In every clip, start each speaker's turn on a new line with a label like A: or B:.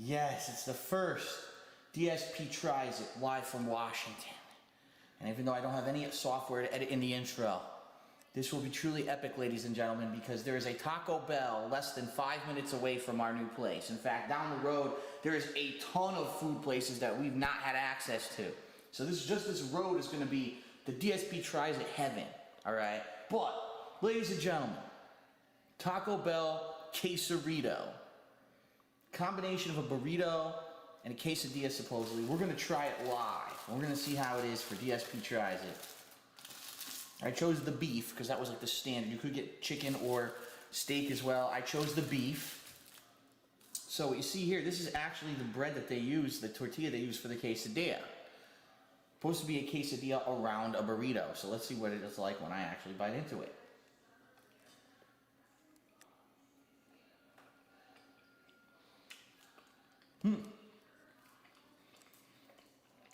A: Yes, it's the first DSP Tries It live from Washington. And even though I don't have any software to edit in the intro, this will be truly epic, ladies and gentlemen, because there is a Taco Bell less than 5 minutes away from our new place. In fact, down the road, there is a ton of food places that we've not had access to. So this road is going to be the DSP Tries It heaven, all right? But, ladies and gentlemen, Taco Bell Quesarito. Combination of a burrito and a quesadilla, supposedly. We're going to try it live. We're going to see how it is for DSP Tries It. I chose the beef because that was like the standard. You could get chicken or steak as well. I chose the beef. So what you see here, this is actually the bread that they use, the tortilla they use for the quesadilla. Supposed to be a quesadilla around a burrito. So let's see what it is like when I actually bite into it.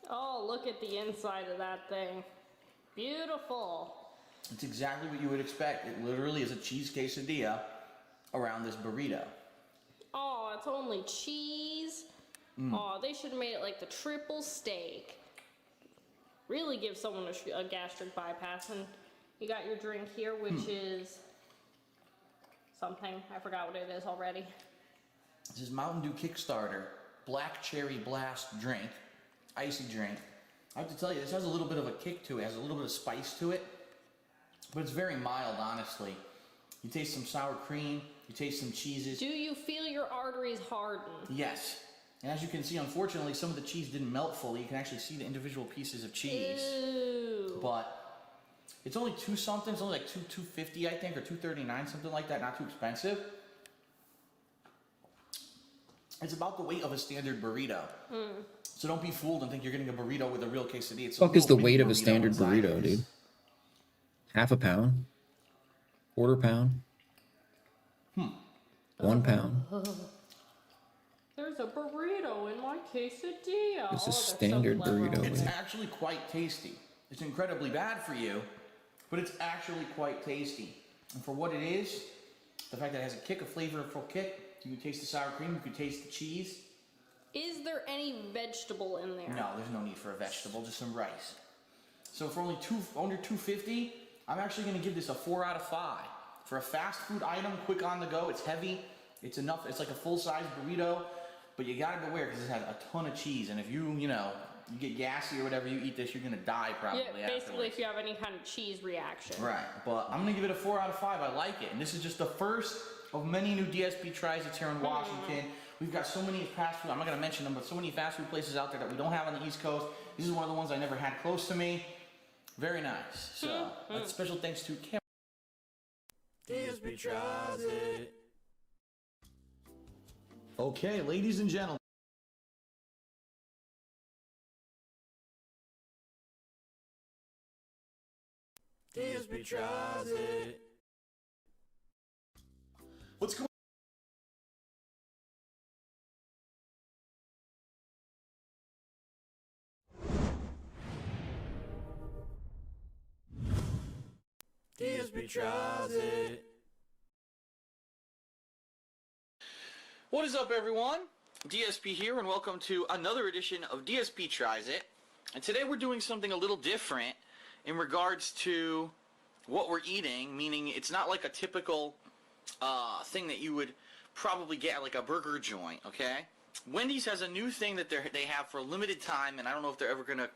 B: Oh, look at the inside of that thing. Beautiful.
A: It's exactly what you would expect. It literally is a cheese quesadilla around this burrito.
B: Oh, it's only cheese. Oh, they should have made it like the triple steak. Really give someone a gastric bypass. And you got your drink here, which is something. I forgot what it is already.
A: This is Mountain Dew Kickstarter Black Cherry Blast drink, icy drink. I have to tell you, this has a little bit of a kick to it. It has a little bit of spice to it, but it's very mild, honestly. You taste some sour cream, you taste some cheeses.
B: Do you feel your arteries harden?
A: Yes. And as you can see, unfortunately, some of the cheese didn't melt fully. You can actually see the individual pieces of cheese.
B: Ew.
A: But it's only $2-something. It's only like $2.50, I think, or $2.39, something like that. Not too expensive. It's about the weight of a standard burrito. So don't be fooled and think you're getting a burrito with a real quesadilla. It's
C: Fuck is the weight of a standard burrito, dude? Half a pound? Quarter pound? 1 pound?
B: There's a burrito in my quesadilla.
C: It's a standard burrito.
A: It's actually quite tasty. It's incredibly bad for you, but it's actually quite tasty. And for what it is, the fact that it has a kick, a flavorful kick, you can taste the sour cream, you can taste the cheese.
B: Is there any vegetable in there?
A: No, there's no need for a vegetable, just some rice. So for under $2.50, I'm actually going to give this a 4 out of 5. For a fast food item, quick on the go, it's heavy, it's enough, it's like a full-size burrito, but you gotta beware because it has a ton of cheese, and if you get gassy or whatever, you eat this, you're gonna die probably
B: Yeah, basically
A: afterwards.
B: if you have any kind of cheese reaction.
A: Right, but I'm gonna give it a 4 out of 5. I like it, and this is just the first of many new DSP Tries It here in Washington. We've got so many fast food, I'm not gonna mention them, but so many fast food places out there that we don't have on the East Coast. This is one of the ones I never had close to me. Very nice. So, special thanks to Kim.
D: DSP Tries It.
A: Okay, ladies and gentlemen.
D: DSP Tries It.
A: What's going
D: DSP Tries It.
A: What is up, everyone? DSP here, and welcome to another edition of DSP Tries It. And today we're doing something a little different in regards to what we're eating, meaning it's not like a typical thing that you would probably get at like a burger joint, okay? Wendy's has a new thing that they have for a limited time, and I don't know if they're ever going to,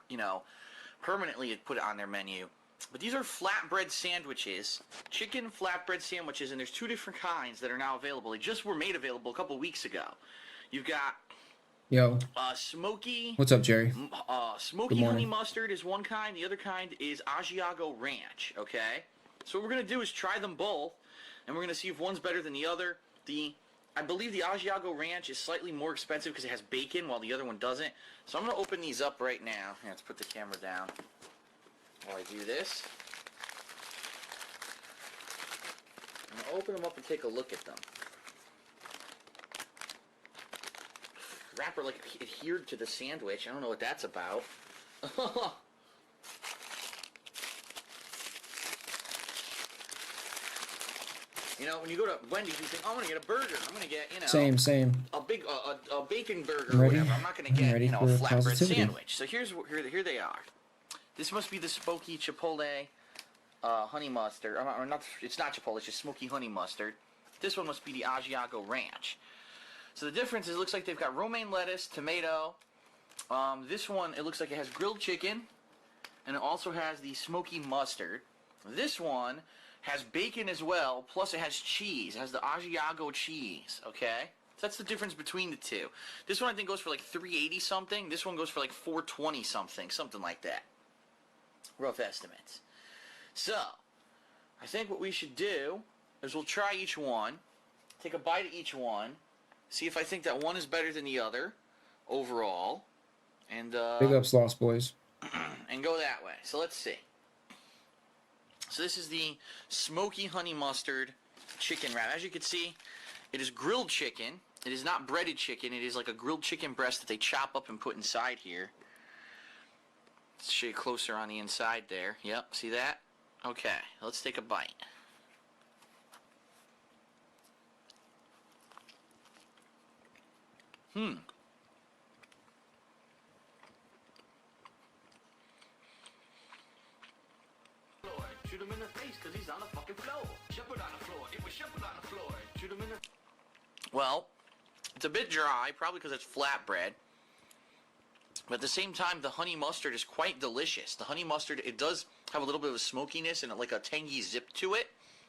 A: permanently put it on their menu. But these are flatbread sandwiches, chicken flatbread sandwiches, and there's 2 different kinds that are now available. They just were made available a couple weeks ago. You've got smoky.
C: What's up, Jerry?
A: Smoky honey mustard is one kind. The other kind is Asiago Ranch. Okay, so what we're gonna do is try them both, and we're gonna see if one's better than the other. I believe the Asiago Ranch is slightly more expensive because it has bacon, while the other one doesn't. So I'm gonna open these up right now. Here, let's put the camera down while I do this. I'm gonna open them up and take a look at them. Wrapper like adhered to the sandwich. I don't know what that's about. You know, when you go to Wendy's, you think, oh, I'm going to get a burger. I'm going to get,
C: Same.
A: a big, a bacon burger
C: I'm
A: or
C: ready.
A: whatever. I'm not gonna
C: I'm
A: get
C: ready
A: a
C: for
A: flatbread
C: positivity.
A: sandwich. So here they are. This must be the smoky chipotle honey mustard. Or not. It's not chipotle. It's just smoky honey mustard. This one must be the Asiago ranch. So the difference is, it looks like they've got romaine lettuce, tomato. This one, it looks like it has grilled chicken, and it also has the smoky mustard. This one has bacon as well, plus it has cheese. It has the Asiago cheese, okay? So that's the difference between the two. This one I think goes for like $3.80 something. This one goes for like $4.20 something like that. Rough estimates. So, I think what we should do is we'll try each one, take a bite of each one, see if I think that one is better than the other overall, and
C: Big ups, Lost Boys.
A: and go that way. So let's see. So this is the smoky honey mustard chicken wrap. As you can see, it is grilled chicken. It is not breaded chicken. It is like a grilled chicken breast that they chop up and put inside here. Let's show you closer on the inside there. Yep, see that? Okay, let's take a bite.
D: Shoot him in the face because he's on the fucking floor. Shepherd on the floor. It was Shepherd on the floor. Shoot him in the...
A: Well, it's a bit dry, probably because it's flatbread. But at the same time, the honey mustard is quite delicious. The honey mustard, it does have a little bit of a smokiness and like a tangy zip to it.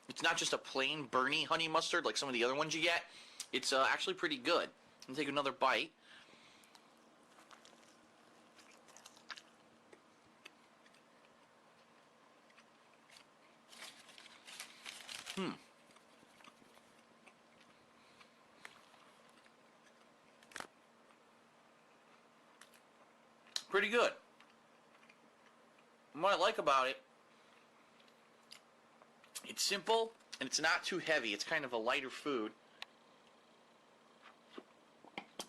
A: It's not just a plain burny honey mustard like some of the other ones you get. It's actually pretty good. I'm going to take another bite. Pretty good. And what I like about it, it's simple and it's not too heavy. It's kind of a lighter food.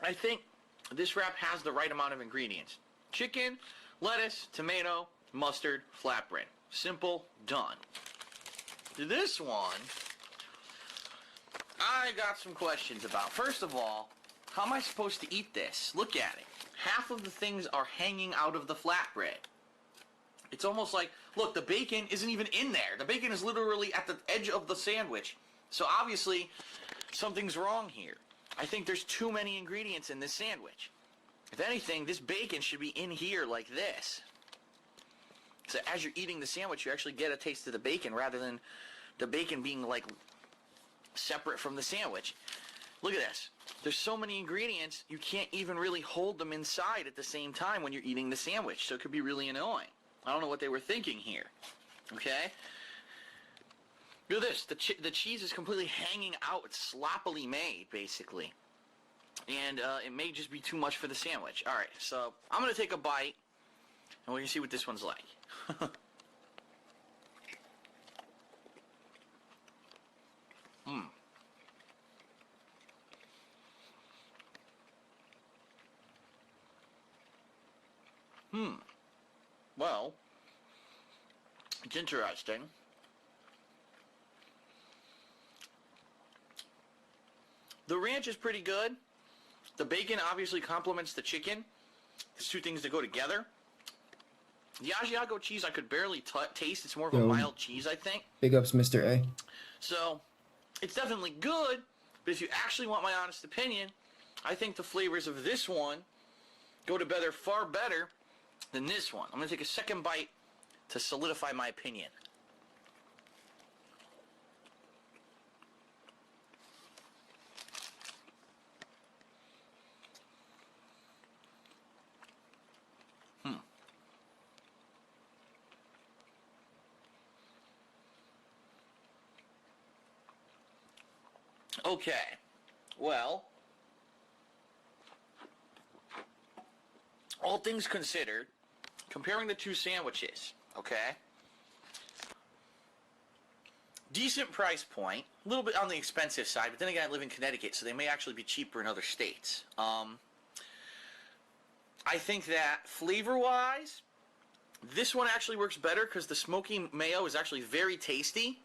A: I think this wrap has the right amount of ingredients. Chicken, lettuce, tomato, mustard, flatbread. Simple, done. This one, I got some questions about. First of all, how am I supposed to eat this? Look at it. Half of the things are hanging out of the flatbread. It's almost like, look, the bacon isn't even in there. The bacon is literally at the edge of the sandwich. So obviously, something's wrong here. I think there's too many ingredients in this sandwich. If anything, this bacon should be in here like this. So as you're eating the sandwich, you actually get a taste of the bacon rather than the bacon being like separate from the sandwich. Look at this. There's so many ingredients, you can't even really hold them inside at the same time when you're eating the sandwich. So it could be really annoying. I don't know what they were thinking here. Okay? Look at this. The cheese is completely hanging out. It's sloppily made, basically. And it may just be too much for the sandwich. All right, so I'm going to take a bite, and we're going to see what this one's like. Well, it's interesting. The ranch is pretty good. The bacon obviously complements the chicken. There's two things that go together. The Asiago cheese I could barely taste. It's more of a mild cheese, I think.
C: Big ups, Mr. A.
A: So, it's definitely good, but if you actually want my honest opinion, I think the flavors of this one go together far better than this one. I'm going to take a second bite to solidify my opinion. Okay, well, all things considered, comparing the two sandwiches, okay, decent price point, a little bit on the expensive side, but then again, I live in Connecticut, so they may actually be cheaper in other states. I think that flavor-wise, this one actually works better because the smoky mayo is actually very tasty.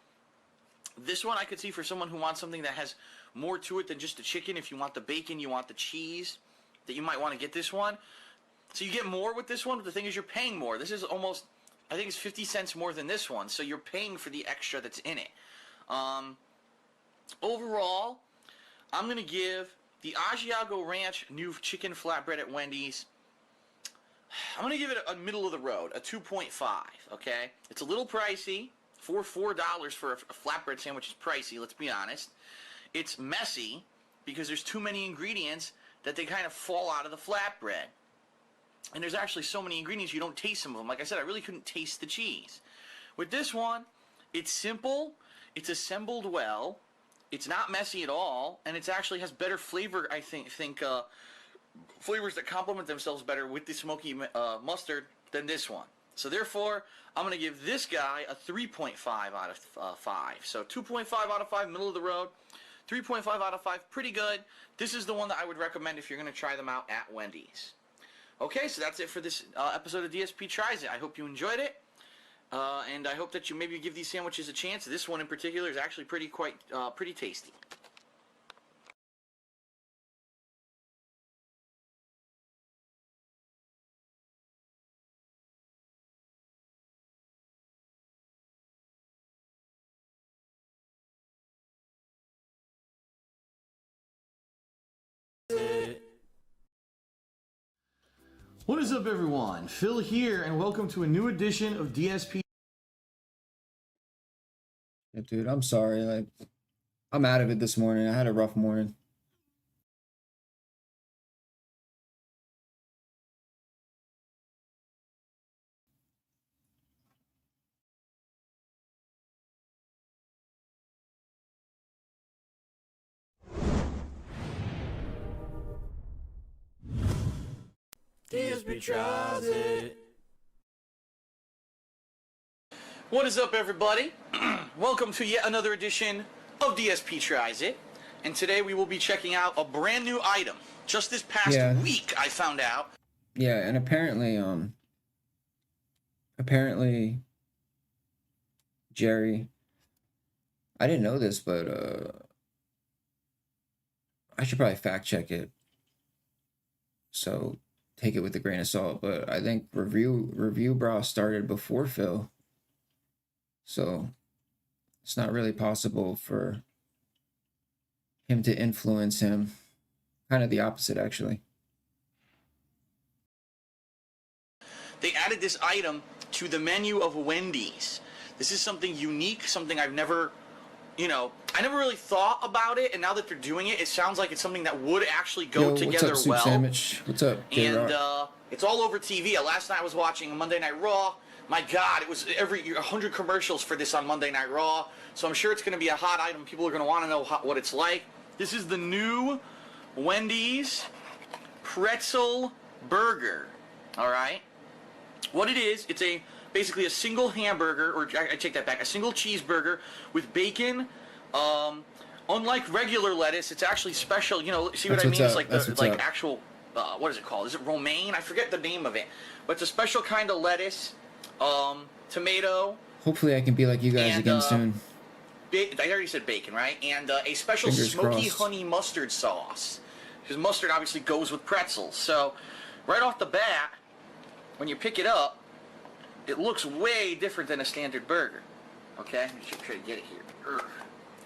A: This one I could see for someone who wants something that has more to it than just the chicken. If you want the bacon, you want the cheese, that you might want to get this one. So you get more with this one, but the thing is you're paying more. This is almost, I think it's 50 cents more than this one, so you're paying for the extra that's in it. Overall, I'm going to give the Asiago Ranch new chicken flatbread at Wendy's, I'm going to give it a middle of the road, a 2.5, okay? It's a little pricey. $4 for a flatbread sandwich is pricey, let's be honest. It's messy because there's too many ingredients that they kind of fall out of the flatbread. And there's actually so many ingredients you don't taste some of them. Like I said, I really couldn't taste the cheese. With this one, it's simple, it's assembled well, it's not messy at all, and it actually has better flavor, I think flavors that complement themselves better with the smoky mustard than this one. So therefore, I'm going to give this guy a 3.5 out of 5. So 2.5 out of 5, middle of the road. 3.5 out of 5, pretty good. This is the one that I would recommend if you're going to try them out at Wendy's. Okay, so that's it for this episode of DSP Tries It. I hope you enjoyed it. And I hope that you maybe give these sandwiches a chance. This one in particular is actually pretty tasty. What is up, everyone? Phil here, and welcome to a new edition of DSP.
C: Yeah, dude, I'm sorry. Like, I'm out of it this morning. I had a rough morning.
D: DSP Tries It.
A: What is up, everybody? Welcome to yet another edition of DSP Tries It. And today we will be checking out a brand new item. Just this past week, I found out.
C: Yeah, and apparently, Jerry, I didn't know this, but I should probably fact check it. So take it with a grain of salt. But I think Review Bra started before Phil. So it's not really possible for him to influence him. Kind of the opposite, actually.
A: They added this item to the menu of Wendy's. This is something unique, something I've never, I never really thought about it, and now that they're doing it, it sounds like it's something that would actually go together
C: what's up,
A: well.
C: Soup Sandwich? What's up,
A: And it's all over TV. Last night I was watching Monday Night Raw. My God, it was 100 commercials for this on Monday Night Raw. So I'm sure it's going to be a hot item. People are going to want to know what it's like. This is the new Wendy's pretzel burger. All right. What it is, it's basically a single hamburger, or I take that back, a single cheeseburger with bacon. Unlike regular lettuce, it's actually special. See what I mean? It's like actual. What is it called? Is it romaine? I forget the name of it, but it's a special kind of lettuce. Tomato.
C: Hopefully I can be like you guys again soon.
A: I already said bacon, right? And a special
C: Fingers
A: smoky
C: crossed.
A: honey mustard sauce. Because mustard obviously goes with pretzels. So, right off the bat, when you pick it up, it looks way different than a standard burger. Okay? Let me try to get it here. Urgh.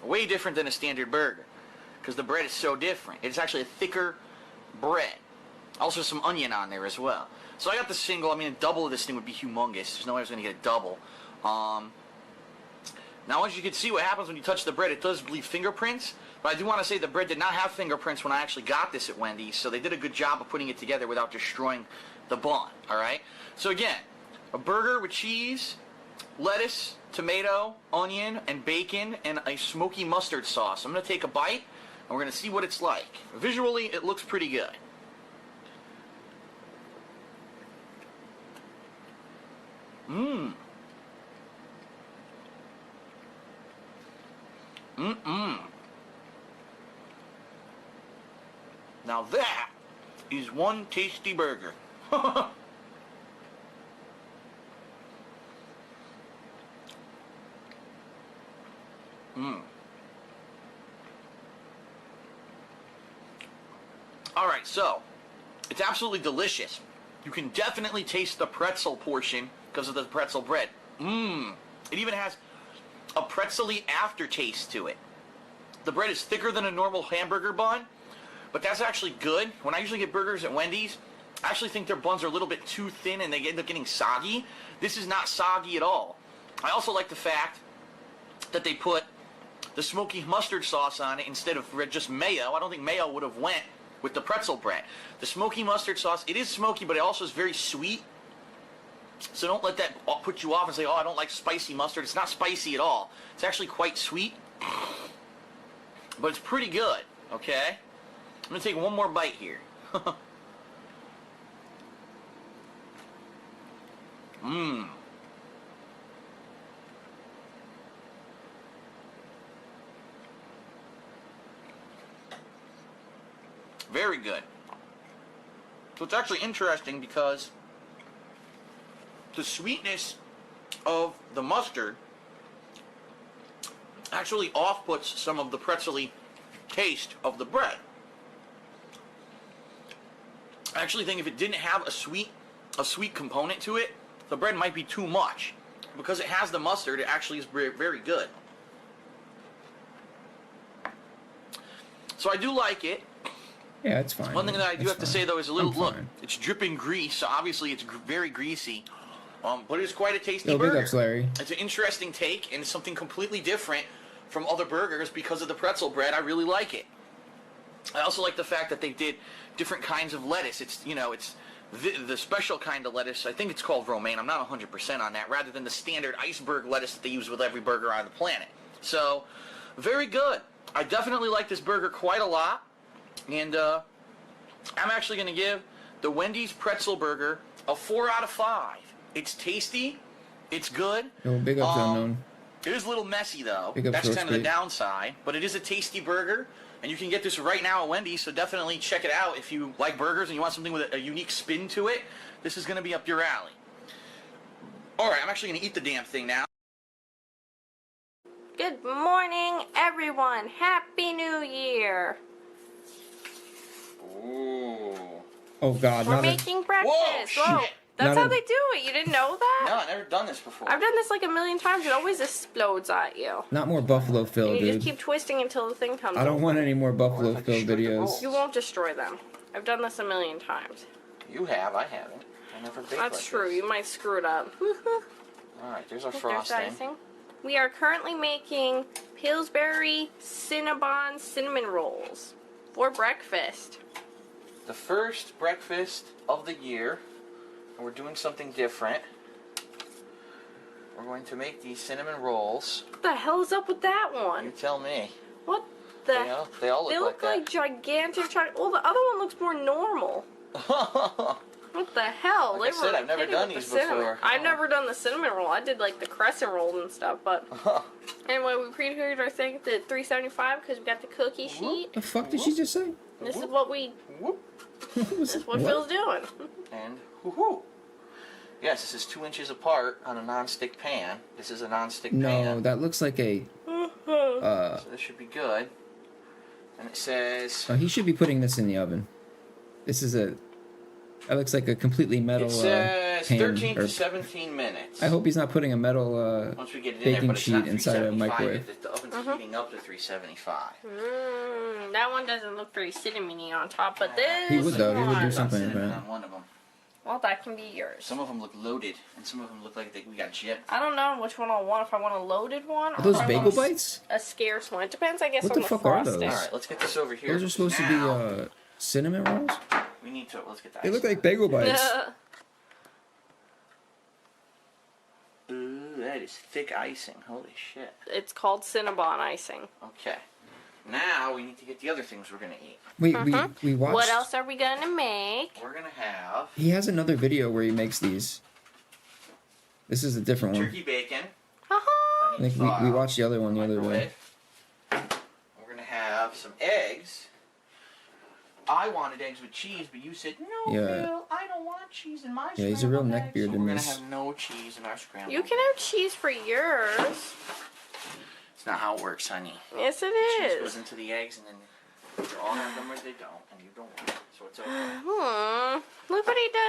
A: Way different than a standard burger. Because the bread is so different. It's actually a thicker bread. Also some onion on there as well. So I got the single. I mean, a double of this thing would be humongous. There's no way I was going to get a double. Now, as you can see, what happens when you touch the bread, it does leave fingerprints. But I do want to say the bread did not have fingerprints when I actually got this at Wendy's. So they did a good job of putting it together without destroying the bun. All right? So again, a burger with cheese, lettuce, tomato, onion, and bacon, and a smoky mustard sauce. I'm going to take a bite, and we're going to see what it's like. Visually, it looks pretty good. Mmm. Now that is one tasty burger. All right, so it's absolutely delicious. You can definitely taste the pretzel portion because of the pretzel bread. Mmm. It even has a pretzel-y aftertaste to it. The bread is thicker than a normal hamburger bun, but that's actually good. When I usually get burgers at Wendy's, I actually think their buns are a little bit too thin and they end up getting soggy. This is not soggy at all. I also like the fact that they put the smoky mustard sauce on it instead of just mayo. I don't think mayo would have went with the pretzel bread. The smoky mustard sauce, it is smoky, but it also is very sweet. So don't let that put you off and say, oh, I don't like spicy mustard. It's not spicy at all. It's actually quite sweet, but it's pretty good, okay? I'm going to take one more bite here. Mmm. Very good. So it's actually interesting because the sweetness of the mustard actually off-puts some of the pretzel-y taste of the bread. I actually think if it didn't have a sweet component to it, the bread might be too much. Because it has the mustard, it actually is very good. So I do like it.
C: Yeah, it's fine.
A: One thing that I do have to say though is a little look.
C: Fine.
A: It's dripping grease, so obviously it's very greasy. But it's quite a tasty
C: Yo, big
A: burger.
C: ups, Larry.
A: It's an interesting take, and it's something completely different from other burgers because of the pretzel bread. I really like it. I also like the fact that they did different kinds of lettuce. It's, you know, it's the special kind of lettuce. I think it's called romaine. I'm not 100% on that, rather than the standard iceberg lettuce that they use with every burger on the planet. So, very good. I definitely like this burger quite a lot, and I'm actually going to give the Wendy's pretzel burger a 4 out of 5. It's tasty. It's good.
C: Yo, big ups, Unknown.
A: It is a little messy, though.
C: Big ups,
A: That's
C: Roast
A: kind of the
C: Beef.
A: downside. But it is a tasty burger, and you can get this right now at Wendy's, so definitely check it out if you like burgers and you want something with a unique spin to it. This is going to be up your alley. All right, I'm actually going to eat the damn thing now.
B: Good morning, everyone. Happy New Year.
A: Ooh.
C: Oh God,
B: We're
C: not a,
B: making breakfast.
A: Whoa, shit.
B: That's
C: Not
B: how
C: a-
B: they do it. You didn't know that?
A: No, I've never done this before.
B: I've done this like a million times. It always explodes at you.
C: not more Buffalo Phil,
B: And you just
C: dude.
B: keep twisting until the thing comes
C: I don't
B: open.
C: want any more Buffalo
A: What if I
C: Phil
A: destroy the
C: videos.
A: rolls?
B: You won't destroy them. I've done this a million times.
A: You have, I haven't. I never baked
B: That's
A: like
B: true.
A: this.
B: You might screw it up.
A: All right, there's our
B: There's
A: frosting.
B: icing. We are currently making Pillsbury Cinnabon cinnamon rolls for breakfast.
A: The first breakfast of the year, and we're doing something different. We're going to make these cinnamon rolls.
B: What the hell is up with that
A: You
B: one?
A: tell me.
B: What the?
A: They all
B: They
A: look
B: look like gigantic chocolate. Oh, the other one looks more normal.
A: that.
B: What the hell?
A: Like I said,
B: were
A: I've never
B: kidding
A: done
B: with
A: these
B: the cinnamon.
A: before.
B: I've never done the cinnamon roll. I did like the crescent roll and stuff, but anyway, we preheated our thing to 375 because we got the cookie sheet.
C: The fuck did she just say?
B: This is what we.
A: Whoop.
B: This is what Phil's doing.
A: And whoo-hoo. Yes, this is 2 inches apart on a non-stick pan. This is a non-stick
C: No,
A: pan.
C: that looks like a.
A: So this should be good. And it says...
C: Oh, he should be putting this in the oven. This is a. That looks like a completely metal
A: It says
C: pan.
A: 13
C: or-
A: to 17 minutes.
C: I hope he's not putting a metal
A: Once we get it in
C: baking
A: there, but it's not
C: sheet inside a
A: 375
C: microwave.
A: yet. The oven's heating up to 375.
B: That one doesn't look very cinnamony on top, but this
C: He would, though. He would do
B: one-
C: something
A: Cinnamon
C: with that.
A: on one of them.
B: Well, that can be yours.
A: Some of them look loaded, and some of them look like we got gypped.
B: I don't know which one I want. If I want a loaded one,
C: Are those
B: if I
C: bagel
B: want
C: bites?
B: a scarce one. It depends, I guess,
C: What
B: on
C: the
B: the
C: fuck are
B: frosting.
C: those?
A: All right, let's get this over here.
C: Those are supposed to
A: Now,
C: be cinnamon rolls?
A: We need to. Let's get that.
C: They look like bagel bites.
A: Ooh, that is thick icing. Holy shit.
B: It's called Cinnabon icing.
A: Okay. Now we need to get the other things we're gonna eat.
C: Wait, we watched.
B: What else are we gonna make?
A: We're gonna have
C: He has another video where he makes these. This is a different one.
A: turkey bacon.
B: Haha.
C: I think we watched the other one the other day.
A: Microwave. We're gonna have some eggs. I wanted eggs with cheese, but you said no.
C: Yeah.
A: Bill, I don't want cheese in my.
C: Yeah, he's a real
A: scrambled eggs."
C: neckbeard
A: So
C: in
A: we're gonna
C: this.
A: have no cheese in our scrambled.
B: You can have cheese for yours.
A: It's not how it works, honey.
B: Yes, it
A: Cheese
B: is.
A: goes into the eggs, and then either all have them or they don't, and you don't want it. So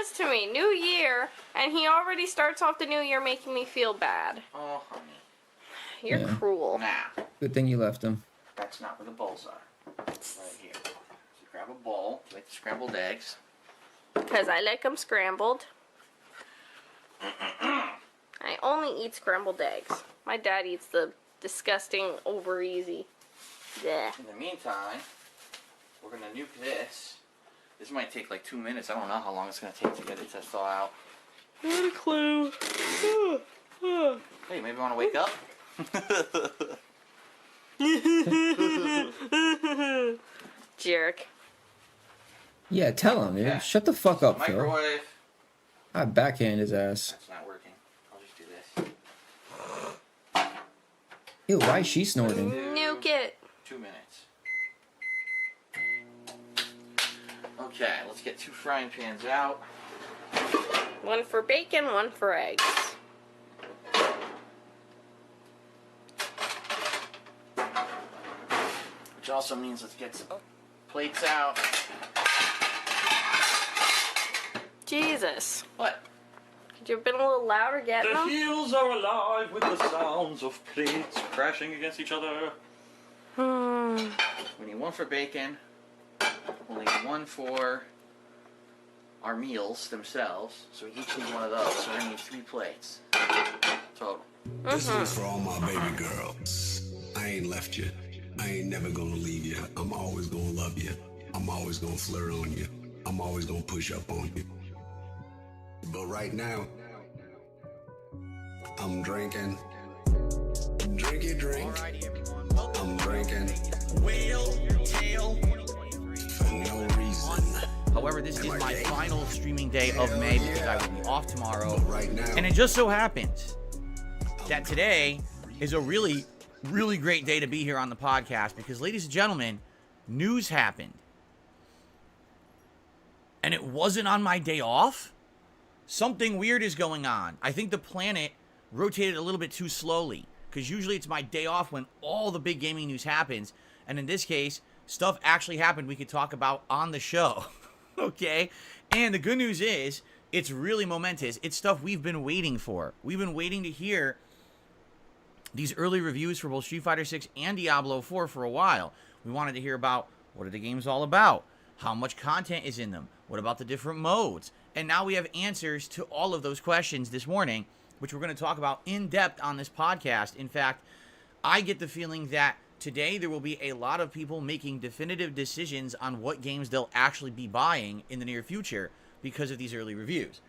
B: says to me, New Year, and he already starts off the new year making me feel bad.
A: Oh, honey.
B: You're
C: Yeah.
B: cruel.
A: Nah,
C: Good thing you left him.
A: that's not where the bowls are. Right here. So grab a bowl, make the scrambled eggs.
B: Because I like them scrambled. I only eat scrambled eggs. My dad eats the disgusting over easy. Yeah.
A: In the meantime, we're gonna nuke this. This might take like 2 minutes. I don't know how long it's gonna take to get it to thaw out.
B: Not a clue.
A: Hey, maybe you wanna wake up?
B: Jerk.
C: Yeah, tell him, dude.
A: Yeah.
C: Shut the fuck up, Phil.
A: Microwave.
C: I backhand his ass.
A: That's not working. I'll just do this.
C: Ew, why is she snorting?
B: Nuke it.
A: 2 minutes. Okay, let's get 2 frying pans out.
B: One for bacon, one for eggs.
A: Which also means let's get some plates out.
B: Jesus.
A: What?
B: Could you have been a little louder getting
D: The
B: them?
D: hills are alive with the sounds of plates crashing against each other.
A: We need 1 for bacon. We'll need 1 for our meals themselves. So we each need 1 of those. So we're gonna need 3 plates total.
E: This one's for all my baby girls. I ain't left you. I ain't never gonna leave you. I'm always gonna love you. I'm always gonna flirt on you. I'm always gonna push up on you. But right now, I'm drinking. Drinky drink.
A: Alrighty, everyone. Welcome.
E: I'm drinking
D: Whale tail.
E: for no reason.
A: However, this is my final streaming day of May because I will be off tomorrow.
E: But right now,
A: And it just so happens that today is a really, really great day to be here on the podcast because, ladies and gentlemen, news happened. And it wasn't on my day off. Something weird is going on. I think the planet rotated a little bit too slowly because usually it's my day off when all the big gaming news happens. And in this case, stuff actually happened we could talk about on the show. Okay? And the good news is it's really momentous. It's stuff we've been waiting for. We've been waiting to hear these early reviews for both Street Fighter 6 and Diablo 4 for a while. We wanted to hear about what are the games all about? How much content is in them? What about the different modes? And now we have answers to all of those questions this morning, which we're going to talk about in depth on this podcast. In fact, I get the feeling that today there will be a lot of people making definitive decisions on what games they'll actually be buying in the near future because of these early reviews.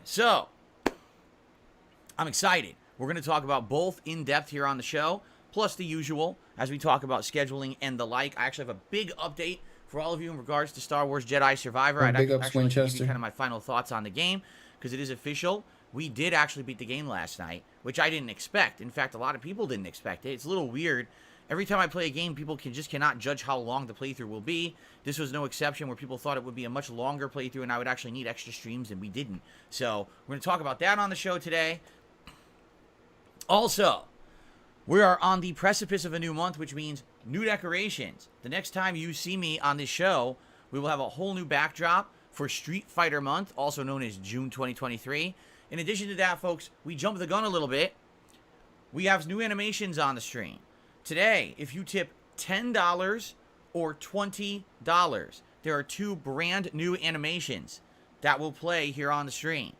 A: So, I'm excited. We're going to talk about both in depth here on the show, plus the usual as we talk about scheduling and the like. I actually have a big update for all of you in regards to Star Wars Jedi Survivor. I'd
C: Big
A: actually
C: ups,
A: like to give
C: Winchester.
A: you kind of my final thoughts on the game because it is official. We did actually beat the game last night, which I didn't expect. In fact, a lot of people didn't expect it. It's a little weird. Every time I play a game, people cannot judge how long the playthrough will be. This was no exception where people thought it would be a much longer playthrough and I would actually need extra streams, and we didn't. So we're going to talk about that on the show today. Also, we are on the precipice of a new month, which means new decorations. The next time you see me on this show, we will have a whole new backdrop for Street Fighter Month, also known as June 2023. In addition to that, folks, we jumped the gun a little bit. We have new animations on the stream. Today, if you tip $10 or $20, there are 2 brand new animations that will play here on the stream.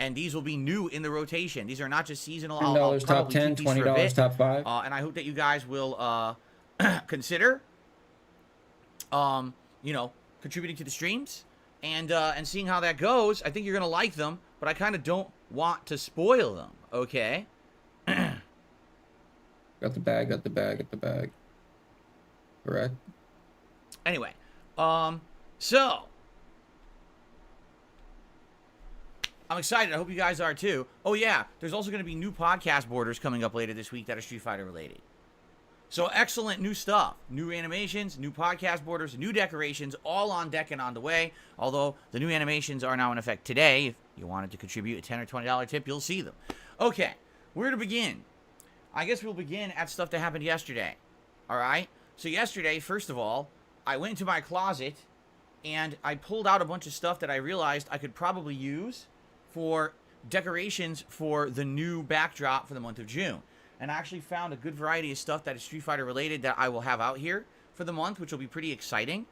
A: And these will be new in the rotation. These are not just seasonal. I'll
C: $10 top
A: probably
C: 10,
A: keep these for a
C: $20
A: bit.
C: top 5.
A: And I hope that you guys will consider, contributing to the streams and seeing how that goes. I think you're gonna like them, but I kind of don't want to spoil them. Okay.
C: Got the bag, got the bag, got the bag. Correct?
A: Anyway, so I'm excited. I hope you guys are too. Oh yeah, there's also going to be new podcast borders coming up later this week that are Street Fighter related. So excellent new stuff. New animations, new podcast borders, new decorations, all on deck and on the way. Although the new animations are now in effect today. If you wanted to contribute a $10 or $20 tip, you'll see them. Okay, where to begin? I guess we'll begin at stuff that happened yesterday. All right? So yesterday, first of all, I went into my closet and I pulled out a bunch of stuff that I realized I could probably use for decorations for the new backdrop for the month of June. And I actually found a good variety of stuff that is Street Fighter related that I will have out here for the month, which will be pretty exciting.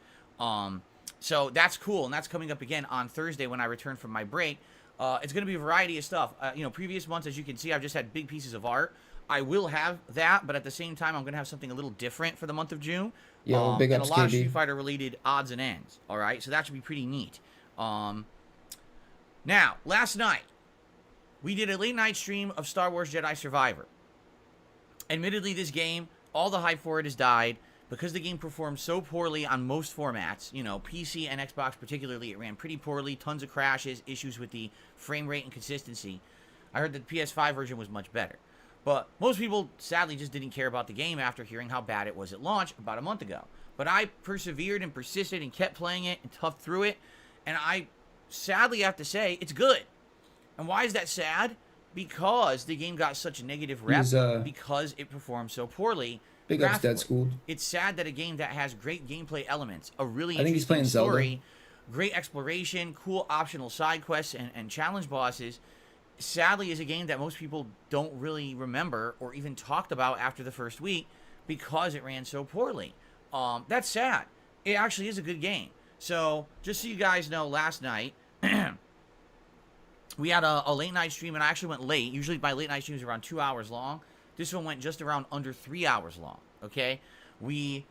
A: So that's cool, and that's coming up again on Thursday when I return from my break. It's going to be a variety of stuff. Previous months, as you can see, I've just had big pieces of art. I will have that, but at the same time, I'm going to have something a little different for the month of June.
C: Yo, big
A: and
C: ups,
A: a lot of
C: KB.
A: Street Fighter related odds and ends. All right, so that should be pretty neat. Now, last night, we did a late night stream of Star Wars Jedi Survivor. Admittedly, this game, all the hype for it has died because the game performed so poorly on most formats. PC and Xbox particularly, it ran pretty poorly. Tons of crashes, issues with the frame rate and consistency. I heard that the PS5 version was much better. But most people, sadly, just didn't care about the game after hearing how bad it was at launch about a month ago. But I persevered and persisted and kept playing it and toughed through it. And I sadly have to say, it's good. And why is that sad? Because the game got such a negative rep because it performed so poorly.
C: Big ups, Dead Schooled.
A: It's sad that a game that has great gameplay elements, a really
C: I think he's playing
A: interesting story,
C: Zelda.
A: great exploration, cool optional side quests, and challenge bosses, sadly is a game that most people don't really remember or even talked about after the first week because it ran so poorly. That's sad. It actually is a good game. So, just so you guys know, last night, we had a late night stream, and I actually went late. Usually my late night streams are around 2 hours long. This one went just around under 3 hours long, okay? We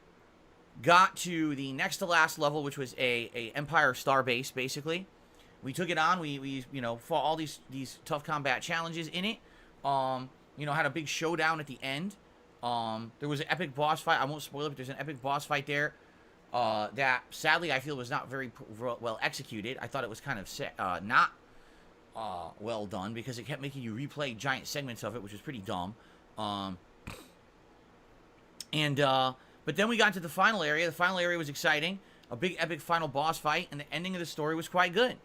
A: got to the next to last level, which was a Empire Star Base, basically. We took it on. We fought all these tough combat challenges in it. Had a big showdown at the end. There was an epic boss fight. I won't spoil it, but there's an epic boss fight there that sadly I feel was not very well executed. I thought it was kind of not well done because it kept making you replay giant segments of it, which was pretty dumb. But then we got to the final area. The final area was exciting. A big epic final boss fight, and the ending of the story was quite good.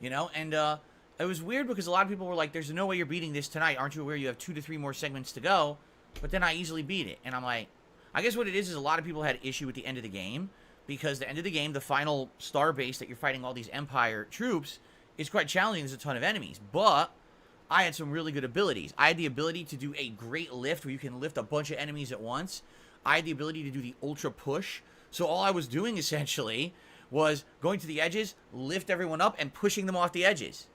A: It was weird because a lot of people were like, there's no way you're beating this tonight. Aren't you aware you have 2 to 3 more segments to go? But then I easily beat it. And I'm like, I guess what it is a lot of people had issue with the end of the game because the end of the game, the final star base that you're fighting all these Empire troops is quite challenging. There's a ton of enemies. But I had some really good abilities. I had the ability to do a great lift where you can lift a bunch of enemies at once. I had the ability to do the ultra push. So all I was doing essentially was going to the edges, lift everyone up, and pushing them off the edges.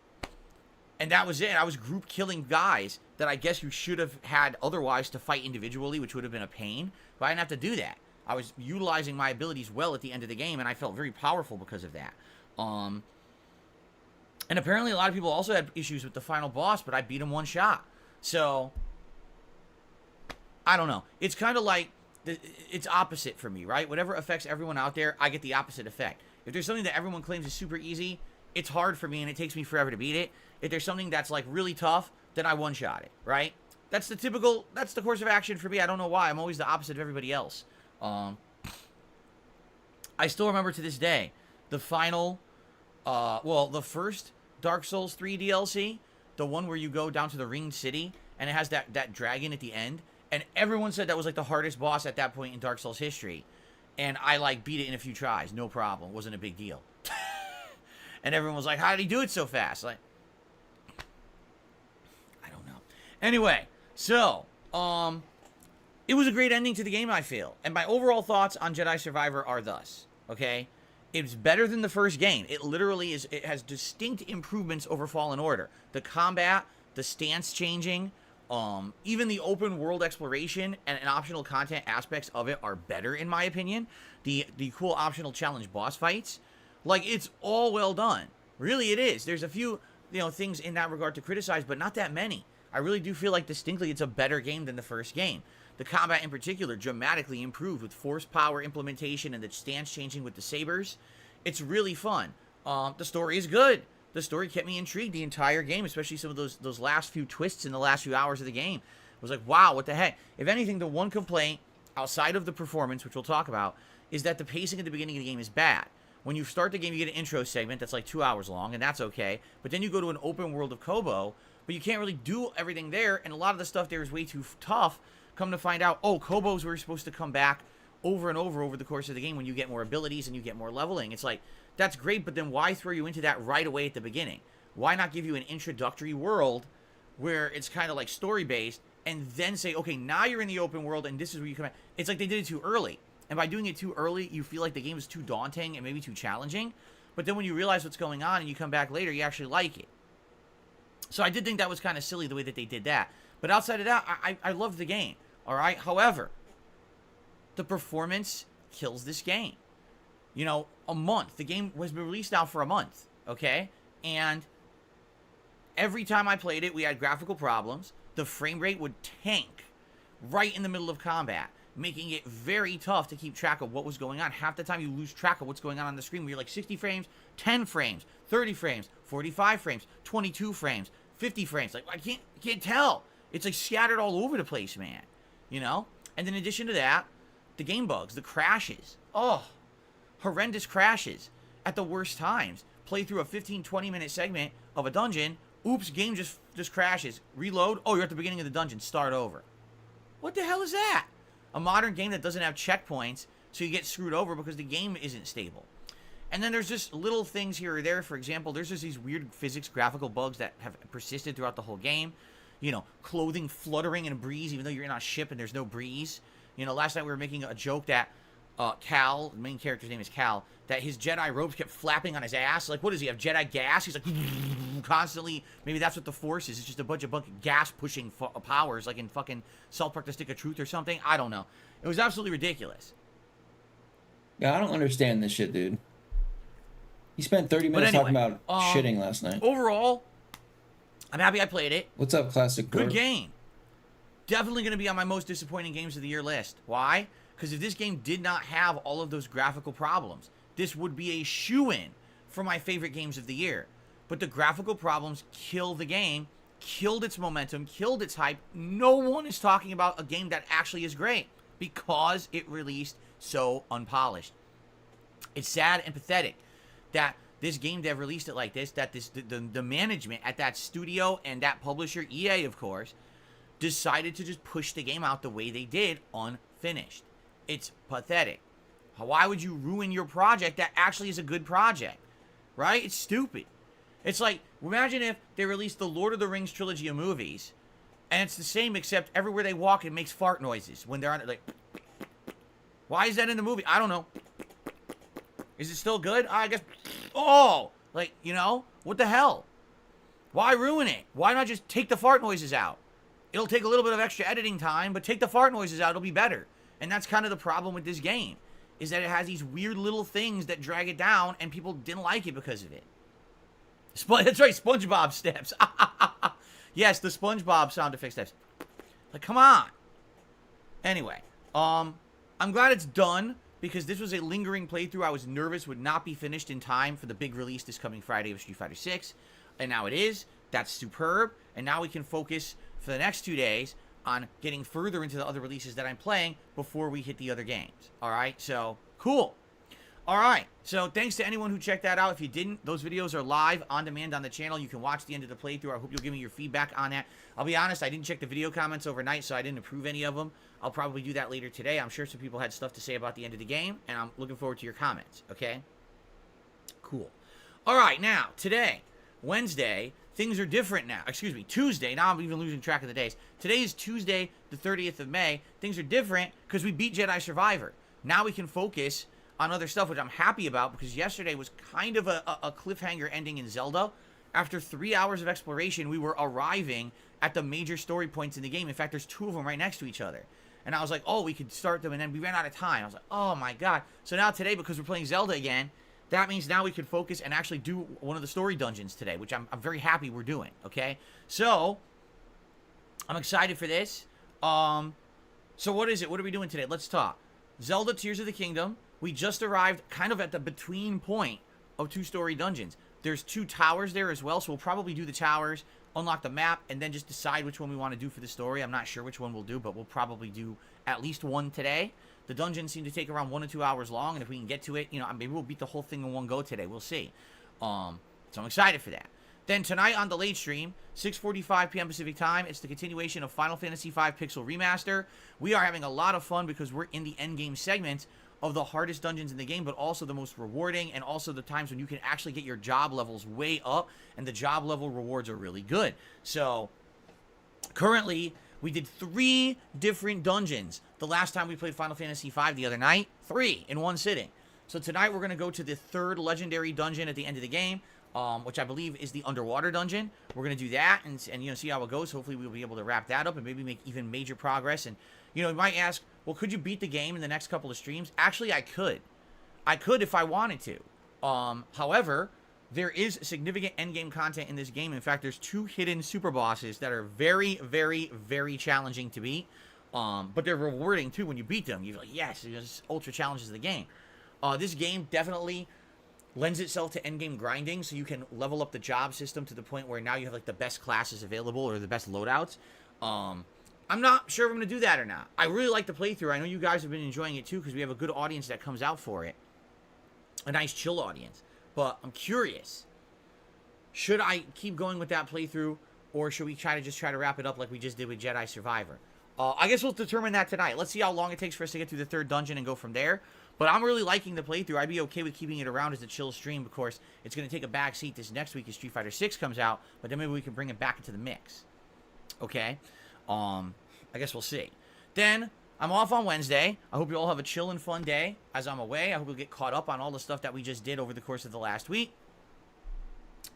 A: And that was it. I was group killing guys that I guess you should have had otherwise to fight individually, which would have been a pain. But I didn't have to do that. I was utilizing my abilities well at the end of the game, and I felt very powerful because of that. And apparently a lot of people also had issues with the final boss, but I beat him one shot. So, I don't know. It's kind of like, it's opposite for me, right? Whatever affects everyone out there, I get the opposite effect. If there's something that everyone claims is super easy, it's hard for me and it takes me forever to beat it. If there's something that's like really tough, then I one-shot it, right? That's the course of action for me. I don't know why. I'm always the opposite of everybody else. I still remember to this day, the final, the first Dark Souls 3 DLC, the one where you go down to the Ringed City, and it has that dragon at the end, and everyone said that was like the hardest boss at that point in Dark Souls history, and I beat it in a few tries, no problem, wasn't a big deal. And everyone was like, how did he do it so fast? Like, I don't know. Anyway, so, it was a great ending to the game, I feel, and my overall thoughts on Jedi Survivor are thus, okay? It's better than the first game. It literally is. It has distinct improvements over Fallen Order. The combat, the stance changing, even the open world exploration and optional content aspects of it are better in my opinion. The cool optional challenge boss fights, like it's all well done. Really, it is. There's a few things in that regard to criticize, but not that many. I really do feel like distinctly it's a better game than the first game. The combat in particular dramatically improved with force power implementation and the stance changing with the sabers. It's really fun. The story is good. The story kept me intrigued the entire game, especially some of those last few twists in the last few hours of the game. I was like, wow, what the heck? If anything, the one complaint, outside of the performance, which we'll talk about, is that the pacing at the beginning of the game is bad. When you start the game, you get an intro segment that's like 2 hours long, and that's okay. But then you go to an open world of Kobo, but you can't really do everything there, and a lot of the stuff there is way too tough. Come to find out, Kobos were supposed to come back over and over the course of the game when you get more abilities and you get more leveling. It's like, that's great, but then why throw you into that right away at the beginning? Why not give you an introductory world where it's kind of like story-based, and then say, okay, now you're in the open world, and this is where you come at. It's like they did it too early. And by doing it too early, you feel like the game is too daunting and maybe too challenging. But then when you realize what's going on and you come back later, you actually like it. So I did think that was kind of silly the way that they did that. But outside of that, I loved the game. All right? However, the performance kills this game. You know, a month. The game has been released now for a month. Okay? And every time I played it, we had graphical problems. The frame rate would tank right in the middle of combat, making it very tough to keep track of what was going on. Half the time you lose track of what's going on the screen. Where you're like 60 frames, 10 frames, 30 frames, 45 frames, 22 frames, 50 frames. Like, I can't tell. It's like scattered all over the place, man. You know? And in addition to that, the game bugs, the crashes. Oh, horrendous crashes at the worst times. Play through a 15, 20-minute segment of a dungeon. Oops, game just crashes. Reload. Oh, you're at the beginning of the dungeon. Start over. What the hell is that? A modern game that doesn't have checkpoints, so you get screwed over because the game isn't stable. And then there's just little things here or there. For example, there's just these weird physics graphical bugs that have persisted throughout the whole game. You know, clothing fluttering in a breeze, even though you're in a ship and there's no breeze. You know, last night we were making a joke that Cal, the main character's name is Cal, that his Jedi robes kept flapping on his ass. Like, what does he have, Jedi gas? He's like constantly. Maybe that's what the Force is. It's just a bunch of gas pushing powers, like in fucking South Park: The Stick of Truth or something. I don't know. It was absolutely ridiculous.
C: Yeah, I don't understand this shit, dude. He spent 30 minutes
A: anyway,
C: talking about shitting last night.
A: Overall, I'm happy I played it.
C: What's up, Classic Core?
A: Good game. Definitely going to be on my most disappointing games of the year list. Why? Because if this game did not have all of those graphical problems, this would be a shoo-in for my favorite games of the year. But the graphical problems kill the game, killed its momentum, killed its hype. No one is talking about a game that actually is great because it released so unpolished. It's sad and pathetic that this game dev released it like this, that the management at that studio and that publisher, EA of course, decided to just push the game out the way they did, unfinished. It's pathetic. Why would you ruin your project that actually is a good project? Right? It's stupid. It's like, imagine if they released the Lord of the Rings trilogy of movies, and it's the same except everywhere they walk it makes fart noises when they're on it. Like, why is that in the movie? I don't know. Is it still good? I guess. Oh! Like, you know? What the hell? Why ruin it? Why not just take the fart noises out? It'll take a little bit of extra editing time, but take the fart noises out, it'll be better. And that's kind of the problem with this game, is that it has these weird little things that drag it down, and people didn't like it because of it. That's right, SpongeBob steps. Yes, the SpongeBob sound effect steps. Like, come on. Anyway, I'm glad it's done, because this was a lingering playthrough I was nervous would not be finished in time for the big release this coming Friday of Street Fighter 6. And now it is. That's superb. And now we can focus for the next 2 days on getting further into the other releases that I'm playing before we hit the other games. All right, so cool. All right, so thanks to anyone who checked that out. If you didn't, those videos are live on demand on the channel. You can watch the end of the playthrough. I hope you'll give me your feedback on that. I'll be honest, I didn't check the video comments overnight, so I didn't approve any of them. I'll probably do that later today. I'm sure some people had stuff to say about the end of the game, and I'm looking forward to your comments, okay? Cool. All right, now, today, Wednesday, things are different now. Excuse me, Tuesday. Now I'm even losing track of the days. Today is Tuesday, the 30th of May. Things are different because we beat Jedi Survivor. Now we can focus on other stuff, which I'm happy about, because yesterday was kind of a cliffhanger ending in Zelda. After 3 hours of exploration, we were arriving at the major story points in the game. In fact, there's 2 of them right next to each other. And I was like, oh, we could start them, and then we ran out of time. I was like, oh my god. So now today, because we're playing Zelda again, that means now we could focus and actually do one of the story dungeons today, which I'm very happy we're doing, okay? So, I'm excited for this. So what is it? What are we doing today? Let's talk. Zelda Tears of the Kingdom. We just arrived kind of at the between point of 2 story dungeons. There's 2 towers there as well, so we'll probably do the towers, unlock the map, and then just decide which one we want to do for the story. I'm not sure which one we'll do, but we'll probably do at least one today. The dungeons seem to take around 1 to 2 hours long, and if we can get to it, you know, maybe we'll beat the whole thing in one go today. We'll see. So I'm excited for that. Then tonight on the late stream, 6:45 p.m. Pacific time, it's the continuation of Final Fantasy V Pixel Remaster. We are having a lot of fun because we're in the endgame segment of the hardest dungeons in the game, but also the most rewarding, and also the times when you can actually get your job levels way up, and the job level rewards are really good. So currently, we did 3 different dungeons the last time we played Final Fantasy V the other night. 3 in one sitting. So tonight we're going to go to the 3rd legendary dungeon at the end of the game, which I believe is the underwater dungeon. We're going to do that and see how it goes. Hopefully we'll be able to wrap that up and maybe make even major progress. And, you might ask, well, could you beat the game in the next couple of streams? Actually, I could. I could if I wanted to. However, there is significant endgame content in this game. In fact, there's 2 hidden super bosses that are very, very, very challenging to beat. But they're rewarding, too, when you beat them. You're like, yes, it's ultra challenges of the game. This game definitely lends itself to endgame grinding, so you can level up the job system to the point where now you have, like, the best classes available or the best loadouts. I'm not sure if I'm going to do that or not. I really like the playthrough. I know you guys have been enjoying it, too, because we have a good audience that comes out for it. A nice, chill audience. But I'm curious. Should I keep going with that playthrough, or should we try to wrap it up like we just did with Jedi Survivor? I guess we'll determine that tonight. Let's see how long it takes for us to get through the 3rd dungeon and go from there. But I'm really liking the playthrough. I'd be okay with keeping it around as a chill stream. Of course, it's going to take a back seat this next week as Street Fighter 6 comes out, but then maybe we can bring it back into the mix. Okay? I guess we'll see. Then, I'm off on Wednesday. I hope you all have a chill and fun day as I'm away. I hope you'll get caught up on all the stuff that we just did over the course of the last week.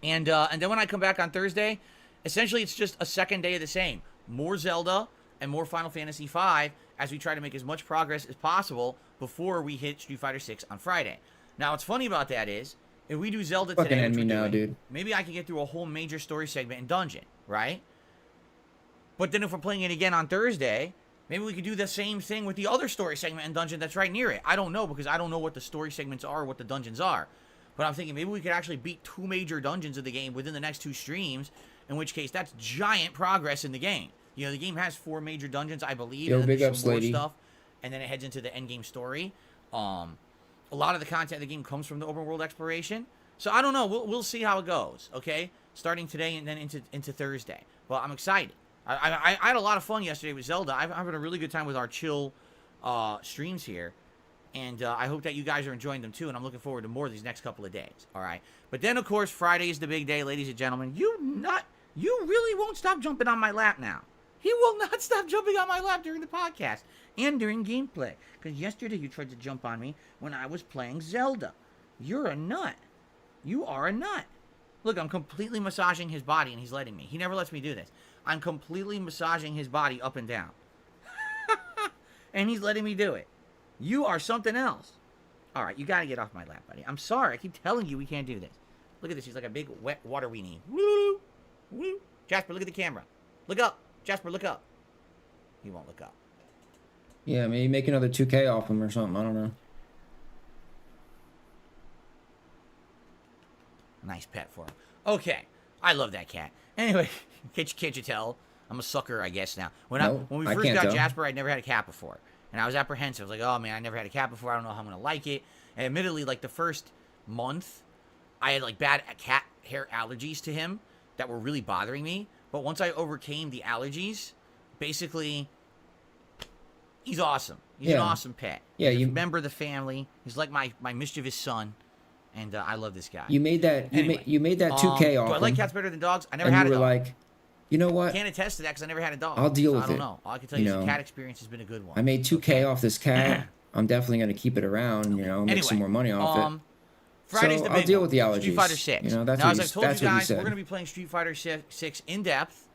A: And then when I come back on Thursday, essentially it's just a second day of the same. More Zelda and more Final Fantasy V as we try to make as much progress as possible before we hit Street Fighter 6 on Friday. Now, what's funny about that is, if we do Zelda
C: Fucking
A: today,
C: end me now, dude.
A: maybe I can get through a whole major story segment and dungeon, right? But then if we're playing it again on Thursday, maybe we could do the same thing with the other story segment and dungeon that's right near it. I don't know, because I don't know what the story segments are or what the dungeons are. But I'm thinking maybe we could actually beat 2 major dungeons of the game within the next 2 streams, in which case that's giant progress in the game. The game has 4 major dungeons, I believe.
C: Yo,
A: and then
C: big
A: there's
C: ups,
A: some more
C: lady.
A: stuff, and then it heads into the endgame story. A lot of the content of the game comes from the open world exploration. So I don't know. We'll see how it goes, okay? Starting today and then into Thursday. Well, I'm excited. I had a lot of fun yesterday with Zelda. I've had a really good time with our chill streams here. And I hope that you guys are enjoying them too. And I'm looking forward to more of these next couple of days. All right. But then, of course, Friday is the big day, ladies and gentlemen. You really won't stop jumping on my lap now. He will not stop jumping on my lap during the podcast and during gameplay. Because yesterday you tried to jump on me when I was playing Zelda. You're a nut. You are a nut. Look, I'm completely massaging his body and he's letting me. He never lets me do this. I'm completely massaging his body up and down. And he's letting me do it. You are something else. All right, you got to get off my lap, buddy. I'm sorry. I keep telling you we can't do this. Look at this. He's like a big wet water weenie. Woo! Woo! Jasper, look at the camera. Look up. Jasper, look up. He won't look up.
C: Yeah, maybe make another 2K off him or something. I don't know.
A: Nice pet for him. Okay. I love that cat. Anyway, can't you tell? I'm a sucker, I guess, now. When we
C: I
A: first
C: can't
A: got
C: tell.
A: Jasper, I'd never had a cat before. And I was apprehensive. I was like, oh, man, I never had a cat before. I don't know how I'm going to like it. And admittedly, like, the first month, I had, like, bad cat hair allergies to him that were really bothering me. But once I overcame the allergies, basically, he's awesome. He's an awesome pet.
C: Yeah,
A: He's a member of the family. He's like my mischievous son. And I love this guy.
C: You made that.
A: Anyway,
C: You made that 2K off
A: Do I like
C: him,
A: cats better than dogs? I never
C: and
A: had
C: you
A: a
C: were
A: dog.
C: like, you know what?
A: I can't attest to that because I never had a dog.
C: I'll deal
A: So
C: with
A: I don't
C: it.
A: know. All I can tell you is the
C: know.
A: cat experience has been a good one.
C: I made 2K off this cat. I'm definitely gonna keep it around. You know, make some more money off it.
A: Friday's
C: So
A: the
C: I'll
A: big
C: deal
A: one.
C: with the allergies.
A: Street Fighter 6.
C: You know, that's
A: now,
C: what
A: as
C: you-
A: I've told
C: that's
A: you
C: what you
A: guys,
C: said.
A: we're going to be playing Street Fighter 6 in depth.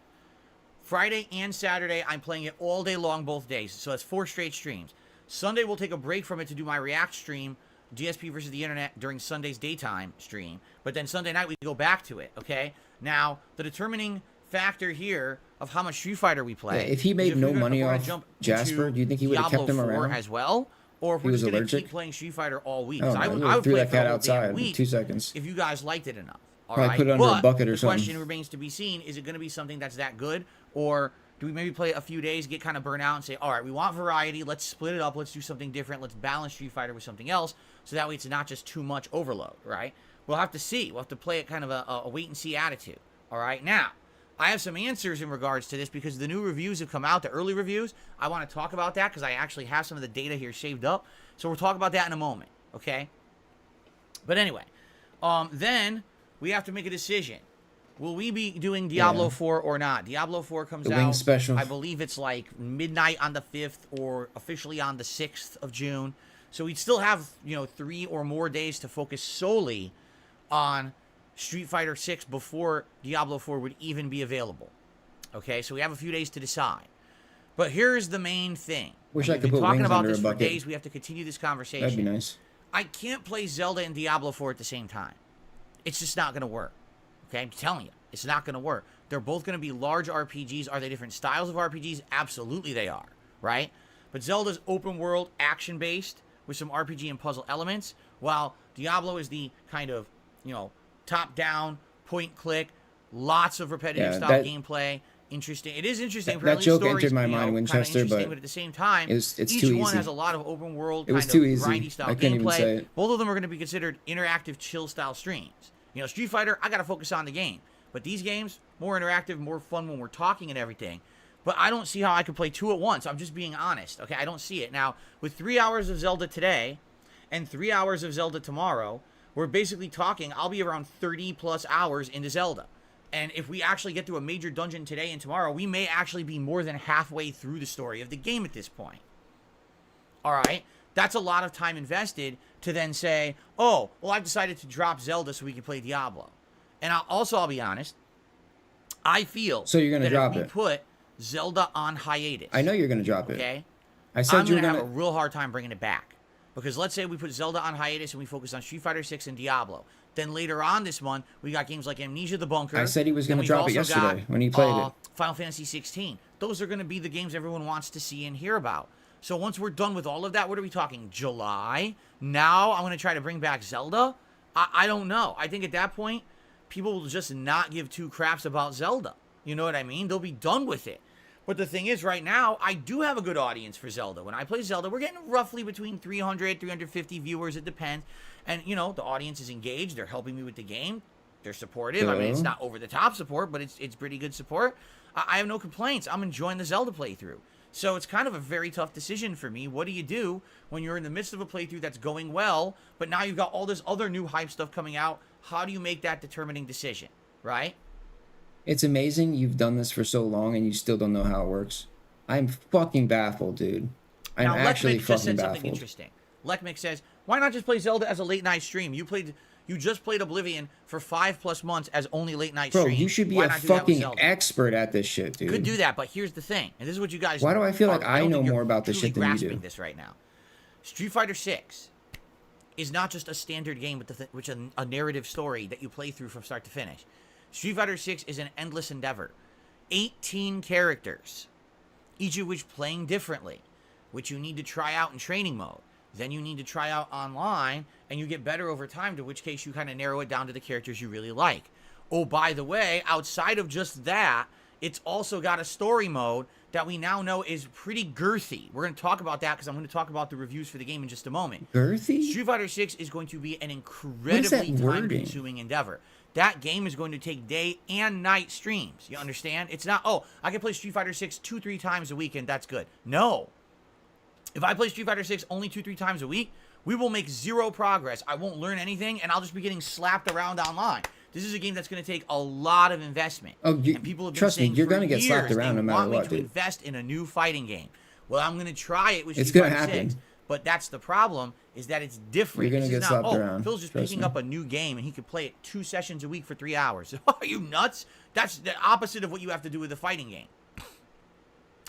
A: Friday and Saturday, I'm playing it all day long, both days. So that's 4 straight streams. Sunday, we'll take a break from it to do my React stream, DSP versus the Internet, during Sunday's daytime stream. But then Sunday night, we go back to it, okay? Now, the determining factor here of how much Street Fighter we play.
C: Yeah, if he made
A: is
C: no
A: we're gonna-
C: money
A: we're gonna
C: off
A: jump
C: Jasper,
A: into
C: do you think he would have kept
A: Diablo
C: him
A: 4
C: around?
A: as well? Or if
C: He
A: we're
C: was
A: just going to keep
C: allergic?
A: playing Street Fighter all week.
C: Oh,
A: 'Cause
C: no,
A: I
C: you
A: would
C: would've threw
A: play
C: that
A: for
C: cat
A: the whole damn
C: outside in
A: week
C: 2 seconds.
A: if you guys liked it enough. All
C: Probably
A: right?
C: put it under a
A: But
C: bucket or
A: the
C: something.
A: question remains to be seen, is it going to be something that's that good? Or do we maybe play a few days, get kind of burnt out, and say, all right, we want variety, let's split it up, let's do something different, let's balance Street Fighter with something else, so that way it's not just too much overload, right? We'll have to see. We'll have to play it kind of a wait-and-see attitude, all right? Now, I have some answers in regards to this because the new reviews have come out, the early reviews. I want to talk about that because I actually have some of the data here shaved up. So we'll talk about that in a moment, okay? But anyway, then we have to make a decision. Will we be doing Diablo 4 or not? Diablo 4 comes
C: The
A: out,
C: Wing Special.
A: I believe it's like midnight on the 5th or officially on the 6th of June. So we'd still have, 3 or more days to focus solely on Street Fighter 6 before Diablo 4 would even be available. Okay, so we have a few days to decide. But here's the main thing.
C: Wish I
A: We've
C: could
A: been
C: put
A: talking
C: wings
A: about
C: under
A: this
C: a
A: for
C: bucket.
A: days. We have to continue this conversation.
C: That'd be nice.
A: I can't play Zelda and Diablo 4 at the same time. It's just not going to work. Okay, I'm telling you, it's not going to work. They're both going to be large RPGs. Are they different styles of RPGs? Absolutely they are, right? But Zelda's open world, action-based, with some RPG and puzzle elements, while Diablo is the kind of, top-down, point-click, lots of repetitive style gameplay. Interesting. It is interesting.
C: That joke
A: stories,
C: entered my mind, Winchester, but
A: at the same time,
C: it's
A: each
C: too
A: one
C: easy.
A: has a lot of open world,
C: It was
A: kind
C: too
A: of
C: easy.
A: grindy style
C: I couldn't even
A: gameplay.
C: say it.
A: Both of them are going to be considered interactive, chill style streams. Street Fighter, I got to focus on the game. But these games, more interactive, more fun when we're talking and everything. But I don't see how I could play 2 at once. I'm just being honest. Okay, I don't see it. Now, with 3 hours of Zelda today and 3 hours of Zelda tomorrow, we're basically talking, I'll be around 30 plus hours into Zelda. And if we actually get through a major dungeon today and tomorrow, we may actually be more than halfway through the story of the game at this point. All right? That's a lot of time invested to then say, oh, well, I've decided to drop Zelda so we can play Diablo. And I'll be honest, I feel
C: So you're gonna
A: that
C: drop
A: if we
C: it.
A: put Zelda on hiatus,
C: I know you're going to drop it.
A: okay,
C: I said
A: I'm
C: you were
A: going to
C: going
A: have a real hard time bringing it back. Because let's say we put Zelda on hiatus and we focus on Street Fighter 6 and Diablo. Then later on this month, we got games like Amnesia the Bunker.
C: I said he was
A: Then
C: going to
A: we've
C: drop it
A: also
C: yesterday
A: got,
C: when he played it.
A: Final Fantasy 16. Those are going to be the games everyone wants to see and hear about. So once we're done with all of that, what are we talking? July? Now I'm going to try to bring back Zelda? I don't know. I think at that point, people will just not give 2 craps about Zelda. You know what I mean? They'll be done with it. But the thing is, right now, I do have a good audience for Zelda. When I play Zelda, we're getting roughly between 300, 350 viewers. It depends. And, the audience is engaged. They're helping me with the game. They're supportive. I mean, it's not over-the-top support, but it's pretty good support. I have no complaints. I'm enjoying the Zelda playthrough. So it's kind of a very tough decision for me. What do you do when you're in the midst of a playthrough that's going well, but now you've got all this other new hype stuff coming out? How do you make that determining decision, right?
C: It's amazing you've done this for so long and you still don't know how it works. I'm fucking baffled, dude. I'm
A: Now,
C: actually
A: Lekmik just
C: fucking
A: said something
C: baffled.
A: interesting. Lekmik says, why not just play Zelda as a late night stream? You just played Oblivion for 5+ months as only late night
C: Bro,
A: stream.
C: you should be
A: Why
C: a
A: not do that with
C: fucking
A: Zelda?
C: expert at this shit, dude.
A: Could do that, but here's the thing, and this is what you guys.
C: Why do I feel like I
A: don't
C: know
A: think you're
C: more about this
A: truly
C: shit than you do?
A: grasping this right now. Street Fighter 6 is not just a standard game with a narrative story that you play through from start to finish. Street Fighter 6 is an endless endeavor. 18 characters, each of which playing differently, which you need to try out in training mode. Then you need to try out online, and you get better over time, to which case you kind of narrow it down to the characters you really like. Oh, by the way, outside of just that, it's also got a story mode that we now know is pretty girthy. We're going to talk about that because I'm going to talk about the reviews for the game in just a moment.
C: Girthy?
A: Street Fighter 6 is going to be an
C: that
A: incredibly
C: wording?
A: time-consuming endeavor. That game is going to take day and night streams. You understand? It's not, oh, I can play Street Fighter 6 2-3 times a week and that's good. No. If I play Street Fighter 6 only 2-3 times a week, we will make zero progress. I won't learn anything, and I'll just be getting slapped around online. This is a game that's going to take a lot of investment.
C: Oh,
A: and people have been
C: trust me,
A: saying
C: you're
A: for
C: gonna get slapped
A: years
C: around
A: they
C: no matter
A: want me
C: what,
A: to
C: dude.
A: invest in a new fighting game. Well, I'm going to try it with
C: It's
A: Street
C: gonna
A: Fighter 6.
C: happen.
A: But that's the problem, is that it's different.
C: You're gonna
A: This is
C: get
A: not,
C: slapped around,
A: Phil's just
C: trust
A: picking
C: me.
A: up a new game, and he could play it 2 sessions a week for 3 hours. Are you nuts? That's the opposite of what you have to do with a fighting game.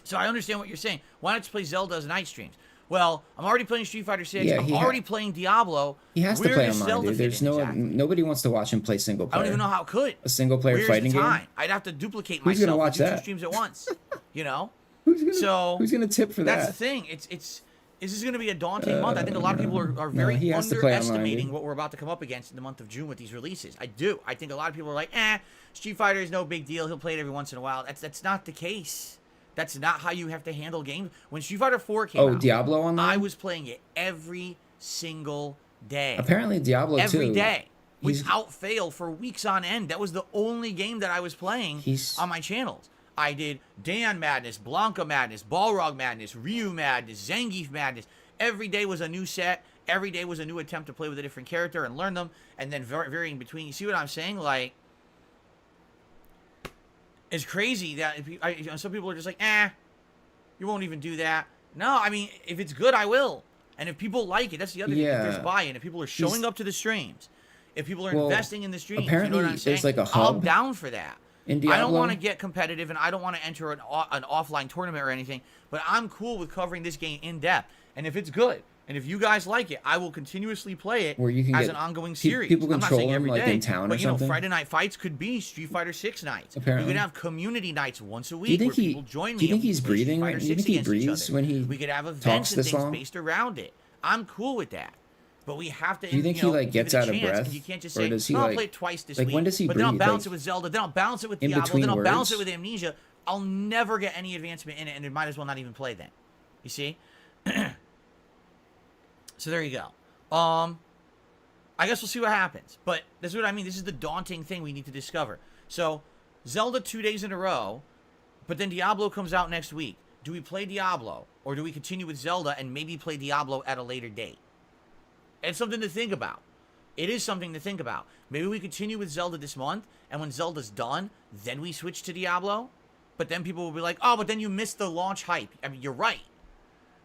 A: So I understand what you're saying. Why not just play Zelda as night streams? Well, I'm already playing Street Fighter 6.
C: Yeah,
A: I'm already playing Diablo.
C: He has
A: Where
C: to play
A: does
C: online,
A: Zelda
C: dude.
A: fit
C: There's
A: in
C: no
A: exactly?
C: nobody wants to watch him play single
A: I
C: player.
A: don't even know how it could.
C: A single player
A: Where's
C: fighting
A: the time?
C: game.
A: I'd have to duplicate
C: Who's
A: myself
C: gonna watch
A: and do 2
C: that?
A: streams at once. You know?
C: Who's gonna tip for
A: That's
C: that?
A: the thing. This is going to be a daunting month. I think a lot of people are very
C: he has to play online,
A: underestimating
C: dude.
A: what we're about to come up against in the month of June with these releases. I do. I think a lot of people are like, Street Fighter is no big deal. He'll play it every once in a while. That's not the case. That's not how you have to handle games. When Street Fighter 4 came out,
C: Diablo online?
A: I was playing it every single day.
C: Apparently Diablo
A: Every
C: 2.
A: day. without fail for weeks on end. That was the only game that I was playing on my channels. I did Dan Madness, Blanca Madness, Balrog Madness, Ryu Madness, Zangief Madness. Every day was a new set. Every day was a new attempt to play with a different character and learn them, and then varying between. You see what I'm saying? Like, it's crazy that some people are just like, you won't even do that. No, I mean, if it's good, I will. And if people like it, that's the other thing. If there's buy-in, if people are showing up to the streams, if people are investing in the streams,
C: apparently
A: you know what I'm saying?
C: there's like a hub.
A: I'm down for that.
C: In Diablo?
A: I don't want to get competitive, and I don't want to enter an offline tournament or anything, but I'm cool with covering this game in depth. And if it's good, and if you guys like it, I will continuously play it as an ongoing series.
C: People
A: I'm not
C: control
A: saying
C: them
A: every
C: like
A: day,
C: in town
A: but
C: or something.
A: Friday night fights could be Street Fighter 6 nights.
C: Apparently.
A: You could have community nights once a week
C: Do you think
A: where people join me.
C: Do you think he's
A: and play Street
C: breathing?
A: Fighter
C: Do you
A: 6
C: think he
A: against each
C: breathes
A: other.
C: when he
A: We could have
C: talks
A: events and
C: this
A: things
C: long?
A: based around it. I'm cool with that. But we have to.
C: Do you think he like
A: give
C: gets
A: it a
C: out of
A: chance,
C: breath,
A: and you can't just
C: or
A: say,
C: does he
A: "No, I'll
C: like
A: play it twice this
C: like
A: week"?
C: when does he
A: but
C: breathe?
A: then I'll balance
C: like,
A: it with Zelda. Then I'll balance it with
C: in
A: Diablo.
C: between
A: Then I'll balance it
C: words?
A: with Amnesia. I'll never get any advancement in it, and it might as well not even play then. You see? So there you go. I guess we'll see what happens. But this is what I mean. This is the daunting thing we need to discover. So Zelda 2 days in a row, but then Diablo comes out next week. Do we play Diablo, or do we continue with Zelda and maybe play Diablo at a later date? It's something to think about. It is something to think about. Maybe we continue with Zelda this month, and when Zelda's done, then we switch to Diablo. But then people will be like, oh, but then you missed the launch hype. I mean, you're right.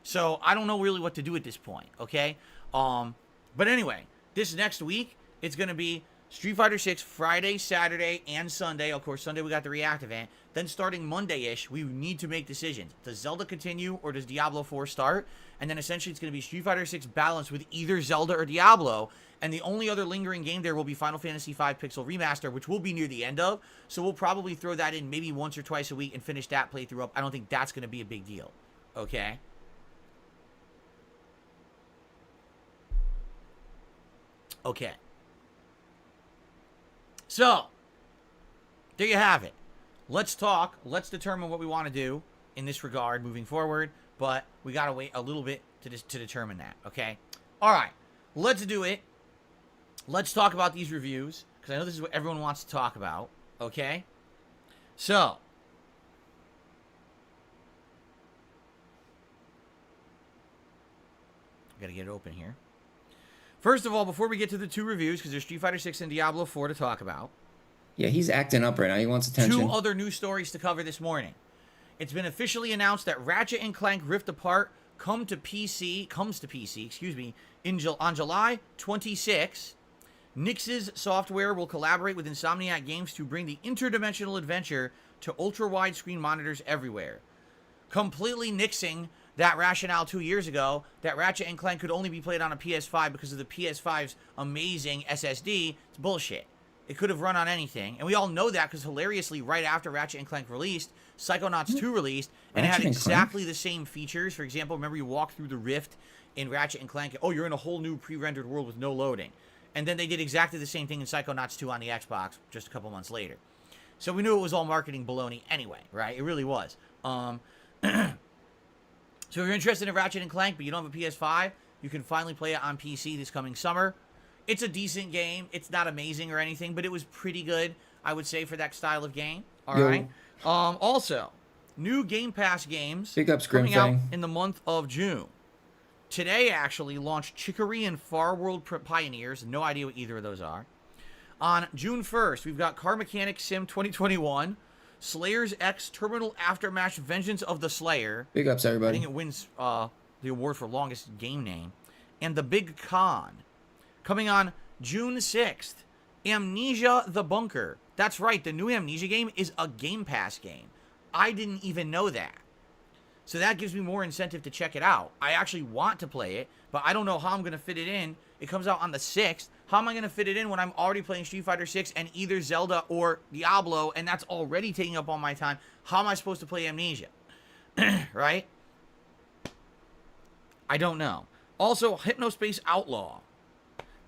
A: So I don't know really what to do at this point, okay? But anyway, this next week, it's going to be Street Fighter 6 Friday, Saturday, and Sunday. Of course, Sunday we got the React event. Then starting Monday-ish, we need to make decisions. Does Zelda continue, or does Diablo 4 start? And then essentially it's going to be Street Fighter 6 balanced with either Zelda or Diablo. And the only other lingering game there will be Final Fantasy V Pixel Remaster, which will be near the end of. So we'll probably throw that in maybe once or twice a week and finish that playthrough up. I don't think that's going to be a big deal. Okay? Okay. So, there you have it. Let's talk. Let's determine what we want to do in this regard moving forward. But we got to wait a little bit to determine that. Okay? All right. Let's do it. Let's talk about these reviews, because I know this is what everyone wants to talk about. Okay? So, got to get it open here. First of all, before we get to the two reviews, because there's Street Fighter 6 and Diablo 4 to talk about.
C: Yeah, he's acting up right now. He wants attention.
A: Two other news stories to cover this morning. It's been officially announced that Ratchet & Clank Rift Apart comes to PC, on July 26. Nix's software will collaborate with Insomniac Games to bring the interdimensional adventure to ultra-wide screen monitors everywhere. Completely nixing that rationale 2 years ago that Ratchet & Clank could only be played on a PS5 because of the PS5's amazing SSD. It's bullshit. It could have run on anything. And we all know that because hilariously, right after Ratchet & Clank released, Psychonauts 2 released, and it had exactly the same features. For example, remember you walk through the rift in Ratchet & Clank. Oh, you're in a whole new pre-rendered world with no loading. And then they did exactly the same thing in Psychonauts 2 on the Xbox just a couple months later. So we knew it was all marketing baloney anyway, right? It really was. So if you're interested in Ratchet & Clank, but you don't have a PS5, you can finally play it on PC this coming summer. It's a decent game. It's not amazing or anything, but it was pretty good, I would say, for that style of game. All right. Also, new Game Pass games coming out in the month of June. Today, actually, launched Chicory and Far World Pioneers. No idea what either of those are. On June 1st, we've got Car Mechanic Sim 2021, Slayers X Terminal Aftermath Vengeance of the Slayer.
C: Big ups, everybody.
A: I think it wins the award for longest game name. And The Big Con. Coming on June 6th, Amnesia the Bunker. That's right, the new Amnesia game is a Game Pass game. I didn't even know that. So that gives me more incentive to check it out. I actually want to play it, but I don't know how I'm going to fit it in. It comes out on the 6th. How am I going to fit it in when I'm already playing Street Fighter 6 and either Zelda or Diablo, and that's already taking up all my time? How am I supposed to play Amnesia? Right? I don't know. Also, Hypnospace Outlaw.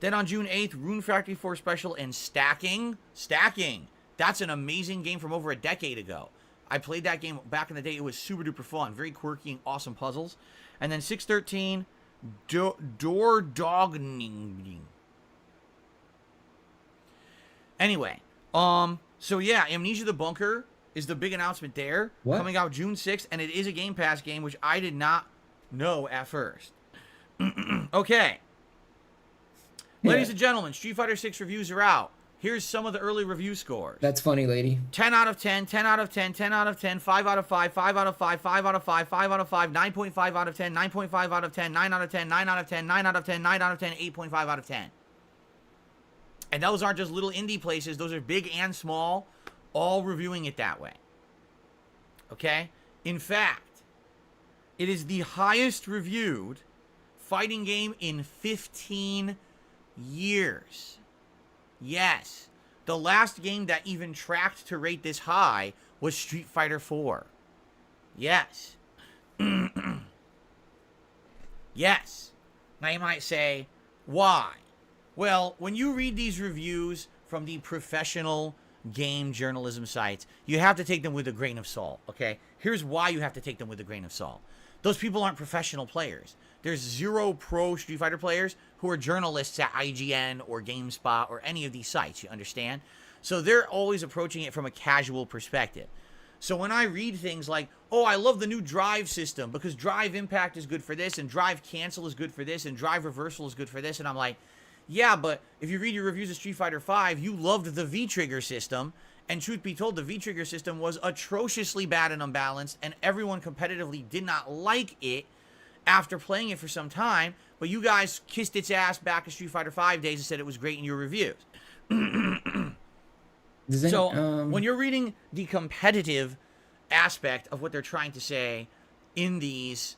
A: Then on June 8th, Rune Factory 4 Special and Stacking. Stacking. That's an amazing game from over a decade ago. I played that game back in the day. It was super duper fun. Very quirky and awesome puzzles. And then 6/13, Door Dogning. Anyway, so yeah, Amnesia the Bunker is the big announcement there.
C: What?
A: Coming out June 6th, and it is a Game Pass game, which I did not know at first. Okay.
C: Yeah.
A: Ladies and gentlemen, Street Fighter 6 reviews are out. Here's some of the early review scores.
C: That's funny, lady.
A: 10 out of 10, 10 out of 10, 10 out of 10, 5 out of 5, 5 out of 5, 5 out of 5, 5 out of 5, 9.5 out of 10, 9.5 out of 10, 9 out of 10, 9 out of 10, 9 out of 10, 9 out of 10, 8.5 out of 10. And those aren't just little indie places. Those are big and small, all reviewing it that way. Okay? In fact, it is the highest reviewed fighting game in 15 years. Yes. The last game that even tracked to rate this high was Street Fighter 4. Yes. Yes. Now you might say, why? Well, when you read these reviews from the professional game journalism sites, you have to take them with a grain of salt, okay? Here's why you have to take them with a grain of salt. Those people aren't professional players. There's 0 pro Street Fighter players who are journalists at IGN or GameSpot or any of these sites, you understand? So they're always approaching it from a casual perspective. So when I read things like, oh, I love the new drive system because drive impact is good for this and drive cancel is good for this and drive reversal is good for this, and I'm like, yeah, but if you read your reviews of Street Fighter V, you loved the V-Trigger system, and truth be told, the V-Trigger system was atrociously bad and unbalanced, and everyone competitively did not like it after playing it for some time, but you guys kissed its ass back in Street Fighter V days and said it was great in your reviews. When you're reading the competitive aspect of what they're trying to say in these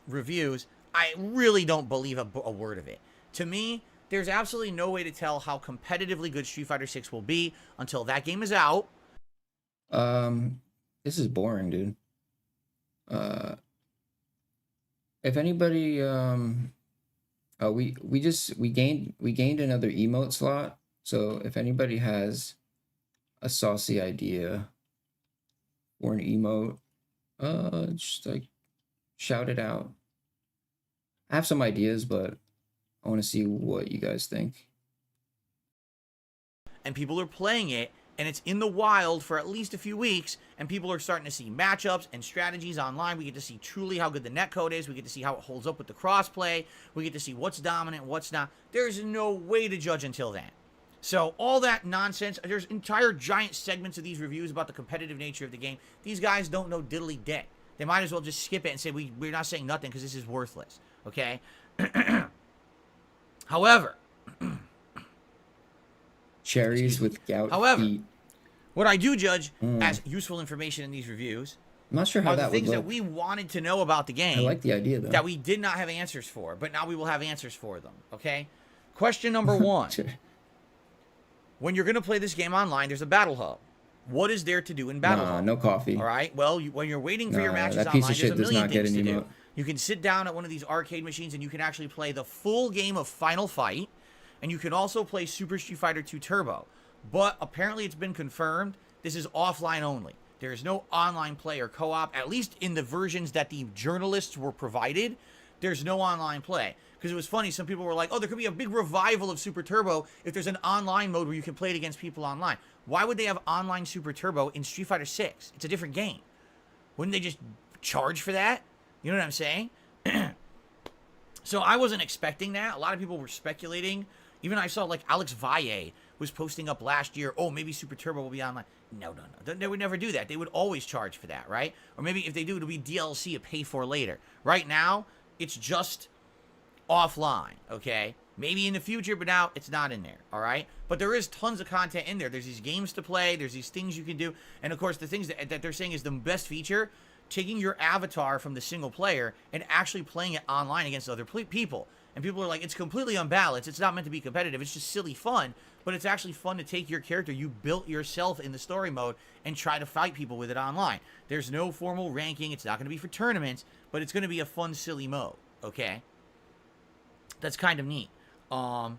A: reviews, I really don't believe a word of it. To me, there's absolutely no way to tell how competitively good Street Fighter 6 will be until that game is out.
C: This is boring, dude. If anybody, we gained another emote slot. So if anybody has a saucy idea or an emote, just like shout it out. I have some ideas, but I want to see what you guys think.
A: And people are playing it, and it's in the wild for at least a few weeks, and people are starting to see matchups and strategies online. We get to see truly how good the netcode is. We get to see how it holds up with the crossplay. We get to see what's dominant, what's not. There's no way to judge until then. So all that nonsense, there's entire giant segments of these reviews about the competitive nature of the game. These guys don't know diddly dick. They might as well just skip it and say, we're not saying nothing because this is worthless, okay? However,
C: cherries with gout feet.
A: What I do judge as useful information in these reviews
C: I'm not sure how
A: are
C: that
A: the things
C: would
A: that
C: look.
A: we wanted to know about the game.
C: I like the idea, though.
A: That we did not have answers for, but now we will have answers for them, okay? Question number 1. When you're going to play this game online, there's a battle hub. What is there to do in battle hub?
C: No coffee.
A: All right? Well, when you're waiting for your matches
C: that piece
A: online,
C: of shit
A: there's a
C: does not
A: million
C: get
A: things to
C: any
A: do.
C: mo-
A: You can sit down at one of these arcade machines and you can actually play the full game of Final Fight, and you can also play Super Street Fighter 2 Turbo. But apparently it's been confirmed this is offline only. There is no online play or co-op, at least in the versions that the journalists were provided. There's no online play. Because it was funny, some people were like, oh, there could be a big revival of Super Turbo if there's an online mode where you can play it against people online. Why would they have online Super Turbo in Street Fighter 6? It's a different game. Wouldn't they just charge for that? You know what I'm saying? So I wasn't expecting that. A lot of people were speculating. Even I saw like Alex Valle was posting up last year, oh, maybe Super Turbo will be online. No. They would never do that. They would always charge for that, right? Or maybe if they do, it'll be DLC to pay for later. Right now, it's just offline, okay? Maybe in the future, but now it's not in there, all right? But there is tons of content in there. There's these games to play. There's these things you can do. And, of course, the things that they're saying is the best feature, taking your avatar from the single player and actually playing it online against other people. And people are like, it's completely unbalanced. It's not meant to be competitive. It's just silly fun. But it's actually fun to take your character you built yourself in the story mode and try to fight people with it online. There's no formal ranking. It's not going to be for tournaments, but it's going to be a fun, silly mode, okay? That's kind of neat. Now,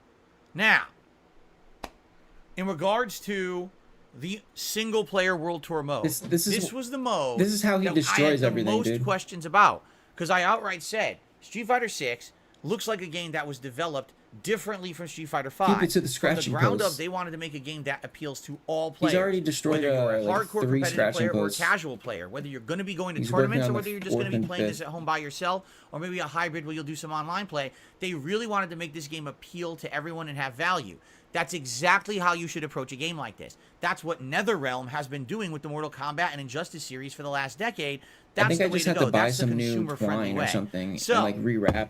A: in regards to the single-player World Tour mode, this was the mode.
C: This is how he destroys everything,
A: I had the
C: dude.
A: most questions about, because I outright said Street Fighter 6 looks like a game that was developed differently from Street Fighter V.
C: Keep it to the
A: From
C: scratching
A: the ground
C: posts.
A: up, they wanted to make a game that appeals to all players.
C: He's already destroyed
A: whether you're a
C: like
A: hardcore
C: 3
A: competitive
C: scratching
A: player or a
C: posts.
A: casual player, whether you're going to be going to
C: He's working
A: tournaments
C: on
A: or
C: the
A: whether you're just going to be
C: 4th and
A: playing this
C: 5th.
A: at home by yourself, or maybe a hybrid where you'll do some online play. They really wanted to make this game appeal to everyone and have value. That's exactly how you should approach a game like this. That's what NetherRealm has been doing with the Mortal Kombat and Injustice series for the last decade. That's
C: I think
A: the
C: I
A: way
C: just
A: to
C: have
A: go.
C: to buy
A: That's the
C: some new
A: consumer-friendly
C: twine or
A: way.
C: something
A: So,
C: and like rewrap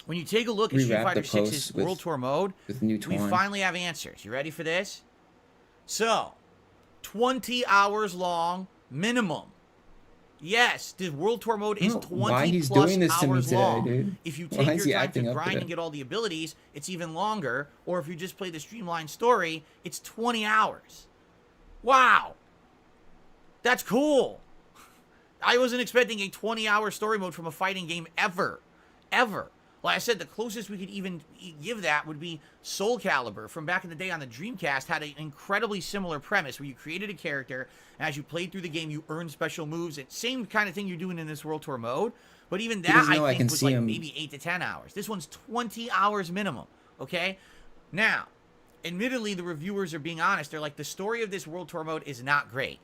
A: when you take a look at Street
C: rewrap
A: Fighter
C: the
A: 6's
C: posts
A: World
C: with-
A: Tour mode,
C: with new
A: we
C: twine.
A: finally have answers. You ready for this? So, 20 hours long minimum. Yes, the World Tour mode is
C: I don't know
A: 20
C: why he's
A: plus
C: doing this to me
A: hours
C: today,
A: long.
C: dude.
A: If you
C: Why
A: take
C: is he
A: your time
C: acting
A: to
C: up
A: grind
C: today?
A: and get all the abilities, it's even longer. Or if you just play the streamlined story, it's 20 hours. Wow. That's cool. I wasn't expecting a 20-hour story mode from a fighting game ever. Ever. Like I said, the closest we could even give that would be Soul Calibur from back in the day on the Dreamcast. Had an incredibly similar premise where you created a character, and as you played through the game, you earned special moves. And same kind of thing you're doing in this World Tour mode. But even that,
C: doesn't
A: I
C: know I
A: think,
C: can
A: was
C: see
A: like
C: him.
A: maybe 8 to 10 hours. This one's 20 hours minimum, okay? Now, admittedly, the reviewers are being honest. They're like, the story of this World Tour mode is not great.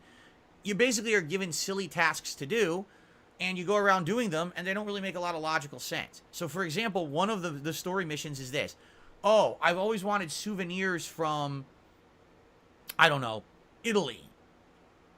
A: You basically are given silly tasks to do, and you go around doing them, and they don't really make a lot of logical sense. So, for example, one of the story missions is this. Oh, I've always wanted souvenirs from, I don't know, Italy.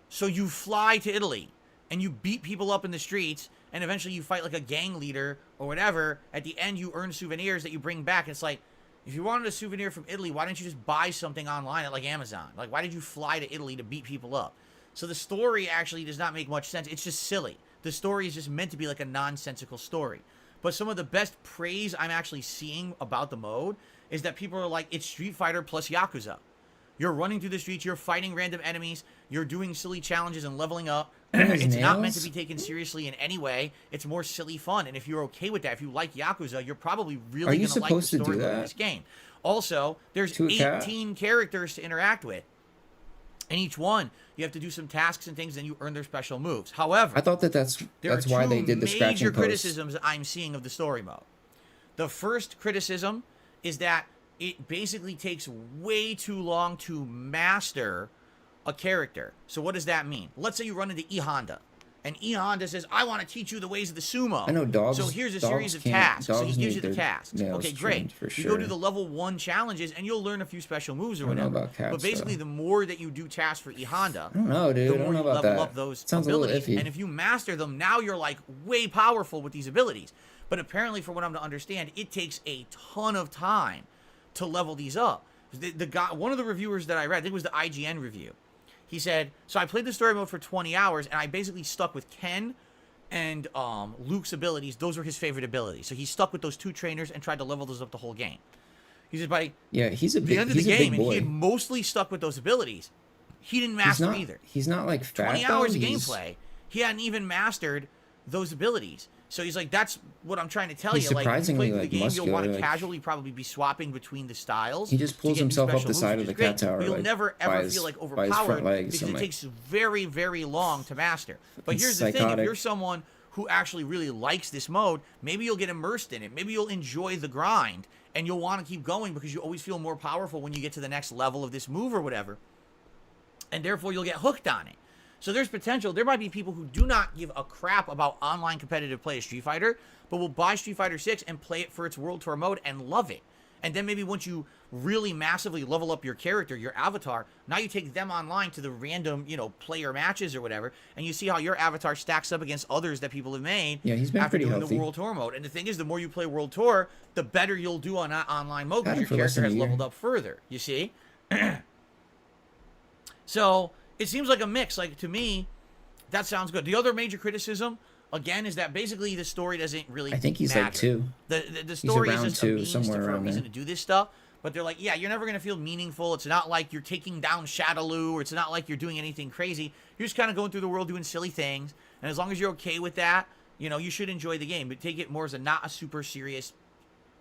A: So you fly to Italy, and you beat people up in the streets, and eventually you fight like a gang leader or whatever. At the end, you earn souvenirs that you bring back. It's like, if you wanted a souvenir from Italy, why didn't you just buy something online at like Amazon? Like, why did you fly to Italy to beat people up? So the story actually does not make much sense. It's just silly. The story is just meant to be like a nonsensical story. But some of the best praise I'm actually seeing about the mode is that people are like, it's Street Fighter plus Yakuza. You're running through the streets, you're fighting random enemies, you're doing silly challenges and leveling up. It's not meant to be taken seriously in any way. It's more silly fun. And if you're okay with that, if you like Yakuza, you're probably really going to like the
C: supposed to do
A: story mode of
C: that?
A: this game. Also, there's
C: To a cat?
A: 18 characters to interact with. And each one, you have to do some tasks and things, and you earn their special moves. However,
C: I thought that's why they did the scratching
A: major
C: posts.
A: criticisms I'm seeing of the story mode. The first criticism is that it basically takes way too long to master a character. So what does that mean? Let's say you run into E Honda, and E Honda says, "I want to teach you the ways of the sumo."
C: I know dogs.
A: So here's a
C: dogs
A: series of
C: can't-
A: tasks. So he
C: dogs
A: gives
C: need
A: you the
C: their
A: tasks.
C: nails
A: Okay, great.
C: trimmed for
A: You go
C: sure.
A: do the level 1 challenges, and you'll learn a few special moves or
C: I don't know
A: whatever.
C: about cats,
A: But basically,
C: though.
A: the more that you do tasks for E Honda,
C: I don't know, dude.
A: the
C: I
A: more
C: don't know
A: you
C: about
A: level
C: that.
A: up those
C: Sounds a little
A: abilities.
C: iffy.
A: And if you master them, now you're like way powerful with these abilities. But apparently, from what I'm to understand, it takes a ton of time to level these up. The guy, one of the reviewers that I read, I think it was the IGN review, he said, so I played the story mode for 20 hours, and I basically stuck with Ken and Luke's abilities. Those were his favorite abilities. So he stuck with those 2 trainers and tried to level those up the whole game. He said by
C: Yeah, he's a
A: the
C: big.
A: end of
C: He's
A: the
C: a
A: game,
C: big
A: and he
C: boy.
A: had mostly stuck with those abilities. He didn't
C: He's
A: master
C: not
A: either.
C: He's not like fat.
A: 20
C: though.
A: hours of
C: He's-
A: gameplay, he hadn't even mastered those abilities. So he's like, that's what I'm trying to tell
C: He's
A: you. Like, if you
C: surprisingly,
A: play through
C: like,
A: the game, you'll want to
C: muscular, like-
A: casually probably be swapping between the styles.
C: He just
A: to
C: pulls
A: get new
C: himself up
A: special
C: the
A: moves,
C: side
A: which
C: of the
A: is great,
C: cat tower,
A: but you'll
C: like,
A: never
C: by
A: ever
C: his-
A: feel like
C: by his front
A: overpowered
C: legs.
A: because
C: I'm
A: it
C: like,
A: takes very, very long to master. But
C: Fucking
A: here's the thing: if
C: psychotic.
A: you're someone who actually really likes this mode, maybe you'll get immersed in it. Maybe you'll enjoy the grind, and you'll want to keep going because you always feel more powerful when you get to the next level of this move or whatever. And therefore, you'll get hooked on it. So there's potential. There might be people who do not give a crap about online competitive play of Street Fighter, but will buy Street Fighter 6 and play it for its World Tour mode and love it. And then maybe once you really massively level up your character, your avatar, now you take them online to the random, player matches or whatever, and you see how your avatar stacks up against others that people have made.
C: Yeah, he's been
A: after
C: pretty
A: doing
C: healthy.
A: the World Tour mode. And the thing is, the more you play World Tour, the better you'll do on that online mode
C: Had
A: because
C: him
A: your
C: for less
A: character
C: than a
A: has
C: year.
A: leveled up further. You see? So it seems like a mix. Like, to me, that sounds good. The other major criticism, again, is that basically the story doesn't really
C: I think he's
A: matter.
C: like 2.
A: The story is
C: around
A: just
C: 2,
A: a means
C: somewhere
A: for a
C: around
A: reason
C: there.
A: to do this stuff. But they're like, yeah, you're never going to feel meaningful. It's not like you're taking down Shadaloo, or it's not like you're doing anything crazy. You're just kind of going through the world doing silly things. And as long as you're okay with that, you should enjoy the game. But take it more as not a super serious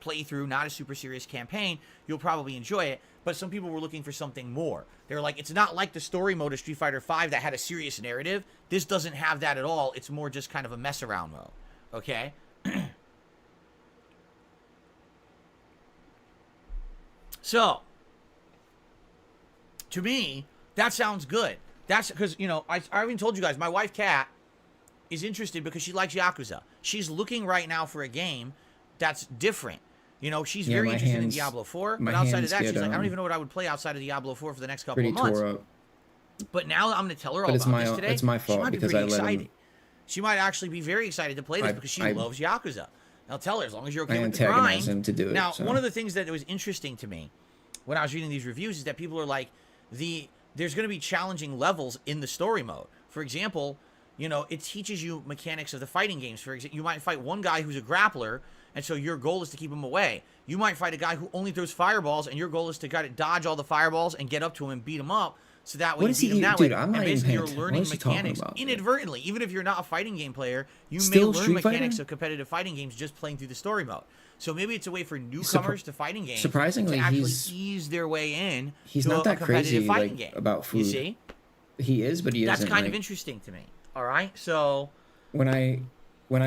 A: playthrough, not a super serious campaign. You'll probably enjoy it. But some people were looking for something more. They're like, it's not like the story mode of Street Fighter V that had a serious narrative. This doesn't have that at all. It's more just kind of a mess around mode. Okay? So, to me, that sounds good. That's because, you know, I already told you guys, my wife, Kat, is interested because she likes Yakuza. She's looking right now for a game that's different. You know, she's very interested in Diablo 4, but outside of that, she's like, I don't even know what I would play outside of Diablo 4 for the next couple of months.
C: Tore up.
A: But now I'm going to tell her all about this today.
C: It's my fault because I let him.
A: She might actually be very excited to play this because she loves Yakuza. I'll tell her, as long as you're okay with the
C: antagonize
A: grind.
C: him to do it.
A: Now,
C: so.
A: one of the things that was interesting to me when I was reading these reviews is that people are like, there's going to be challenging levels in the story mode. For example, you know, it teaches you mechanics of the fighting games. For example, you might fight one guy who's a grappler, and so your goal is to keep him away. You might fight a guy who only throws fireballs, and your goal is to kind of dodge all the fireballs and get up to him and beat him up. So that way you beat him that way.
C: I'm not
A: and basically
C: even
A: you're learning mechanics inadvertently. Even if you're not a fighting game player, you may learn mechanics of competitive fighting games just playing through the story mode. So maybe it's a way for newcomers to fighting games
C: surprisingly,
A: to actually ease their way in
C: he's
A: to
C: not that
A: a competitive
C: crazy
A: fighting game.
C: About food.
A: You see?
C: He is, but he isn't.
A: That's kind of interesting to me. All right? So
C: when I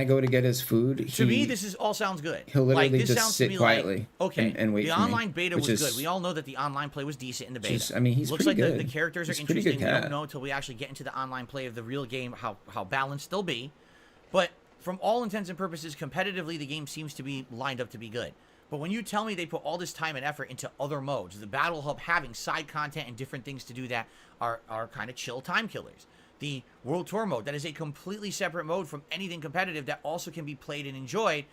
C: go to get his food,
A: to me, this all sounds good.
C: He'll literally
A: this
C: just sit quietly
A: okay,
C: and wait
A: the
C: for me.
A: online beta was good. We all know that the online play was decent in the beta.
C: I mean, he's
A: looks
C: pretty
A: like
C: good.
A: The characters
C: he's
A: are interesting. We
C: cat.
A: don't know until we actually get into the online play of the real game how balanced they'll be. But from all intents and purposes, competitively, the game seems to be lined up to be good. But when you tell me they put all this time and effort into other modes, the Battle Hub having side content and different things to do that are kind of chill time killers. The World Tour mode, that is a completely separate mode from anything competitive that also can be played and enjoyed.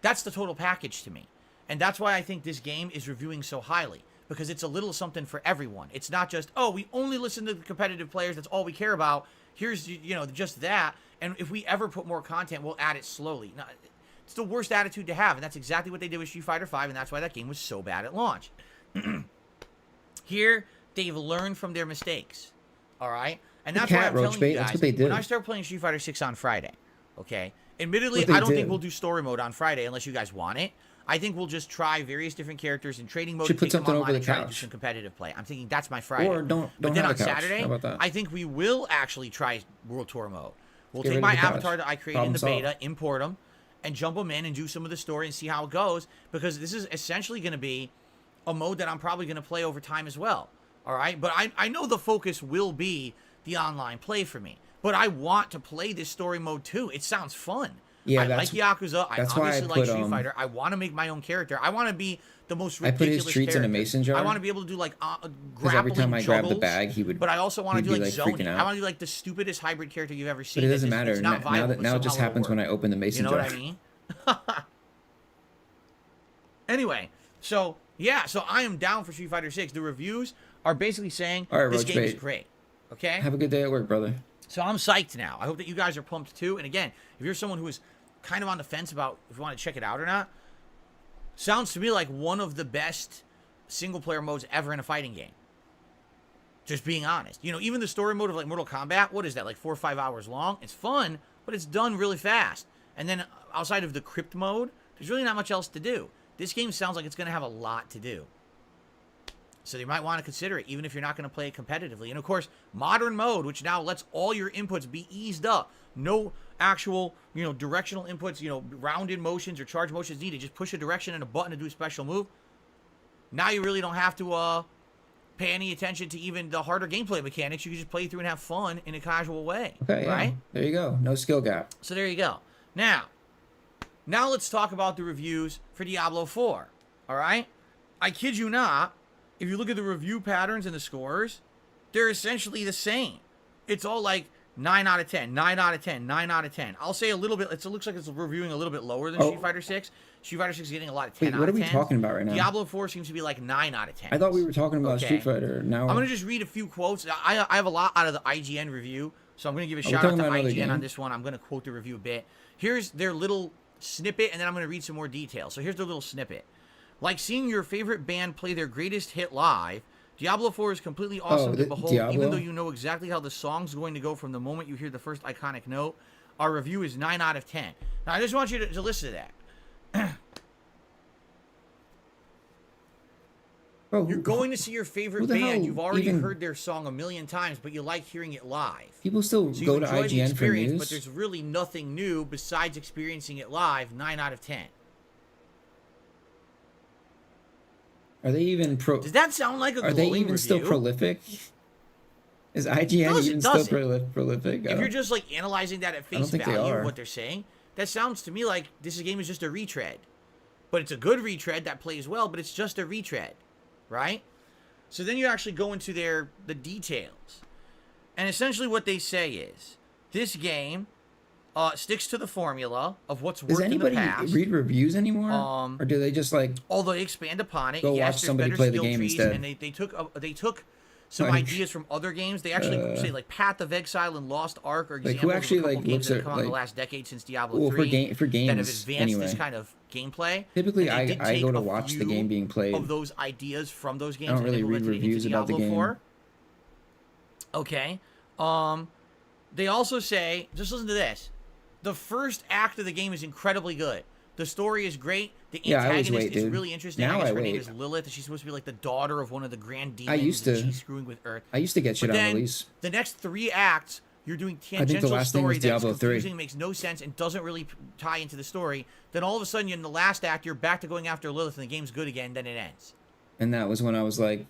A: That's the total package to me. And that's why I think this game is reviewing so highly. Because it's a little something for everyone. It's not just, oh, we only listen to the competitive players. That's all we care about. Here's, you know, just that. And if we ever put more content, we'll add it slowly. Now, it's the worst attitude to have. And that's exactly what they did with Street Fighter V. And that's why that game was so bad at launch. Here, they've learned from their mistakes. All right? And that's why I'm telling you guys,
C: that's what they did.
A: when I start playing Street Fighter 6 on Friday, okay? Admittedly, I don't think we'll do story mode on Friday unless you guys want it. I think we'll just try various different characters in trading mode.
C: Should put something over the
A: try to do
C: couch.
A: some competitive play. I'm thinking that's my Friday.
C: Or don't
A: but then
C: have
A: on
C: a couch.
A: Saturday,
C: How about that?
A: I think we will actually try World Tour mode. We'll
C: Get
A: take
C: rid
A: my
C: of the couch.
A: avatar that I created
C: Problem
A: in the
C: solved.
A: beta, import them, and jump them in and do some of the story and see how it goes. Because this is essentially going to be a mode that I'm probably going to play over time as well. All right? But I know the focus will be the online play for me. But I want to play this story mode too. It sounds fun.
C: Yeah,
A: I like Yakuza. I obviously like Street
C: put,
A: Fighter. I want to make my own character. I want to be the most
C: I
A: ridiculous
C: put his treats in a mason jar.
A: I want to be able to do like
C: Because every time I grab the
A: juggles,
C: bag, he would.
A: but I also want to
C: he'd
A: do
C: be,
A: like zoning.
C: freaking
A: I
C: out.
A: want to do like the stupidest hybrid character you've ever seen.
C: But it doesn't matter.
A: It's not viable,
C: now it just
A: somehow
C: happens
A: it'll
C: when I
A: work.
C: open the mason
A: You know
C: jar.
A: what I mean? Anyway, so yeah, so I am down for Street Fighter 6. The reviews are basically saying
C: All right,
A: this
C: Roach
A: game is
C: Bait.
A: great. Okay?
C: Have a good day at work, brother.
A: So I'm psyched now. I hope that you guys are pumped too. And again, if you're someone who is kind of on the fence about if you want to check it out or not, sounds to me like one of the best single player modes ever in a fighting game. Just being honest. You know, even the story mode of like Mortal Kombat, what is that, like 4 or 5 hours long? It's fun, but it's done really fast. And then outside of the crypt mode, there's really not much else to do. This game sounds like it's going to have a lot to do. So you might want to consider it, even if you're not going to play it competitively. And of course, modern mode, which now lets all your inputs be eased up. No actual, you know, directional inputs, you know, rounded motions or charge motions needed. Just push a direction and a button to do a special move. Now you really don't have to pay any attention to even the harder gameplay mechanics. You can just play through and have fun in a casual way.
C: Okay,
A: right?
C: yeah. There you go. No skill gap.
A: So there you go. Now let's talk about the reviews for Diablo 4. All right? I kid you not. If you look at the review patterns and the scores, they're essentially the same. It's all like 9 out of 10, 9 out of 10, 9 out of 10. I'll say a little bit, it looks like it's reviewing a little bit lower than Street Fighter 6. Street Fighter 6 is getting a lot of 10
C: Wait,
A: out
C: what
A: of
C: are
A: 10.
C: we talking about right now?
A: Diablo 4 seems to be like 9 out of 10.
C: I thought we were talking about
A: Okay.
C: Street Fighter. Now
A: I'm going to just read a few quotes. I have a lot out of the IGN review, so I'm going to give a shout out
C: talking
A: to
C: about another
A: IGN on
C: game?
A: this one. I'm going to quote the review a bit. Here's their little snippet, and then I'm going to read some more details. So here's their little snippet. Like seeing your favorite band play their greatest hit live, Diablo 4 is completely awesome to behold,
C: Diablo?
A: even though you know exactly how the song's going to go from the moment you hear the first iconic note. Our review is 9 out of 10. Now, I just want you to listen to that.
C: Bro,
A: You're going to see your favorite
C: who the hell
A: band. You've already
C: even-
A: heard their song a million times, but you like hearing it live.
C: People still
A: So you
C: go to
A: enjoy the
C: IGN for
A: experience,
C: news.
A: but there's really nothing new besides experiencing it live. 9 out of 10.
C: Are they even
A: Does that sound like a
C: Are they
A: glowing
C: even still
A: review?
C: prolific? Is IGN
A: Does it,
C: even
A: does
C: still
A: it?
C: prolific?
A: If you're just like analyzing that at face
C: think they
A: value
C: are.
A: of what they're saying, that sounds to me like this game is just a retread. But it's a good retread that plays well, but it's just a retread, right? So then you actually go into the details. And essentially what they say is, this game sticks to the formula of what's worked
C: does
A: in the
C: anybody
A: past.
C: read reviews anymore? Or do they just like
A: Although they expand upon it,
C: Go
A: yes,
C: watch
A: there's
C: somebody
A: better
C: play the
A: skill
C: game
A: trees,
C: instead?
A: and they took some
C: Like,
A: ideas from other games. They actually say like Path of Exile and Lost Ark are
C: Like,
A: examples
C: who actually,
A: of a couple
C: like,
A: games
C: looks
A: that have
C: at,
A: come out in the
C: like-
A: last decade since Diablo
C: well
A: 3
C: for
A: that have
C: games
A: advanced
C: anyway?
A: this kind of gameplay.
C: Typically,
A: And they did
C: I
A: take
C: go to
A: a
C: watch the
A: few
C: game being played.
A: of those ideas from those games
C: don't
A: and
C: really read
A: implemented it into
C: reviews about the
A: Diablo
C: game.
A: 4. Okay. They also say, just listen to this. The first act of the game is incredibly good. The story is great. The
C: Yeah, I always
A: antagonist
C: wait,
A: is
C: dude.
A: really interesting.
C: Now
A: I guess
C: I
A: her name
C: wait.
A: is Lilith, and she's supposed to be like the daughter of one of the grand demons.
C: used
A: and
C: to-
A: she's screwing with Earth.
C: I used to get shit
A: But
C: on
A: then
C: release.
A: the next 3 acts, you're doing
C: think the
A: tangential
C: last thing
A: story
C: was
A: that's
C: Diablo 3.
A: confusing, makes no sense, and doesn't really tie into the story. Then all of a sudden, in the last act, you're back to going after Lilith, and the game's good again. Then it ends.
C: And that was when I was like,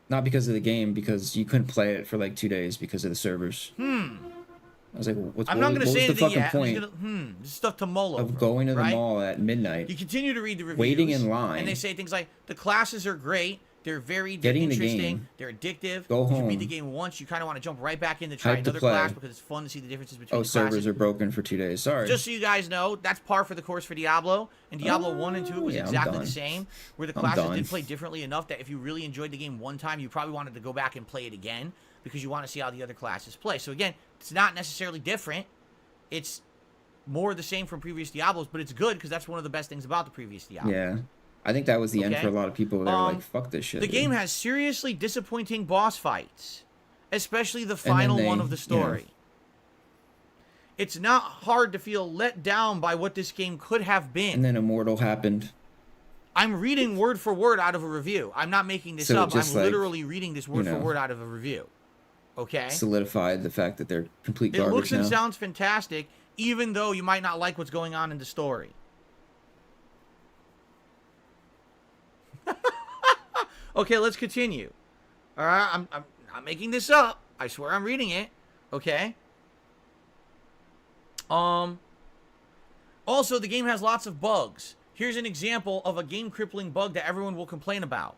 C: not because of the game, because you couldn't play it for like 2 days because of the servers. I was like,
A: I'm not going to say
C: what was the
A: anything
C: fucking
A: yet.
C: point
A: I'm just gonna, this is stuff to mull over.
C: of going to the
A: right?
C: mall at midnight?
A: You continue to read the reviews.
C: Waiting in line.
A: And they say things like, the classes are great. They're varied.
C: Getting
A: They're
C: the
A: interesting.
C: game.
A: They're addictive.
C: Go
A: If you beat
C: home.
A: the game once, you kind of want to jump right back in to try
C: Hyped to
A: another
C: play.
A: class because it's fun to see the differences between
C: Oh,
A: the
C: servers
A: classes.
C: are broken for 2 days. Sorry.
A: Just so you guys know, that's par for the course for Diablo. And Diablo 1 and 2 was
C: yeah, I'm
A: exactly
C: done.
A: the same, where the
C: I'm
A: classes
C: done.
A: did play differently enough that if you really enjoyed the game one time, you probably wanted to go back and play it again because you want to see how the other classes play. So again, it's not necessarily different. It's more the same from previous Diablos, but it's good because that's one of the best things about the previous Diablo.
C: Yeah. I think that was the end
A: Okay.
C: for a lot of people. They were like, fuck this shit.
A: The
C: dude.
A: game has seriously disappointing boss fights, especially the
C: then
A: final
C: they-
A: one of the story. It's not hard to feel let down by what this game could have been.
C: And then Immortal happened.
A: I'm reading word for word out of a review. I'm not making this
C: So
A: up. I'm
C: just like,
A: literally reading this word
C: you
A: for
C: know,
A: word out of a review. Okay?
C: Solidified the fact that they're complete
A: It
C: garbage
A: looks and
C: now.
A: sounds fantastic, even though you might not like what's going on in the story. Okay, let's continue. All right, I'm not making this up. I swear I'm reading it. Okay. Also, the game has lots of bugs. Here's an example of a game-crippling bug that everyone will complain about.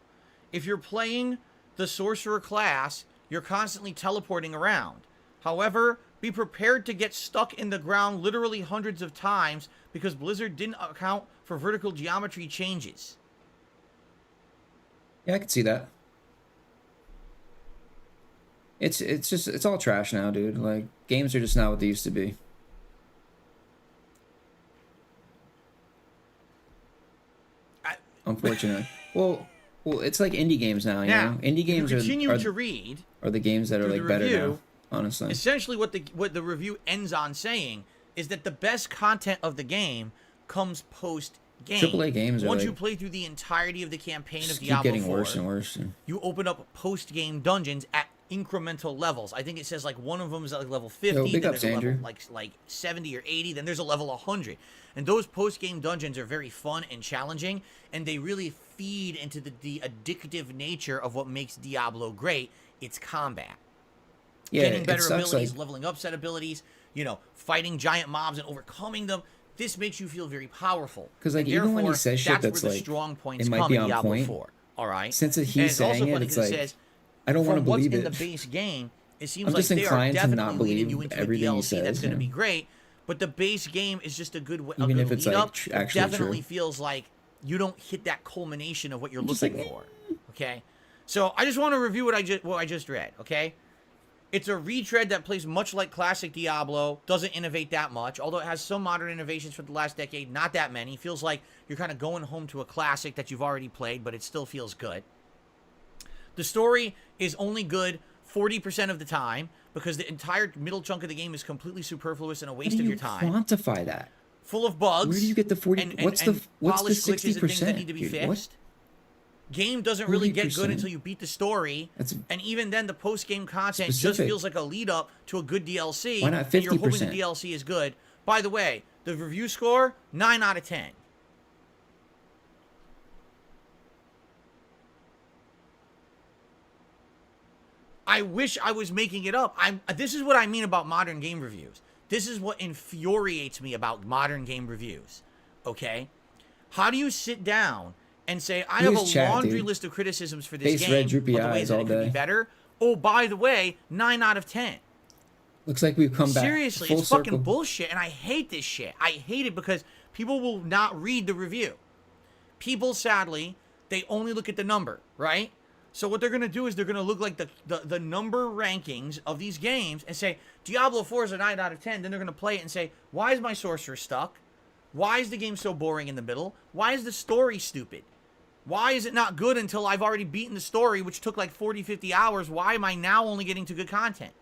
A: If you're playing the sorcerer class, you're constantly teleporting around. However, be prepared to get stuck in the ground literally hundreds of times because Blizzard didn't account for vertical geometry changes.
C: Yeah, I can see that. It's all trash now, dude. Like, games are just not what they used to be. Unfortunately. well, it's like indie games now, you know? Indie games
A: you continue
C: are
A: to read
C: the games that are
A: through
C: like
A: the
C: better now,
A: review.
C: honestly.
A: Essentially, what the review ends on saying is that the best content of the game comes post-game.
C: AAA games are
A: Once
C: like,
A: you play through the entirety of the campaign
C: just
A: of
C: keep
A: Diablo
C: getting
A: 4,
C: worse and worse.
A: you open up post-game dungeons at incremental levels. I think it says like one of them is at like level 50,
C: Yo,
A: then
C: big
A: there's
C: ups,
A: a level
C: Andrew.
A: like 70 or 80, then there's a level 100. And those post-game dungeons are very fun and challenging, and they really feed into the addictive nature of what makes Diablo great. It's combat.
C: Yeah,
A: Getting
C: it
A: better
C: sucks,
A: abilities,
C: like,
A: leveling up set abilities, you know, fighting giant mobs and overcoming them. This makes you feel very powerful.
C: 'Cause, like,
A: And
C: even when he
A: therefore,
C: says shit that's,
A: where the
C: like,
A: strong points
C: it might
A: come
C: be
A: in
C: on
A: Diablo
C: point,
A: 4. All right.
C: since
A: And
C: he's
A: it's also
C: saying it,
A: funny
C: it's
A: 'cause
C: like,
A: says,
C: I don't want to
A: from what's
C: believe
A: in
C: it.
A: the base game, it seems
C: I'm
A: like
C: just
A: they are
C: inclined to not
A: definitely leading
C: believe
A: you into a
C: everything he
A: DLC that's
C: says,
A: going to
C: you
A: be
C: know?
A: great. But the base game is just a good way.
C: Even
A: a
C: if
A: good
C: it's,
A: lead
C: like,
A: up, it
C: actually
A: definitely
C: true.
A: feels like you don't hit that culmination of what you're
C: just
A: looking
C: like,
A: for. Okay, so I just want to review what I just read. Okay, it's a retread that plays much like classic Diablo. Doesn't innovate that much, although it has some modern innovations for the last decade. Not that many. Feels like you're kind of going home to a classic that you've already played, but it still feels good. The story is only good 40% of the time because the entire middle chunk of the game is completely superfluous and a
C: How
A: waste
C: do
A: of
C: you
A: your time.
C: quantify that?
A: Full of bugs.
C: Where do you get the 40?
A: and
C: what's the
A: polished glitches and things that
C: 60%?
A: need to be
C: dude?
A: fixed.
C: What?
A: Game doesn't really get
C: 40%.
A: good until you beat the story,
C: That's
A: and even then, the post-game content just
C: specific.
A: feels like a lead-up to a good DLC.
C: Why not
A: And you're hoping the
C: 50%?
A: DLC is good. By the way, the review score 9 out of 10. I wish I was making it up. This is what I mean about modern game reviews. This is what infuriates me about modern game reviews. Okay? How do you sit down and say, I have a laundry list of criticisms for this game, of the ways that it could be better? Oh, by the way, 9 out of 10.
C: Looks like we've come back.
A: Seriously,
C: full
A: it's
C: circle.
A: fucking bullshit, and I hate this shit. I hate it because people will not read the review. People, sadly, they only look at the number, right? So what they're going to do is they're going to look like the number rankings of these games and say, Diablo 4 is a 9 out of 10. Then they're going to play it and say, why is my sorcerer stuck? Why is the game so boring in the middle? Why is the story stupid? Why is it not good until I've already beaten the story, which took like 40, 50 hours? Why am I now only getting to good content?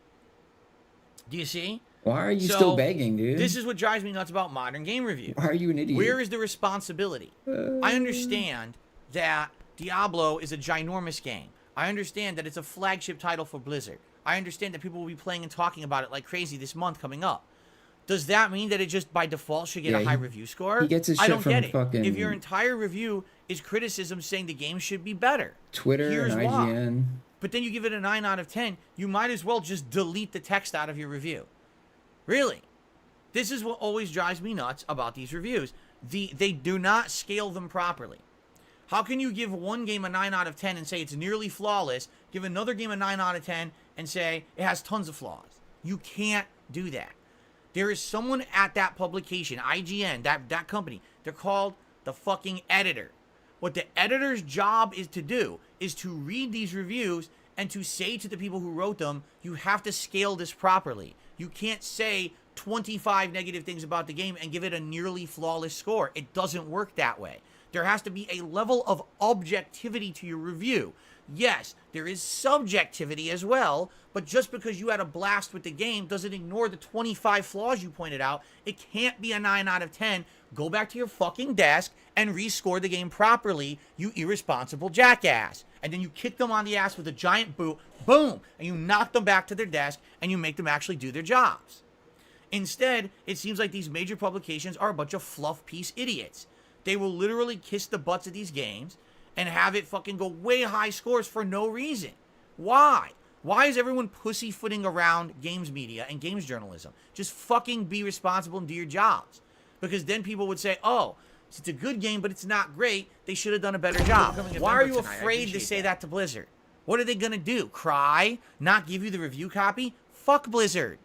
A: Do you see?
C: Why are you still begging, dude?
A: This is what drives me nuts about modern game review.
C: Why are you an idiot?
A: Where is the responsibility? I understand that Diablo is a ginormous game. I understand that it's a flagship title for Blizzard. I understand that people will be playing and talking about it like crazy this month coming up. Does that mean that it just by default should get a high review score?
C: He gets his
A: I
C: shit
A: don't
C: from
A: get it.
C: fucking
A: If your entire review is criticism saying the game should be better,
C: Twitter
A: here's
C: and
A: why.
C: IGN.
A: But then you give it a 9 out of 10, you might as well just delete the text out of your review. Really. This is what always drives me nuts about these reviews. They do not scale them properly. How can you give one game a 9 out of 10 and say it's nearly flawless, give another game a 9 out of 10 and say it has tons of flaws? You can't do that. There is someone at that publication, IGN, that company, they're called the fucking editor. What the editor's job is to do is to read these reviews and to say to the people who wrote them, you have to scale this properly. You can't say 25 negative things about the game and give it a nearly flawless score. It doesn't work that way. There has to be a level of objectivity to your review. Yes, there is subjectivity as well, but just because you had a blast with the game doesn't ignore the 25 flaws you pointed out. It can't be a 9 out of 10. Go back to your fucking desk and rescore the game properly, you irresponsible jackass. And then you kick them on the ass with a giant boot, boom, and you knock them back to their desk and you make them actually do their jobs. Instead, it seems like these major publications are a bunch of fluff piece idiots. They will literally kiss the butts of these games and have it fucking go way high scores for no reason. Why? Why is everyone pussyfooting around games media and games journalism? Just fucking be responsible and do your jobs. Because then people would say, oh, it's a good game, but it's not great. They should have done a better job. Why are you afraid to say that to Blizzard? What are they going to do? Cry? Not give you the review copy? Fuck Blizzard.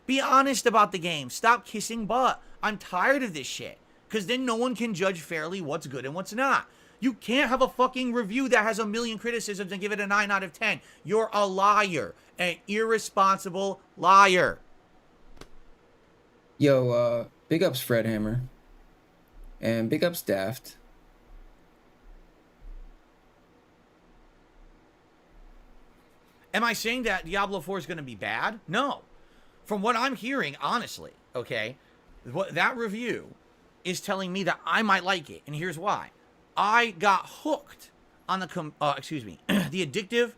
A: Be honest about the game. Stop kissing butt. I'm tired of this shit. Because then no one can judge fairly what's good and what's not. You can't have a fucking review that has a million criticisms and give it a 9 out of 10. You're a liar. An irresponsible liar.
C: Yo, big ups Fred Hammer. And big ups Daft.
A: Am I saying that Diablo 4 is going to be bad? No. From what I'm hearing, honestly, okay, that review is telling me that I might like it, and here's why. I got hooked on the the addictive,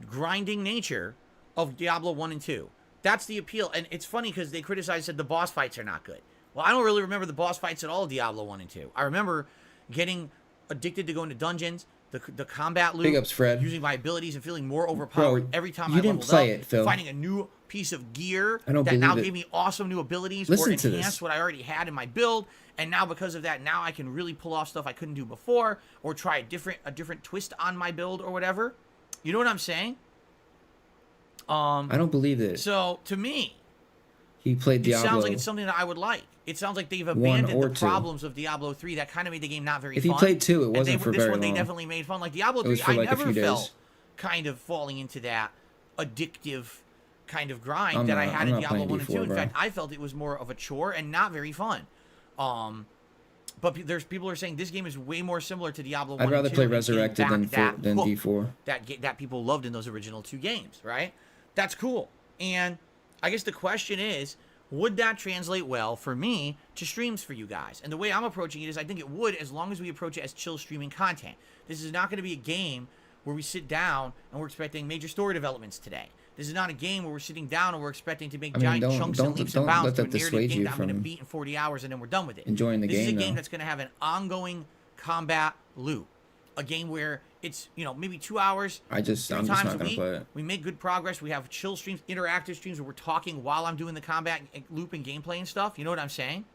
A: grinding nature of Diablo 1 and 2. That's the appeal, and it's funny because they said the boss fights are not good. Well, I don't really remember the boss fights at all of Diablo 1 and 2. I remember getting addicted to going to dungeons, the combat loop,
C: big ups Fred,
A: using my abilities and feeling more overpowered every time I leveled up,
C: Phil.
A: finding a new piece of gear
C: that
A: now gave me awesome new abilities or
C: to
A: enhanced what I already had in my build, and now because of that, now I can really pull off stuff I couldn't do before, or try a different twist on my build or whatever. You know what I'm saying?
C: I don't believe this.
A: So to me,
C: he played Diablo.
A: It sounds like it's something that I would like. It sounds like they've abandoned the problems of Diablo 3 that kind of made the game not very fun.
C: If he played 2, it wasn't for very long.
A: This one they definitely made fun. Like Diablo 3, I never felt kind of falling into that addictive kind of grind that I had in Diablo 1 and 2. In fact, I felt it was more of a chore and not very fun. But there's people who are saying this game is way more similar to Diablo 1 and 2.
C: I'd rather play Resurrected than D4.
A: That people loved in those original 2 games, right? That's cool. And I guess the question is, would that translate well for me to streams for you guys? And the way I'm approaching it is I think it would, as long as we approach it as chill streaming content. This is not going to be a game where we sit down and we're expecting major story developments today. This is not a game where we're sitting down and we're expecting to make giant chunks and leaps and bounds to a narrative game that I'm going to beat in 40 hours and then we're done with it.
C: Enjoying the game,
A: This is a game that's going to have an ongoing combat loop. A game where It's, you know, maybe 2 hours.
C: I'm just
A: times
C: not
A: a
C: gonna
A: week.
C: play it.
A: We make good progress. We have chill streams, interactive streams where we're talking while I'm doing the combat loop and gameplay and stuff. You know what I'm saying?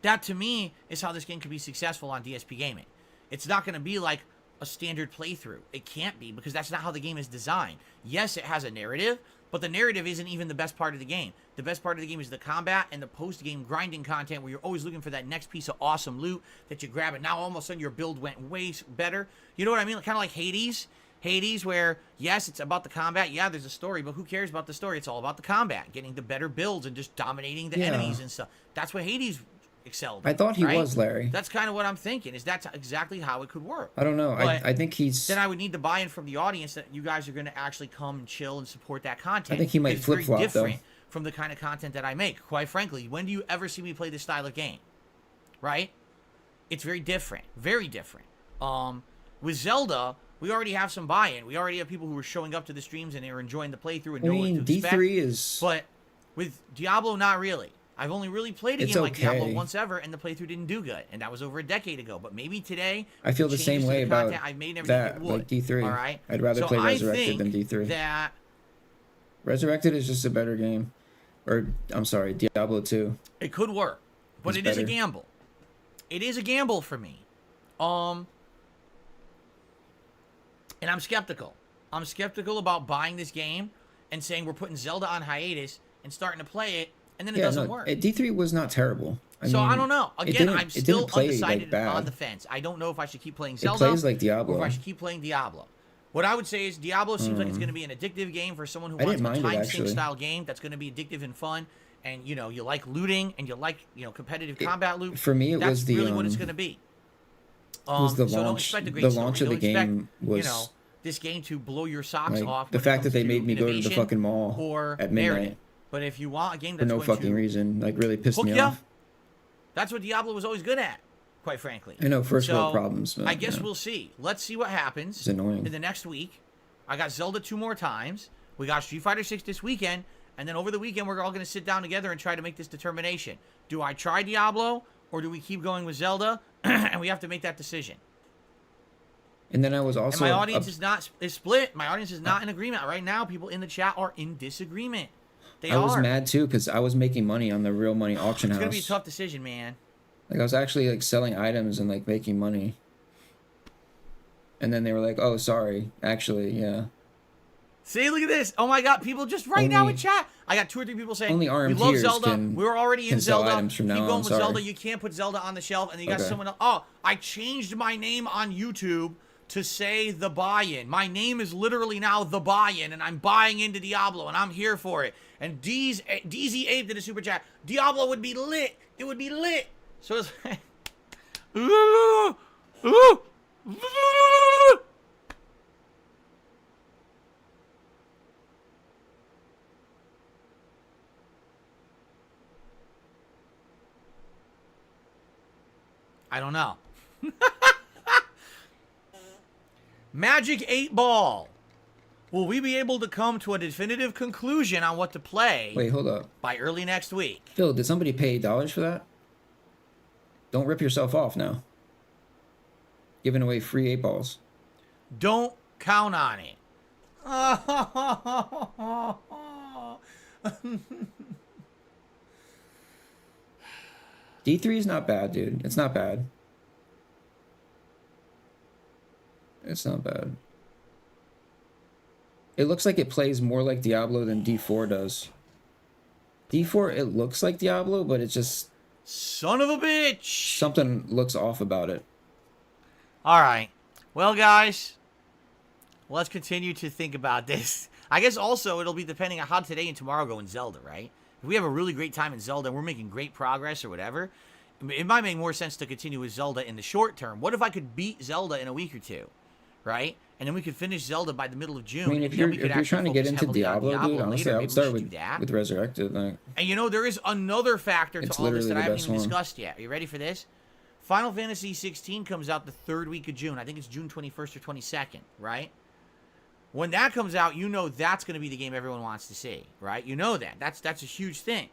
A: That, to me, is how this game could be successful on DSP Gaming. It's not going to be like a standard playthrough. It can't be, because that's not how the game is designed. Yes, it has a narrative, but the narrative isn't even the best part of the game. The best part of the game is the combat and the post-game grinding content, where you're always looking for that next piece of awesome loot that you grab, and now all of a sudden your build went way better. You know what I mean? Kind of like Hades. Hades, where, yes, it's about the combat. Yeah, there's a story, but who cares about the story? It's all about the combat, getting the better builds and just dominating the enemies and stuff. That's what Hades excelled.
C: I thought he was, Larry.
A: That's kind of what I'm thinking, is that's exactly how it could work.
C: I don't know. I think he's...
A: Then I would need the buy-in from the audience that you guys are going to actually come and chill and support that content.
C: I think he might flip-flop, though.
A: It's very different from the kind of content that I make. Quite frankly, when do you ever see me play this style of game? Right? It's very different. Very different. With Zelda, we already have some buy-in. We already have people who are showing up to the streams and they're enjoying the playthrough and know what to expect.
C: D3 is...
A: But with Diablo, not really. I've only really played a game like Diablo once ever, and the playthrough didn't do good, and that was over a decade ago. But maybe today,
C: I feel the same way about
A: I made
C: that, like D3.
A: All right,
C: I'd rather play Resurrected than D3.
A: That
C: Resurrected is just a better game, or I'm sorry, Diablo 2.
A: It could work, but it is a gamble. It is a gamble for me, and I'm skeptical. I'm skeptical about buying this game and saying we're putting Zelda on hiatus and starting to play it. And then it doesn't work.
C: D3 was not terrible. I mean,
A: I don't know. Again, I'm still undecided
C: like
A: on the fence. I don't know if I should keep playing Zelda.
C: It plays like Diablo.
A: Or if I should keep playing Diablo. What I would say is Diablo seems like it's going to be an addictive game for someone who wants a time sink style game that's going to be addictive and fun. And, you know, you like looting and you like, you know, competitive combat loop.
C: For me,
A: that's
C: was the...
A: really what it's going to be.
C: Was the
A: so
C: launch,
A: don't expect a great
C: the
A: story.
C: launch of the game was...
A: You know, this game to blow your socks off.
C: The fact that they made me go to the fucking mall at midnight.
A: But if you want a game that's
C: for no fucking reason, like, really pissed me off.
A: That's what Diablo was always good at, quite frankly.
C: I know, first world problems.
A: But, I guess we'll see. Let's see what happens.
C: It's annoying.
A: In the next week. I got Zelda 2 more times. We got Street Fighter 6 this weekend. And then over the weekend, we're all going to sit down together and try to make this determination. Do I try Diablo, or do we keep going with Zelda? And we have to make that decision.
C: And then I was also...
A: And my audience is split. My audience is not in agreement. Right now, people in the chat are in disagreement.
C: I was mad too, because I was making money on the Real Money auction house.
A: It's gonna be a tough decision, man.
C: Like, I was actually like selling items and like making money. And then they were like, "Oh, sorry, actually, yeah."
A: See, look at this! Oh my God, people just now in chat. I got 2 or 3 people saying,
C: only
A: "We love Zelda. We're already in Zelda.
C: Items from now
A: Keep going with
C: sorry.
A: Zelda. You can't put Zelda on the shelf." And then you got someone else. Oh, I changed my name on YouTube to say the buy-in. My name is literally now the buy-in, and I'm buying into Diablo, and I'm here for it. And DZ Abe did a super chat. Diablo would be lit. It would be lit. So it's like, I don't know. Magic 8 Ball. Will we be able to come to a definitive conclusion on what to play?
C: Wait, hold up.
A: By early next week.
C: Phil, did somebody pay $8 for that? Don't rip yourself off now. Giving away free 8 balls.
A: Don't count on it.
C: D3 is not bad, dude. It's not bad. It's not bad. It looks like it plays more like Diablo than D4 does. D4, it looks like Diablo, but it's just...
A: Son of a bitch!
C: Something looks off about it.
A: Alright. Well, guys, let's continue to think about this. I guess also it'll be depending on how today and tomorrow go in Zelda, right? If we have a really great time in Zelda and we're making great progress or whatever, it might make more sense to continue with Zelda in the short term. What if I could beat Zelda in a week or 2, right? And then we could finish Zelda by the middle of June.
C: I mean, if you're trying to get into Diablo, dude, honestly, I would start with Resurrected. Like,
A: and you know, there is another factor to all this that I haven't even discussed yet. Are you ready for this? Final Fantasy 16 comes out the 3rd week of June. I think it's June 21st or 22nd, right? When that comes out, you know that's going to be the game everyone wants to see, right? You know that. That's a huge thing.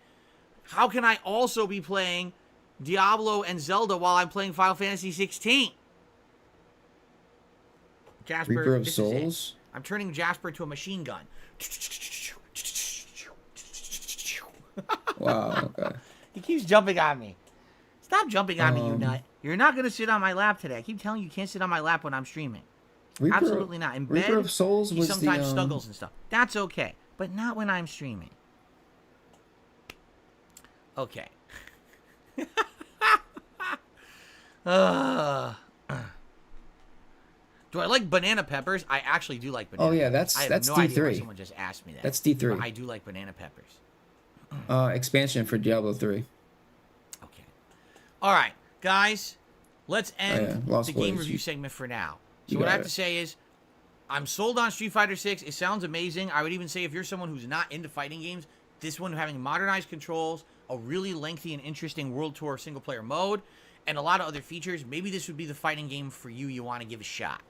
A: How can I also be playing Diablo and Zelda while I'm playing Final Fantasy 16? Jasper,
C: Reaper of
A: this is it.
C: Souls?
A: I'm turning Jasper into a machine gun.
C: Wow, okay.
A: He keeps jumping on me. Stop jumping on me, you
C: Um,
A: nut. You're not going to sit on my lap today. I keep telling you, you can't sit on my lap when I'm streaming.
C: Reaper,
A: Absolutely not. In
C: Reaper
A: bed,
C: of Souls
A: he
C: was
A: sometimes
C: the,
A: snuggles and stuff. That's okay. But not when I'm streaming. Okay. Do I like banana peppers? I actually do like banana
C: Oh, yeah,
A: peppers.
C: that's
A: I have no
C: D3.
A: idea why someone just asked me that.
C: That's D3.
A: But I do like banana peppers.
C: expansion for Diablo 3.
A: Okay. All right, guys. Let's end
C: yeah, Lost
A: the game
C: Boys.
A: review segment for now.
C: You
A: So what I
C: got
A: have
C: it.
A: to say is, I'm sold on Street Fighter 6. It sounds amazing. I would even say if you're someone who's not into fighting games, this one having modernized controls, a really lengthy and interesting World Tour single-player mode, and a lot of other features, maybe this would be the fighting game for you want to give a shot.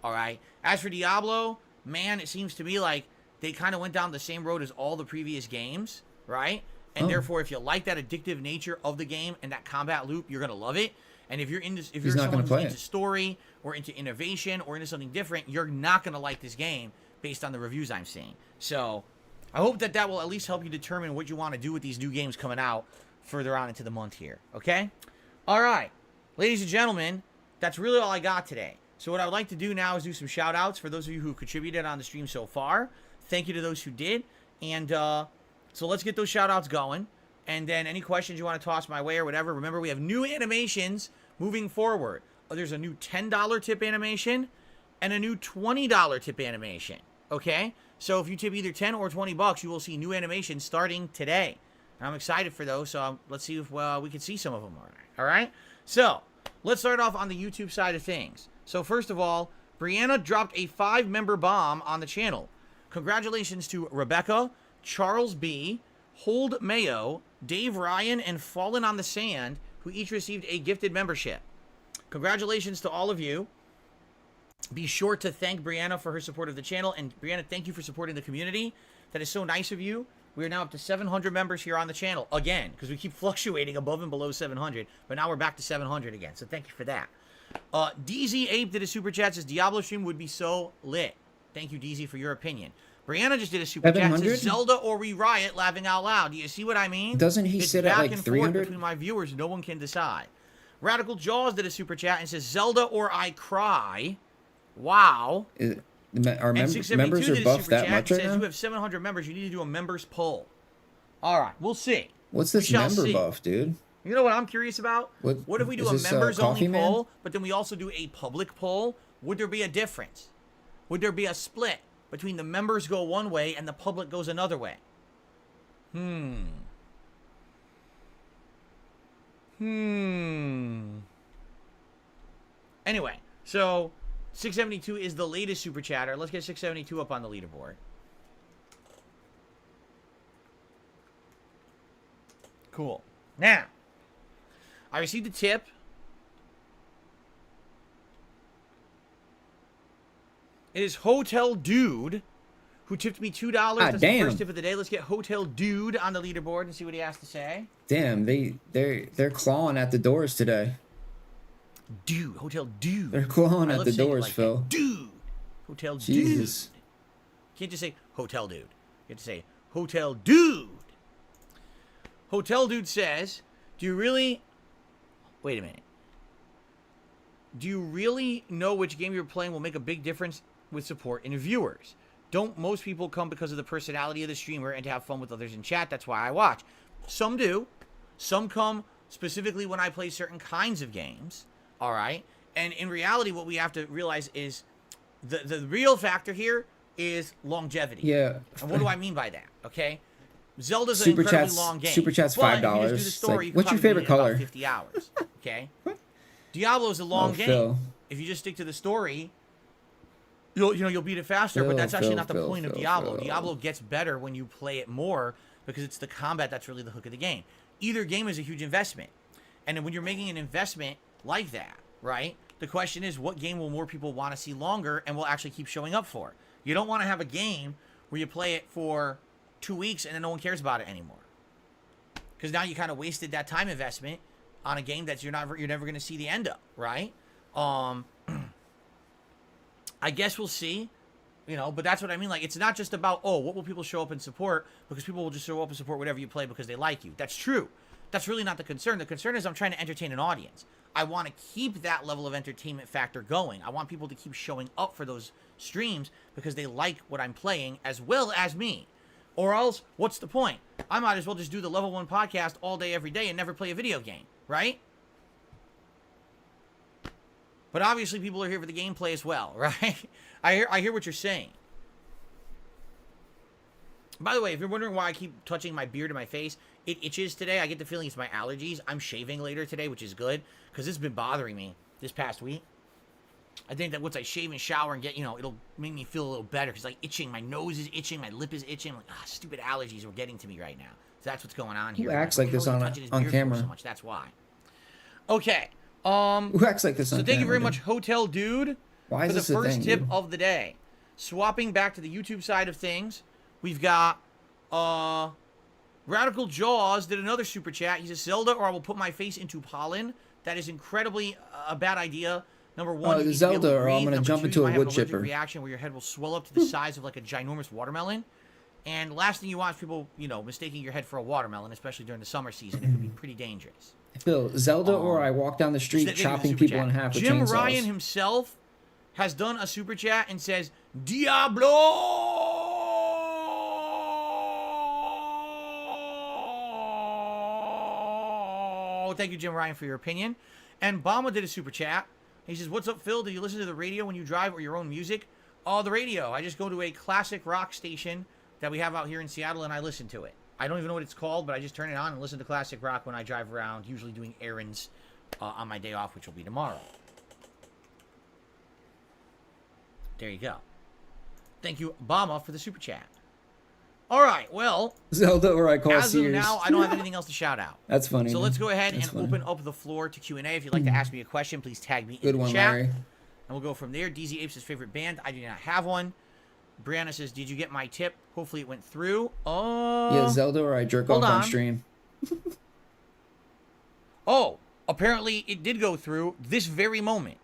A: All right. As for Diablo, man, it seems to me like they kind of went down the same road as all the previous games, right? And therefore, if you like that addictive nature of the game and that combat loop, you're gonna love it. And if you're into, if you're
C: not
A: someone
C: gonna
A: who's
C: play
A: into
C: it.
A: story or into innovation or into something different, you're not gonna like this game based on the reviews I'm seeing. So, I hope that that will at least help you determine what you want to do with these new games coming out further on into the month here. Okay? All right, ladies and gentlemen, that's really all I got today. So what I would like to do now is do some shout outs for those of you who contributed on the stream so far. Thank you to those who did. And so let's get those shout outs going. And then any questions you want to toss my way or whatever, remember we have new animations moving forward. There's a new $10 tip animation and a new $20 tip animation. Okay? So if you tip either 10 or 20 bucks, you will see new animations starting today. And I'm excited for those, so let's see if we can see some of them. All right? So let's start off on the YouTube side of things. So first of all, Brianna dropped a 5-member bomb on the channel. Congratulations to Rebecca, Charles B., Hold Mayo, Dave Ryan, and Fallen on the Sand, who each received a gifted membership. Congratulations to all of you. Be sure to thank Brianna for her support of the channel. And Brianna, thank you for supporting the community. That is so nice of you. We are now up to 700 members here on the channel. Again, because we keep fluctuating above and below 700. But now we're back to 700 again. So thank you for that. DZ Ape did a super chat. Says Diablo stream would be so lit. Thank you, DZ, for your opinion. Brianna just did a super chat.
C: 700?
A: Says Zelda or we riot, laughing out loud. Do you see what I mean?
C: Doesn't he
A: It's
C: sit at
A: back
C: like
A: and forth
C: 300?
A: between my viewers. No one can decide. Radical Jaws did a super chat and says Zelda or I cry. Wow.
C: Our
A: And 672
C: members are
A: did a
C: buffed
A: super
C: that
A: chat
C: much
A: and
C: right
A: says
C: now?
A: you have 700 members. You need to do a members poll. All right, we'll see.
C: What's
A: We
C: this
A: shall
C: member
A: see.
C: buff, dude?
A: You know what I'm curious about?
C: What
A: if we do
C: is
A: a
C: this,
A: members only
C: Coffee Man?
A: poll, but then we also do a public poll? Would there be a difference? Would there be a split between the members go one way and the public goes another way? Anyway, so 672 is the latest super chatter. Let's get 672 up on the leaderboard. Cool. Now, I received a tip. It is Hotel Dude, who tipped me $2. That's the
C: damn.
A: first tip of the day. Let's get Hotel Dude on the leaderboard and see what he has to say.
C: Damn, they're clawing at the doors today.
A: Dude, Hotel Dude.
C: They're clawing
A: I
C: at
A: love
C: the
A: saying it
C: doors,
A: like
C: Phil.
A: that. Dude. Hotel
C: Jesus.
A: Dude. You can't just say Hotel Dude. You have to say Hotel Dude. Hotel Dude says, do you really... Wait a minute. Do you really know which game you're playing will make a big difference with support and viewers? Don't most people come because of the personality of the streamer and to have fun with others in chat? That's why I watch. Some do. Some come specifically when I play certain kinds of games. All right? And in reality, what we have to realize is the real factor here is longevity.
C: Yeah.
A: And what do I mean by that? Okay? Zelda's an
C: Super
A: incredibly
C: chats-
A: long game.
C: super chats
A: but if you
C: $5.
A: just do the
C: It's
A: story,
C: like,
A: you can
C: what's your
A: probably
C: favorite
A: beat it in about
C: color?
A: 50 hours. Okay? Diablo's a long game.
C: Phil.
A: If you just stick to the story, you'll beat it faster. But that's actually not the point of Diablo. Diablo gets better when you play it more because it's the combat that's really the hook of the game. Either game is a huge investment. And then when you're making an investment like that, right? The question is, what game will more people want to see longer and will actually keep showing up for? You don't want to have a game where you play it for 2 weeks and then no one cares about it anymore. Because now you kind of wasted that time investment on a game that you're never going to see the end of, right? I guess we'll see. You know, but that's what I mean. Like, it's not just about, oh, what will people show up and support? Because people will just show up and support whatever you play because they like you. That's true. That's really not the concern. The concern is I'm trying to entertain an audience. I want to keep that level of entertainment factor going. I want people to keep showing up for those streams because they like what I'm playing as well as me. Or else, what's the point? I might as well just do the level 1 podcast all day, every day and never play a video game, right? But obviously people are here for the gameplay as well, right? I hear what you're saying. By the way, if you're wondering why I keep touching my beard and my face, it itches today. I get the feeling it's my allergies. I'm shaving later today, which is good, because it's been bothering me this past week. I think that once I shave and shower and get, you know, it'll make me feel a little better, because like itching, my nose is itching, my lip is itching. I'm like, stupid allergies are getting to me right now. So that's what's going on here.
C: Who acts like this on camera?
A: So much. That's why. Okay.
C: Who acts like this on camera?
A: So thank you very much, Hotel Dude.
C: Why is
A: for
C: this
A: the
C: a
A: first
C: thing,
A: tip
C: dude?
A: of the day. Swapping back to the YouTube side of things, we've got Radical Jaws did another super chat. He says, Zelda or I will put my face into pollen. That is incredibly a bad idea. Number one, you need to be able
C: Zelda
A: to
C: or I'm
A: breathe.
C: gonna
A: Number
C: jump
A: two,
C: into
A: you
C: a
A: might have
C: wood
A: an allergic
C: chipper.
A: reaction where your head will swell up to the size of like a ginormous watermelon. And last thing you want is people, you know, mistaking your head for a watermelon, especially during the summer season. It could be pretty dangerous.
C: Phil, Zelda or I walk down the street
A: Thank you for the
C: chopping
A: super
C: people
A: chat.
C: in half with
A: Jim
C: chainsaws.
A: Ryan himself has done a super chat and says, Diablo! Thank you, Jim Ryan, for your opinion. And Bama did a super chat. He says, what's up, Phil? Do you listen to the radio when you drive or your own music? Oh, the radio. I just go to a classic rock station that we have out here in Seattle, and I listen to it. I don't even know what it's called, but I just turn it on and listen to classic rock when I drive around, usually doing errands on my day off, which will be tomorrow. There you go. Thank you, Obama, for the super chat. All right, well,
C: Zelda or I call
A: as
C: Sears.
A: of now, I don't have anything else to shout out.
C: That's funny.
A: So
C: man.
A: let's go ahead
C: That's
A: and
C: funny.
A: open up the floor to Q&A. If you'd like to ask me a question, please tag me
C: Good
A: in the
C: one,
A: chat.
C: Larry.
A: And we'll go from there. DZ Apes' favorite band. I do not have one. Brianna says, did you get my tip? Hopefully it went through.
C: Yeah, Zelda or I jerk off
A: hold
C: on
A: on.
C: stream.
A: Oh, apparently it did go through this very moment.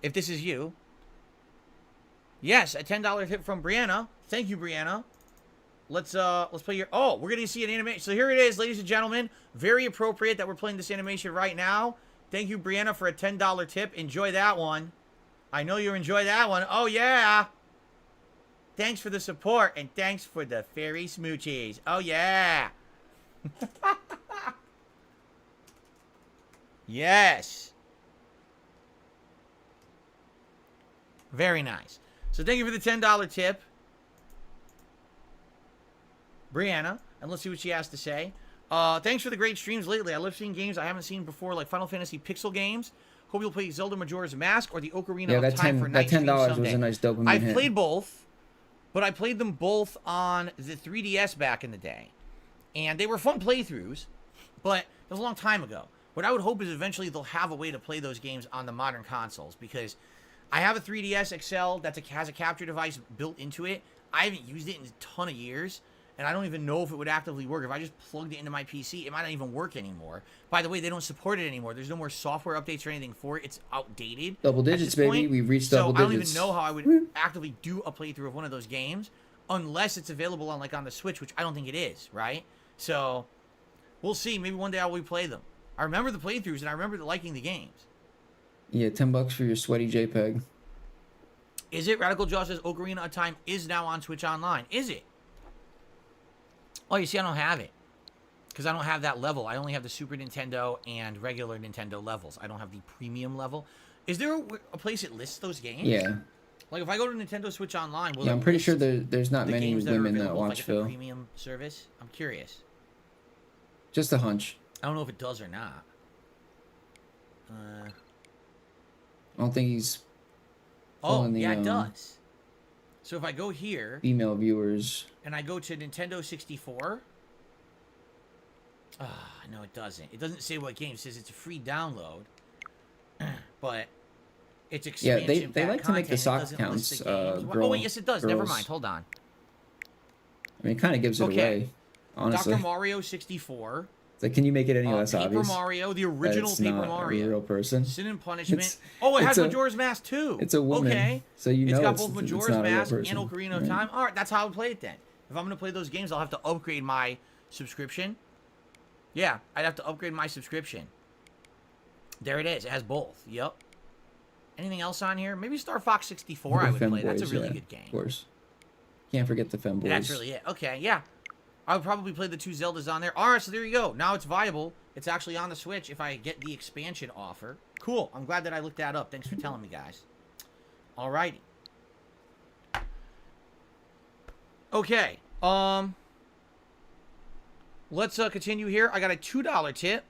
A: If this is you. Yes, a $10 tip from Brianna. Thank you, Brianna. Let's play your... Oh, we're going to see an animation. So here it is, ladies and gentlemen. Very appropriate that we're playing this animation right now. Thank you, Brianna, for a $10 tip. Enjoy that one. I know you enjoy that one. Oh, yeah. Thanks for the support, and thanks for the fairy smoochies. Oh, yeah. Yes. Very nice. So thank you for the $10 tip, Brianna, and let's see what she has to say. Thanks for the great streams lately. I love seeing games I haven't seen before, like Final Fantasy pixel games. Hope you'll play Zelda Majora's Mask or the Ocarina
C: Yeah,
A: of
C: that
A: Time for
C: that
A: night stream
C: $10
A: someday.
C: was a nice dopamine
A: I've
C: hit.
A: played both, but I played them both on the 3DS back in the day. And they were fun playthroughs, but it was a long time ago. What I would hope is eventually they'll have a way to play those games on the modern consoles, because I have a 3DS XL that has a capture device built into it. I haven't used it in a ton of years, and I don't even know if it would actively work. If I just plugged it into my PC, it might not even work anymore. By the way, they don't support it anymore. There's no more software updates or anything for it. It's outdated.
C: Double
A: at
C: digits,
A: this
C: baby.
A: point.
C: We've reached
A: so
C: double
A: I don't
C: digits.
A: even know how I would actively do a playthrough of one of those games unless it's available on the Switch, which I don't think it is, right? So we'll see. Maybe one day I'll replay them. I remember the playthroughs, and I remember liking the games.
C: Yeah, $10 for your sweaty JPEG.
A: Is it? Radical Jaw says Ocarina of Time is now on Switch Online. Is it? Oh, you see, I don't have it. Because I don't have that level. I only have the Super Nintendo and regular Nintendo levels. I don't have the premium level. Is there a place that lists those games?
C: Yeah.
A: Like, if I go to Nintendo Switch Online, will
C: Yeah,
A: it
C: I'm pretty
A: list
C: sure there's not
A: the
C: many
A: games that are
C: women that
A: available if I
C: watch
A: get the
C: Phil.
A: premium service? I'm curious.
C: Just a hunch.
A: I don't know if it does or not.
C: I don't think he's
A: Oh,
C: pulling the
A: yeah, it does. So if I go here,
C: female viewers.
A: and I go to Nintendo 64. No, it doesn't. It doesn't say what game. It says it's a free download. But it's
C: Yeah,
A: expansion
C: they
A: pack
C: like to make the
A: content. It
C: sock
A: doesn't
C: counts,
A: list the games. Oh, wait, yes, it does. Never
C: girls.
A: mind. Hold on.
C: I mean, it kind of gives it
A: Okay.
C: away, honestly.
A: Dr. Mario 64.
C: It's like, can you make it any less
A: Paper
C: obvious?
A: Mario, the
C: that
A: original
C: it's
A: Paper
C: not
A: Mario.
C: a real person.
A: Sin and Punishment.
C: It's-
A: Oh, it has
C: it's a-
A: Majora's Mask too.
C: It's a woman.
A: Okay.
C: So you know
A: It's got
C: it's
A: both
C: it's
A: Majora's
C: not a real
A: Mask and
C: person,
A: Ocarina of
C: right?
A: Time. All right, that's how I would play it then. If I'm gonna play those games, I'll have to upgrade my subscription. Yeah, I'd have to upgrade my subscription. There it is. It has both. Yep. Anything else on here? Maybe Star Fox 64 I would play. That's a really good game.
C: Of course. Can't forget the femboys.
A: That's really it. Okay, yeah. I would probably play the 2 Zeldas on there. All right, so there you go. Now it's viable. It's actually on the Switch if I get the expansion offer. Cool. I'm glad that I looked that up. Thanks for telling me, guys. All righty. Okay. Let's continue here. I got a $2 tip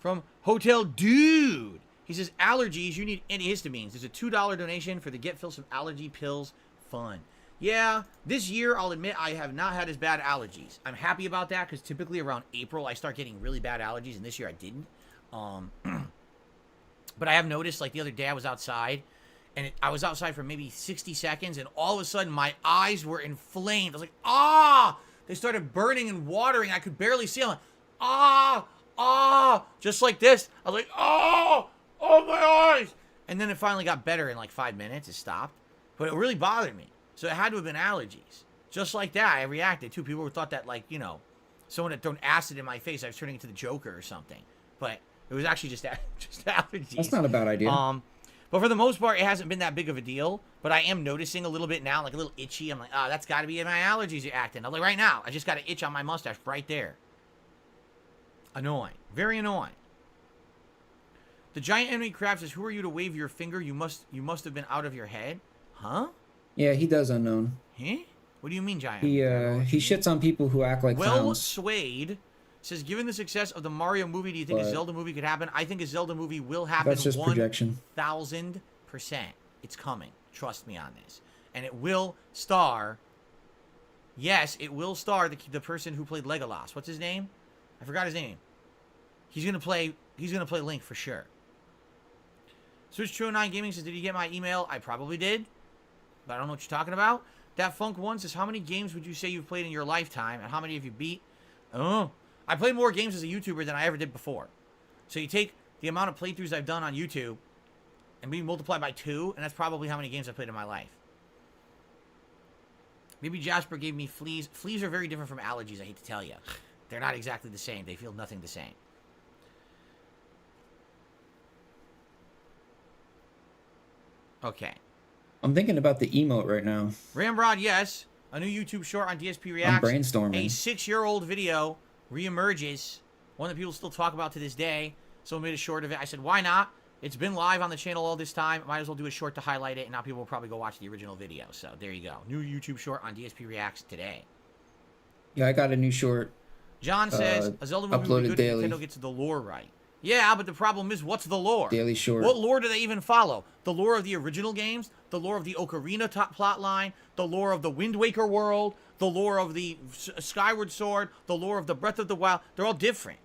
A: from Hotel Dude. He says, allergies, you need antihistamines. There's a $2 donation for the Get Phil Some Allergy Pills Fund. Yeah, this year, I'll admit, I have not had as bad allergies. I'm happy about that because typically around April, I start getting really bad allergies, and this year I didn't. But I have noticed, like the other day, I was outside, and I was outside for maybe 60 seconds, and all of a sudden, my eyes were inflamed. I was like, ah! They started burning and watering. I could barely see them. Just like this. I was like, oh, my eyes. And then it finally got better in like 5 minutes. It stopped. But it really bothered me. So it had to have been allergies. Just like that, I reacted too. People thought that, like, you know, someone had thrown acid in my face. I was turning into the Joker or something. But it was actually just allergies.
C: That's not a bad idea.
A: But for the most part, it hasn't been that big of a deal. But I am noticing a little bit now, like a little itchy. I'm like, oh, that's got to be my allergies are acting. I'm like, right now, I just got an itch on my mustache right there. Annoying. Very annoying. The giant enemy crab says, who are you to wave your finger? You must have been out of your head. Huh?
C: Yeah, he does unknown.
A: Huh? What do you mean, giant?
C: He shits on people who act like
A: Well
C: clowns.
A: Swayed says, given the success of the Mario movie, do you think a
C: But-
A: Zelda movie could happen? I think a Zelda movie will happen.
C: That's just projection.
A: 1,000%. It's coming. Trust me on this. And it will star. Yes, it will star the person who played Legolas. What's his name? I forgot his name. He's gonna play Link for sure. Switch 209 Gaming says, did you get my email? I probably did, but I don't know what you're talking about. That Funk One says, how many games would you say you've played in your lifetime, and how many have you beat? Oh, I played more games as a YouTuber than I ever did before. So you take the amount of playthroughs I've done on YouTube, and we multiply by 2, and that's probably how many games I've played in my life. Maybe Jasper gave me fleas. Fleas are very different from allergies, I hate to tell you. They're not exactly the same. They feel nothing the same. Okay.
C: I'm thinking about the emote right now.
A: Ramrod, yes. A new YouTube short on DSP
C: I'm
A: Reacts.
C: brainstorming.
A: A 6-year-old video reemerges. One that people still talk about to this day. Someone made a short of it. I said, why not? It's been live on the channel all this time. Might as well do a short to highlight it, and now people will probably go watch the original video. So there you go. New YouTube short on DSP Reacts today.
C: Yeah, I got a new short.
A: John says, a Zelda movie would be
C: uploaded
A: good
C: daily.
A: if Nintendo gets the lore right. Yeah, but the problem is, what's the lore?
C: Daily short.
A: What lore do they even follow? The lore of the original games? The lore of the Ocarina plot line? The lore of the Wind Waker world? The lore of the Skyward Sword? The lore of the Breath of the Wild? They're all different.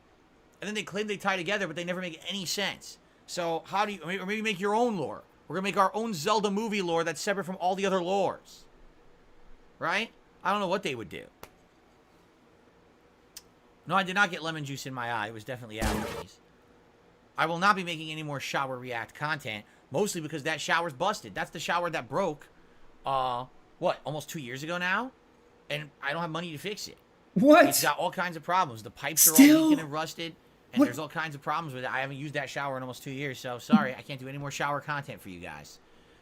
A: And then they claim they tie together, but they never make any sense. So how do you, or maybe make your own lore. We're going to make our own Zelda movie lore that's separate from all the other lores. Right? I don't know what they would do. No, I did not get lemon juice in my eye. It was definitely allergies. I will not be making any more shower react content, mostly because that shower's busted. That's the shower that broke, what, almost 2 years ago now? And I don't have money to fix it.
C: What?
A: It's got all kinds of problems. The pipes are all
C: Still?
A: leaking and rusted, and
C: What?
A: there's all kinds of problems with it. I haven't used that shower in almost 2 years, so sorry, I can't do any more shower content for you guys.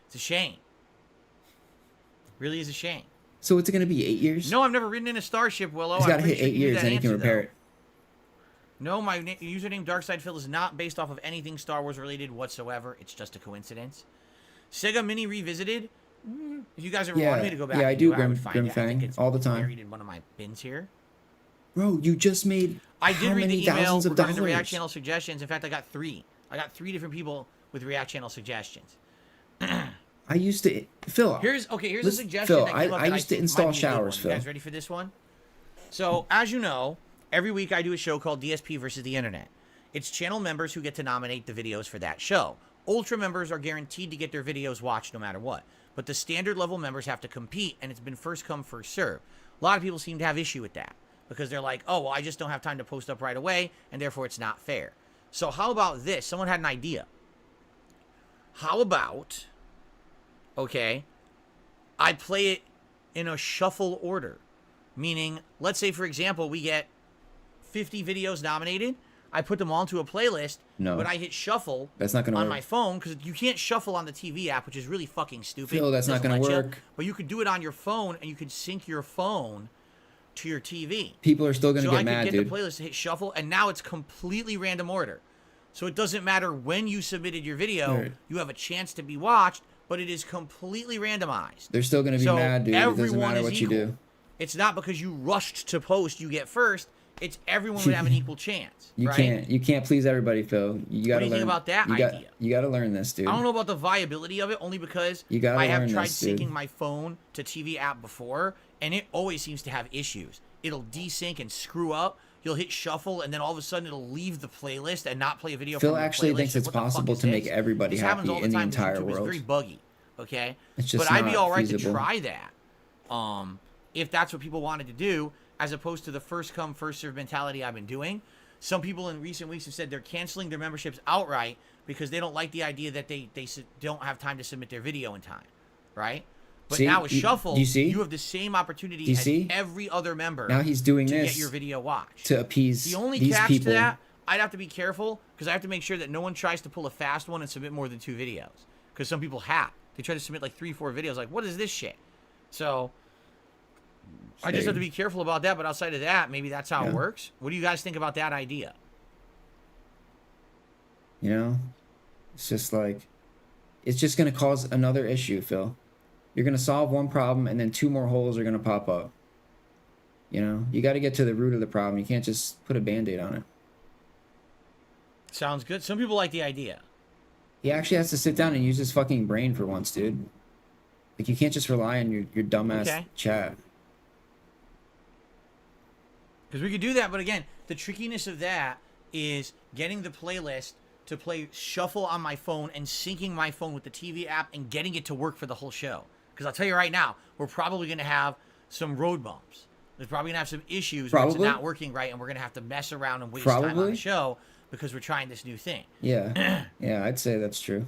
A: It's a shame. It really is a shame.
C: So it's gonna be 8 years?
A: No, I've never ridden in a Starship, Willow.
C: He's
A: I'm
C: gotta
A: pretty
C: hit
A: sure
C: 8
A: you knew
C: years,
A: that
C: then he can
A: answer,
C: repair
A: though.
C: it.
A: No, my username DarkSidePhil is not based off of anything Star Wars related whatsoever. It's just a coincidence. Sega Mini Revisited. If you guys ever wanted me to go back,
C: yeah, I
A: and
C: do
A: it, I would
C: Grim
A: find it. I think
C: Fang
A: it's
C: all the time.
A: buried in one of my bins here.
C: Bro, you just made
A: I did
C: how
A: read
C: many
A: the email
C: thousands of
A: regarding the
C: dollars?
A: React Channel suggestions. In fact, I got 3. I got 3 different people with React Channel suggestions.
C: I used to Phil.
A: Here's a
C: Listen,
A: suggestion
C: Phil,
A: that came up
C: I
A: that
C: used to
A: think
C: install
A: might be a good one.
C: showers,
A: You
C: Phil.
A: guys ready for this one? So, as you know, every week I do a show called DSP versus the Internet. It's channel members who get to nominate the videos for that show. Ultra members are guaranteed to get their videos watched no matter what. But the standard level members have to compete, and it's been first come, first serve. A lot of people seem to have issue with that. because they're like, oh, well, I just don't have time to post up right away, and therefore it's not fair. So how about this? Someone had an idea. How about, okay, I play it in a shuffle order. Meaning, let's say, for example, we get 50 videos nominated. I put them all into a playlist, but I hit shuffle
C: That's not gonna
A: on
C: work.
A: my phone, because you can't shuffle on the TV app, which is really fucking stupid.
C: Phil, that's not
A: Doesn't
C: gonna
A: let you.
C: work.
A: But you could do it on your phone, and you could sync your phone to your TV.
C: People are still gonna get mad,
A: So I could
C: dude.
A: get the playlist, hit shuffle, and now it's completely random order. So it doesn't matter when you submitted your video,
C: Right.
A: you have a chance to be watched, but it is completely randomized.
C: They're still gonna be
A: So
C: mad, dude. It doesn't
A: everyone
C: matter
A: is
C: what you
A: equal.
C: do.
A: It's not because you rushed to post, you get first. It's everyone would have an equal chance.
C: You
A: right?
C: can't please everybody, Phil. You gotta
A: do you think
C: learn
A: about that
C: you
A: idea?
C: You gotta learn this, dude.
A: I don't know about the viability of it, only because
C: You gotta
A: I have
C: learn
A: tried
C: this, dude.
A: syncing my phone to TV app before, and it always seems to have issues. It'll desync and screw up. You'll hit shuffle, and then all of a sudden it'll leave the playlist and not play a video.
C: Phil
A: from your
C: actually
A: playlist.
C: thinks
A: Like,
C: it's
A: what the fuck
C: possible
A: is
C: to make
A: this?
C: everybody
A: This happens
C: happy
A: all the
C: in the
A: time because
C: entire
A: YouTube is
C: world.
A: very buggy. Okay,
C: It's just
A: but I'd be
C: not
A: all right
C: feasible.
A: to try that. If that's what people wanted to do, as opposed to the first come first serve mentality I've been doing. Some people in recent weeks have said they're canceling their memberships outright because they don't like the idea that they don't have time to submit their video in time, right? But
C: See?
A: now with
C: You-
A: Shuffle,
C: do you see?
A: you have the same opportunity
C: Do you
A: as
C: see?
A: every other member
C: Now he's doing
A: to
C: this
A: get your video watched.
C: to appease
A: The only
C: these
A: catch
C: people.
A: to that, I'd have to be careful because I have to make sure that no one tries to pull a fast one and submit more than 2 videos. Because some people hack. They try to submit like 3-4 videos. Like, what is this shit? So I just have to be careful about that. But outside of that, maybe that's how it
C: Yeah.
A: works. What do you guys think about that idea?
C: You know, it's just like, it's just gonna cause another issue, Phil. You're gonna solve one problem, and then 2 more holes are gonna pop up. You know, you got to get to the root of the problem. You can't just put a band-aid on it.
A: Sounds good. Some people like the idea.
C: He actually has to sit down and use his fucking brain for once, dude. Like, you can't just rely on your dumbass chat.
A: Because we could do that, but again, the trickiness of that is getting the playlist to play shuffle on my phone and syncing my phone with the TV app and getting it to work for the whole show. Because I'll tell you right now, we're probably going to have some road bumps. There's probably going to have some issues where it's not working right, and we're going to have to mess around and waste time on the show because we're trying this new thing.
C: Yeah. Yeah, I'd say that's true.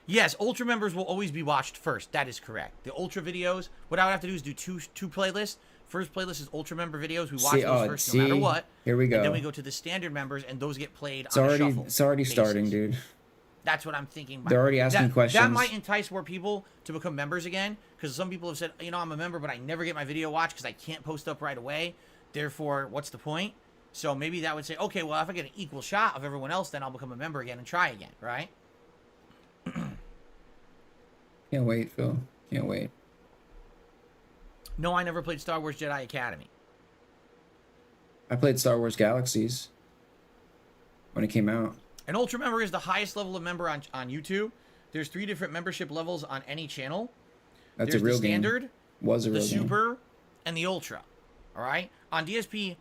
A: Yes, Ultra members will always be watched first. That is correct. The Ultra videos, what I would have to do is do two playlists. First playlist is Ultra member videos. We watch those first no matter what.
C: Here we go.
A: And then we go to the standard members, and those get played
C: It's
A: on
C: already
A: a shuffle
C: it's already
A: basis.
C: starting, dude.
A: That's what I'm thinking.
C: They're already asking questions.
A: That might entice more people to become members again, because some people have said, you know, I'm a member, but I never get my video watched because I can't post up right away. Therefore, what's the point? So maybe that would say, okay, well, if I get an equal shot of everyone else, then I'll become a member again and try again, right?
C: Can't wait, Phil. Can't wait.
A: No, I never played Star Wars Jedi Academy.
C: I played Star Wars Galaxies when it came out.
A: An Ultra member is the highest level of member on YouTube. There's 3 different membership levels on any channel.
C: That's
A: There's
C: a real
A: the standard,
C: game. Was a real
A: the
C: game.
A: super, and the ultra. All right? On DSP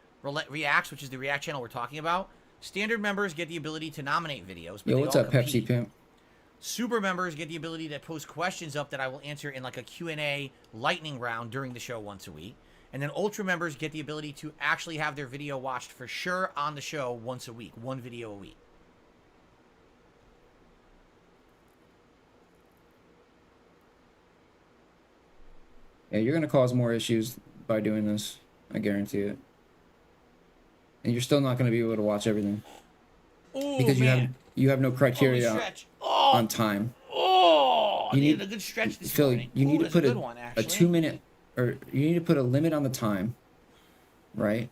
A: Reacts, which is the React channel we're talking about, standard members get the ability to nominate videos. But
C: Yo,
A: they
C: what's
A: all
C: up,
A: compete.
C: Pepsi Pimp?
A: Super members get the ability to post questions up that I will answer in like a Q&A lightning round during the show once a week. And then Ultra members get the ability to actually have their video watched for sure on the show once a week. 1 video a week.
C: Yeah, you're gonna cause more issues by doing this. I guarantee it. And you're still not gonna be able to watch everything
A: Oh,
C: because
A: man.
C: you have no criteria
A: Stretch. Oh,
C: on time.
A: oh, I
C: You
A: needed
C: need-
A: a good stretch this
C: Phil,
A: morning.
C: you need to
A: that's
C: put
A: a good one,
C: a
A: actually.
C: 2-minute, or you need to put a limit on the time, right?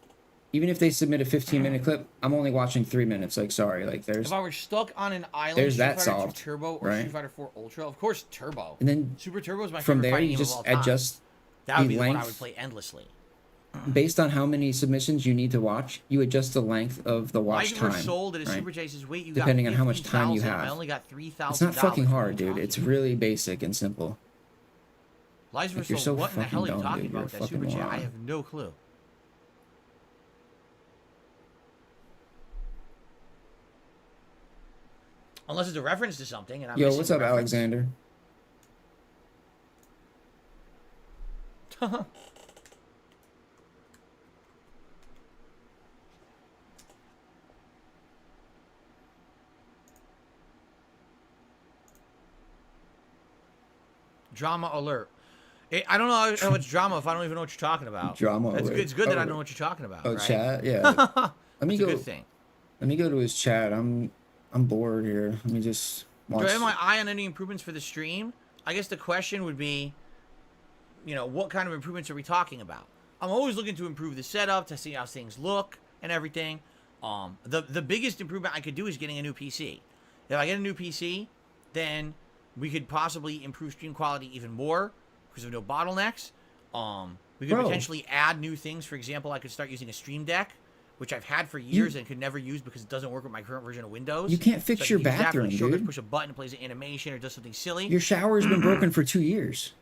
C: Even if they submit a 15-minute clip, I'm only watching 3 minutes. Like, sorry, like there's,
A: If I were stuck on an island,
C: There's
A: Street
C: that
A: Fighter 2
C: solved,
A: Turbo or
C: right?
A: Street Fighter 4 Ultra, of course Turbo.
C: and then
A: Super Turbo is my
C: from
A: favorite
C: there
A: fighting
C: you
A: game
C: just
A: of all time.
C: adjust
A: That would
C: the
A: be the one I
C: length.
A: would play endlessly.
C: Based on how many submissions you need to watch, you adjust the length of the watch
A: Life were
C: time.
A: sold at a
C: right?
A: Super Chase's weight. You
C: Depending
A: got
C: on how much time you
A: 50,000.
C: have.
A: I only got $3,000.
C: It's not fucking
A: What are
C: hard,
A: you
C: dude.
A: talking
C: It's
A: about?
C: really basic and simple.
A: Lives were
C: Like, you're
A: sold.
C: so
A: What in the hell are you
C: fucking dumb,
A: talking
C: dude. You're
A: about?
C: a
A: That Super
C: fucking
A: Chat? I
C: moron.
A: have no clue. Unless it's a reference to something, and I'm
C: Yo,
A: missing
C: what's
A: the
C: up,
A: reference.
C: Alexander?
A: Drama alert. I don't know how much drama if I don't even know what you're talking about.
C: Drama
A: That's
C: alert.
A: good. It's good that I
C: Oh.
A: know what you're talking about.
C: Oh,
A: right?
C: chat. Yeah. Let me
A: It's a
C: go.
A: good thing.
C: Let me go to his chat. I'm bored here. Let me just watch.
A: Do I have my eye on any improvements for the stream? I guess the question would be, what kind of improvements are we talking about? I'm always looking to improve the setup, to see how things look and everything. The biggest improvement I could do is getting a new PC. If I get a new PC, then we could possibly improve stream quality even more because of no bottlenecks. We could potentially add new things. For example, I could start using a Stream Deck, which I've had for years and could never use because it doesn't work with my current version of Windows.
C: You can't fix your bathroom, dude.
A: Push a button, it plays an animation, or does something silly.
C: Your shower's been broken for 2 years.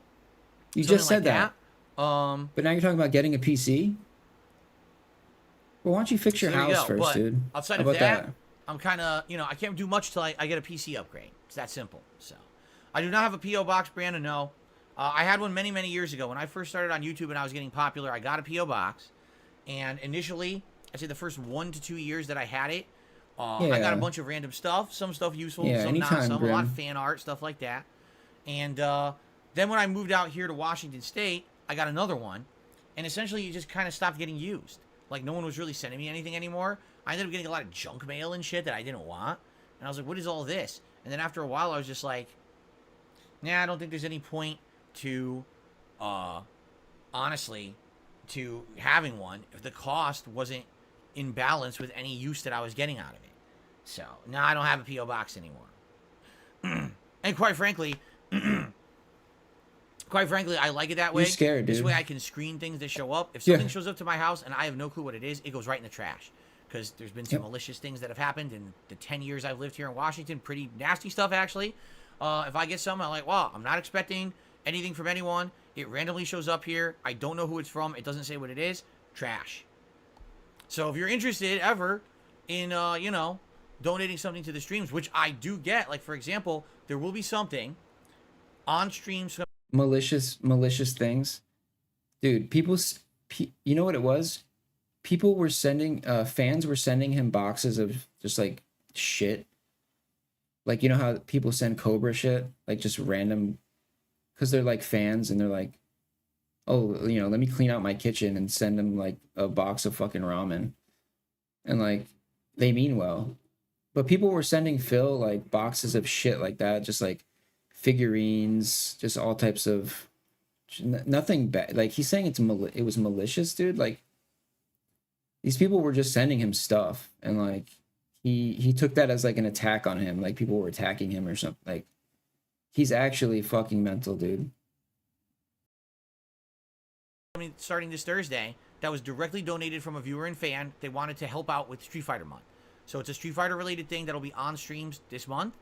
C: You just said that. But now you're talking about getting a PC? Well, why don't you fix your house first, dude?
A: Outside of that, I'm kind of, I can't do much till I get a PC upgrade. It's that simple. So, I do not have a P.O. Box, Brandon, no. I had one many, many years ago. When I first started on YouTube and I was getting popular, I got a P.O. Box. And initially, I'd say the first 1 to 2 years that I had it, I got a bunch of random stuff. Some stuff useful, some not, some a lot of fan art, stuff like that. And then when I moved out here to Washington State, I got another one. And essentially, it just kind of stopped getting used. Like, no one was really sending me anything anymore. I ended up getting a lot of junk mail and shit that I didn't want. And I was like, what is all this? And then after a while, I was just like, nah, I don't think there's any point to, honestly, to having one if the cost wasn't in balance with any use that I was getting out of it. So, now I don't have a P.O. Box anymore. And quite frankly, I like it that way.
C: You're scared, dude.
A: This way I can screen things that show up. If something shows up to my house and I have no clue what it is, it goes right in the trash. Because there's been some malicious things that have happened in the 10 years I've lived here in Washington. Pretty nasty stuff, actually. If I get something, I'm like, wow, I'm not expecting anything from anyone. It randomly shows up here. I don't know who it's from. It doesn't say what it is. Trash. So if you're interested ever in, donating something to the streams, which I do get, like, for example, there will be something on streams.
C: Malicious things. Dude, you know what it was? People were sending, fans were sending him boxes of just, like, shit. Like, you know how people send Cobra shit? Like, just random, because they're, like, fans, and they're like, oh, let me clean out my kitchen and send them, like, a box of fucking ramen. And, like, they mean well. But people were sending Phil, like, boxes of shit like that, just, like, figurines, just all types of nothing bad. Like, he's saying it was malicious, dude. Like, these people were just sending him stuff, and like he took that as like an attack on him, like people were attacking him or something. Like, he's actually fucking mental, dude.
A: Starting this Thursday, that was directly donated from a viewer and fan. They wanted to help out with Street Fighter month, so it's a Street Fighter related thing that'll be on streams this month.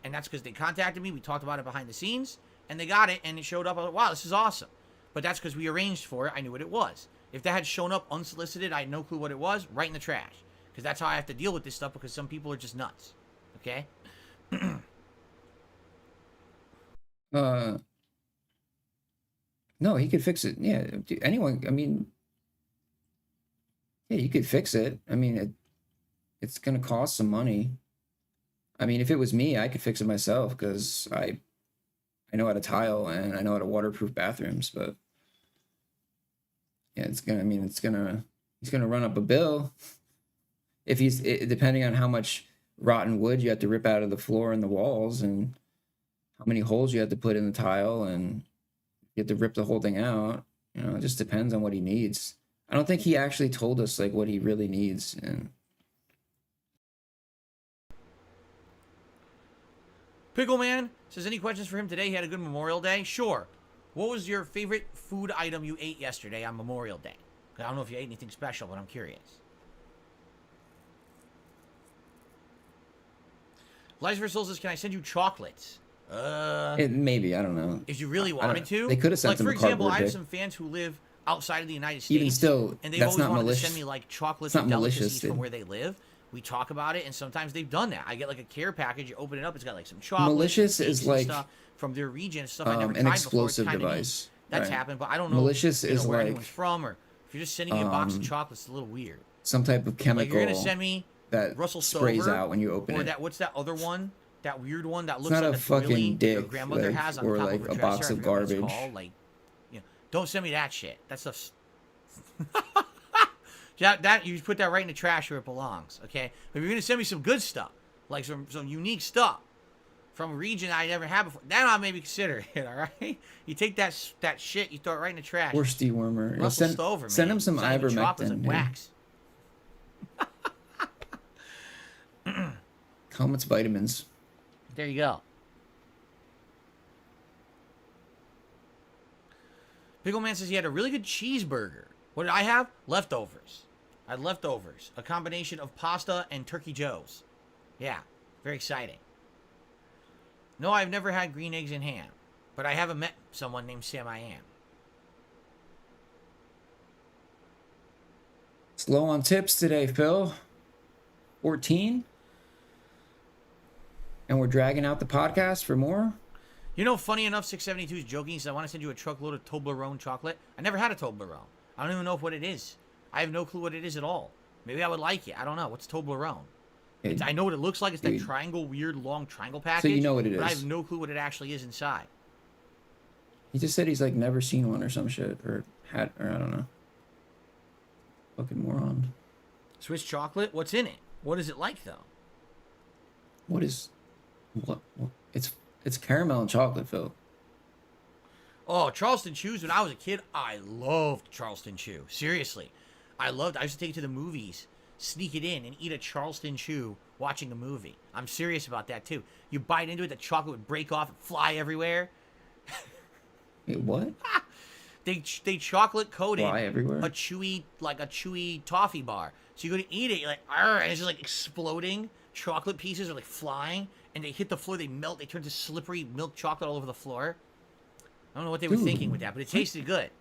A: And that's because they contacted me. We talked about it behind the scenes, and they got it, and it showed up. I was like, wow, this is awesome. But that's because we arranged for it. I knew what it was. If that had shown up unsolicited, I had no clue what it was, right in the trash. Because that's how I have to deal with this stuff, because some people are just nuts. Okay?
C: No, he could fix it. Yeah, anyone, I mean, yeah, you could fix it. I mean, it's going to cost some money. I mean, if it was me, I could fix it myself because I know how to tile and I know how to waterproof bathrooms. But yeah, he's gonna run up a bill if depending on how much rotten wood you have to rip out of the floor and the walls, and how many holes you have to put in the tile, and you have to rip the whole thing out. It just depends on what he needs. I don't think he actually told us like what he really needs. And
A: Pickleman says, any questions for him today? He had a good Memorial Day. Sure. What was your favorite food item you ate yesterday on Memorial Day? I don't know if you ate anything special, but I'm curious. Lies for Souls says, can I send you chocolates?
C: Maybe, I don't know.
A: If you really wanted to.
C: They could have sent
A: like,
C: some
A: for example, I have
C: pic.
A: some fans who live outside of the United States.
C: Even still,
A: and they've
C: that's
A: always
C: not
A: wanted
C: malicious.
A: to send me like chocolates
C: It's
A: and
C: not malicious,
A: delicacies from
C: dude.
A: where they live. We talk about it, and sometimes they've done that. I get like a care package. You open it up, it's got like some chocolate.
C: Malicious
A: and
C: is
A: and
C: like
A: stuff from their region, stuff I never tried
C: an
A: before.
C: explosive
A: It's kinda
C: device.
A: neat. That's
C: right.
A: happened, but I don't know.
C: Malicious is
A: where
C: like
A: anyone's from, or if you're just sending me a box of chocolates, it's a little weird.
C: some type of
A: Like
C: chemical
A: you're gonna send me
C: that
A: Russell
C: sprays
A: Stover,
C: out when you open
A: or
C: it.
A: that what's that other one That weird one that looks
C: not
A: like
C: a
A: a
C: fucking
A: doily that your
C: dick,
A: grandmother
C: like,
A: has on
C: or,
A: top
C: like,
A: of her
C: a
A: dresser.
C: box
A: I
C: of
A: forget what it's
C: garbage.
A: called. Like, don't send me that shit. That stuff's... that you put that right in the trash where it belongs, okay? But if you're gonna send me some good stuff, like some unique stuff from a region I never had before, then I'll maybe consider it. All right? You take that shit, you throw it right in the trash.
C: Or dewormer. Yo,
A: Russell Stover,
C: send
A: man.
C: him some
A: Send him chocolates
C: ivermectin,
A: and
C: dude.
A: wax.
C: Comet's vitamins.
A: There you go. Pickle Man says he had a really good cheeseburger. What did I have? Leftovers. I had leftovers. A combination of pasta and Turkey Joe's. Yeah, very exciting. No, I've never had green eggs and ham, but I haven't met someone named Sam I Am.
C: Slow on tips today, Phil. 14. And we're dragging out the podcast for more.
A: You know, funny enough, 672 is joking. He said, I want to send you a truckload of Toblerone chocolate. I never had a Toblerone. I don't even know what it is. I have no clue what it is at all. Maybe I would like it. I don't know. What's Toblerone? I know what it looks like. It's that triangle, weird, long triangle package.
C: So you know what it is.
A: But I have no clue what it actually is inside.
C: He just said he's like never seen one or some shit. Or had, or I don't know. Fucking moron.
A: Swiss chocolate? What's in it? What is it like, though?
C: What? It's caramel and chocolate, Phil.
A: Oh, Charleston Chews. When I was a kid, I loved Charleston Chew. Seriously. I used to take it to the movies, sneak it in, and eat a Charleston Chew watching a movie. I'm serious about that, too. You bite into it, the chocolate would break off and fly everywhere.
C: Wait, what?
A: They chocolate coated
C: Fly everywhere?
A: a chewy toffee bar. So you go to eat it, you're like, arr, and it's just like exploding. Chocolate pieces are like flying, and they hit the floor, they melt, they turn to slippery milk chocolate all over the floor. I don't know what they were thinking with that, but it tasted good.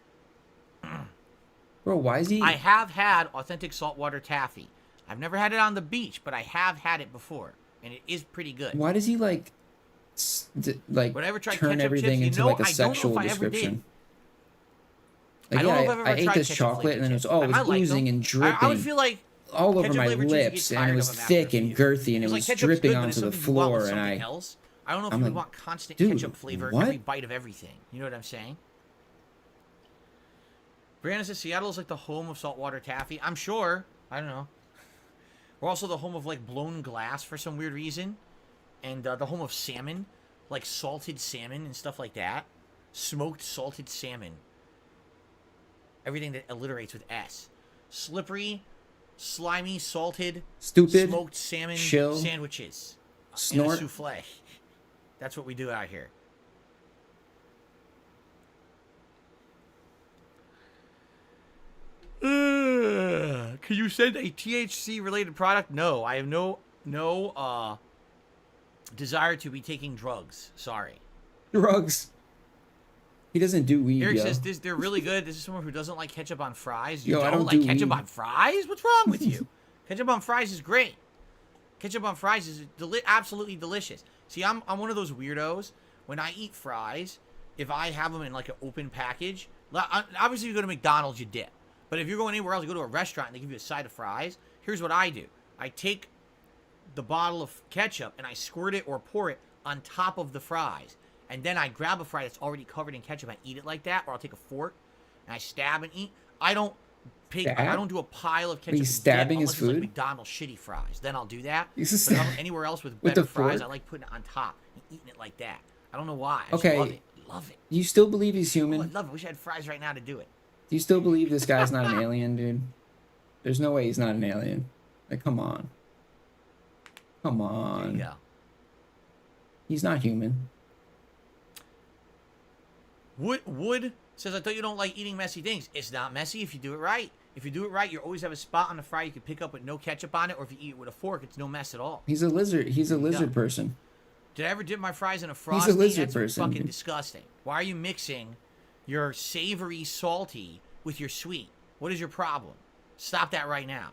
C: Bro, why is he...
A: I have had authentic saltwater taffy. I've never had it on the beach, but I have had it before, and it is pretty good.
C: Why does he like
A: Whenever I tried
C: turn
A: ketchup
C: everything
A: chips,
C: into like a
A: I don't know if
C: sexual
A: I ever did.
C: description?
A: I don't know if I've ever
C: I ate
A: tried
C: this
A: ketchup
C: chocolate
A: flavored
C: and it was
A: chips. I
C: it
A: might
C: was
A: like
C: oozing
A: them.
C: and dripping
A: I would feel like
C: all over
A: ketchup
C: my
A: flavored chips, you get
C: lips, and
A: tired
C: it
A: of
C: was
A: them after
C: thick
A: a
C: and
A: few.
C: girthy, and it
A: It's like
C: was
A: ketchup's
C: dripping
A: good, but it's
C: onto the
A: something you want with
C: floor, and
A: something else. I don't know if
C: I'm
A: you
C: like,
A: want constant
C: dude,
A: ketchup flavor
C: what?
A: every bite of everything. You know what I'm saying? Brianna says Seattle is like the home of saltwater taffy. I'm sure. I don't know. We're also the home of like blown glass for some weird reason, and the home of salmon, like salted salmon and stuff like that. Smoked salted salmon. Everything that alliterates with S. Slippery, slimy, salted,
C: Stupid,
A: smoked salmon
C: chill,
A: sandwiches.
C: snort.
A: And a souffle. That's what we do out here. Can you send a THC related product? No, I have no desire to be taking drugs. Sorry.
C: drugs. He doesn't do weed,
A: Eric
C: yo.
A: says they're really good. This is someone who doesn't like ketchup on fries.
C: Yo, I don't
A: like
C: do
A: ketchup
C: weed.
A: on fries? What's wrong with you? Ketchup on fries is great. Ketchup on fries is absolutely delicious. See, I'm one of those weirdos. When I eat fries, if I have them in like an open package, obviously you go to McDonald's, you dip. But if you're going anywhere else, you go to a restaurant and they give you a side of fries, here's what I do. I take the bottle of ketchup and I squirt it or pour it on top of the fries. And then I grab a fry that's already covered in ketchup and I eat it like that. Or I'll take a fork and I stab and eat. I don't do a pile of ketchup.
C: He's
A: and
C: stabbing
A: dip
C: his
A: unless it's
C: food?
A: like McDonald's shitty fries. Then I'll do that.
C: He's
A: But
C: just
A: if I'm anywhere else with
C: with
A: better
C: the
A: fries,
C: fork?
A: I like putting it on top and eating it like that. I don't know why. I
C: Okay.
A: just love it. Love it.
C: You still believe he's
A: Oh, I
C: human?
A: love it. Wish I had fries right now to do it.
C: Do you still believe this guy's not an alien, dude? There's no way he's not an alien. Like, come on. Come
A: There
C: on.
A: you go.
C: He's not human.
A: Wood says, I thought you don't like eating messy things. It's not messy if you do it right. If you do it right, you always have a spot on the fry you can pick up with no ketchup on it, or if you eat it with a fork, it's no mess at all.
C: He's a lizard. He's a lizard
A: go.
C: person.
A: Did I ever dip my fries in a frosty?
C: lizard
A: That's
C: person.
A: fucking disgusting. Why are you mixing your savory salty with your sweet? What is your problem? Stop that right now.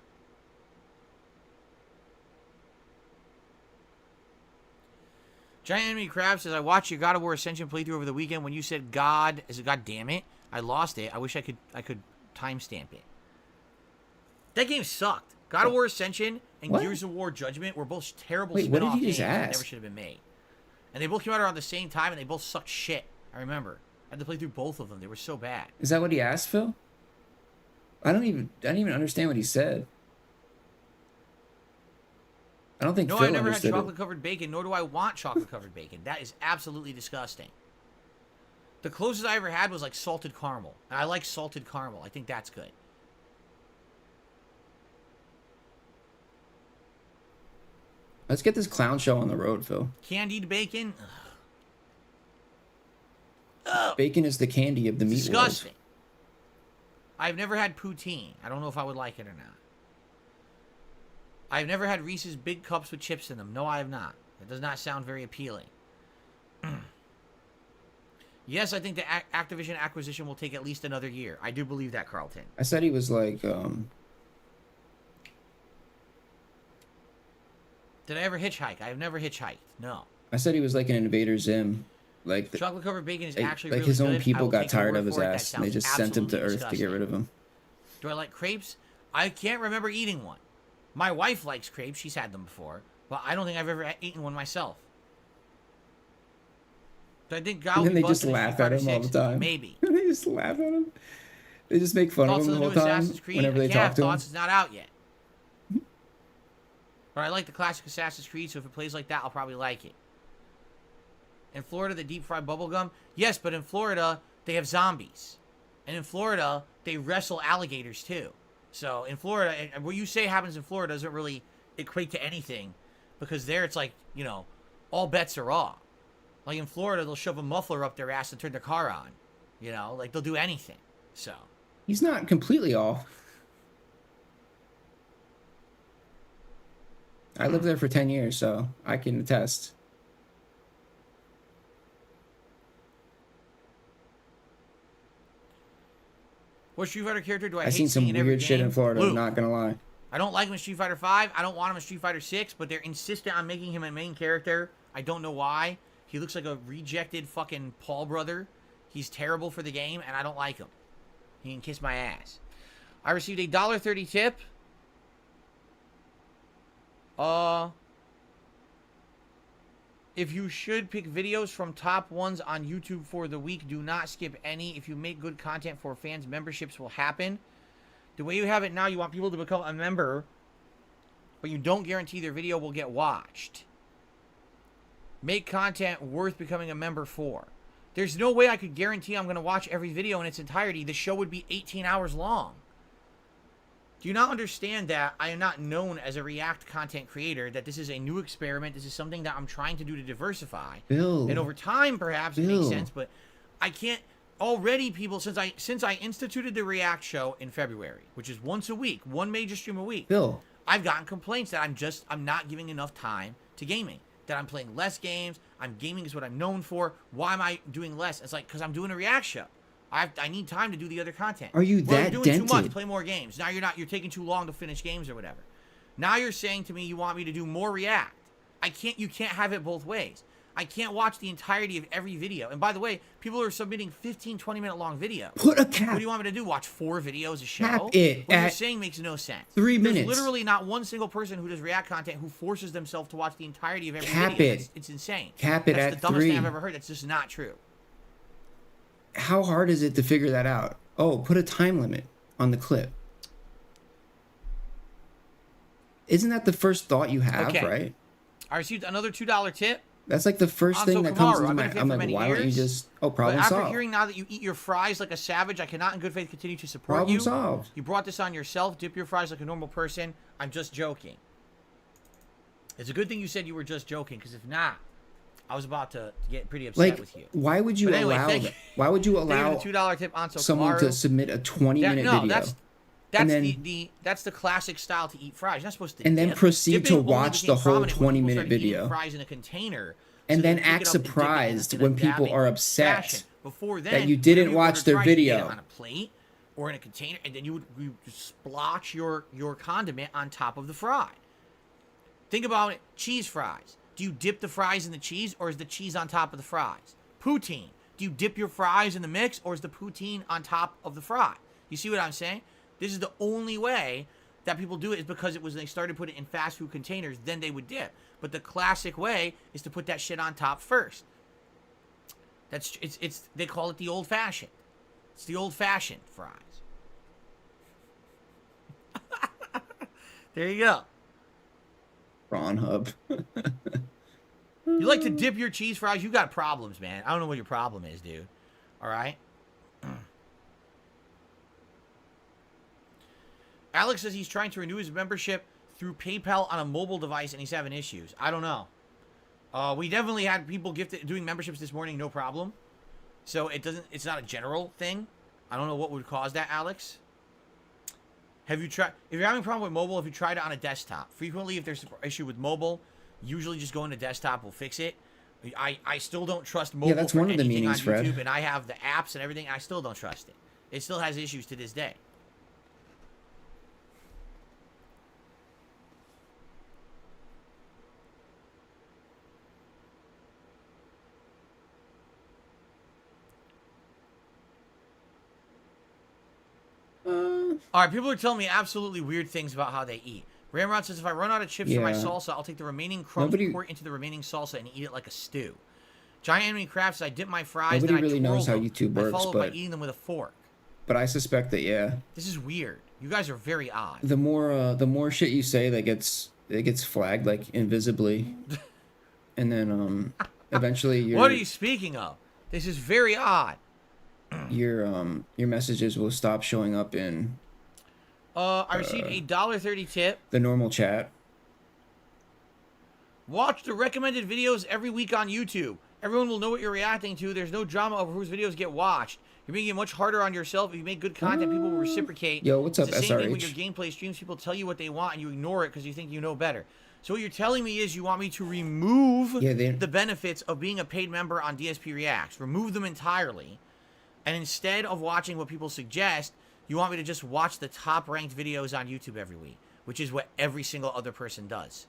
A: Giant Enemy Crab says, I watched your God of War Ascension playthrough over the weekend. When you said God damn it, I lost it. I wish I could timestamp it. That game sucked. God of War Ascension and
C: What?
A: Gears of War Judgment were both terrible
C: Wait, what did
A: spin-off
C: he
A: games
C: just
A: that
C: ask?
A: never should have been made. And they both came out around the same time, and they both sucked shit. I remember. I had to play through both of them. They were so bad.
C: Is that what he asked, Phil? I don't even understand what he said. I don't think
A: No,
C: Phil
A: I never had
C: understood it.
A: chocolate-covered bacon, nor do I want chocolate-covered bacon. That is absolutely disgusting. The closest I ever had was like salted caramel. And I like salted caramel. I think that's good.
C: Let's get this clown show on the road, Phil.
A: Candied bacon?
C: Bacon is the candy of the meat
A: Disgusting.
C: world.
A: I've never had poutine. I don't know if I would like it or not. I've never had Reese's big cups with chips in them. No, I have not. It does not sound very appealing. Yes, I think the Activision acquisition will take at least another year. I do believe that, Carlton.
C: I said he was like,
A: Did I ever hitchhike? I have never hitchhiked. No.
C: I said he was like an Invader Zim. Like,
A: Chocolate covered bacon is
C: like,
A: actually
C: like
A: really
C: his own
A: good. I
C: people
A: will
C: got
A: take your
C: tired
A: word
C: of his
A: for it. That
C: ass, and they
A: sounds
C: just sent him to
A: absolutely
C: Earth to get rid of him.
A: Do I like crepes? I can't remember eating one. My wife likes crepes. She's had them before. But I don't think I've ever eaten one myself. Do I think God
C: And
A: will
C: then
A: be
C: they just
A: busted in
C: laugh
A: Street
C: at him
A: Fighter
C: all the
A: 6?
C: time.
A: Maybe.
C: They just laugh at him. They just make fun of
A: Thoughts
C: him
A: on
C: the
A: the
C: whole
A: new
C: time
A: Assassin's Creed?
C: whenever
A: I
C: they
A: can't
C: talk
A: have
C: to him.
A: thoughts. It's not out yet. But I like the classic Assassin's Creed, so if it plays like that, I'll probably like it. In Florida, the deep fried bubblegum? Yes, but in Florida, they have zombies. And in Florida, they wrestle alligators too. So in Florida, and what you say happens in Florida doesn't really equate to anything. Because there it's like, you know, all bets are off. Like in Florida, they'll shove a muffler up their ass and turn their car on. You know, like they'll do anything. So.
C: He's not completely off. I lived there for 10 years, so I can attest.
A: What Street Fighter character do I
C: I've
A: hate
C: seen some
A: seeing in every
C: weird shit
A: game?
C: in Florida,
A: Luke.
C: I'm not gonna lie.
A: I don't like him in Street Fighter 5. I don't want him in Street Fighter 6, but they're insistent on making him a main character. I don't know why. He looks like a rejected fucking Paul brother. He's terrible for the game, and I don't like him. He can kiss my ass. I received a $1.30 tip. If you should pick videos from top ones on YouTube for the week, do not skip any. If you make good content for fans, memberships will happen. The way you have it now, you want people to become a member, but you don't guarantee their video will get watched. Make content worth becoming a member for. There's no way I could guarantee I'm going to watch every video in its entirety. The show would be 18 hours long. Do you not understand that I am not known as a React content creator, that this is a new experiment, this is something that I'm trying to do to diversify.
C: Bill.
A: And over time, perhaps, it
C: Bill.
A: makes sense, but I can't... Already, people, since I instituted the React show in February, which is once a week, one major stream a week,
C: Bill.
A: I've gotten complaints that I'm not giving enough time to gaming. That I'm playing less games. Gaming is what I'm known for. Why am I doing less? It's like, because I'm doing a React show. I need time to do the other content.
C: Are you
A: Well,
C: that
A: you're doing too much.
C: dented?
A: Play more games. Now you're taking too long to finish games or whatever. Now you're saying to me you want me to do more React. You can't have it both ways. I can't watch the entirety of every video. And by the way, people are submitting 15, 20-minute long videos.
C: Put a
A: What
C: cap.
A: do you want me to do? Watch 4 videos a show?
C: Cap it
A: What you're
C: at
A: saying makes no sense.
C: 3
A: There's
C: minutes.
A: literally not one single person who does React content who forces themselves to watch the entirety of every
C: Cap
A: video.
C: it.
A: It's insane.
C: Cap it
A: That's
C: at
A: the dumbest
C: 3.
A: thing I've ever heard. That's just not true.
C: How hard is it to figure that out? Oh, put a time limit on the clip. Isn't that the first thought you have,
A: Okay.
C: right?
A: I received another $2 tip.
C: That's like the first
A: I'm
C: thing
A: so
C: that comes
A: Kamaru.
C: into
A: I've been
C: my...
A: a fan
C: I'm
A: for
C: like,
A: many
C: why don't you
A: years,
C: just... Oh,
A: But
C: problem
A: after
C: solved.
A: hearing now that you eat your fries like a savage, I cannot in good faith continue to support
C: Problem
A: you.
C: solved.
A: You brought this on yourself. Dip your fries like a normal person. I'm just joking. It's a good thing you said you were just joking, because if not, I was about to get pretty upset
C: Like,
A: with you.
C: why would you
A: But anyway,
C: allow
A: thank
C: that?
A: you.
C: Why would you
A: Thank you
C: allow
A: for the $2 tip on
C: someone to submit a 20-minute video?
A: That's
C: And then-
A: that's the classic style to eat fries. You're not supposed to
C: And then
A: dip.
C: proceed
A: Dipping
C: to
A: only
C: watch
A: became
C: the whole
A: prominent when people
C: 20-minute
A: started eating
C: video.
A: Fries in a container.
C: And
A: so
C: then
A: they would pick
C: act
A: it up and dip it
C: surprised
A: in a
C: when people
A: dabbing
C: are upset
A: fashion. Before then,
C: that you didn't
A: whenever you
C: watch
A: ordered
C: their
A: fries, you'd get it
C: video.
A: on a plate or in a container, and then you would splotch your condiment on top of the fry. Think about it. Cheese fries. Do you dip the fries in the cheese, or is the cheese on top of the fries? Poutine. Do you dip your fries in the mix, or is the poutine on top of the fry? You see what I'm saying? This is the only way that people do it is because it was they started putting it in fast food containers, then they would dip. But the classic way is to put that shit on top first. It's they call it the old fashioned. It's the old fashioned fries. There you go.
C: Prawn Hub.
A: You like to dip your cheese fries? You got problems, man. I don't know what your problem is, dude. All right? Alex says he's trying to renew his membership through PayPal on a mobile device and he's having issues. I don't know. We definitely had people doing memberships this morning, no problem. So it's not a general thing. I don't know what would cause that, Alex. Have you tried, if you're having a problem with mobile, if you tried it on a desktop, frequently if there's an issue with mobile, usually just going to desktop will fix it. I still don't trust mobile.
C: Yeah, that's
A: for
C: one of the
A: anything
C: meanings,
A: on
C: Fred.
A: YouTube, and I have the apps and everything. I still don't trust it. It still has issues to this day. All right, people are telling me absolutely weird things about how they eat. Ramrod says, if I run out of chips for my
C: Yeah.
A: salsa, I'll take the remaining crumbs, pour it into the remaining salsa, and eat it like a stew. Giant Enemy Crafts, I dip my fries,
C: Nobody
A: then I
C: really
A: twirl
C: knows how
A: them.
C: YouTube
A: I
C: works,
A: follow it by
C: but-
A: eating them with a fork.
C: But I suspect that, yeah.
A: This is weird. You guys are very odd.
C: The more shit you say that gets flagged like invisibly, and then eventually
A: What are you speaking of? This is very odd.
C: your messages will stop showing up in
A: I received a $1.30 tip.
C: the normal chat.
A: Watch the recommended videos every week on YouTube. Everyone will know what you're reacting to. There's no drama over whose videos get watched. You're making it much harder on yourself. If you make good content, people will reciprocate.
C: Yo, what's up,
A: It's the same thing with
C: SRH?
A: your gameplay streams. People tell you what they want, and you ignore it because you think you know better. So what you're telling me is you want me to remove the benefits of being a paid member on DSP Reacts. Remove them entirely. And instead of watching what people suggest, you want me to just watch the top-ranked videos on YouTube every week, which is what every single other person does.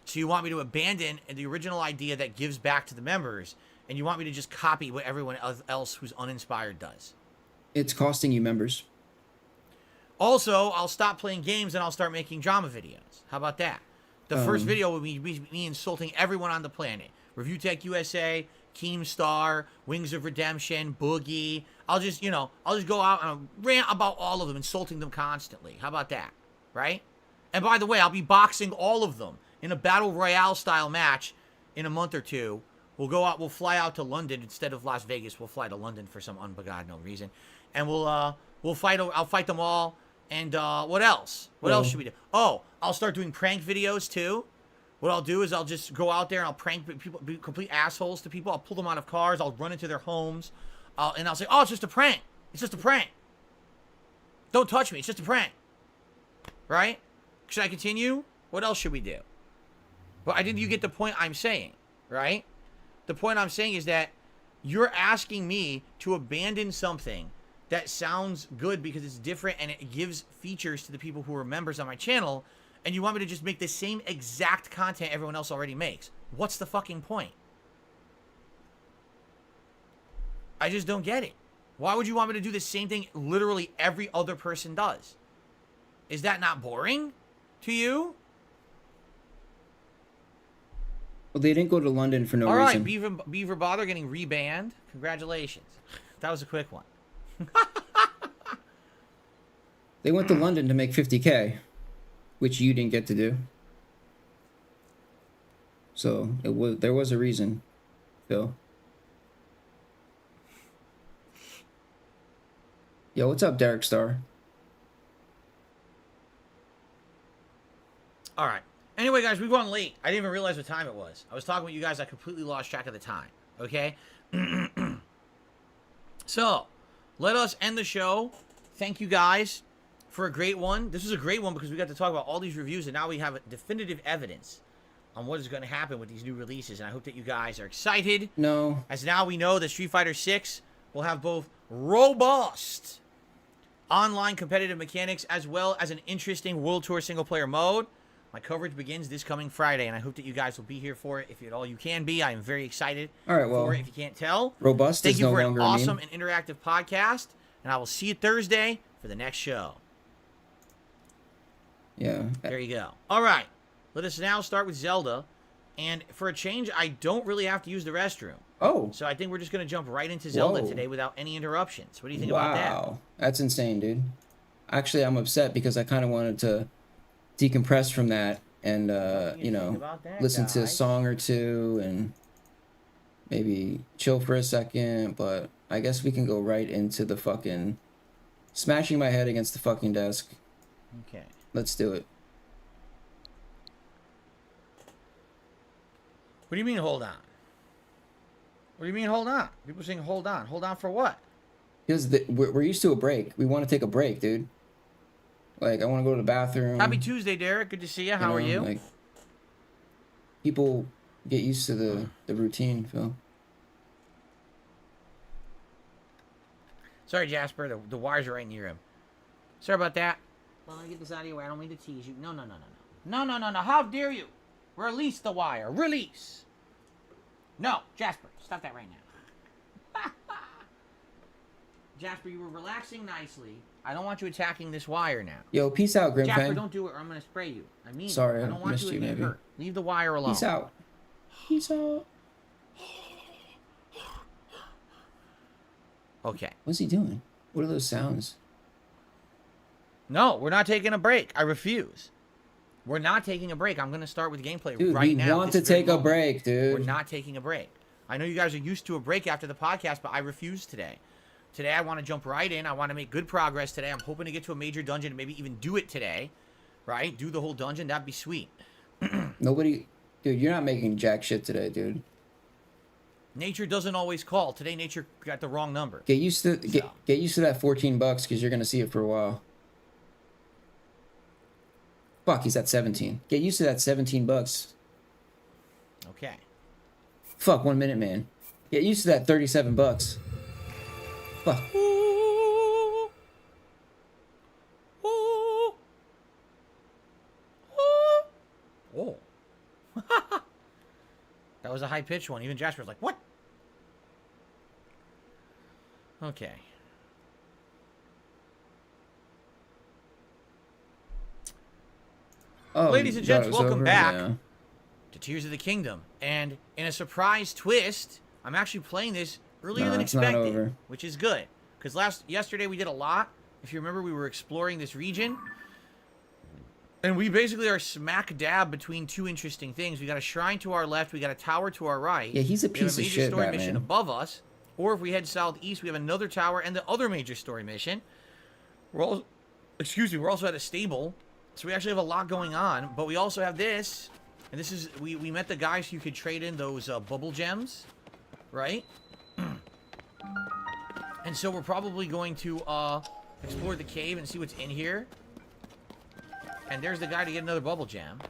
A: So you want me to abandon the original idea that gives back to the members, and you want me to just copy what everyone else who's uninspired does.
C: It's costing you members.
A: Also, I'll stop playing games and I'll start making drama videos. How about that? The first video will be me insulting everyone on the planet. Review Tech USA, Keemstar, Wings of Redemption, Boogie. I'll just go out and rant about all of them, insulting them constantly. How about that? Right? And by the way, I'll be boxing all of them in a Battle Royale style match in a month or two. We'll fly out to London instead of Las Vegas. We'll fly to London for some no reason. And we'll fight, I'll fight them all. And what else? What else should we do? Oh, I'll start doing prank videos too. What I'll do is I'll just go out there and I'll prank people, be complete assholes to people. I'll pull them out of cars. I'll run into their homes. And I'll say, oh, it's just a prank. It's just a prank. Don't touch me. It's just a prank. Right? Should I continue? What else should we do? Well, I think you get the point I'm saying, right? The point I'm saying is that you're asking me to abandon something that sounds good because it's different and it gives features to the people who are members on my channel, and you want me to just make the same exact content everyone else already makes. What's the fucking point? I just don't get it. Why would you want me to do the same thing literally every other person does? Is that not boring to you?
C: Well, they didn't go to London for no
A: All right,
C: reason.
A: Beaver Bother getting rebanned. Congratulations. That was a quick one.
C: They went to London to make 50K, which you didn't get to do. So there was a reason, Phil. Yo, what's up, Derek Star?
A: All right. Anyway, guys, we've gone late. I didn't even realize what time it was. I was talking with you guys. I completely lost track of the time. Okay? So, let us end the show. Thank you guys for a great one. This was a great one because we got to talk about all these reviews, and now we have definitive evidence on what is going to happen with these new releases, and I hope that you guys are excited.
C: No.
A: As now we know that Street Fighter 6 will have both robust online competitive mechanics as well as an interesting World Tour single-player mode. My coverage begins this coming Friday, and I hope that you guys will be here for it. If at all you can be, I am very excited
C: All right, well,
A: for it, if you can't tell.
C: robust
A: Thank
C: is
A: you
C: no
A: for an
C: longer a
A: awesome
C: meme.
A: and interactive podcast, and I will see you Thursday for the next show.
C: Yeah.
A: There you go. All right. Let us now start with Zelda. And for a change, I don't really have to use the restroom.
C: Oh.
A: So I think we're just going to jump right into Zelda
C: Whoa.
A: today without any interruptions. What do you think about that?
C: Wow. That's insane, dude. Actually, I'm upset because I kind of wanted to decompress from that and, you know,
A: about that,
C: listen to a
A: guys?
C: song or two and maybe chill for a second. But I guess we can go right into the fucking smashing my head against the fucking desk.
A: Okay.
C: Let's do it.
A: What do you mean, hold on? What do you mean, hold on? People saying, hold on. Hold on for what?
C: Because we're used to a break. We want to take a break, dude. Like, I want to go to the bathroom.
A: Happy Tuesday, Derek. Good to see you. How are you?
C: Like, people get used to the routine, Phil.
A: Sorry, Jasper. The wires are right near him. Sorry about that. Well, let me get this out of your way. I don't mean to tease you. No. No. How dare you? Release the wire. Release. No, Jasper. Stop that right now. Jasper, you were relaxing nicely. I don't want you attacking this wire now.
C: Yo, peace out, Grimfang.
A: Jasper, don't do it or I'm going to spray you. I mean,
C: sorry,
A: I don't want
C: missed
A: you to
C: you,
A: get
C: maybe.
A: hurt. Leave the wire alone.
C: Peace out. Peace out.
A: Okay.
C: What's he doing? What are those sounds?
A: No, we're not taking a break. I refuse. We're not taking a break. I'm going to start with gameplay
C: Dude,
A: right
C: we
A: now.
C: want to
A: this very
C: take a
A: moment.
C: break, dude.
A: We're not taking a break. I know you guys are used to a break after the podcast, but I refuse today. Today, I want to jump right in. I want to make good progress today. I'm hoping to get to a major dungeon and maybe even do it today. Right? Do the whole dungeon. That'd be sweet.
C: Nobody... Dude, you're not making jack shit today, dude.
A: Nature doesn't always call. Today, nature got the wrong number.
C: Get used to get used to that $14 because you're gonna see it for a while. Fuck, he's at 17. Get used to that $17.
A: Okay.
C: Fuck, 1 minute, man. Get used to that $37. Fuck.
A: Ooh. Ooh. Ooh. Oh. That was a high-pitched one. Even Jasper was like, what? Okay.
C: Oh,
A: Ladies and
C: you thought
A: gents,
C: it was
A: welcome
C: over?
A: back.
C: Yeah.
A: To Tears of the Kingdom. And in a surprise twist, I'm actually playing this earlier
C: No,
A: than
C: it's not
A: expected,
C: over.
A: which is good. Because yesterday we did a lot. If you remember, we were exploring this region. And we basically are smack dab between two interesting things. We got a shrine to our left, we got a tower to our right.
C: Yeah, he's a
A: We have
C: piece
A: a
C: of
A: major
C: shit,
A: story
C: Batman.
A: mission above us. Or if we head southeast, we have another tower and the other major story mission. We're also at a stable. So we actually have a lot going on. But we also have this. And this is, we met the guys who could trade in those bubble gems. Right? And so we're probably going to explore the cave and see what's in here. And there's the guy to get another bubble gem.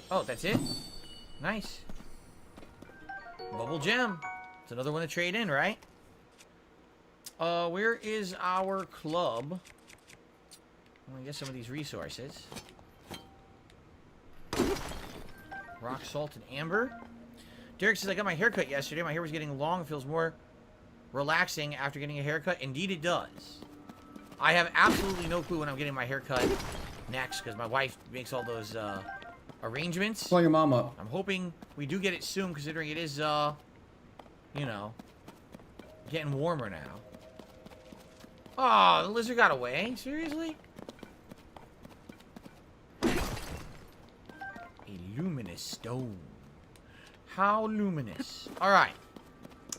A: Oh, that's it? Nice. Bubble gem. It's another one to trade in, right? Where is our club? Let me get some of these resources. Rock, salt, and amber. Derek says, I got my haircut yesterday. My hair was getting long. It feels more relaxing after getting a haircut. Indeed it does. I have absolutely no clue when I'm getting my haircut next because my wife makes all those arrangements.
C: Call your mom up.
A: I'm hoping we do get it soon considering it is you know, getting warmer now. Oh, the lizard got away? Seriously? A luminous stone. How luminous. Alright.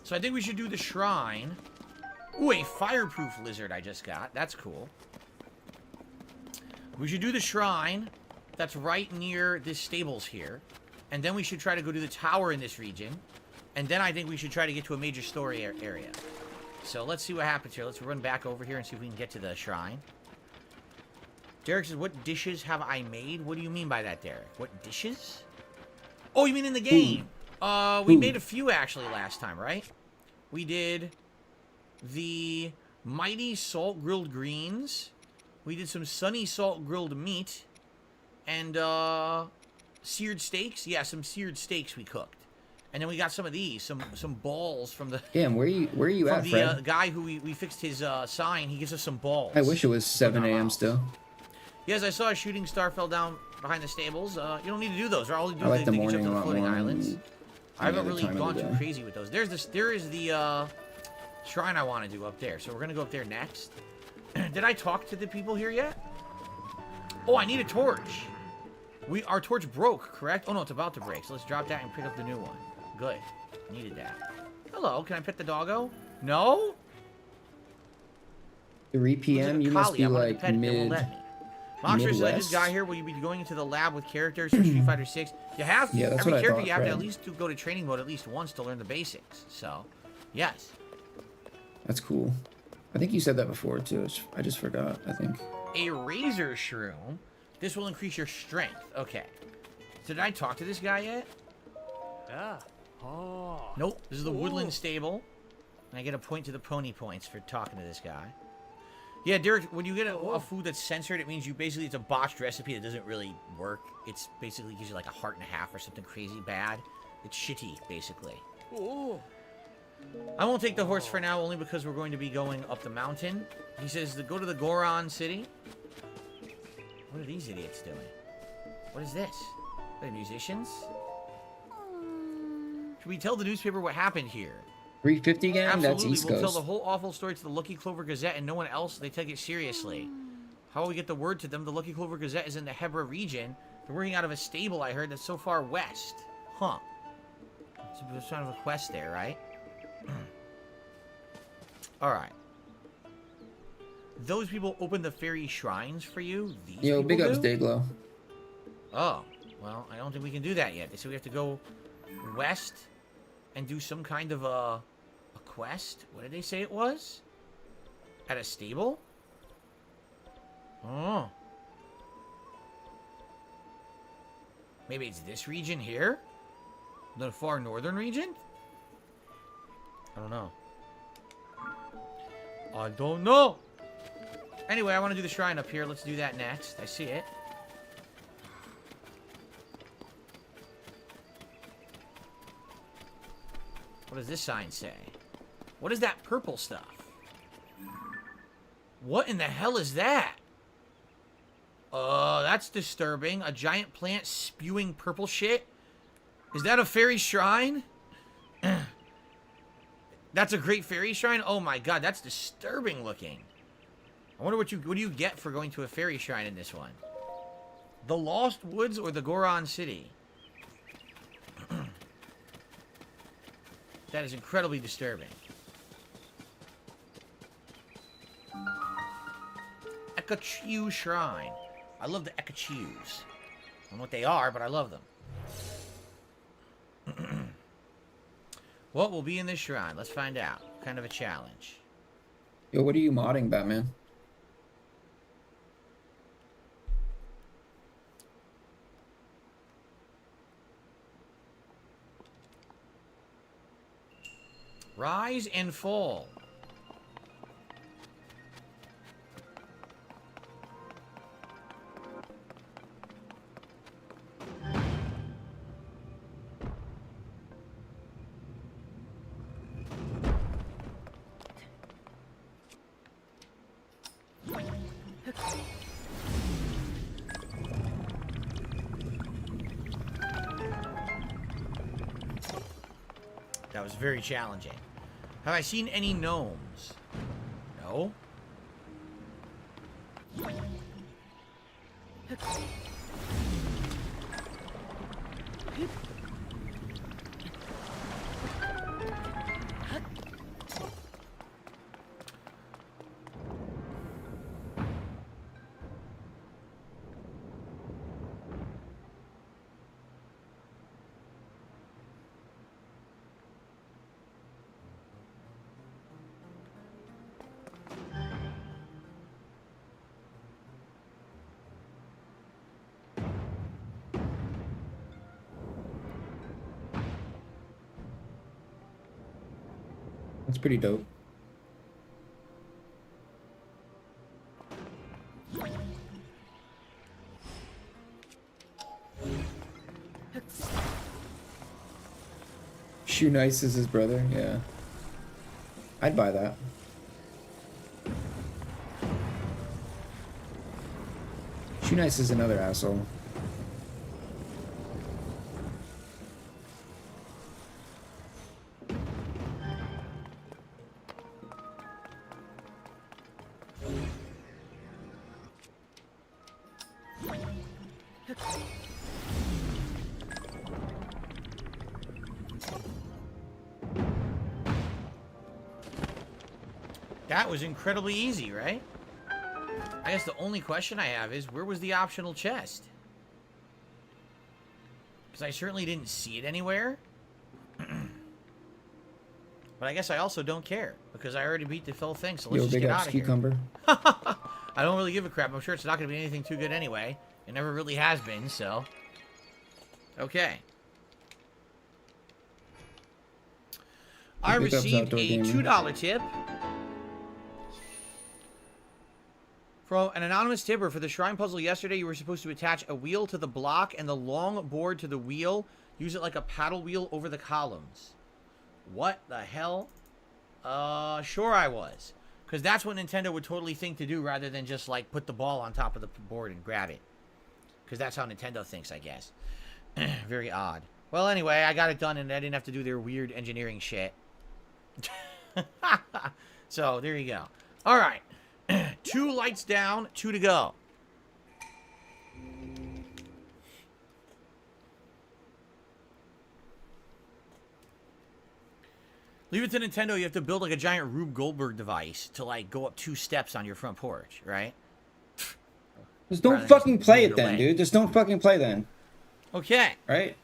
A: So I think we should do the shrine. Ooh, a fireproof lizard I just got. That's cool. We should do the shrine that's right near this stables here. And then we should try to go to the tower in this region. And then I think we should try to get to a major story area. So let's see what happens here. Let's run back over here and see if we can get to the shrine. Derek says, what dishes have I made? What do you mean by that, Derek? What dishes? Oh, you mean in the game? We made a few actually last time, right? We did the mighty salt grilled greens. We did some sunny salt grilled meat. And seared steaks. Yeah, some seared steaks we cooked. And then we got some of these, some balls from the
C: Damn, where are you
A: from
C: at,
A: the
C: Fred?
A: guy who we fixed his sign. He gives us some balls.
C: I wish it was
A: to put in
C: 7
A: our
C: a.m.
A: mouths.
C: still.
A: Yes, I saw a shooting star fell down behind the stables. You don't need to do those. All you do
C: I like the
A: they get you
C: morning
A: up
C: a
A: to the
C: lot
A: floating
C: more.
A: islands. I haven't
C: the
A: really
C: time of
A: gone
C: the
A: too
C: day.
A: crazy with those. There is the shrine I want to do up there. So we're gonna go up there next. Did I talk to the people here yet? Oh, I need a torch. Our torch broke, correct? Oh no, it's about to break. So let's drop that and pick up the new one. Good. Needed that. Hello, can I pet the doggo? No?
C: 3
A: Looks
C: p.m.
A: like a
C: You must
A: collie.
C: be
A: I wanted to
C: like
A: pet it, it won't
C: mid.
A: let me. Monster said, this
C: Midwest?
A: guy here, will you be going into the lab with characters for Street Fighter 6? You have to.
C: Yeah, that's
A: Every
C: what I
A: character
C: thought,
A: you have to
C: Fred.
A: at least go to training mode at least once to learn the basics. So, yes.
C: That's cool. I think you said that before too. I just forgot. I think.
A: A razor shroom. This will increase your strength. Okay. Did I talk to this guy yet?
F: Yeah. Oh.
A: Nope. This is the Woodland Stable. And I get a point to the pony points for talking to this guy. Yeah, Derek, when you get a food that's censored, it means it's a botched recipe that doesn't really work. It's basically gives you like a heart and a half or something crazy bad. It's shitty, basically.
F: Oh.
A: I won't take the horse for now, only because we're going to be going up the mountain. He says to go to the Goron City. What are these idiots doing? What is this? Are they musicians? Should we tell the newspaper what happened here?
C: 350 gang.
A: Absolutely,
C: That's East
A: we'll tell
C: Coast.
A: the whole awful story to the Lucky Clover Gazette and no one else. They take it seriously. How will we get the word to them? The Lucky Clover Gazette is in the Hebra region. They're working out of a stable, I heard, that's so far west. Huh. So there's kind of a quest there, right? Alright. Those people open the fairy shrines for you? These
C: Yo,
A: people
C: big ups,
A: do?
C: Dayglow.
A: Oh, well, I don't think we can do that yet. They said we have to go west and do some kind of a quest. What did they say it was? At a stable? Oh. Maybe it's this region here? The far northern region? I don't know. I don't know. Anyway, I want to do the shrine up here. Let's do that next. I see it. What does this sign say? What is that purple stuff? What in the hell is that? That's disturbing. A giant plant spewing purple shit? Is that a fairy shrine? That's a great fairy shrine? Oh my god, that's disturbing looking. I wonder what do you get for going to a fairy shrine in this one? The Lost Woods or the Goron City? That is incredibly disturbing. Ekachu Shrine. I love the Ekachus. I don't know what they are, but I love them. What will be in this shrine? Let's find out. Kind of a challenge.
C: Yo, what are you modding, Batman?
A: Rise and fall. That was very challenging. Have I seen any gnomes? No.
C: That's pretty dope. Shoe Nice is his brother, yeah. I'd buy that. Shoe Nice is another asshole.
A: That was incredibly easy, right? I guess the only question I have is, where was the optional chest? Because I certainly didn't see it anywhere. But I guess I also don't care, because I already beat the full thing, so let's just
C: big
A: get
C: ups,
A: out of here.
C: Cucumber.
A: I don't really give a crap. I'm sure it's not going to be anything too good anyway. It never really has been, so... Okay. I
C: Big ups,
A: received
C: Outdoor
A: a
C: Gaming.
A: $2 tip from an anonymous tipper. For the shrine puzzle yesterday, you were supposed to attach a wheel to the block and the long board to the wheel. Use it like a paddle wheel over the columns. What the hell? Sure I was. Because that's what Nintendo would totally think to do, rather than just, like, put the ball on top of the board and grab it. Because that's how Nintendo thinks, I guess. Very odd. Well, anyway, I got it done, and I didn't have to do their weird engineering shit. So, there you go. Alright. 2 lights down, 2 to go. Leave it to Nintendo, you have to build like a giant Rube Goldberg device to like go up 2 steps on your front porch, right?
C: Just don't fucking play it then, dude. Just don't fucking play then.
A: Okay.
C: Right?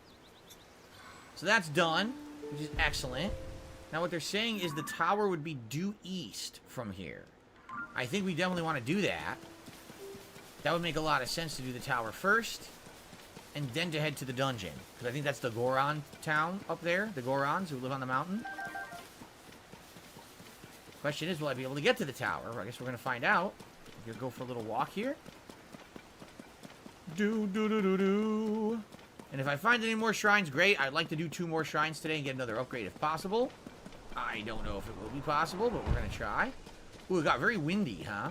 A: So that's done, which is excellent. Now what they're saying is the tower would be due east from here. I think we definitely want to do that. That would make a lot of sense to do the tower first, and then to head to the dungeon. Because I think that's the Goron town up there. The Gorons who live on the mountain. Question is, will I be able to get to the tower? I guess we're going to find out. We'll go for a little walk here. Do. And if I find any more shrines, great. I'd like to do 2 more shrines today and get another upgrade if possible. I don't know if it will be possible, but we're going to try. Ooh, it got very windy, huh?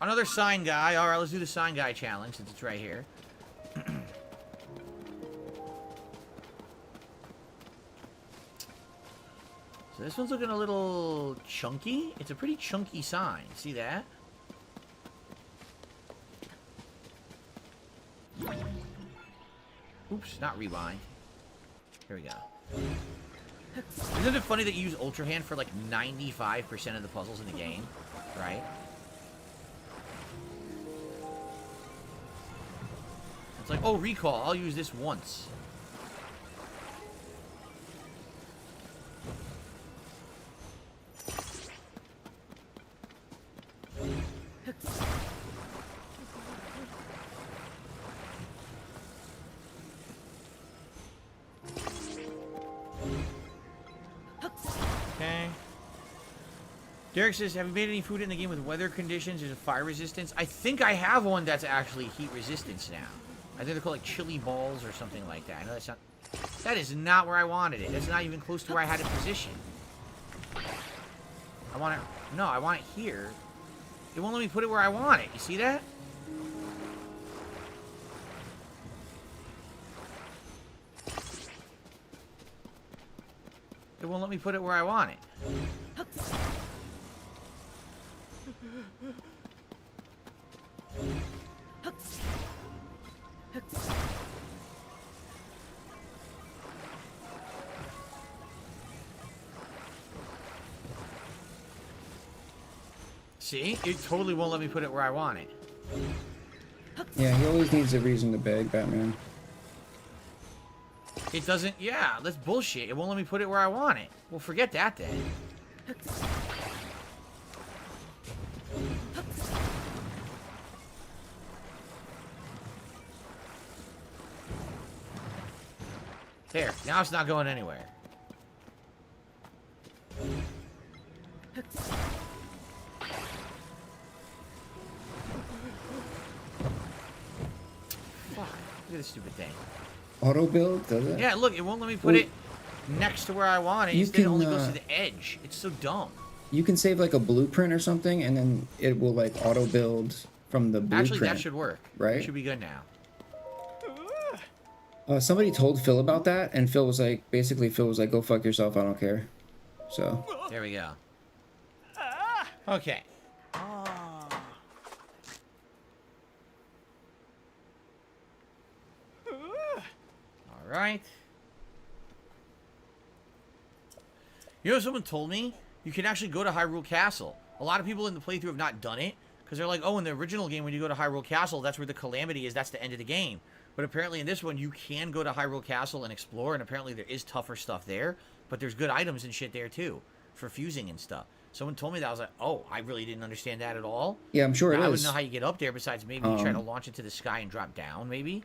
A: Another sign guy. All right, let's do the sign guy challenge since it's right here. So this one's looking a little chunky. It's a pretty chunky sign. See that? Oops, not rewind. Here we go. Isn't it funny that you use Ultra Hand for like 95% of the puzzles in the game? Right? It's like, oh, recall. I'll use this once. Okay. Derek says, have you made any food in the game with weather conditions? There's a fire resistance. I think I have one that's actually heat resistance now. I think they're called like chili balls or something like that. I know that's not... That is not where I wanted it. That's not even close to where I had it positioned. I want it... No, I want it here. It won't let me put it where I want it. You see that? It won't let me put it where I want it. See? It totally won't let me put it where I want it.
C: Yeah, he always needs a reason to beg, Batman.
A: It doesn't... Yeah, that's bullshit. It won't let me put it where I want it. Well, forget that then. There. Now it's not going anywhere. Fuck. Look at this stupid thing.
C: Auto build, does it?
A: Yeah, look, it won't let me put
C: Well,
A: it next to where I want it.
C: you
A: Instead, it
C: can,
A: only goes to the edge. It's so dumb.
C: You can save like a blueprint or something, and then it will like auto build from the blueprint.
A: Actually, that should work.
C: Right?
A: It should be good now.
C: Somebody told Phil about that, and Phil was like, basically, Phil was like, "Go fuck yourself. I don't care." So.
A: There we go. Okay. All right. You know, someone told me you can actually go to Hyrule Castle. A lot of people in the playthrough have not done it because they're like, oh, in the original game, when you go to Hyrule Castle, that's where the calamity is. That's the end of the game. But apparently in this one, you can go to Hyrule Castle and explore, and apparently there is tougher stuff there. But there's good items and shit there, too, for fusing and stuff. Someone told me that. I was like, oh, I really didn't understand that at all.
C: Yeah, I'm sure it is.
A: I wouldn't know how you get up there besides maybe you try to launch into the sky and drop down, maybe.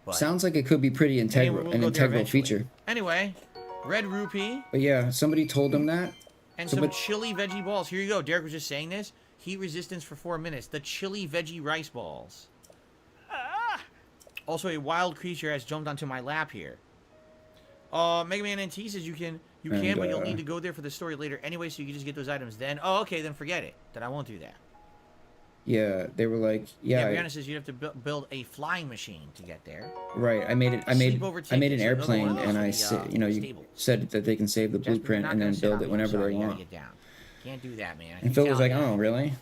A: But
C: sounds like it could be pretty integral, an integral feature.
A: Anyway, red rupee.
C: But yeah, somebody told him that.
A: And some chili veggie balls. Here you go. Derek was just saying this. Heat resistance for 4 minutes. The chili veggie rice balls. Also, a wild creature has jumped onto my lap here. Mega Man NT says you can, but you'll need to go there for the story later anyway, so you can just get those items then. Oh, okay, then forget it. Then I won't do that.
C: Yeah, they were like, yeah.
A: Brianna says you have to build a flying machine to get there.
C: Right, I made an airplane, and I said, you know, you said that they can save the blueprint and then build it whenever they want.
A: Get down. Can't do that, man.
C: And Phil was like, oh, really?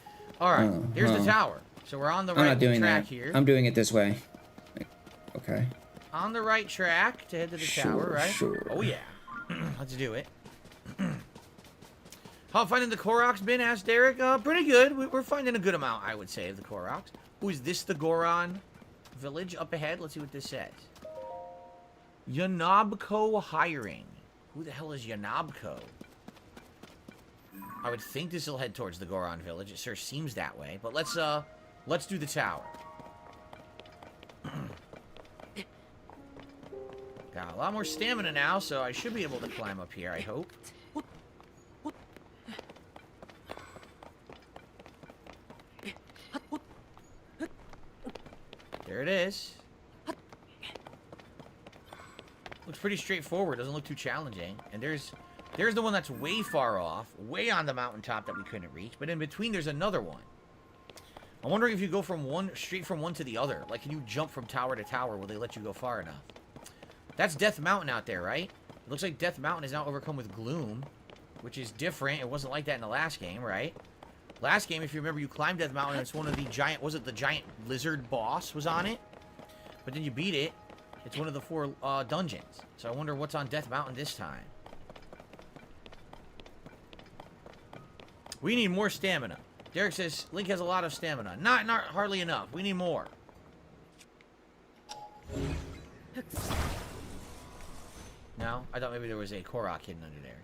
A: All right, here's the tower. So we're on the right track here.
C: I'm doing it this way. Okay.
A: On the right track to head to the tower, right?
C: Sure.
A: Oh, yeah. Let's do it. How finding the Koroks been? Asked Derek. Pretty good. We're finding a good amount, I would say, of the Koroks. Ooh, is this the Goron village up ahead? Let's see what this says. Yanabko hiring. Who the hell is Yanabko? I would think this will head towards the Goron village. It sure seems that way. But let's do the tower. Got a lot more stamina now, so I should be able to climb up here, I hope. There it is. Looks pretty straightforward. Doesn't look too challenging. And there's the one that's way far off, way on the mountaintop that we couldn't reach. But in between, there's another one. I'm wondering if you go straight from one to the other. Like, can you jump from tower to tower? Will they let you go far enough? That's Death Mountain out there, right? It looks like Death Mountain is now overcome with gloom, which is different. It wasn't like that in the last game, right? Last game, if you remember, you climbed Death Mountain, and it's one of the giant, was it the giant lizard boss was on it? But then you beat it. It's one of the 4 dungeons. So I wonder what's on Death Mountain this time. We need more stamina. Derek says Link has a lot of stamina. Not hardly enough. We need more. No? I thought maybe there was a Korok hidden under there.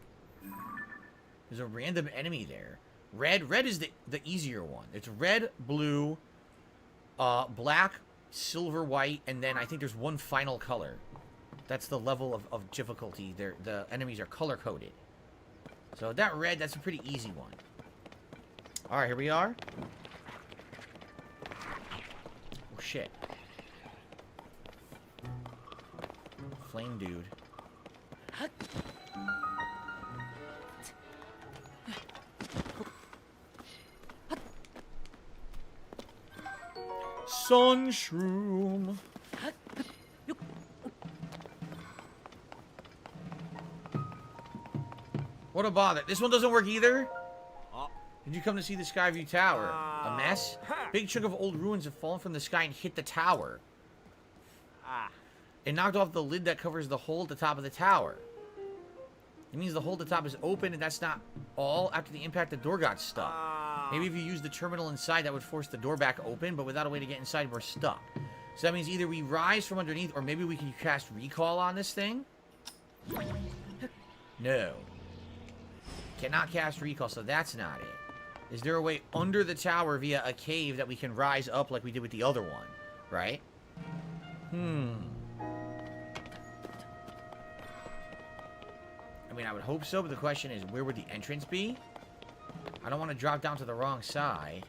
A: There's a random enemy there. Red is the easier one. It's red, blue, black, silver, white, and then I think there's one final color. That's the level of difficulty. The enemies are color-coded. So that red, that's a pretty easy one. Alright, here we are. Oh, shit. Flame dude. Sun shroom. What a bother. This one doesn't work either? Did you come to see the Skyview Tower? A mess? Big chunk of old ruins have fallen from the sky and hit the tower. It knocked off the lid that covers the hole at the top of the tower. It means the hole at the top is open, and that's not all. After the impact, the door got stuck. Maybe if you use the terminal inside, that would force the door back open, but without a way to get inside, we're stuck. So that means either we rise from underneath, or maybe we can cast recall on this thing? No. Cannot cast recall, so that's not it. Is there a way under the tower via a cave that we can rise up like we did with the other one? Right? I mean, I would hope so, but the question is, where would the entrance be? I don't want to drop down to the wrong side.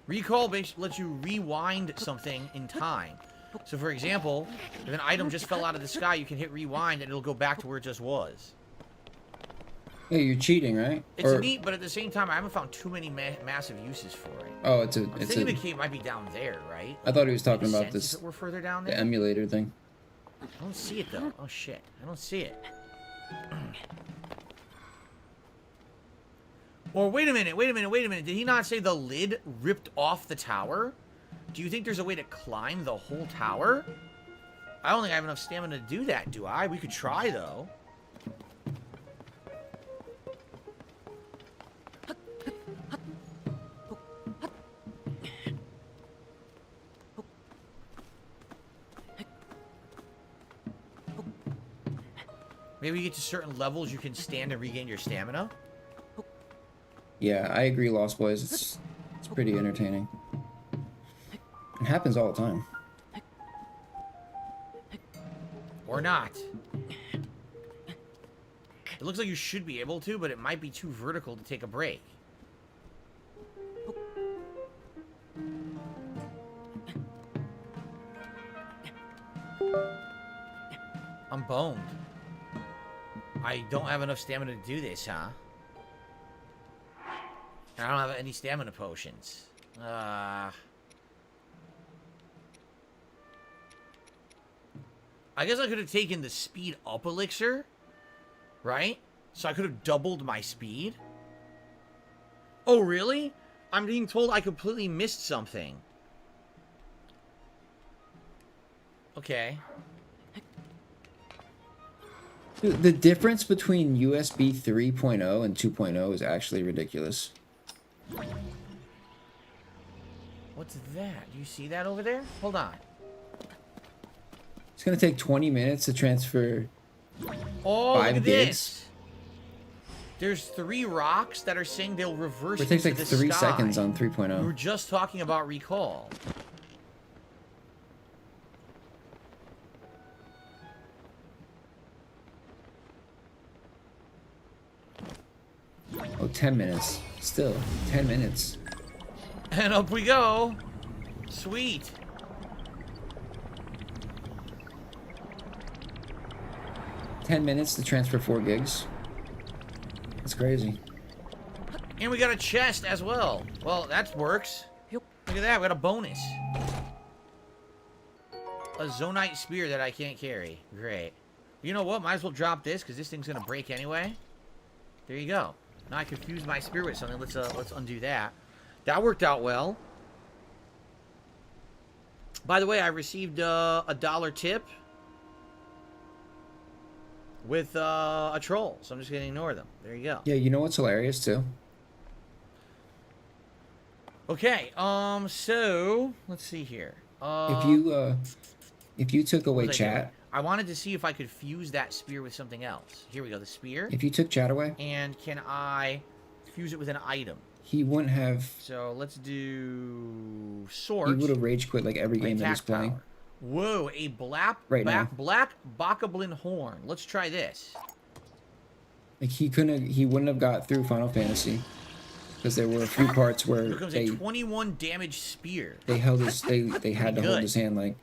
A: Recall basically lets you rewind something in time. So, for example, if an item just fell out of the sky, you can hit rewind and it'll go back to where it just was.
C: Hey, you're cheating, right?
A: It's neat, but at the same time, I haven't found too many massive uses for it.
C: Oh,
A: I'm thinking the key might be down there, right?
C: I thought he was talking about this.
A: If it were further down there.
C: The emulator thing.
A: I don't see it though. Oh shit! I don't see it. Or wait a minute! Did he not say the lid ripped off the tower? Do you think there's a way to climb the whole tower? I don't think I have enough stamina to do that, do I? We could try though. Maybe you get to certain levels, you can stand and regain your stamina.
C: Yeah, I agree, Lost Boys. It's pretty entertaining. It happens all the time.
A: Or not. It looks like you should be able to, but it might be too vertical to take a break. I'm boned. I don't have enough stamina to do this, huh? And I don't have any stamina potions. I guess I could have taken the speed up elixir, right? So I could have doubled my speed. Oh, really? I'm being told I completely missed something. Okay.
C: Dude, the difference between USB 3.0 and 2.0 is actually ridiculous.
A: What's that? Do you see that over there? Hold on.
C: It's gonna take 20 minutes to transfer
A: Oh,
C: 5
A: look at
C: gigs.
A: this. There's 3 rocks that are saying they'll reverse
C: It takes
A: into
C: like
A: the
C: 3
A: sky.
C: seconds on
A: We
C: 3.0.
A: were just talking about recall.
C: Oh, 10 minutes. Still, 10 minutes.
A: And up we go. Sweet.
C: $10 minutes to transfer 4 gigs. That's crazy.
A: And we got a chest as well. Well, that works. Look at that, we got a bonus. A Zonite spear that I can't carry. Great. You know what? Might as well drop this, because this thing's going to break anyway. There you go. Now I confused my spear with something. Let's undo that. That worked out well. By the way, I received a $1 tip with a troll, so I'm just going to ignore them. There you go.
C: Yeah, you know what's hilarious too?
A: Okay, so let's see here.
C: If you took away
A: What was I doing?
C: chat,
A: I wanted to see if I could fuse that spear with something else. Here we go, the spear.
C: if you took chat away,
A: And can I fuse it with an item?
C: he wouldn't have.
A: So let's do
C: He
A: sword.
C: would have rage quit like every game that he's
A: attack
C: playing.
A: power. Whoa, a black
C: Right now.
A: black bokoblin horn. Let's try this.
C: Like he wouldn't have got through Final Fantasy because there were a few parts where
A: Here comes a 21 damage spear.
C: they held his they had to hold
A: Good.
C: his hand like.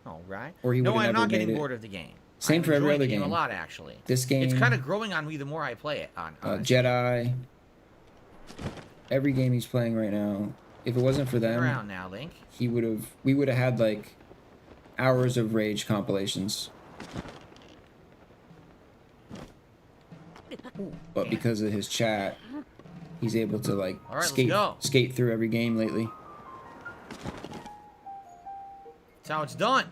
A: All right.
C: Or he
A: no,
C: would've
A: I'm
C: never
A: not getting
C: made it.
A: bored of the game.
C: Same
A: I'm
C: for every
A: enjoying
C: other
A: the game a
C: game.
A: lot, actually.
C: This game,
A: It's kind of growing on me the more I play it.
C: Jedi. Every game he's playing right now, if it wasn't for them,
A: around now, Link.
C: we would have had like hours of rage compilations. But because of his chat, he's able to like
A: All right, let's go.
C: skate through every game lately.
A: That's how it's done.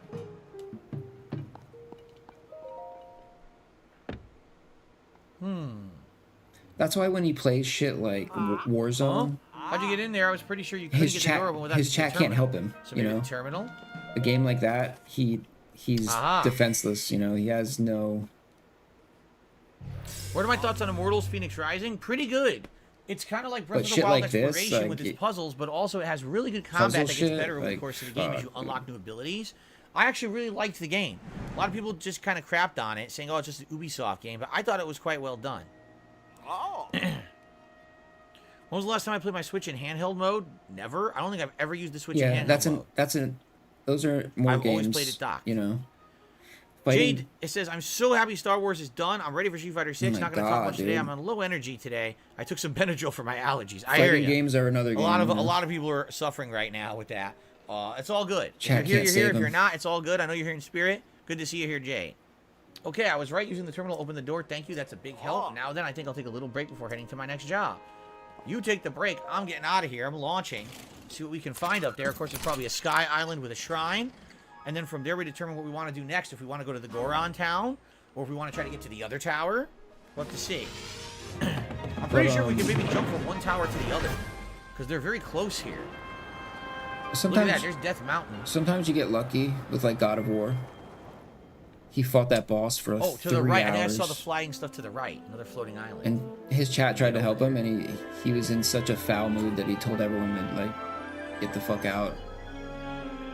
C: That's why when he plays shit like Warzone,
A: How'd you get in there? I was pretty sure you couldn't
C: his
A: get the door open
C: chat
A: without
C: his
A: using the
C: chat can't
A: terminal.
C: help him.
A: So
C: You
A: maybe
C: know,
A: the terminal?
C: a game like that, he's
A: Aha.
C: defenseless. You know, he has no.
A: What are my thoughts on Immortals Phoenix Rising? Pretty good. It's kind of like Breath
C: But
A: of the
C: shit
A: Wild
C: like this,
A: exploration
C: like,
A: with its
C: it-
A: puzzles, but also it has really good combat that
C: Puzzle
A: gets better
C: shit,
A: over the
C: like,
A: course of the game as you
C: fuck,
A: unlock new abilities. I actually really liked the game. A lot of people just kind of crapped on it, saying, oh, it's just an Ubisoft game, but I thought it was quite well done. When was the last time I played my Switch in handheld mode? Never. I don't think I've ever used the Switch in
C: Yeah,
A: handheld mode.
C: those are more
A: I've
C: games.
A: always played it docked.
C: You know.
A: Jade, it says, I'm so happy Star Wars is done. I'm ready for Street Fighter 6.
C: Oh my
A: Not going to talk
C: God,
A: much today.
C: dude.
A: I'm on low energy today. I took some Benadryl for my allergies. I hear
C: Fighting
A: you.
C: games are another game.
A: A
C: you know?
A: lot of people are suffering right now with that. It's all good.
C: Chat
A: If you're
C: can't
A: here, you're
C: save
A: here. If you're
C: them.
A: not, it's all good. I know you're here in spirit. Good to see you here, Jay. Okay, I was right. Using the terminal, open the door. Thank you. That's a big help. Now then, I think I'll take a little break before heading to my next job. You take the break. I'm getting out of here. I'm launching. See what we can find up there. Of course, there's probably a sky island with a shrine. And then from there, we determine what we want to do next. If we want to go to the Goron town, or if we want to try to get to the other tower. We'll have to see. I'm pretty sure we can maybe jump from one tower to the other. Because they're very close here.
C: Sometimes,
A: Look at that. There's Death Mountain.
C: sometimes you get lucky with like God of War. He fought that boss for
A: Oh, to
C: 3
A: the right.
C: hours.
A: And I saw the flying stuff to the right. Another floating island.
C: And his chat tried to help him, and he was in such a foul mood that he told everyone to like get the fuck out.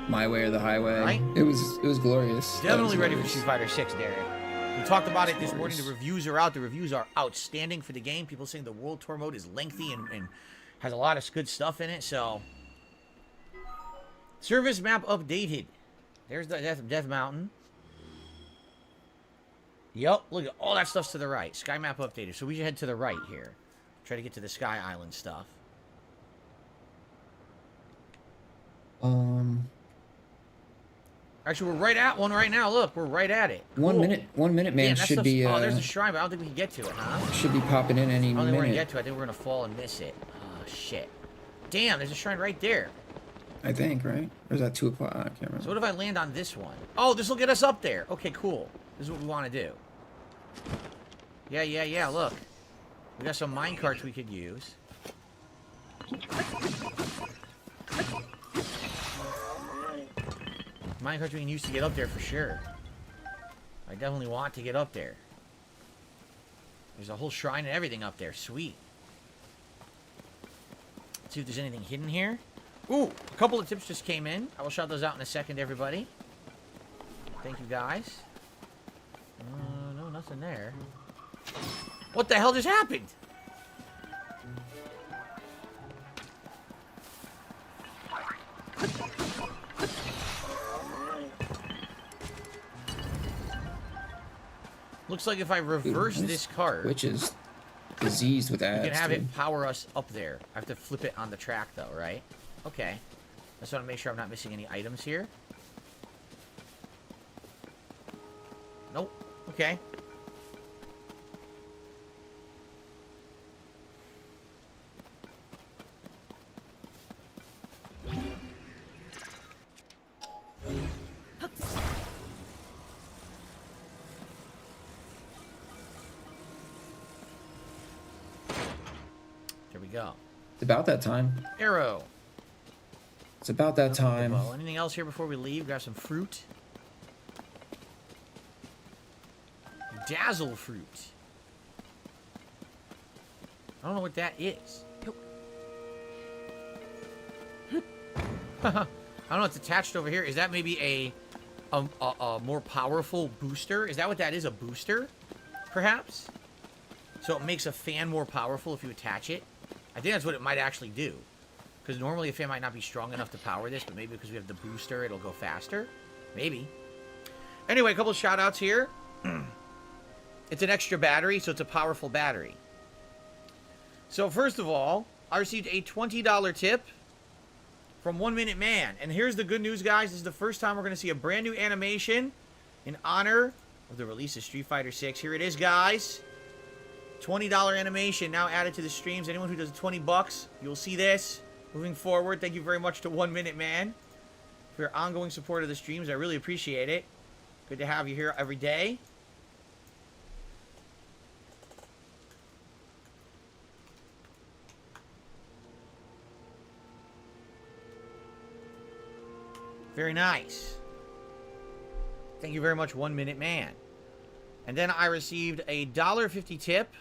C: My way or the highway.
A: Right?
C: It was glorious. That
A: Definitely
C: was
A: ready for
C: glorious.
A: Street Fighter 6, Derek. We talked about it this morning. The reviews are out. The reviews are outstanding for the game. People saying the World Tour mode is lengthy and has a lot of good stuff in it. So, service map updated. There's the Death Mountain. Yep, look at all that stuff's to the right. Sky map updated. So we should head to the right here. Try to get to the Sky Island stuff. Actually, we're right at one right now. Look, we're right at it. Cool.
C: 1 minute man
A: Damn, that
C: should
A: stuff's-
C: be
A: oh, there's a shrine, but I don't think we can get to it, huh?
C: should be popping in any
A: I don't think we're gonna
C: minute.
A: get to it. I think we're gonna fall and miss it. Oh shit! Damn, there's a shrine right there.
C: I think, right? Or is that 2 o'clock? I can't remember.
A: So what if I land on this one? Oh, this will get us up there. Okay, cool. This is what we want to do. Yeah. Look, we got some mine carts we could use. Mine carts we can use to get up there for sure. I definitely want to get up there. There's a whole shrine and everything up there. Sweet. Let's see if there's anything hidden here. Ooh, a couple of tips just came in. I will shout those out in a second, everybody. Thank you, guys. No, nothing there. What the hell just happened? Looks like if I reverse this card,
C: Which is diseased with ads.
A: you can have
C: dude.
A: it power us up there. I have to flip it on the track, though, right? Okay. I just want to make sure I'm not missing any items here. Nope. Okay. There we go.
C: It's about that time.
A: Arrow.
C: It's about that
A: Nothing with the
C: time.
A: bow. Anything else here before we leave? Grab some fruit. Dazzle fruit. I don't know what that is. I don't know. It's attached over here. Is that maybe a more powerful booster? Is that what that is? A booster, perhaps? So it makes a fan more powerful if you attach it. I think that's what it might actually do. Because normally a fan might not be strong enough to power this, but maybe because we have the booster, it'll go faster. Maybe. Anyway, a couple of shout outs here. It's an extra battery, so it's a powerful battery. So first of all, I received a $20 tip from 1 Minute Man. And here's the good news, guys. This is the first time we're going to see a brand new animation in honor of the release of Street Fighter 6. Here it is, guys. $20 animation now added to the streams. Anyone who does $20, you'll see this moving forward. Thank you very much to 1 Minute Man for your ongoing support of the streams. I really appreciate it. Good to have you here every day. Very nice. Thank you very much, 1 Minute Man. And then I received a $1.50 tip.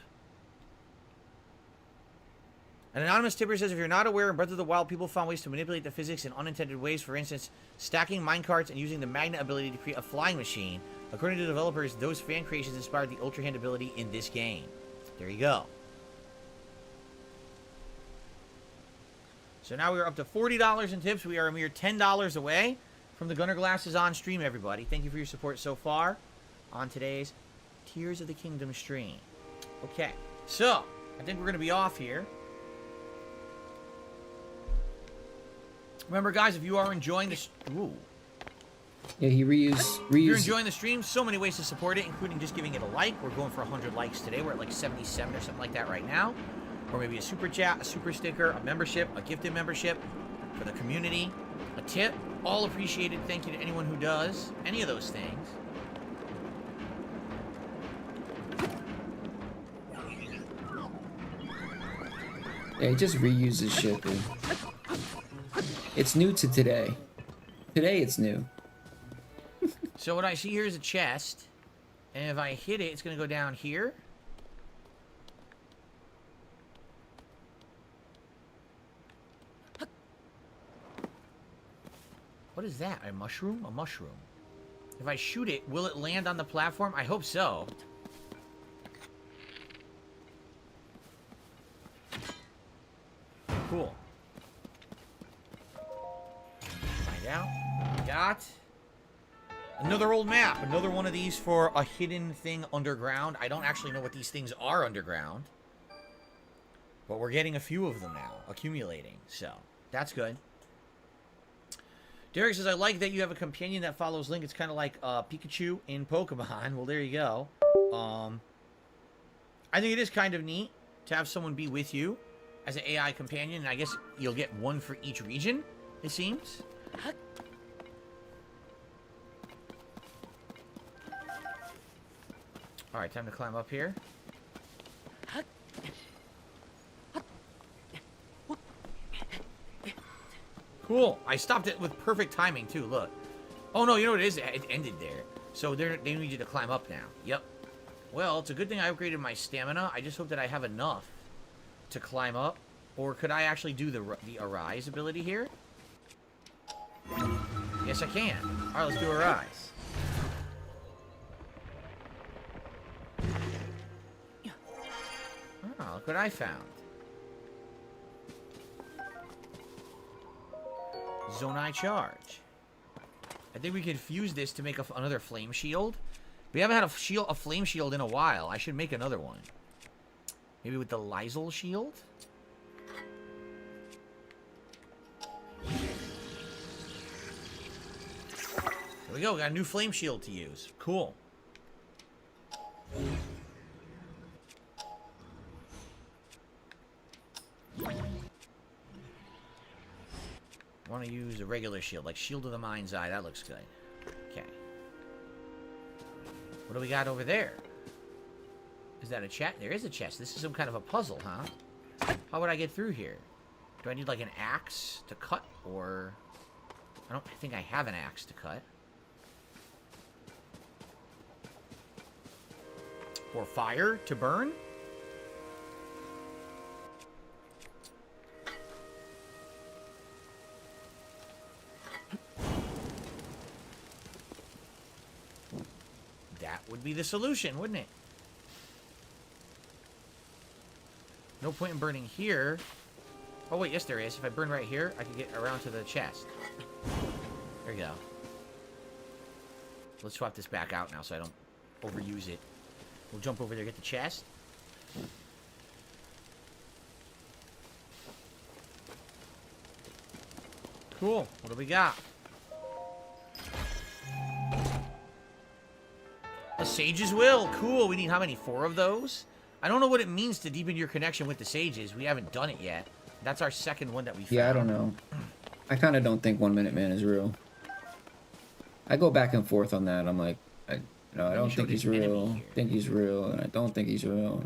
A: An anonymous tipper says, if you're not aware, in Breath of the Wild, people found ways to manipulate the physics in unintended ways. For instance, stacking minecarts and using the magnet ability to create a flying machine. According to developers, those fan creations inspired the Ultra Hand ability in this game. There you go. So now we are up to $40 in tips. We are a mere $10 away from the Gunner Glasses on stream, everybody. Thank you for your support so far on today's Tears of the Kingdom stream. Okay, so I think we're going to be off here. Remember, guys, if you are enjoying this... Ooh.
C: Yeah, he reused.
A: If you're enjoying the stream, so many ways to support it, including just giving it a like. We're going for 100 likes today. We're at like 77 or something like that right now. Or maybe a super chat, a super sticker, a membership, a gifted membership for the community, a tip. All appreciated. Thank you to anyone who does any of those things.
C: Yeah, he just reuses shit, dude. It's new to today. Today it's new.
A: So what I see here is a chest. And if I hit it, it's going to go down here. What is that? A mushroom? A mushroom. If I shoot it, will it land on the platform? I hope so. Cool. Find out. We got another old map. Another one of these for a hidden thing underground. I don't actually know what these things are underground. But we're getting a few of them now. Accumulating. So, that's good. Derek says, I like that you have a companion that follows Link. It's kind of like Pikachu in Pokemon. Well, there you go. I think it is kind of neat to have someone be with you as an AI companion. And I guess you'll get one for each region, it seems. Alright, time to climb up here. Cool. I stopped it with perfect timing, too. Look. Oh, no, you know what it is? It ended there. So they need you to climb up now. Yep. Well, it's a good thing I upgraded my stamina. I just hope that I have enough to climb up. Or could I actually do the Arise ability here? Yes, I can. Alright, let's do Arise. Oh, look what I found. Zonai Charge. I think we can fuse this to make another flame shield. We haven't had a flame shield in a while. I should make another one. Maybe with the Lysol shield? There we go. We got a new flame shield to use. Cool. I want to use a regular shield, like Shield of the Mind's Eye. That looks good. Okay. What do we got over there? Is that a chest? There is a chest. This is some kind of a puzzle, huh? How would I get through here? Do I need, like, an axe to cut? Or... I don't think I have an axe to cut. Or fire to burn? That would be the solution, wouldn't it? No point in burning here. Oh, wait, yes, there is. If I burn right here, I can get around to the chest. There you go. Let's swap this back out now so I don't overuse it. We'll jump over there, get the chest. Cool. What do we got? A Sage's Will. Cool. We need how many? 4 of those? I don't know what it means to deepen your connection with the Sages. We haven't done it yet. That's our second one that we found.
C: Yeah, I don't know. I kind of don't think 1 Minute Man is real. I go back and forth on that. I'm like, I don't think he's real. I think he's real, and I don't think he's real.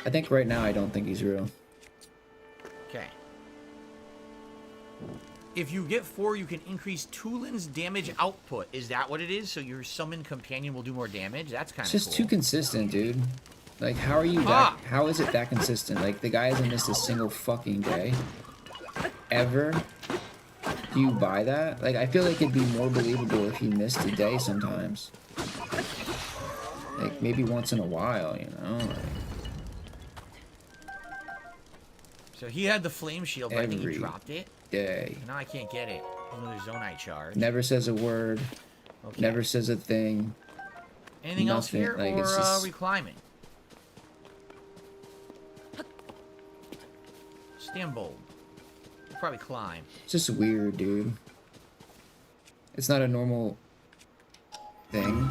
C: I think right now I don't think he's real.
A: Okay. If you get 4, you can increase Tulin's damage output. Is that what it is? So your summoned companion will do more damage? That's kind of cool.
C: It's just too consistent, dude. Like, how are you that... How is it that consistent? Like, the guy hasn't missed a single fucking day. Ever. Do you buy that? Like, I feel like it'd be more believable if he missed a day sometimes. Like, maybe once in a while, you know? Like...
A: So he had the flame shield, but I think he
C: Every
A: dropped it.
C: day.
A: Now I can't get it. Another zonite charge.
C: Never says a word.
A: Okay.
C: Never says a thing.
A: Anything else
C: nothing,
A: here,
C: like,
A: or
C: it's just-
A: are we climbing? Stand bold. We'll probably climb.
C: It's just weird, dude. It's not a normal thing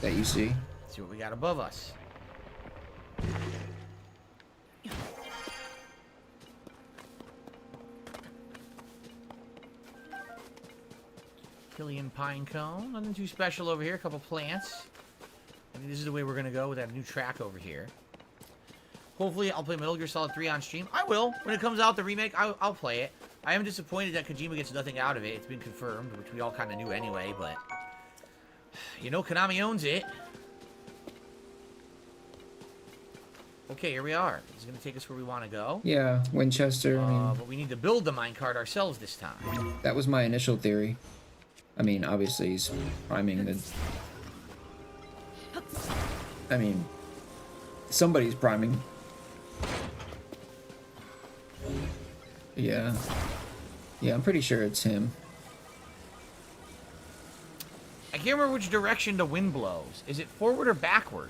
C: that you see.
A: Let's see what we got above us. Killian pine cone. Nothing too special over here. A couple plants. I think this is the way we're going to go with that new track over here. Hopefully, I'll play Metal Gear Solid 3 on stream. I will. When it comes out, the remake, I'll play it. I am disappointed that Kojima gets nothing out of it. It's been confirmed, which we all kind of knew anyway, but... You know Konami owns it. Okay, here we are. This is going to take us where we want to go.
C: Yeah, Winchester. I mean,
A: But we need to build the minecart ourselves this time.
C: that was my initial theory. I mean, obviously he's priming the... I mean, somebody's priming. Yeah. Yeah, I'm pretty sure it's him.
A: I can't remember which direction the wind blows. Is it forward or backward?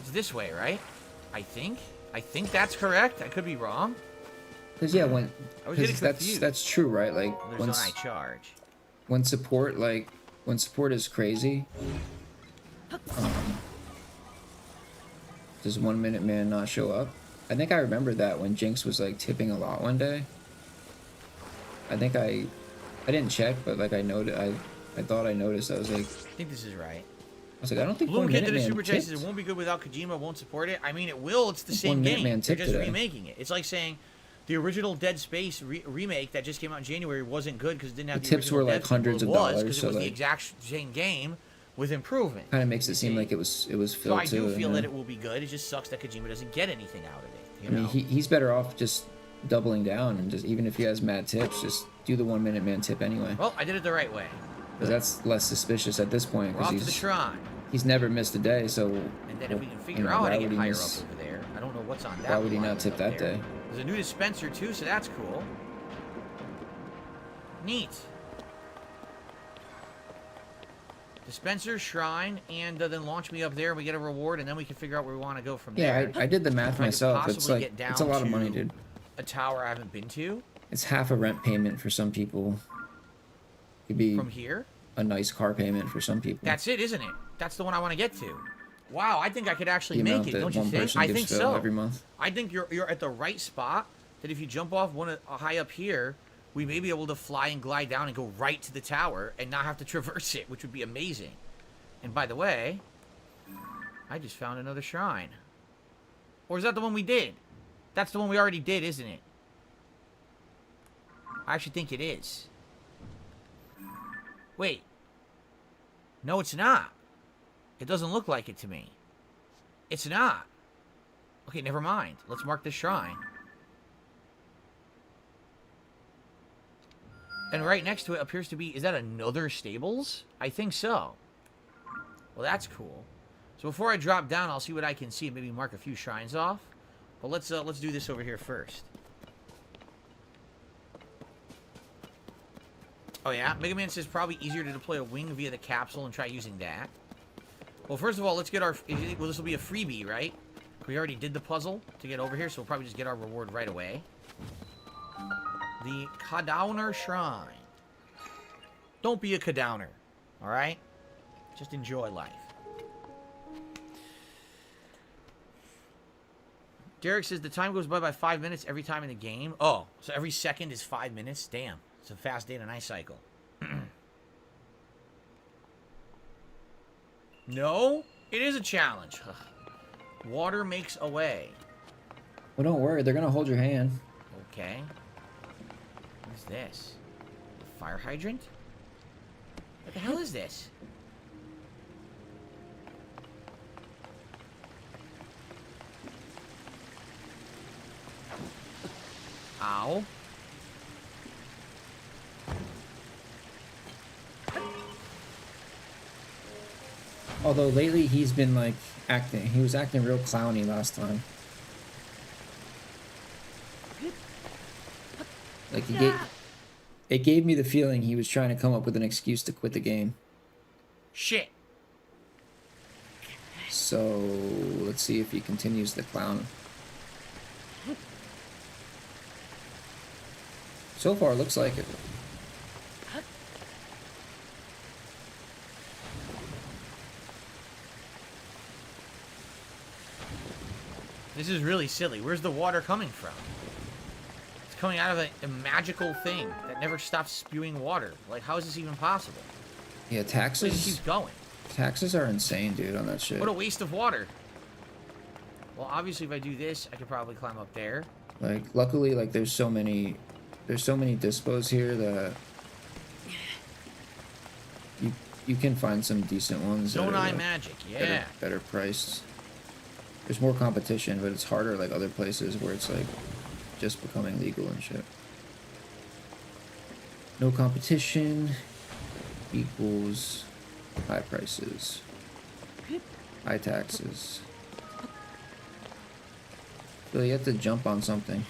A: It's this way, right? I think. I think that's correct. I could be wrong.
C: Because yeah, when
A: I was getting
C: that's
A: confused.
C: that's true, right? Like
A: There's zonite charge.
C: when support is crazy, does 1 Minute Man not show up? I think I remember that when Jinx was like tipping a lot one day. I think I didn't check, but like I thought I noticed. I was like,
A: I think this is right.
C: I was like, I don't think
A: Bloom
C: 1
A: Kid
C: Minute
A: did a
C: Man
A: super chat says
C: tipped.
A: it won't be good without Kojima, won't support it. I mean, it will. It's the same
C: 1 Minute
A: game.
C: Man
A: They're
C: tipped
A: just
C: today.
A: remaking it. It's like saying the original Dead Space remake that just came out in January wasn't good because it didn't have
C: The
A: the
C: tips
A: original
C: were, like,
A: devs.
C: hundreds of
A: Well, it was,
C: dollars,
A: 'cause
C: so,
A: it was the
C: like-
A: exact same game with improvement.
C: Kind of makes it seem like it was
A: So
C: filled
A: I do
C: too,
A: feel
C: you
A: that
C: know?
A: it will be good. It just sucks that Kojima doesn't get anything out of it. You
C: I mean,
A: know?
C: he's better off just doubling down and just, even if he has mad tips, just do the 1 Minute Man tip anyway.
A: Well, I did it the right way.
C: Because that's less suspicious at this point.
A: We're off to the
C: Because
A: shrine.
C: he's never missed a day, so...
A: And then if we can figure
C: know,
A: out how
C: why
A: to
C: would
A: get
C: he
A: higher
C: miss-
A: up over there, I don't know what's on that.
C: Why would he
A: line
C: not tip
A: up
C: that
A: there.
C: day?
A: There's a new dispenser too, so that's cool. Neat. Dispenser, shrine, and then launch me up there. We get a reward, and then we can figure out where we want to go from
C: Yeah,
A: there.
C: I did the math
A: If I could
C: myself. It's
A: possibly
C: like,
A: get
C: it's a
A: down
C: lot of money,
A: to
C: dude.
A: A tower I haven't been to
C: It's half a rent payment for some people. Could be
A: from here.
C: a nice car payment for some people.
A: That's it, isn't it? That's the one I want to get to. Wow, I think I could actually
C: the
A: make
C: amount
A: it.
C: that
A: Don't you
C: one
A: think?
C: person
A: I
C: gives
A: think
C: Phil
A: so.
C: every month.
A: I think you're at the right spot. That if you jump off high up here, we may be able to fly and glide down and go right to the tower and not have to traverse it, which would be amazing. And by the way, I just found another shrine. Or is that the one we did? That's the one we already did, isn't it? I actually think it is. Wait. No, it's not. It doesn't look like it to me. It's not. Okay, never mind. Let's mark this shrine. And right next to it appears to be... Is that another stables? I think so. Well, that's cool. So before I drop down, I'll see what I can see and maybe mark a few shrines off. But let's do this over here first. Oh yeah, Mega Man says probably easier to deploy a wing via the capsule and try using that. Well, first of all, let's get our... Well, this will be a freebie, right? We already did the puzzle to get over here, so we'll probably just get our reward right away. The Kadowner Shrine. Don't be a Kadowner, alright? Just enjoy life. Derek says the time goes by 5 minutes every time in the game. Oh, so every second is 5 minutes? Damn, it's a fast day and night cycle. No, it is a challenge. Water makes a way.
C: Well, don't worry. They're going to hold your hand.
A: Okay. What is this? A fire hydrant? What the hell is this? Ow.
C: Although lately he's been like acting. He was acting real clowny last time. Like it gave me the feeling he was trying to come up with an excuse to quit the game.
A: Shit.
C: So let's see if he continues the clown. So far, looks like it.
A: This is really silly. Where's the water coming from? It's coming out of a magical thing that never stops spewing water. Like, how is this even possible?
C: Yeah,
A: It
C: taxes.
A: just keeps going.
C: Taxes are insane, dude, on that shit.
A: What a waste of water. Well, obviously, if I do this, I could probably climb up there.
C: Like, luckily, like, there's so many dispos here that you can find some decent ones.
A: Zone
C: that are,
A: Eye
C: like,
A: Magic, yeah.
C: better priced. There's more competition, but it's harder like other places where it's like just becoming legal and shit. No competition equals high prices, high taxes. So you have to jump on something.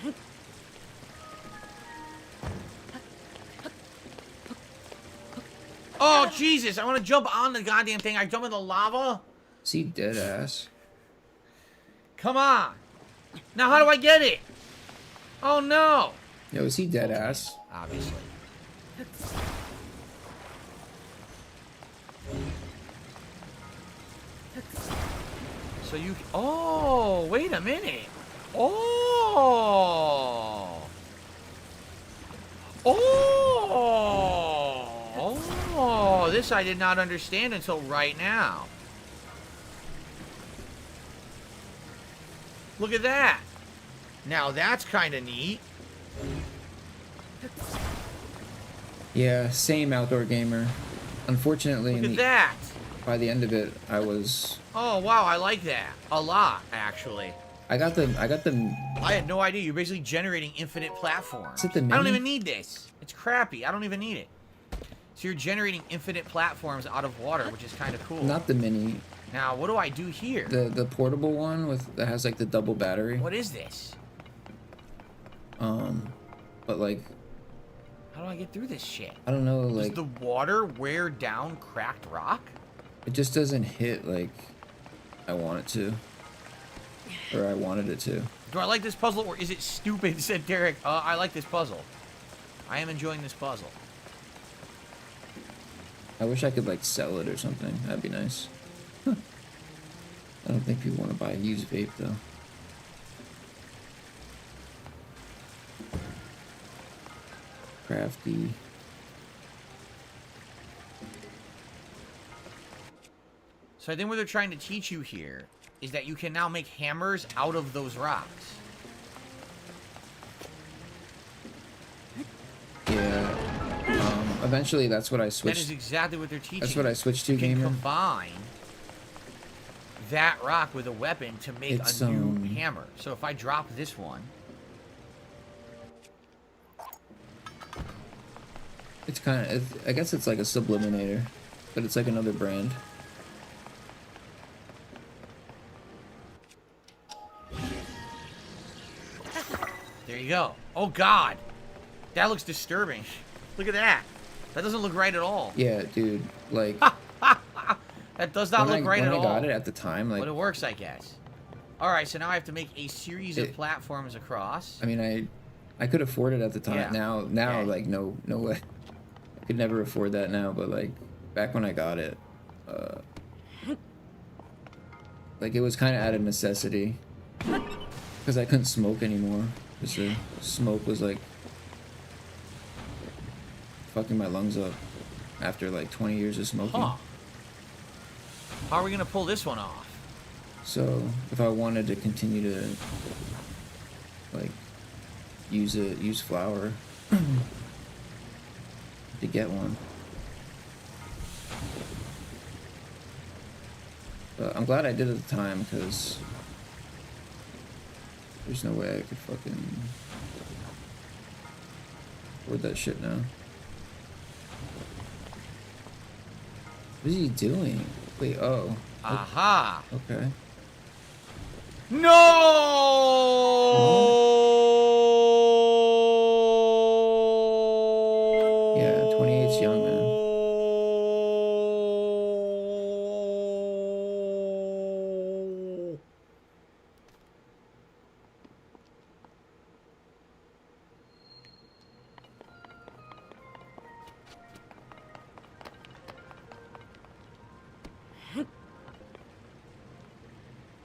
A: Oh, Jesus! I want to jump on the goddamn thing. I jump in the lava?
C: Is he dead ass?
A: Come on! Now, how do I get it? Oh, no!
C: Yo, is he dead ass?
A: Obviously. So you... Oh, wait a minute. Oh! Oh! Oh! This I did not understand until right now. Look at that. Now that's kind of neat.
C: Yeah, same outdoor gamer. Unfortunately,
A: Look at that.
C: by the end of it, I was...
A: Oh, wow, I like that. A lot, actually.
C: I got the...
A: I had no idea. You're basically generating infinite platforms.
C: Is it the
A: I don't
C: mini?
A: even need this. It's crappy. I don't even need it. So you're generating infinite platforms out of water, which is kind of cool.
C: Not the mini.
A: Now, what do I do here?
C: The portable one that has like the double battery.
A: What is this?
C: But like...
A: How do I get through this shit?
C: I don't know,
A: Does
C: like...
A: the water wear down cracked rock?
C: It just doesn't hit like I want it to. Or I wanted it to.
A: Do I like this puzzle or is it stupid, said Derek. I like this puzzle. I am enjoying this puzzle.
C: I wish I could like sell it or something. That'd be nice. Huh. I don't think people want to buy a used vape though. Crafty.
A: So I think what they're trying to teach you here is that you can now make hammers out of those rocks.
C: Yeah. Eventually that's what I
A: That
C: switched.
A: is exactly what they're teaching.
C: That's what I switched to,
A: you can
C: gamer.
A: combine that rock with a weapon to make
C: It's,
A: a new hammer. So if I drop this one,
C: It's kind of... I guess it's like a subliminator, but it's like another brand.
A: there you go. Oh God, that looks disturbing. Look at that. That doesn't look right at all.
C: Yeah, dude. Like...
A: That does not look right at all.
C: When I got it at the time, like...
A: But it works, I guess. All right, so now I have to make a series of platforms across.
C: I mean, I could afford it at the time.
A: Yeah.
C: Now,
A: Yeah.
C: like, no way. I could never afford that now, but, like, back when I got it, like, it was kind of out of necessity. Because I couldn't smoke anymore. Because the smoke was, like, fucking my lungs up after, like, 20 years of smoking.
A: Huh. How are we going to pull this one off?
C: So, if I wanted to continue to, like, use flour to get one. But I'm glad I did at the time, because there's no way I could fucking afford that shit now. What is he doing? Wait, oh.
A: Aha!
C: Okay.
A: No!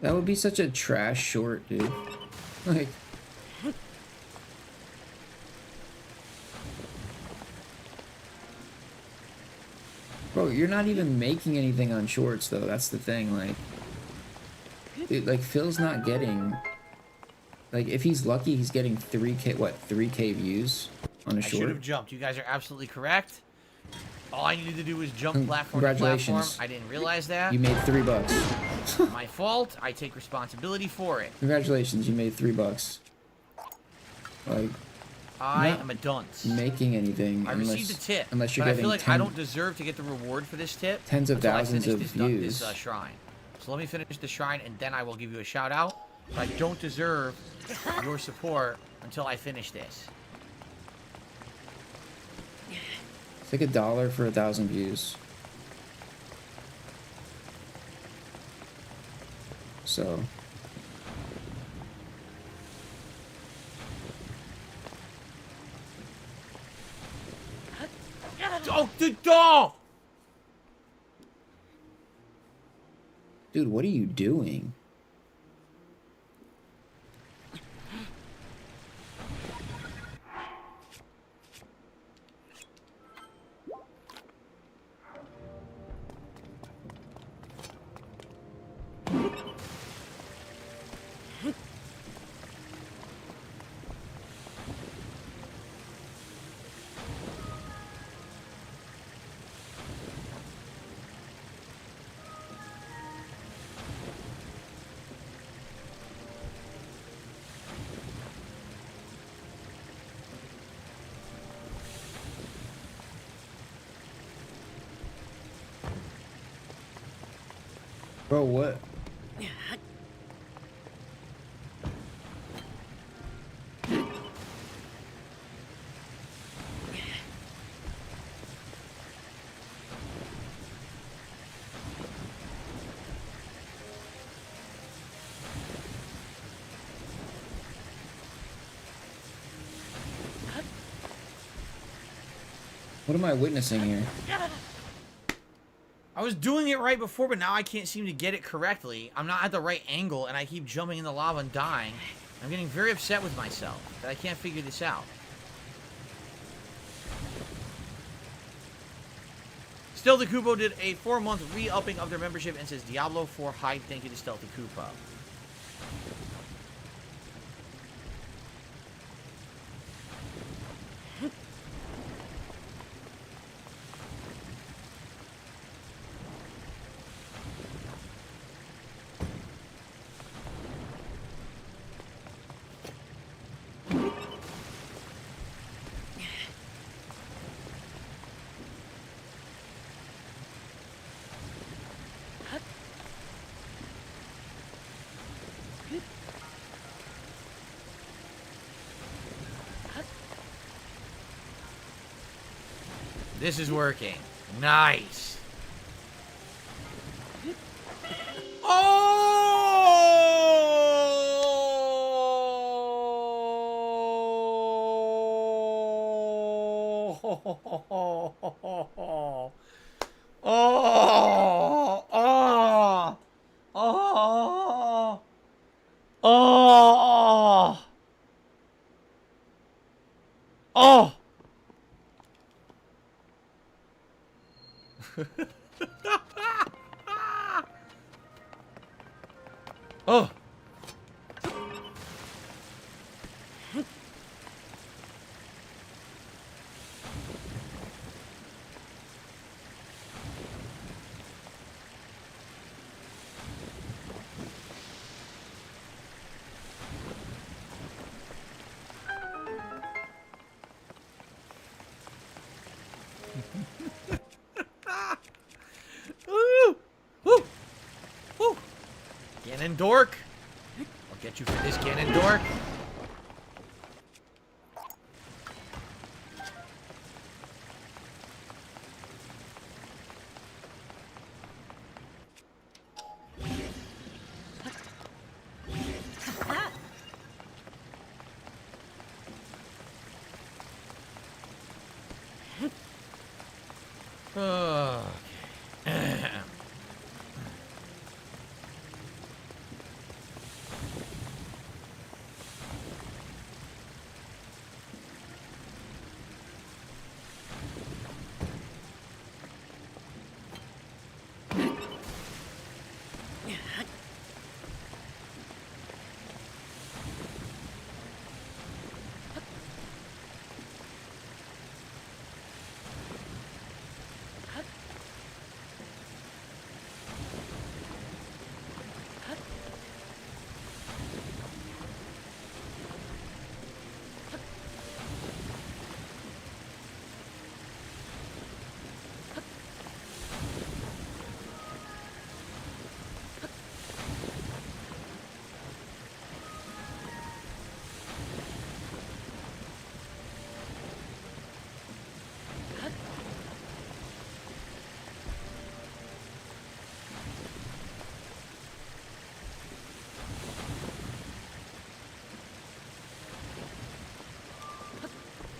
C: That would be such a trash short, dude. Like, bro, you're not even making anything on shorts though. That's the thing. Like, dude, like Phil's not getting. Like, if he's lucky, he's getting 3K. What? 3K views on a
A: I should
C: short.
A: have jumped. You guys are absolutely correct. All I needed to do was jump platform to platform.
C: Congratulations.
A: I didn't realize that.
C: You made $3.
A: My fault. I take responsibility for it.
C: Congratulations, you made $3. Like,
A: I
C: not
A: am a dunce.
C: making anything.
A: I received a tip,
C: unless you're
A: but I
C: getting
A: feel like I don't deserve to get the reward for this tip.
C: tens of
A: until
C: thousands
A: I
C: of
A: finish
C: views.
A: This shrine. So let me finish the shrine, and then I will give you a shout out. But I don't deserve your support until I finish this.
C: It's like $1 for 1,000 views. So.
A: Oh, the dog!
C: Dude, what are you doing? Bro, what? What am I witnessing here?
A: I was doing it right before, but now I can't seem to get it correctly. I'm not at the right angle, and I keep jumping in the lava and dying. I'm getting very upset with myself that I can't figure this out. Still, the Kupo did a 4-month re-upping of their membership and says Diablo 4 hide. Thank you to Stealthy Kupo. This is working. Nice. Oh! Oh! Oh! Oh! Oh! Oh! Oh! Woo! Woo! Woo! Ganon dork! I'll get you for this, Ganon dork.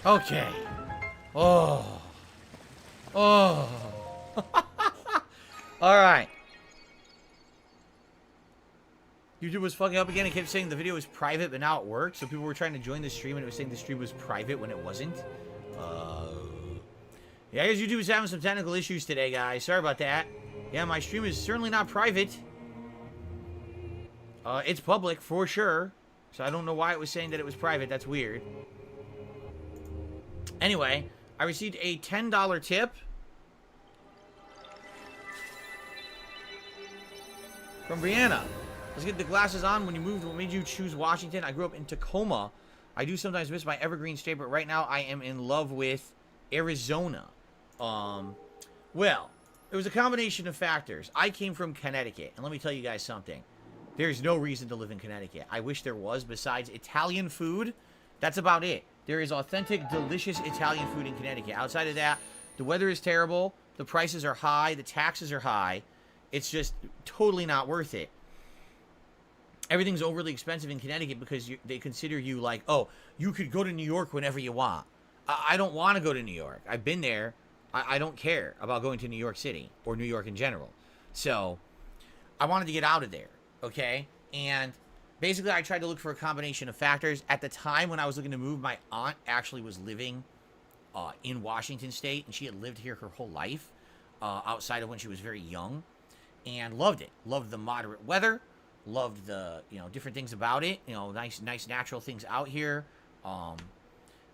A: Okay. Oh. Oh. Alright. YouTube was fucking up again. It kept saying the video was private, but now it worked. So people were trying to join the stream, and it was saying the stream was private when it wasn't. Yeah, I guess YouTube is having some technical issues today, guys. Sorry about that. Yeah, my stream is certainly not private. It's public, for sure. So I don't know why it was saying that it was private. That's weird. Anyway, I received a $10 tip from Brianna. Let's get the glasses on. When you moved, what made you choose Washington? I grew up in Tacoma. I do sometimes miss my evergreen state, but right now I am in love with Arizona. Well, it was a combination of factors. I came from Connecticut, and let me tell you guys something. There's no reason to live in Connecticut. I wish there was, besides Italian food. That's about it. There is authentic, delicious Italian food in Connecticut. Outside of that, the weather is terrible. The prices are high. The taxes are high. It's just totally not worth it. Everything's overly expensive in Connecticut because they consider you like, oh, you could go to New York whenever you want. I don't want to go to New York. I've been there. I don't care about going to New York City or New York in general. So I wanted to get out of there, okay? And basically I tried to look for a combination of factors. At the time when I was looking to move, my aunt actually was living in Washington State, and she had lived here her whole life outside of when she was very young, and loved it. Loved the moderate weather. Loved the, different things about it. Nice natural things out here.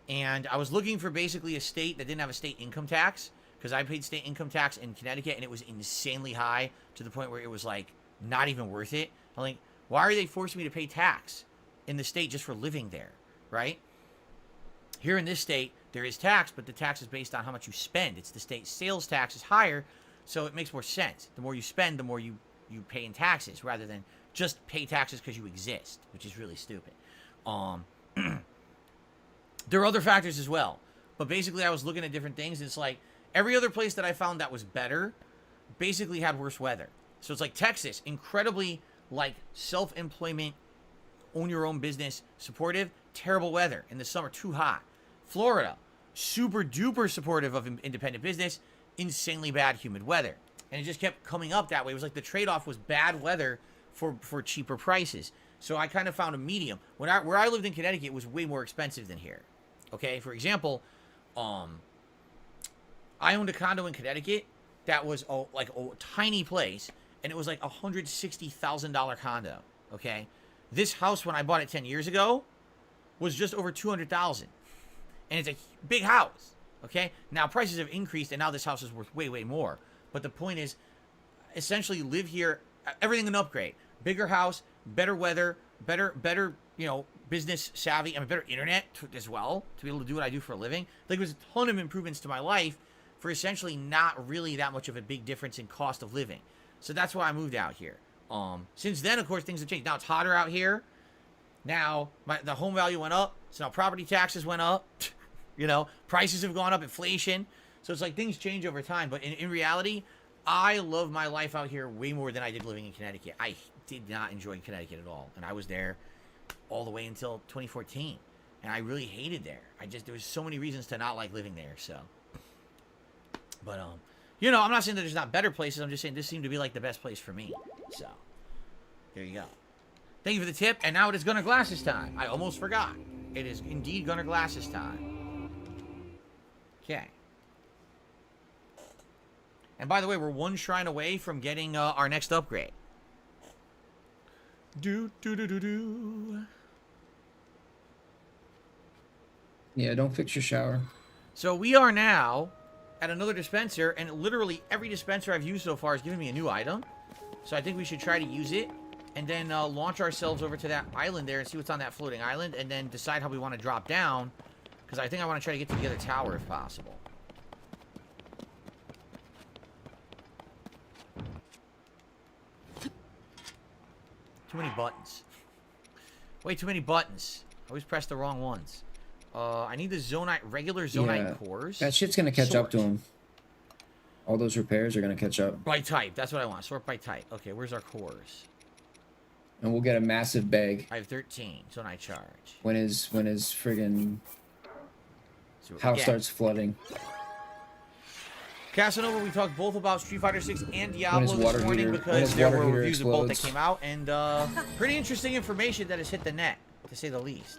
A: And I was looking for basically a state that didn't have a state income tax, because I paid state income tax in Connecticut, and it was insanely high to the point where it was like not even worth it. I'm like, why are they forcing me to pay tax in the state just for living there, right? Here in this state, there is tax, but the tax is based on how much you spend. It's the state sales tax is higher, so it makes more sense. The more you spend, the more you pay in taxes, rather than just pay taxes because you exist, which is really stupid. There are other factors as well, but basically I was looking at different things, and it's like every other place that I found that was better basically had worse weather. So it's like Texas, incredibly like self-employment, own your own business, supportive, terrible weather in the summer, too hot. Florida, super duper supportive of independent business, insanely bad humid weather. And it just kept coming up that way. It was like the trade-off was bad weather for cheaper prices. So I kind of found a medium. Where I lived in Connecticut, it was way more expensive than here. Okay, for example, I owned a condo in Connecticut that was a tiny place, and it was like $160,000 condo. Okay, this house when I bought it 10 years ago was just over $200,000, and it's a big house. Okay, now prices have increased, and now this house is worth way more. But the point is, essentially, live here, everything an upgrade, bigger house, better weather, better business savvy, and better internet as well, to be able to do what I do for a living. Like, there's a ton of improvements to my life for essentially not really that much of a big difference in cost of living. So that's why I moved out here. Since then, of course, things have changed. Now it's hotter out here. Now the home value went up, so now property taxes went up. Prices have gone up, inflation. So it's like things change over time. But in reality, I love my life out here way more than I did living in Connecticut. I did not enjoy Connecticut at all, and I was there all the way until 2014, and I really hated there. There was so many reasons to not like living there. So, but I'm not saying that there's not better places. I'm just saying this seemed to be like the best place for me. So, there you go. Thank you for the tip. And now it is Gunner Glasses time. I almost forgot. It is indeed Gunner Glasses time. Okay. And by the way, we're one shrine away from getting our next upgrade.
C: Yeah, don't fix your shower.
A: So we are now at another dispenser, and literally every dispenser I've used so far has given me a new item. So I think we should try to use it, and then launch ourselves over to that island there and see what's on that floating island, and then decide how we want to drop down, because I think I want to try to get to the other tower if possible. Too many buttons. Way too many buttons. I always press the wrong ones. I need the regular zonite cores.
C: That shit's gonna catch up to him. All those repairs are gonna catch up.
A: By type. That's what I want. Sort by type. Okay, where's our cores?
C: And we'll get a massive bag.
A: I have 13. Zonite charge.
C: When is friggin'
A: See what we
C: House
A: get.
C: starts flooding.
A: Casanova, we talked both about Street Fighter 6 and Diablo
C: his
A: this
C: water
A: morning
C: heater- when
A: because
C: his
A: there
C: water
A: were
C: heater
A: reviews of both that
C: explodes.
A: came out, and pretty interesting information that has hit the net, to say the least.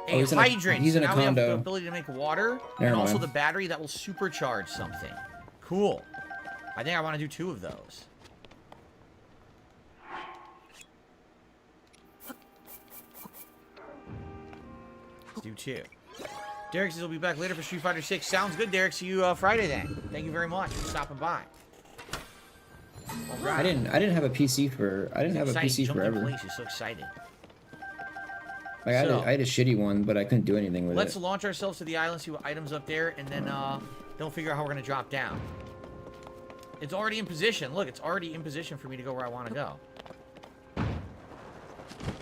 A: A
C: he's in a-
A: hydrant.
C: he's in a
A: now we have the
C: condo.
A: ability to make water,
C: Never
A: and also
C: mind.
A: the battery that will supercharge something. Cool. I think I want to do 2 of those. Let's do 2. Derek says he'll be back later for Street Fighter 6. Sounds good, Derek. See you Friday then. Thank you very much for stopping by. All right.
C: I didn't have a PC for
A: Exciting, jumping
C: forever.
A: places, so excited.
C: Like
A: So-
C: I had a shitty one, but I couldn't do anything with
A: Let's
C: it.
A: launch ourselves to the island, see what items up there, and then don't figure out how we're gonna drop down. It's already in position. Look, it's already in position for me to go where I want to go.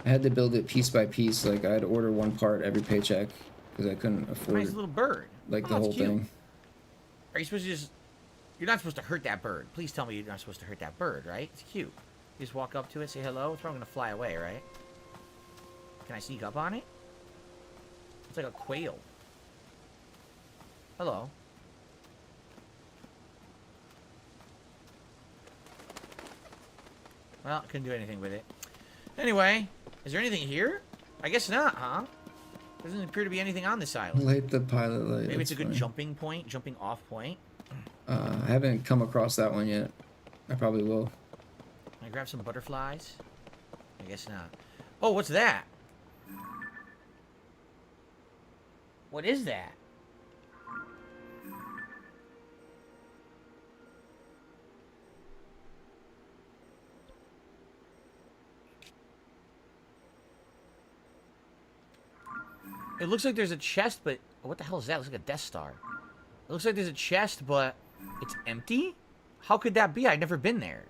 C: I had to build it piece by piece. Like I had to order one part every paycheck because I couldn't afford
A: Nice little bird.
C: like
A: Oh,
C: the
A: it's
C: whole
A: cute.
C: thing.
A: Are you supposed to just? You're not supposed to hurt that bird. Please tell me you're not supposed to hurt that bird, right? It's cute. You just walk up to it, say hello. It's probably gonna fly away, right? Can I sneak up on it? It's like a quail. Hello. Well, couldn't do anything with it. Anyway, is there anything here? I guess not, huh? Doesn't appear to be anything on this island.
C: Light the pilot light.
A: Maybe it's
C: that's
A: a good
C: fine.
A: jumping point, jumping off point.
C: I haven't come across that one yet. I probably will.
A: Can I grab some butterflies? I guess not. Oh, what's that? What is that? It looks like there's a chest, but what the hell is that? It looks like a Death Star. It looks like there's a chest, but it's empty? How could that be? I've never been there.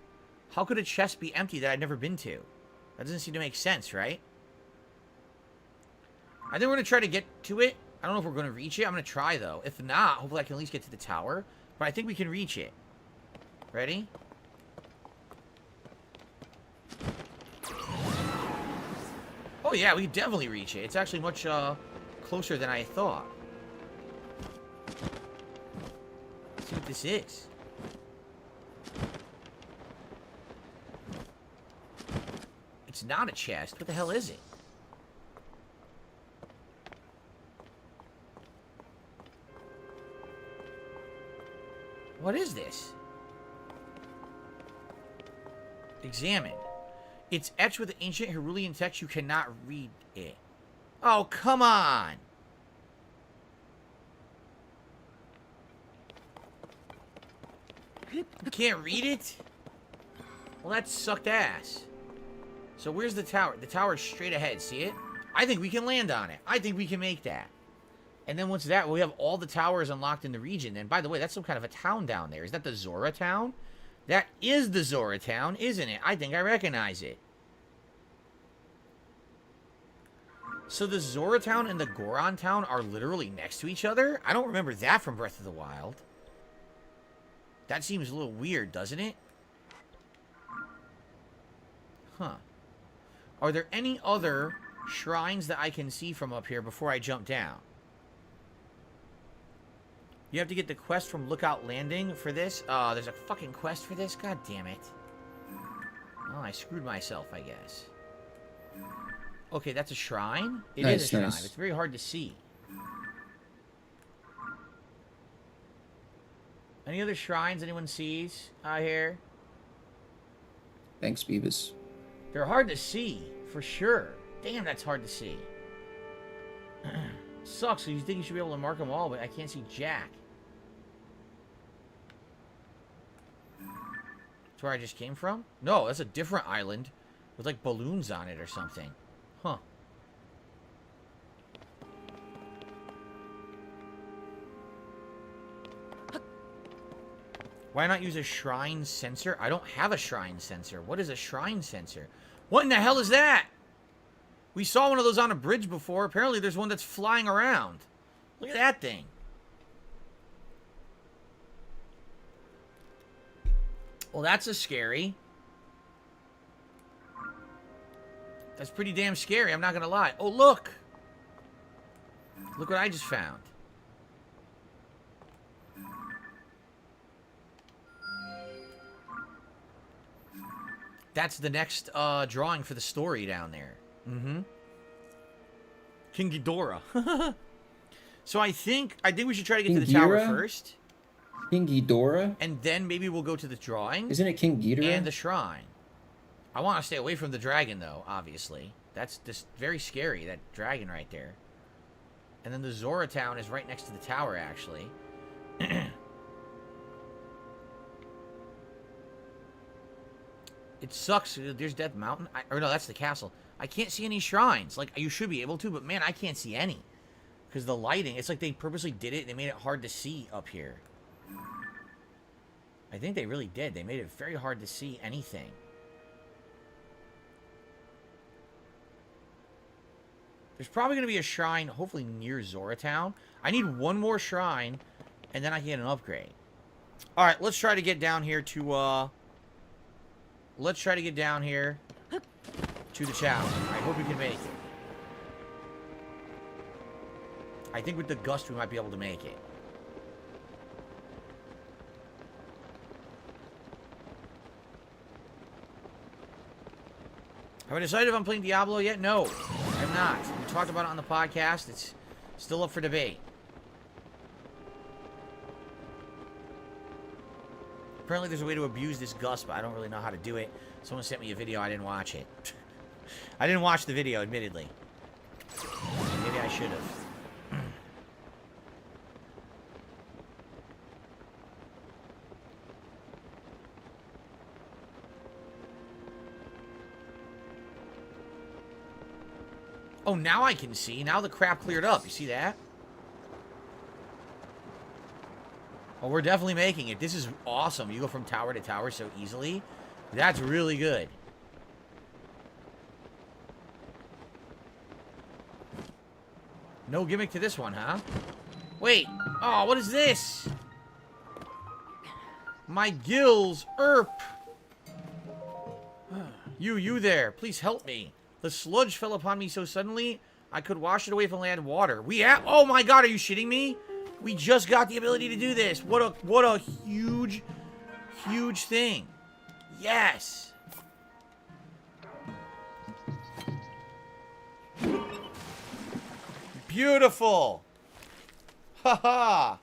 A: How could a chest be empty that I've never been to? That doesn't seem to make sense, right? I think we're going to try to get to it. I don't know if we're going to reach it. I'm going to try, though. If not, hopefully I can at least get to the tower. But I think we can reach it. Ready? Oh, yeah, we can definitely reach it. It's actually much closer than I thought. Let's see what this is. It's not a chest. What the hell is it? What is this? Examine. It's etched with ancient Hyrulean text. You cannot read it. Oh, come on! You can't read it? Well, that sucked ass. So where's the tower? The tower is straight ahead. See it? I think we can land on it. I think we can make that. And then once that, we have all the towers unlocked in the region. And by the way, that's some kind of a town down there. Is that the Zora town? That is the Zora town, isn't it? I think I recognize it. So the Zora town and the Goron town are literally next to each other? I don't remember that from Breath of the Wild. That seems a little weird, doesn't it? Huh. Are there any other shrines that I can see from up here before I jump down? You have to get the quest from Lookout Landing for this? There's a fucking quest for this? God damn it. Oh, I screwed myself, I guess. Okay, that's a shrine? It is a shrine.
C: Nice.
A: It's very hard to see. Any other shrines anyone sees out here?
C: Thanks, Beavis.
A: They're hard to see, for sure. Damn, that's hard to see. Sucks, so you think you should be able to mark them all, but I can't see jack. That's where I just came from? No, that's a different island with like balloons on it or something. Huh. Why not use a shrine sensor? I don't have a shrine sensor. What is a shrine sensor? What in the hell is that? We saw one of those on a bridge before. Apparently there's one that's flying around. Look at that thing. Well, that's a scary. That's pretty damn scary, I'm not gonna lie. Oh, look! Look what I just found. that's the next drawing for the story down there. Mm-hmm. King Ghidorah. So I think we should try to get to the tower first.
C: King Ghidorah?
A: And then maybe we'll go to the drawing.
C: Isn't it King Ghidorah?
A: And the shrine. I want to stay away from the dragon, though, obviously. That's just very scary, that dragon right there. And then the Zora town is right next to the tower, actually. It sucks. There's Death Mountain. Or no, that's the castle. I can't see any shrines. Like, you should be able to, but man, I can't see any. Because the lighting, it's like they purposely did it and they made it hard to see up here. I think they really did. They made it very hard to see anything. There's probably going to be a shrine, hopefully near Zora Town. I need one more shrine, and then I can get an upgrade. Alright, let's try to get down here to, let's try to get down here to the tower. I hope we can make it. I think with the gust, we might be able to make it. Have I decided if I'm playing Diablo yet? No, I'm not. We talked about it on the podcast. It's still up for debate. Apparently there's a way to abuse this gust, but I don't really know how to do it. Someone sent me a video. I didn't watch it. I didn't watch the video, admittedly. Maybe I should have. Oh, now I can see. Now the crap cleared up. You see that? Oh, we're definitely making it. This is awesome. You go from tower to tower so easily. That's really good. No gimmick to this one, huh? Wait. Oh, what is this? My gills. Erp. You there. Please help me. The sludge fell upon me so suddenly, I could wash it away from land water. Oh my god, are you shitting me? We just got the ability to do this. What a huge, huge thing. Yes. Beautiful. Haha.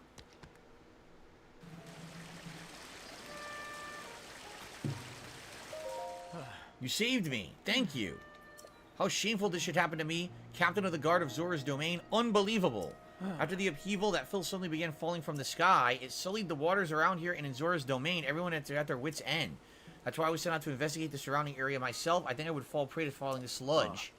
A: You saved me. Thank you. How shameful this should happen to me, captain of the guard of Zora's domain. Unbelievable. After the upheaval, that filth suddenly began falling from the sky. It sullied the waters around here, and in Zora's domain, everyone at their wits' end. That's why I was sent out to investigate the surrounding area myself. I think I would fall prey to falling the sludge.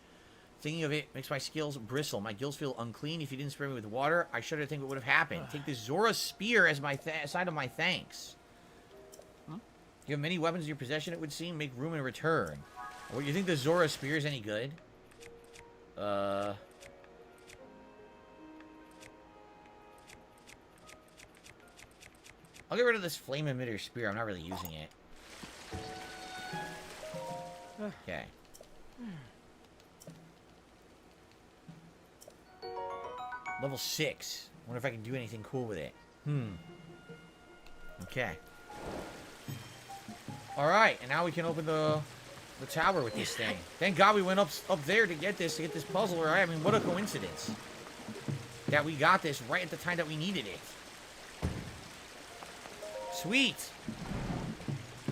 A: Thinking of it makes my scales bristle. My gills feel unclean. If you didn't spray me with water, I shudder to think what would have happened. Take this Zora spear as my sign of my thanks. You have many weapons in your possession, it would seem. Make room and return. What, you think the Zora spear is any good? I'll get rid of this flame emitter spear. I'm not really using it. Okay. Level 6. Wonder if I can do anything cool with it. Okay. Alright, and now we can open the tower with this thing. Thank God we went up there to get this puzzle, right? I mean, what a coincidence. That we got this right at the time that we needed it. Sweet.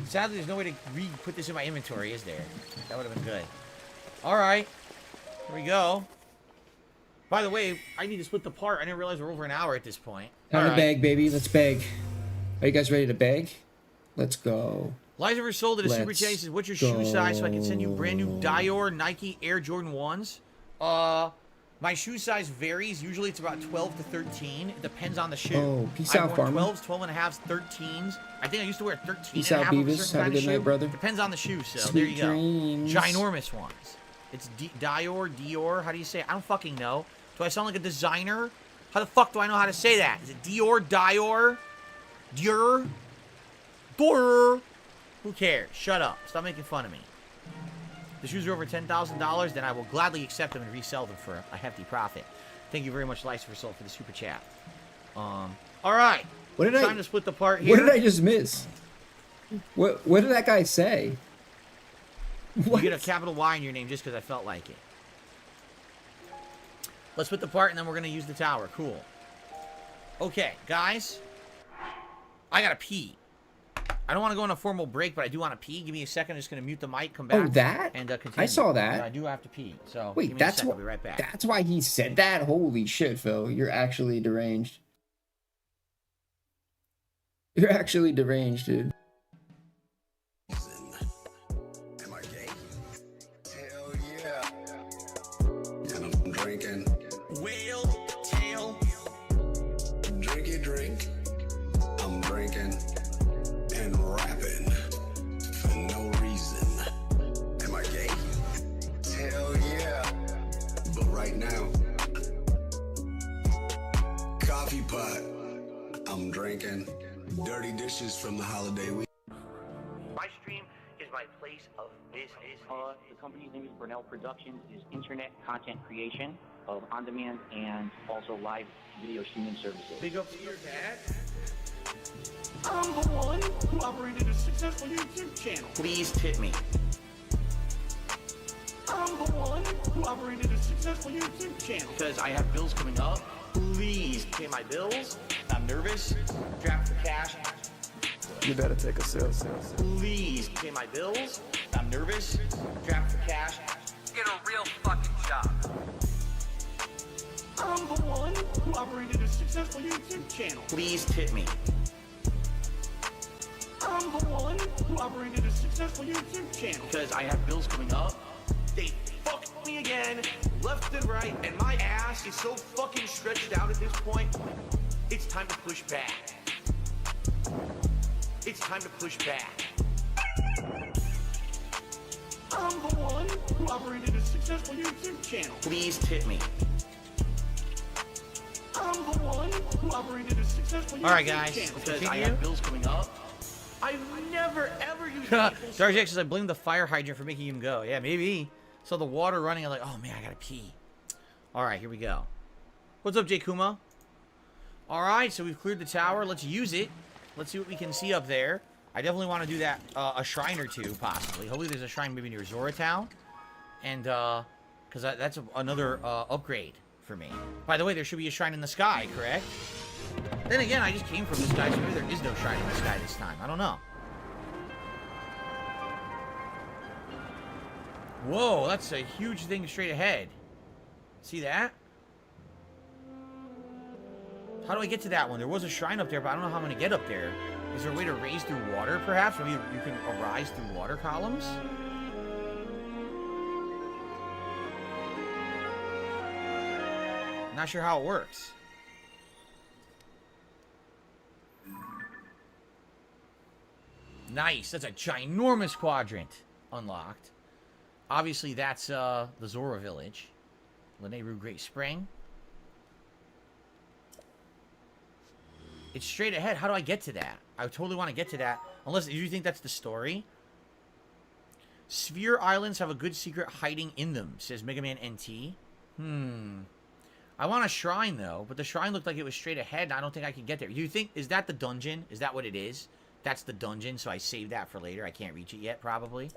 A: Sadly, there's no way to re-put this in my inventory, is there? That would have been good. Alright. Here we go. By the way, I need to split the part. I didn't realize we're over an hour at this point.
C: Time to bag, baby. Let's bag. Are you guys ready to bag? Let's go.
A: Liza for Soul did a super chat. He says, what's your shoe size so I can send you brand new Dior Nike Air Jordan 1s? My shoe size varies. Usually it's about 12 to 13. It depends on the shoe.
C: Oh, peace out, farmer.
A: 12s, 12 and a halves, 13s. I think I used to wear 13
C: Peace
A: and a
C: out,
A: half of a
C: Beavis.
A: certain
C: Have a
A: kind of
C: good night,
A: shoe.
C: brother.
A: Depends on the shoe, so
C: Sweet
A: there you go.
C: dreams.
A: Ginormous ones. It's Dior. How do you say it? I don't fucking know. Do I sound like a designer? How the fuck do I know how to say that? Is it Dior? Dior? Who cares? Shut up. Stop making fun of me. If the shoes are over $10,000, then I will gladly accept them and resell them for a hefty profit. Thank you very much, Lice for Soul, for the super chat. All right. Time to split the part here.
C: What did I just miss? What did that guy say?
A: You get a capital Y in your name just because I felt like it. Let's put the part, and then we're going to use the tower. Cool. Okay, guys. I got to pee. I don't want to go on a formal break, but I do want to pee. Give me a second. I'm just going to mute the mic, come back.
C: Oh, that?
A: And continue.
C: I saw that.
A: I do have to pee. So
C: wait,
A: give me
C: that's
A: a second.
C: why.
A: I'll be right back.
C: That's why he said that. Holy shit, Phil! You're actually deranged. You're actually deranged, dude.
E: Am I gay? Hell yeah. And I'm drinking.
A: Whale tail.
E: Drinky drink. I'm drinking and rapping for no reason. Am I gay? Hell yeah. But right now, coffee pot. I'm drinking. Dirty dishes from the holiday week.
G: My stream is my place of business. The company's name is Burnell Productions. It is internet content creation of on-demand and also live video streaming services.
A: Big up to your dad.
D: I'm the one who operated a successful YouTube channel.
A: Please tip me.
D: I'm the one who operated a successful YouTube channel.
A: Because I have bills coming up. Please pay my bills. I'm nervous. Draft for cash.
F: You better take a sip.
A: Please pay my bills. I'm nervous. Draft for cash.
H: Get a real fucking job.
D: I'm the one who operated a successful YouTube channel.
A: Please tip me.
D: I'm the one who operated a successful YouTube channel.
A: Because I have bills coming up.
D: They fucked me again, left and right, and my ass is so fucking stretched out at this point.
A: It's time to push back. It's time to push back.
D: I'm the one who operated a successful YouTube channel.
A: Please tip me.
D: I'm the one who operated a successful YouTube channel.
A: Alright guys, because I have bills coming up.
D: I've never ever used
A: Darjack says I blame the fire hydrant for making him go. Yeah, maybe. So the water running, I'm like, oh man, I gotta pee. Alright, here we go. What's up, J Kuma? Alright, so we've cleared the tower. Let's use it. Let's see what we can see up there. I definitely want to do that, a shrine or two, possibly. Hopefully there's a shrine maybe near Zora Town. And, because that's another upgrade for me. By the way, there should be a shrine in the sky, correct? Then again, I just came from the sky, so maybe there is no shrine in the sky this time. I don't know. Whoa, that's a huge thing straight ahead. See that? How do I get to that one? There was a shrine up there, but I don't know how I'm going to get up there. Is there a way to raise through water, perhaps? Maybe you can arise through water columns? Not sure how it works. Nice. That's a ginormous quadrant unlocked. Obviously, that's the Zora Village. Lanayru Great Spring. It's straight ahead. How do I get to that? I totally want to get to that. Unless you think that's the story. Sphere Islands have a good secret hiding in them, says Mega Man NT. I want a shrine, though. But the shrine looked like it was straight ahead, and I don't think I can get there. Do you think... Is that the dungeon? Is that what it is? That's the dungeon, so I saved that for later. I can't reach it yet, probably.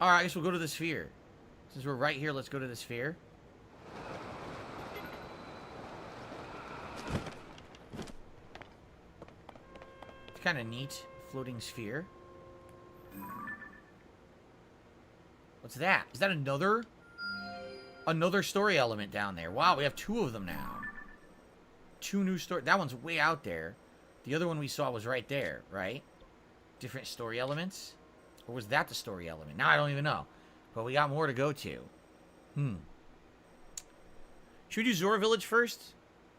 A: Alright, I guess we'll go to the sphere. Since we're right here, let's go to the sphere. It's kind of neat. Floating sphere. What's that? Is that another story element down there? Wow, we have two of them now. Two new story. That one's way out there. The other one we saw was right there, right? Different story elements. Or was that the story element? Now I don't even know. But we got more to go to. Should we do Zora Village first?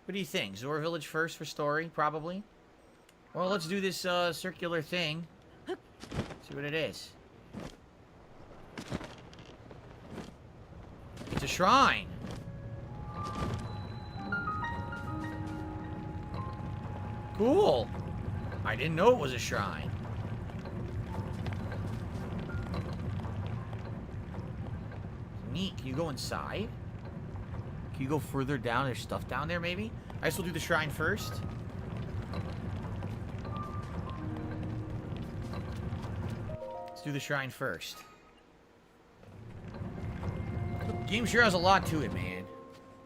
A: What do you think? Zora Village first for story, probably? Well, let's do this circular thing. See what it is. It's a shrine. Cool. I didn't know it was a shrine. Neat. Can you go inside? Can you go further down? There's stuff down there, maybe? I guess we'll do the shrine first. Let's do the shrine first. The game sure has a lot to it, man.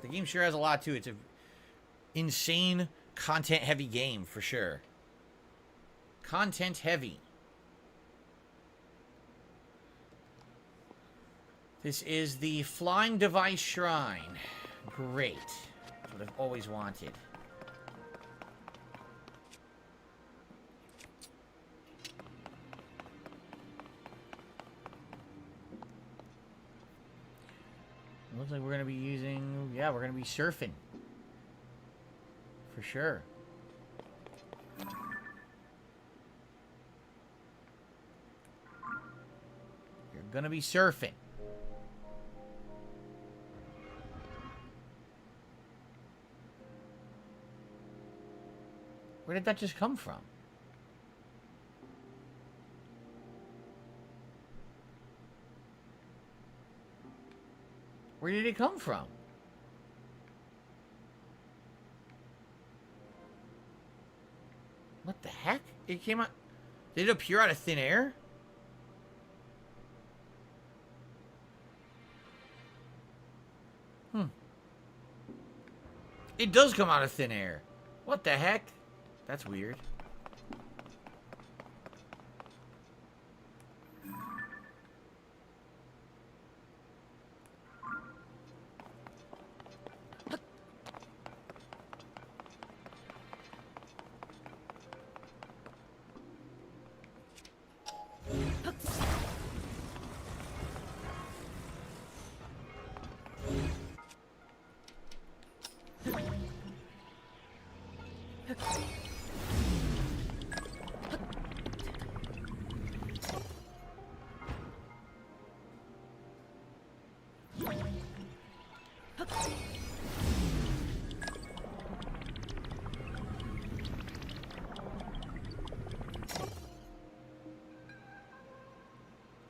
A: The game sure has a lot to it. It's an insane, content-heavy game, for sure. Content-heavy. This is the Flying Device Shrine. Great. That's what I've always wanted. Looks like we're going to be using... Yeah, we're going to be surfing. For sure. You're going to be surfing. Where did that just come from? Where did it come from? What the heck? It came out... Did it appear out of thin air? It does come out of thin air. What the heck? That's weird.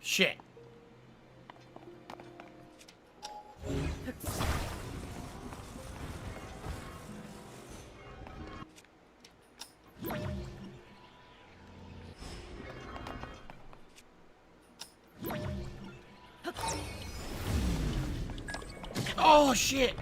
A: Shit. Oh, shit.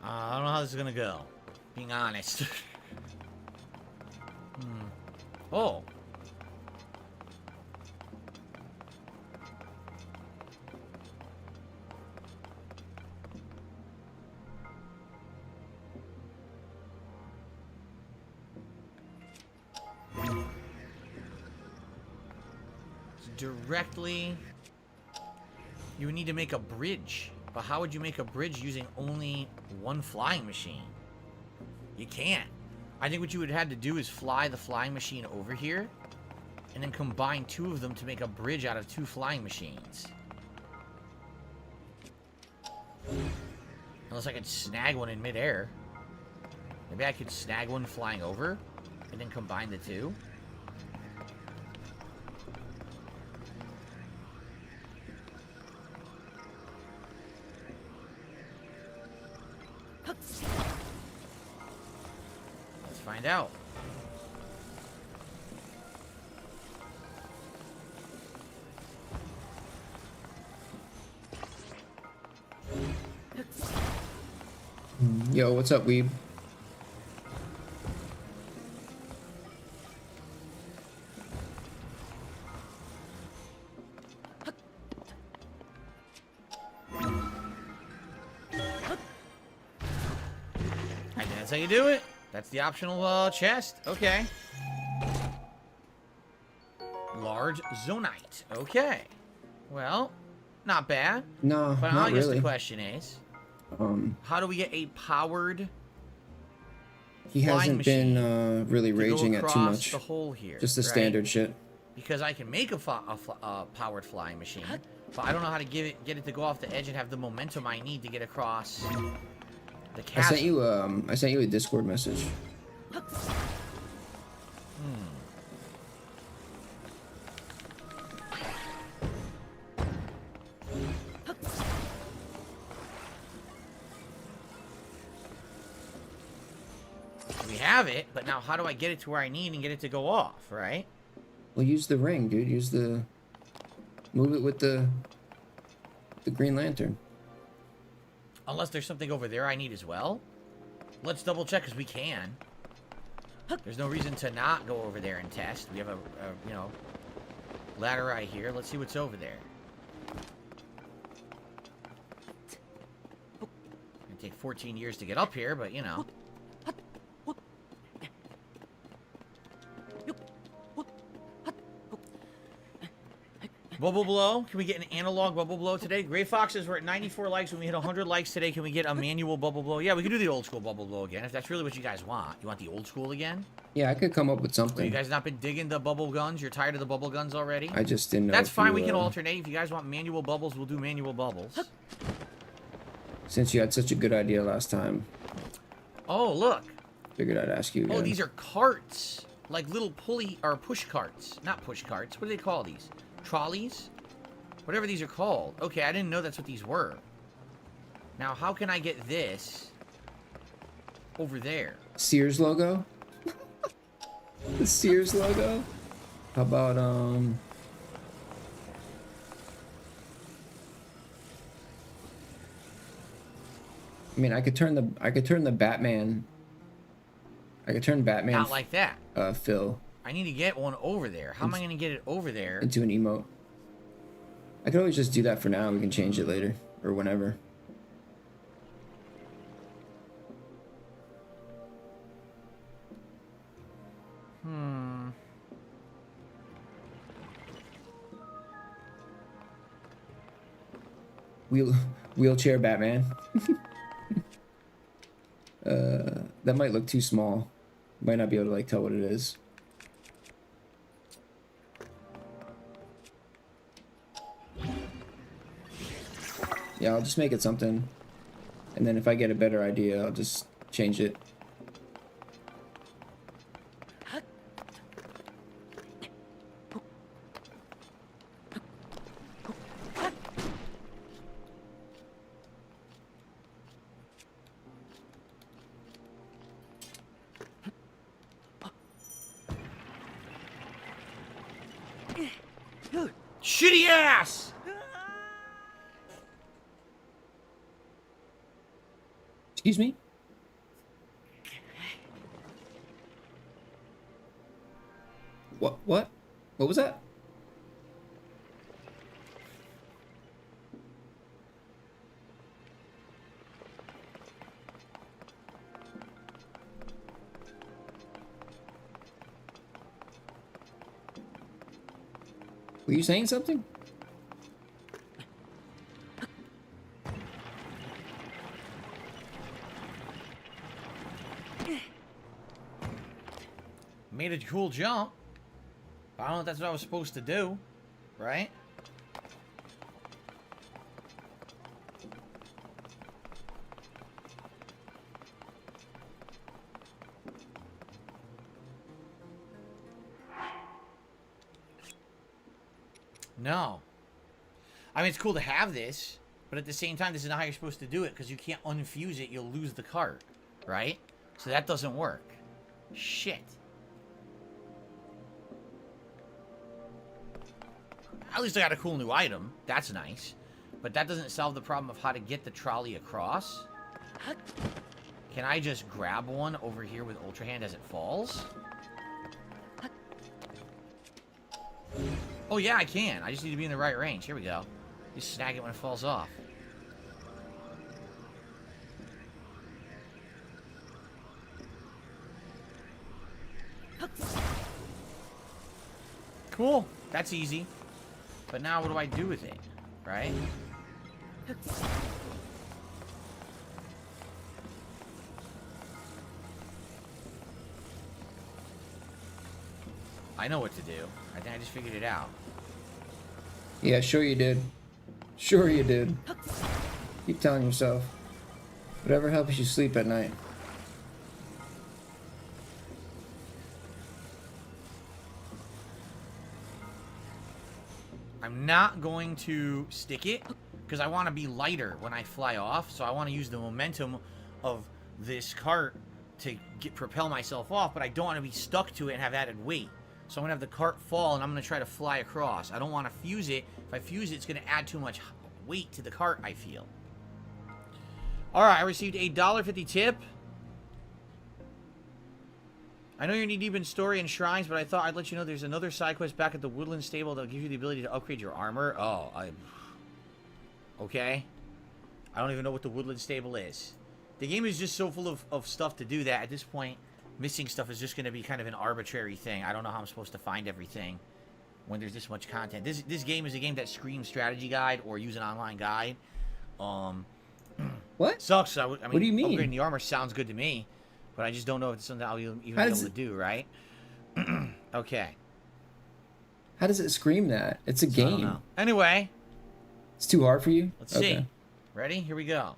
A: I don't know how this is gonna go. Being honest. Oh. Directly, you would need to make a bridge. But how would you make a bridge using only one flying machine? You can't. I think what you would have to do is fly the flying machine over here and then combine two of them to make a bridge out of two flying machines. Unless I could snag one in midair. Maybe I could snag one flying over and then combine the two. Let's find out.
C: Yo, what's up, weeb?
A: I think that's how you do it. That's the optional chest. Okay. Large zonite. Okay. Well, not bad.
C: No,
A: But
C: not
A: I guess
C: really.
A: the question is, how do we get a powered
C: He
A: flying
C: hasn't
A: machine
C: been really
A: to
C: raging
A: go
C: at too
A: across
C: much.
A: the hole here?
C: Just the
A: right?
C: standard shit.
A: Because I can make a powered flying machine, but I don't know how to get it to go off the edge and have the momentum I need to get across the chasm.
C: I sent you a Discord message.
A: We have it, but now how do I get it to where I need and get it to go off, right?
C: Well, use the ring, dude. Move it with the Green Lantern.
A: Unless there's something over there I need as well. Let's double check, because we can. There's no reason to not go over there and test. We have a you know, ladder right here. Let's see what's over there. It'll take 14 years to get up here, but you know. Bubble blow. Can we get an analog bubble blow today? Gray Fox says we're at 94 likes. When we hit 100 likes today, can we get a manual bubble blow? Yeah, we can do the old school bubble blow again, if that's really what you guys want. You want the old school again?
C: Yeah, I could come up with
A: So
C: something.
A: you guys not been digging the bubble guns? You're tired of the bubble guns already?
C: I just didn't know.
A: That's
C: if
A: fine.
C: you,
A: We can alternate. If you guys want manual bubbles, we'll do manual bubbles.
C: Since you had such a good idea last time,
A: Oh, look.
C: figured I'd ask you again.
A: Oh, these are carts. Like little pulley or push carts. Not push carts. What do they call these? Trolleys? Whatever these are called. Okay, I didn't know that's what these were. Now, how can I get this over there?
C: Sears logo? The Sears logo? How about I mean, I could turn the Batman. I could turn Batman
A: Not like that.
C: Phil
A: I need to get one over there. How am I going to get it over there?
C: into an emote. I could always just do that for now. We can change it later or whenever. Wheelchair Batman. That might look too small. Might not be able to like tell what it is. Yeah, I'll just make it something. And then if I get a better idea, I'll just change it.
A: Shitty ass!
C: Excuse me? What? What? What was that? Were you saying something?
A: Made a cool jump. I don't know if that's what I was supposed to do, right? No. I mean, it's cool to have this, but at the same time, this is not how you're supposed to do it, because you can't unfuse it, you'll lose the cart, right? So that doesn't work. Shit. At least I got a cool new item. That's nice. But that doesn't solve the problem of how to get the trolley across. Can I just grab one over here with Ultra Hand as it falls? Oh yeah, I can. I just need to be in the right range. Here we go. Just snag it when it falls off. Cool. That's easy. But now what do I do with it? Right? I know what to do. I think I just figured it out.
C: Yeah, sure you did. Sure you did. Keep telling yourself. Whatever helps you sleep at night.
A: I'm not going to stick it because I want to be lighter when I fly off. So I want to use the momentum of this cart to propel myself off, but I don't want to be stuck to it and have added weight. So I'm going to have the cart fall, and I'm going to try to fly across. I don't want to fuse it. If I fuse it, it's going to add too much weight to the cart, I feel. All right, I received a $1.50 tip. I know you're knee-deep in story and shrines, but I thought I'd let you know there's another side quest back at the Woodland Stable that'll give you the ability to upgrade your armor. Oh, okay. I don't even know what the Woodland Stable is. The game is just so full of stuff to do that at this point, missing stuff is just going to be kind of an arbitrary thing. I don't know how I'm supposed to find everything when there's this much content. This game is a game that screams strategy guide or use an online guide.
C: What?
A: Sucks. I mean,
C: what do you mean?
A: Upgrading the armor sounds good to me, but I just don't know if it's something I'll even be able to do, right? Okay.
C: How does it scream that? It's a
A: So I don't
C: game.
A: know. Anyway.
C: It's too hard for you?
A: Let's see. Ready? Here we go.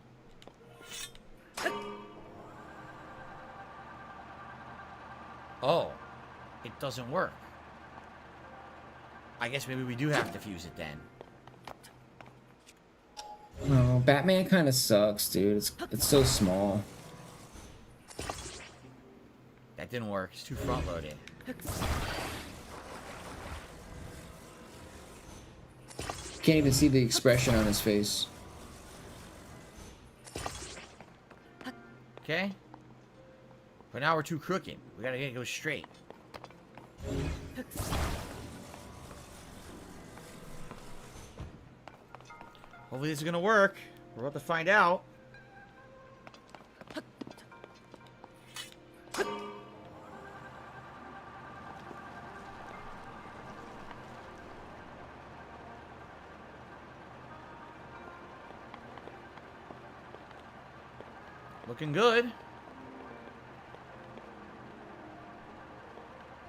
A: Oh. It doesn't work. I guess maybe we do have to fuse it then.
C: No, Batman kind of sucks, dude. It's so small.
A: That didn't work. It's too front-loaded.
C: Can't even see the expression on his face.
A: Okay. But now we're too crooked. We gotta go straight. Hopefully this is gonna work. We're about to find out. Looking good.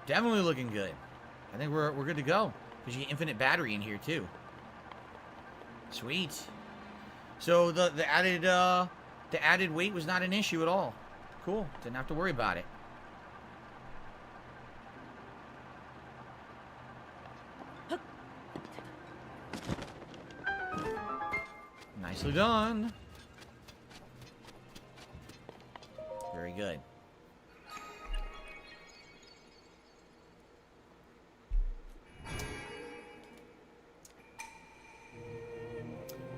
A: Definitely looking good. I think we're good to go. Because you get infinite battery in here too. Sweet. So the added weight was not an issue at all. Cool. Didn't have to worry about it. Nicely done. Very good.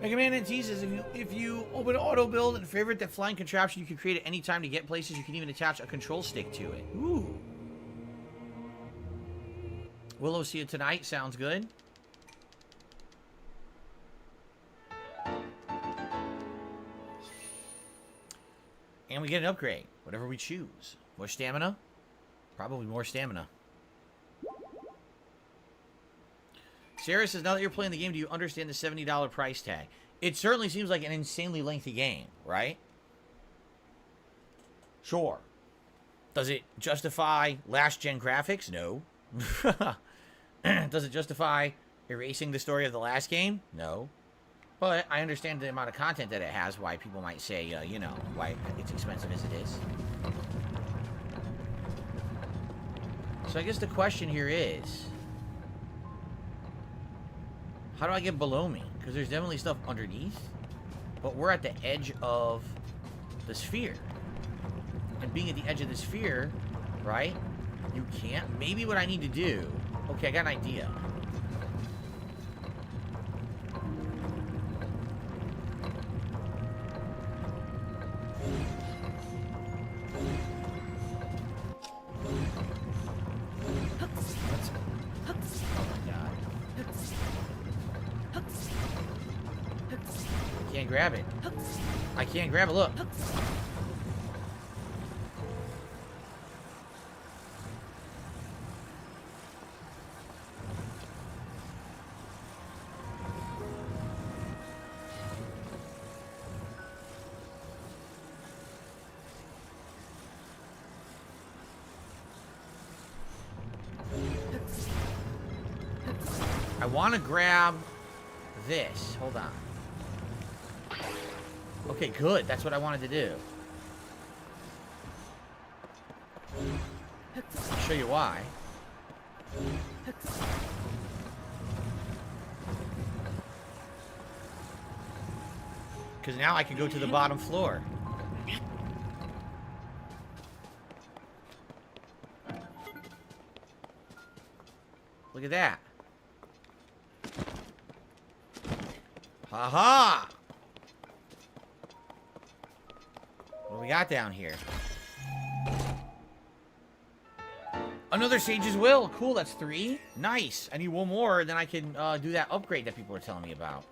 A: Mega Man and teases, if you open auto build and favorite that flying contraption, you can create it any time to get places. You can even attach a control stick to it. Ooh. Willow, see you tonight. Sounds good. And we get an upgrade, whatever we choose. More stamina? Probably more stamina. Sarah says, now that you're playing the game, do you understand the $70 price tag? It certainly seems like an insanely lengthy game, right? Sure. Does it justify last-gen graphics? No. Does it justify erasing the story of the last game? No. But I understand the amount of content that it has, why people might say, you know, why it's expensive as it is. So I guess the question here is, how do I get below me? Because there's definitely stuff underneath, but we're at the edge of the sphere. And being at the edge of the sphere, right, you can't. Maybe what I need to do, okay, I got an idea. Grab it. I can't grab it, look. I want to grab this. Hold on. Okay, good. That's what I wanted to do. I'll show you why. Because now I can go to the bottom floor. Look at that. Ha-ha! What do we got down here? Another Sage's Will. Cool, that's 3. Nice. I need one more, then I can do that upgrade that people are telling me about.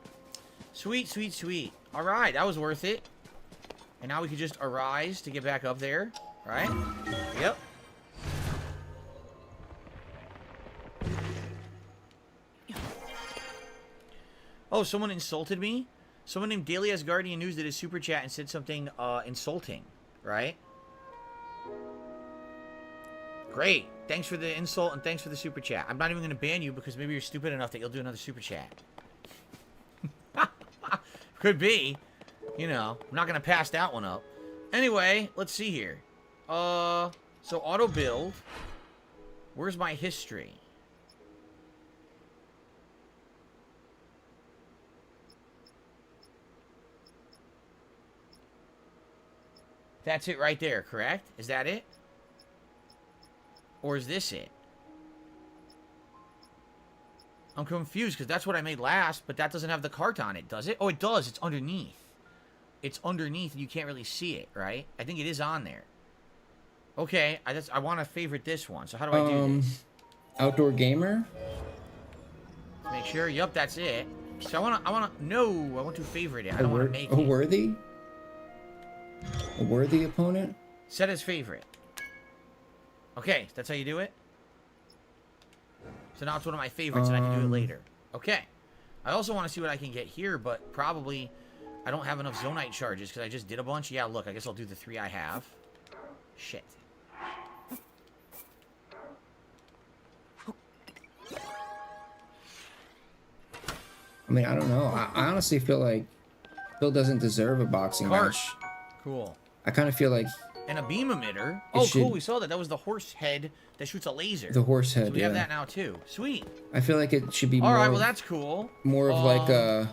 A: Sweet, sweet, sweet. Alright, that was worth it. And now we can just arise to get back up there. Right? Yep. Oh, someone insulted me? Someone named Daily Asgardian News did a super chat and said something insulting. Right? Great. Thanks for the insult and thanks for the super chat. I'm not even going to ban you because maybe you're stupid enough that you'll do another super chat. Could be. You know, I'm not going to pass that one up. Anyway, let's see here. So auto build. Where's my history? That's it right there, correct? Is that it? Or is this it? I'm confused because that's what I made last, but that doesn't have the cart on it, does it? Oh, it does. It's underneath. It's underneath and you can't really see it, right? I think it is on there. Okay, I want to favorite this one. So how do I do this?
C: Outdoor gamer?
A: Let's make sure. Yup, that's it. So I want to favorite it. I don't want to make it.
C: Worthy? A worthy opponent?
A: Set as favorite. Okay, that's how you do it? So now it's one of my favorites and I can do it later. Okay. I also want to see what I can get here, but probably I don't have enough Zonite charges because I just did a bunch. Yeah, look, I guess I'll do the 3 I have. Shit.
C: I mean, I don't know. I honestly feel like Phil doesn't deserve a boxing match.
A: Cool.
C: I kind of feel like...
A: And a beam emitter. Oh, cool. We saw that. That was the horse head that shoots a laser.
C: The horse head,
A: so we have that now, too. Sweet.
C: I feel like it should be more...
A: All right, well, that's cool.
C: More of like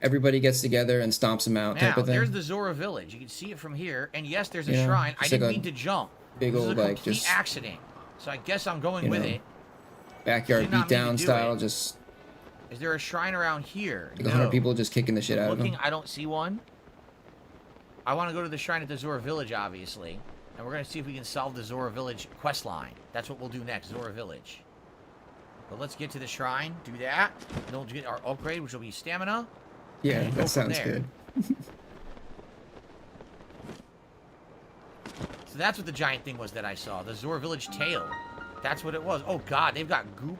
C: everybody gets together and stomps them out type of thing.
A: There's the Zora village. You can see it from here. And yes, there's a shrine. I didn't mean to jump.
C: Big old, like,
A: just... accident. So I guess I'm going with it.
C: Backyard beatdown style, just...
A: Is there a shrine around here?
C: Like 100 people just kicking the shit out of them.
A: I don't see one. I want to go to the shrine at the Zora village, obviously. And we're going to see if we can solve the Zora village quest line. That's what we'll do next, Zora village. But let's get to the shrine, do that. And then we'll get our upgrade, which will be stamina.
C: Yeah, that sounds good.
A: So that's what the giant thing was that I saw. The Zora village tail. That's what it was. Oh, God, they've got goop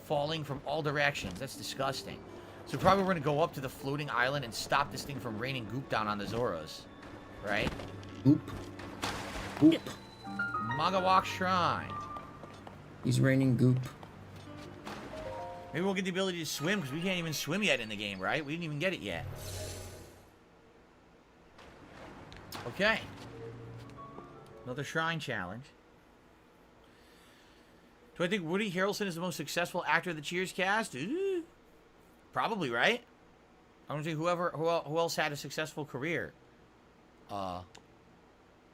A: falling from all directions. That's disgusting. So probably we're going to go up to the floating island and stop this thing from raining goop down on the Zoras. Right?
C: Goop. Goop.
A: Magawak Shrine.
C: He's raining goop.
A: Maybe we'll get the ability to swim because we can't even swim yet in the game, right? We didn't even get it yet. Okay. Another shrine challenge. Do I think Woody Harrelson is the most successful actor of the Cheers cast? Ooh. Probably, right? I don't think who else had a successful career. A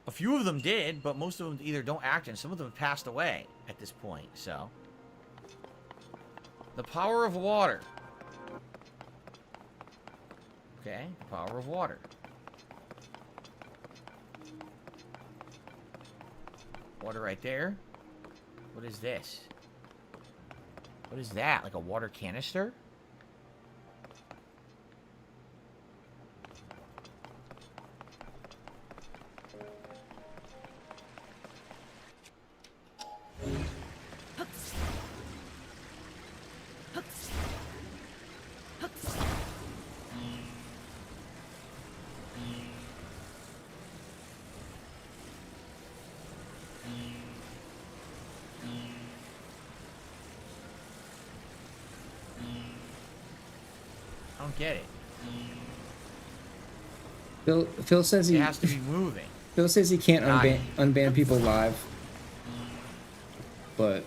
A: few of them did, but most of them either don't act and some of them have passed away at this point, so. The power of water. Okay, the power of water. Water right there. What is this? What is that? Like a water canister? don't get it.
C: Phil says
A: It
C: he
A: has to be moving.
C: Phil says he can't unban people live, but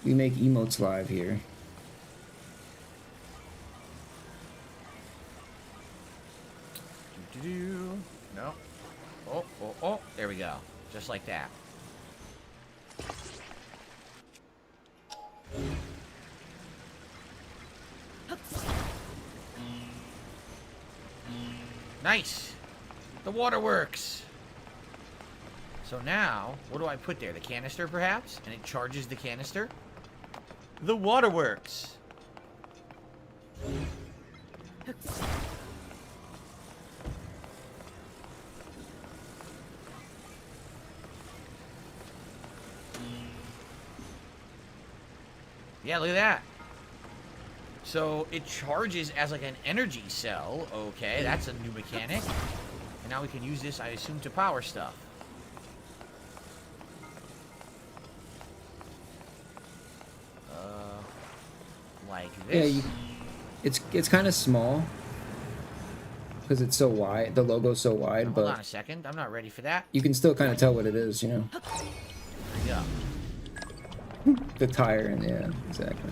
C: we make emotes live here.
A: No. Oh, there we go. Just like that. Nice. The water works. So now, what do I put there? The canister, perhaps? And it charges the canister? The water works. Yeah, look at that. So it charges as like an energy cell. Okay, that's a new mechanic. And now we can use this, I assume, to power stuff. Like this.
C: Yeah, it's kind of small because it's so wide. The logo's so wide,
A: Hold
C: but
A: on a second. I'm not ready for that.
C: you can still kind of tell what it is, you know.
A: Yeah.
C: The tire and yeah, exactly.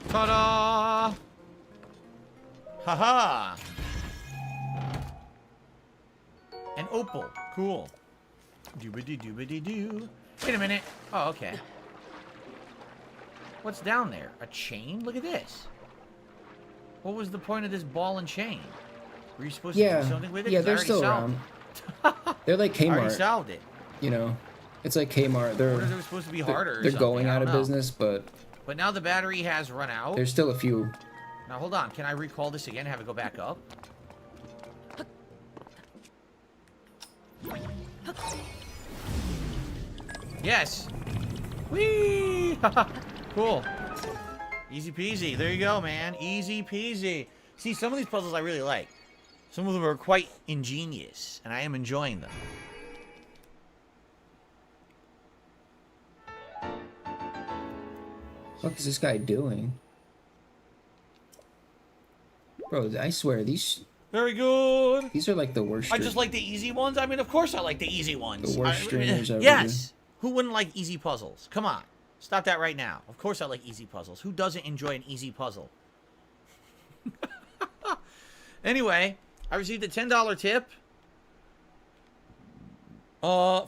A: Ta-da! Haha! An opal. Cool. Doobity-doobity-doo. Wait a minute. Oh, okay. What's down there? A chain? Look at this. What was the point of this ball and chain? Were you supposed to do something with it?
C: Yeah,
A: 'Cause I
C: they're
A: already
C: still
A: solved
C: around.
A: it.
C: They're like
A: I already
C: Kmart,
A: solved it.
C: you know. It's like Kmart.
A: What is it supposed to be harder?
C: They're going out of business, but
A: now the battery has run out.
C: there's still a few.
A: Now hold on. Can I recall this again? Have it go back up? Yes. Whee! Cool. Easy peasy. There you go, man. Easy peasy. See, some of these puzzles I really like. Some of them are quite ingenious, and I am enjoying them.
C: What is this guy doing? Bro, I swear, these
A: Very good.
C: These are like the worst.
A: I just like the easy ones. I mean, of course I like the easy ones.
C: The worst streamers ever.
A: Yes. Who wouldn't like easy puzzles? Come on. Stop that right now. Of course I like easy puzzles. Who doesn't enjoy an easy puzzle? Anyway, I received a $10 tip.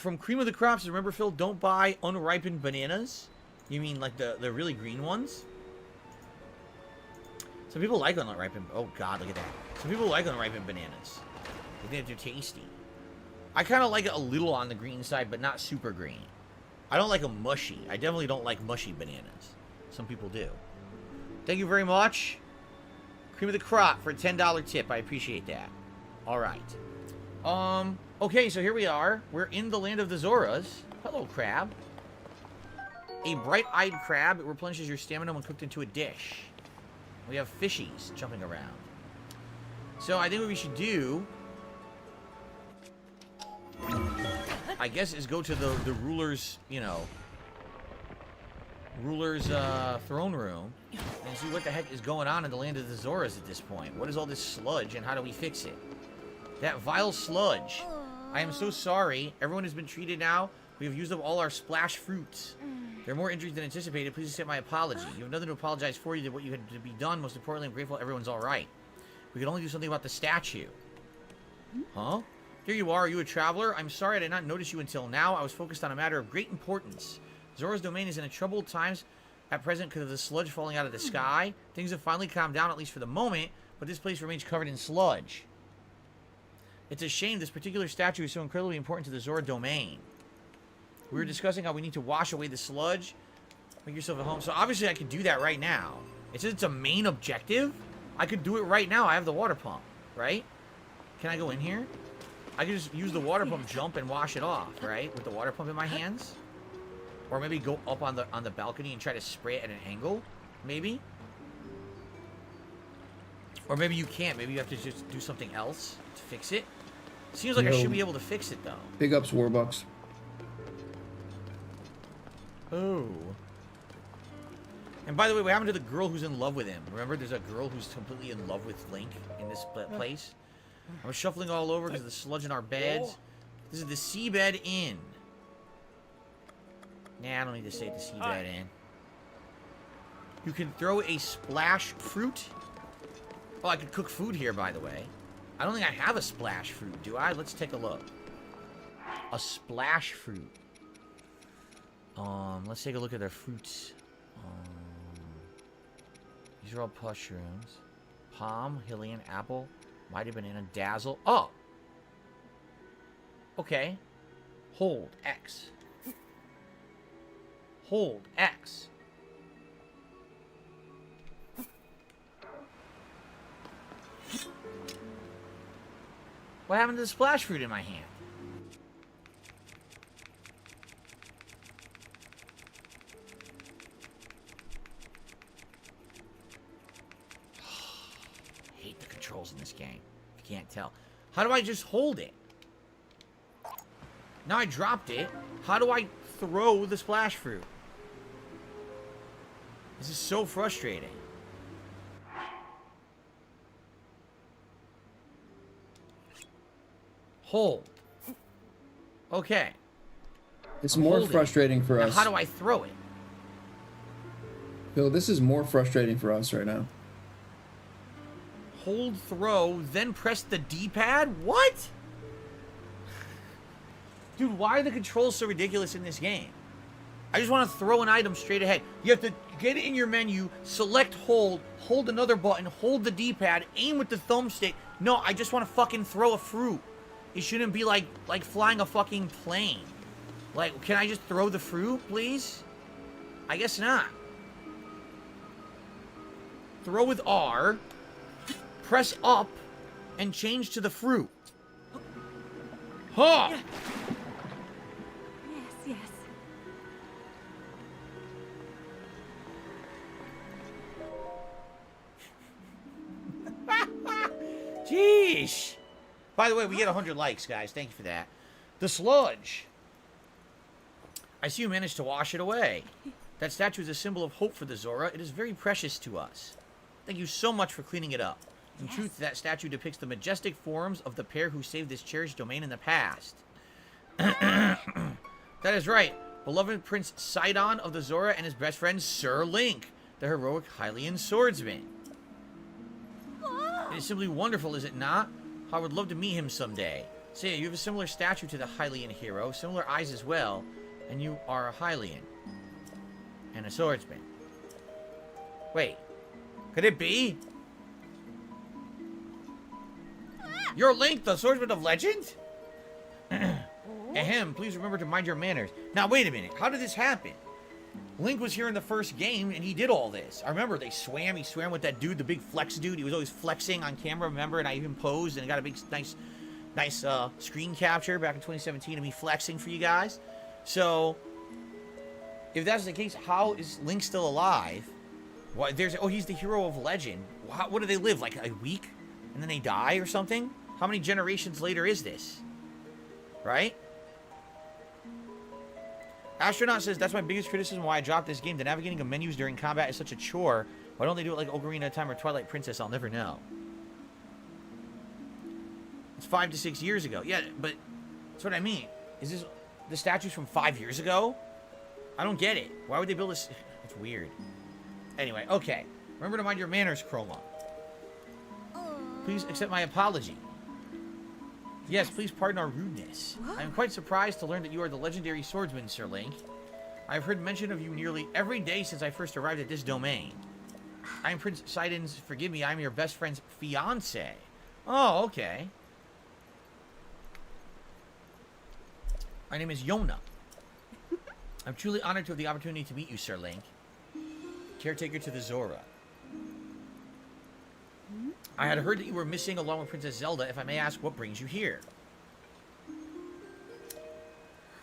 A: From Cream of the Crops. Remember, Phil, don't buy unripened bananas. You mean like the really green ones? Some people like unripened... Oh, God, look at that. Some people like unripened bananas. They think they're tasty. I kind of like it a little on the green side, but not super green. I don't like them mushy. I definitely don't like mushy bananas. Some people do. Thank you very much. Cream of the Crop for a $10 tip. I appreciate that. All right. Okay, so here we are. We're in the land of the Zoras. Hello, crab. A bright-eyed crab. It replenishes your stamina when cooked into a dish. We have fishies jumping around. So I think what we should do, I guess, is go to the ruler's, you know, throne room and see what the heck is going on in the land of the Zoras at this point. What is all this sludge and how do we fix it? That vile sludge. I am so sorry. Everyone has been treated now. We have used up all our splash fruits. There are more injuries than anticipated. Please accept my apology. You have nothing to apologize for. You did what you had to be done. Most importantly, I'm grateful everyone's all right. We can only do something about the statue. Huh? Here you are. Are you a traveler? I'm sorry I did not notice you until now. I was focused on a matter of great importance. Zora's domain is in a troubled times at present because of the sludge falling out of the sky. Things have finally calmed down, at least for the moment, but this place remains covered in sludge. It's a shame this particular statue is so incredibly important to the Zora domain. We were discussing how we need to wash away the sludge. Make yourself at home. So obviously I could do that right now. It says it's a main objective. I could do it right now. I have the water pump, right? Can I go in here? I could just use the water pump, jump, and wash it off, right? With the water pump in my hands. Or maybe go up on the balcony and try to spray it at an angle, maybe. Or maybe you can't. Maybe you have to just do something else to fix it. Seems like I should be able to fix it, though.
C: Big ups, Warbucks.
A: Oh. And by the way, what happened to the girl who's in love with him? Remember, there's a girl who's completely in love with Link in this place? I was shuffling all over because of the sludge in our beds. This is the Seabed Inn. Nah, I don't need to say the Seabed Inn. You can throw a splash fruit. Oh, I could cook food here, by the way. I don't think I have a splash fruit, do I? Let's take a look. A splash fruit. Let's take a look at their fruits. These are all mushrooms. Palm, Hylian, apple, mighty banana, dazzle. Oh! Okay. Hold, X. Hold, X. What happened to the splash fruit in my hand? Hate the controls in this game. You can't tell. How do I just hold it? Now I dropped it. How do I throw the splash fruit? This is so frustrating. Hold. Okay.
C: It's more
A: holding.
C: frustrating for
A: Now
C: us.
A: how do I throw it?
C: Bill, this is more frustrating for us right now.
A: Hold, throw, then press the D-pad? What? Dude, why are the controls so ridiculous in this game? I just want to throw an item straight ahead. You have to get it in your menu, select hold, hold another button, hold the D-pad, aim with the thumbstick. No, I just want to fucking throw a fruit. It shouldn't be like flying a fucking plane. Like, can I just throw the fruit, please? I guess not. Throw with R, press up, and change to the fruit. Huh!
I: Yes, yes.
A: Jeez. By the way, we get 100 likes, guys. Thank you for that. The sludge. I see you managed to wash it away. That statue is a symbol of hope for the Zora. It is very precious to us. Thank you so much for cleaning it up. In truth, that statue depicts the majestic forms of the pair who saved this cherished domain in the past. That is right. Beloved Prince Sidon of the Zora and his best friend Sir Link, the heroic Hylian swordsman. It is simply wonderful, is it not? I would love to meet him someday. Say, you have a similar statue to the Hylian hero, similar eyes as well, and you are a Hylian. And a swordsman. Wait. Could it be? You're Link, the swordsman of legend? Ahem, please remember to mind your manners. Now, wait a minute. How did this happen? Link was here in the first game, and he did all this. I remember they swam. He swam with that dude, the big flex dude. He was always flexing on camera, remember? And I even posed, and I got a big, nice screen capture back in 2017 of me flexing for you guys. So, if that's the case, how is Link still alive? Why, he's the hero of legend. What do they live, like a week? And then they die or something? How many generations later is this? Right? Astronaut says, that's my biggest criticism why I dropped this game. The navigating of menus during combat is such a chore. Why don't they do it like Ocarina of Time or Twilight Princess? I'll never know. It's 5 to 6 years ago. Yeah, but that's what I mean. Is this the statues from 5 years ago? I don't get it. Why would they build this? It's weird. Anyway, okay. Remember to mind your manners, Chroma. Please accept my apology. Yes, please pardon our rudeness. I am quite surprised to learn that you are the legendary swordsman, Sir Link. I have heard mention of you nearly every day since I first arrived at this domain. I am Prince Sidon's, forgive me, I am your best friend's fiancé. Oh, okay. My name is Yona. I'm truly honored to have the opportunity to meet you, Sir Link. Caretaker to the Zora. I had heard that you were missing along with Princess Zelda. If I may ask, what brings you here?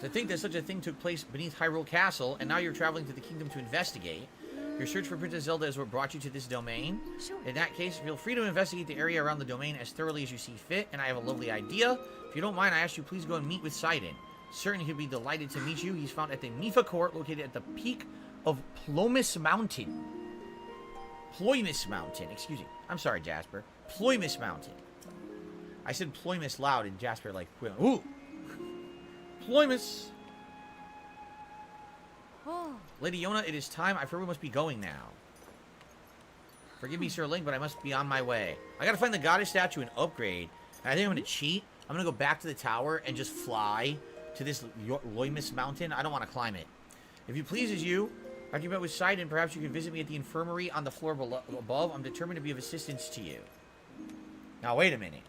A: To think that such a thing took place beneath Hyrule Castle, and now you're traveling to the kingdom to investigate. Your search for Princess Zelda is what brought you to this domain.
I: Sure.
A: In that case, feel free to investigate the area around the domain as thoroughly as you see fit, and I have a lovely idea. If you don't mind, I ask you please go and meet with Sidon. Certainly he'll be delighted to meet you. He's found at the Mifa Court, located at the peak of Ploymus Mountain. Ploymus Mountain, excuse me. I'm sorry, Jasper. Ploymus Mountain. I said Ploymus loud, and Jasper like, ooh. Ploymus.
I: Oh.
A: Lady Yona, it is time. I fear we must be going now. Forgive me, Sir Link, but I must be on my way. I gotta find the goddess statue and upgrade. And I think I'm gonna cheat. I'm gonna go back to the tower and just fly to this Loimus Mountain. I don't want to climb it. If you please, as you, after you met with Sidon, perhaps you can visit me at the infirmary on the floor above. I'm determined to be of assistance to you. Now, wait a minute.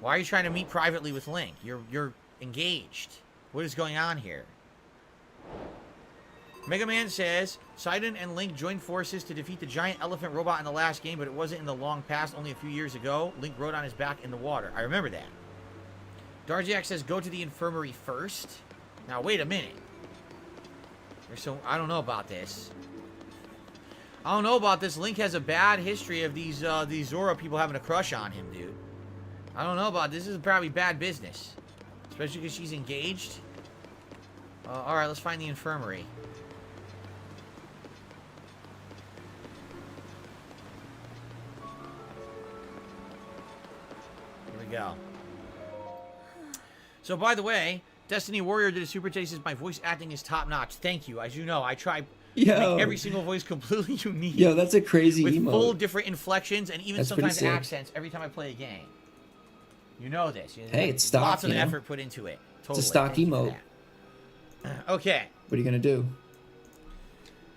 A: Why are you trying to meet privately with Link? You're engaged. What is going on here? Mega Man says, Sidon and Link joined forces to defeat the giant elephant robot in the last game, but it wasn't in the long past, only a few years ago. Link rode on his back in the water. I remember that. Darziak says, go to the infirmary first. Now, wait a minute. I don't know about this. I don't know about this. Link has a bad history of these Zora people having a crush on him, dude. I don't know about this. This is probably bad business. Especially because she's engaged. Alright, let's find the infirmary. Here we go. So, by the way, Destiny Warrior did a super chase. Says my voice acting is top notch. Thank you. As you know, I try to make every single voice completely unique.
C: Yo, that's a crazy
A: with
C: emote.
A: full different inflections and even
C: That's
A: sometimes
C: pretty sick.
A: accents every time I play a game. You know this.
C: Hey, it's stock,
A: Lots of
C: you know?
A: effort put into it. Totally.
C: It's a stock
A: Thank you for
C: emote.
A: that. Okay.
C: What are you gonna do?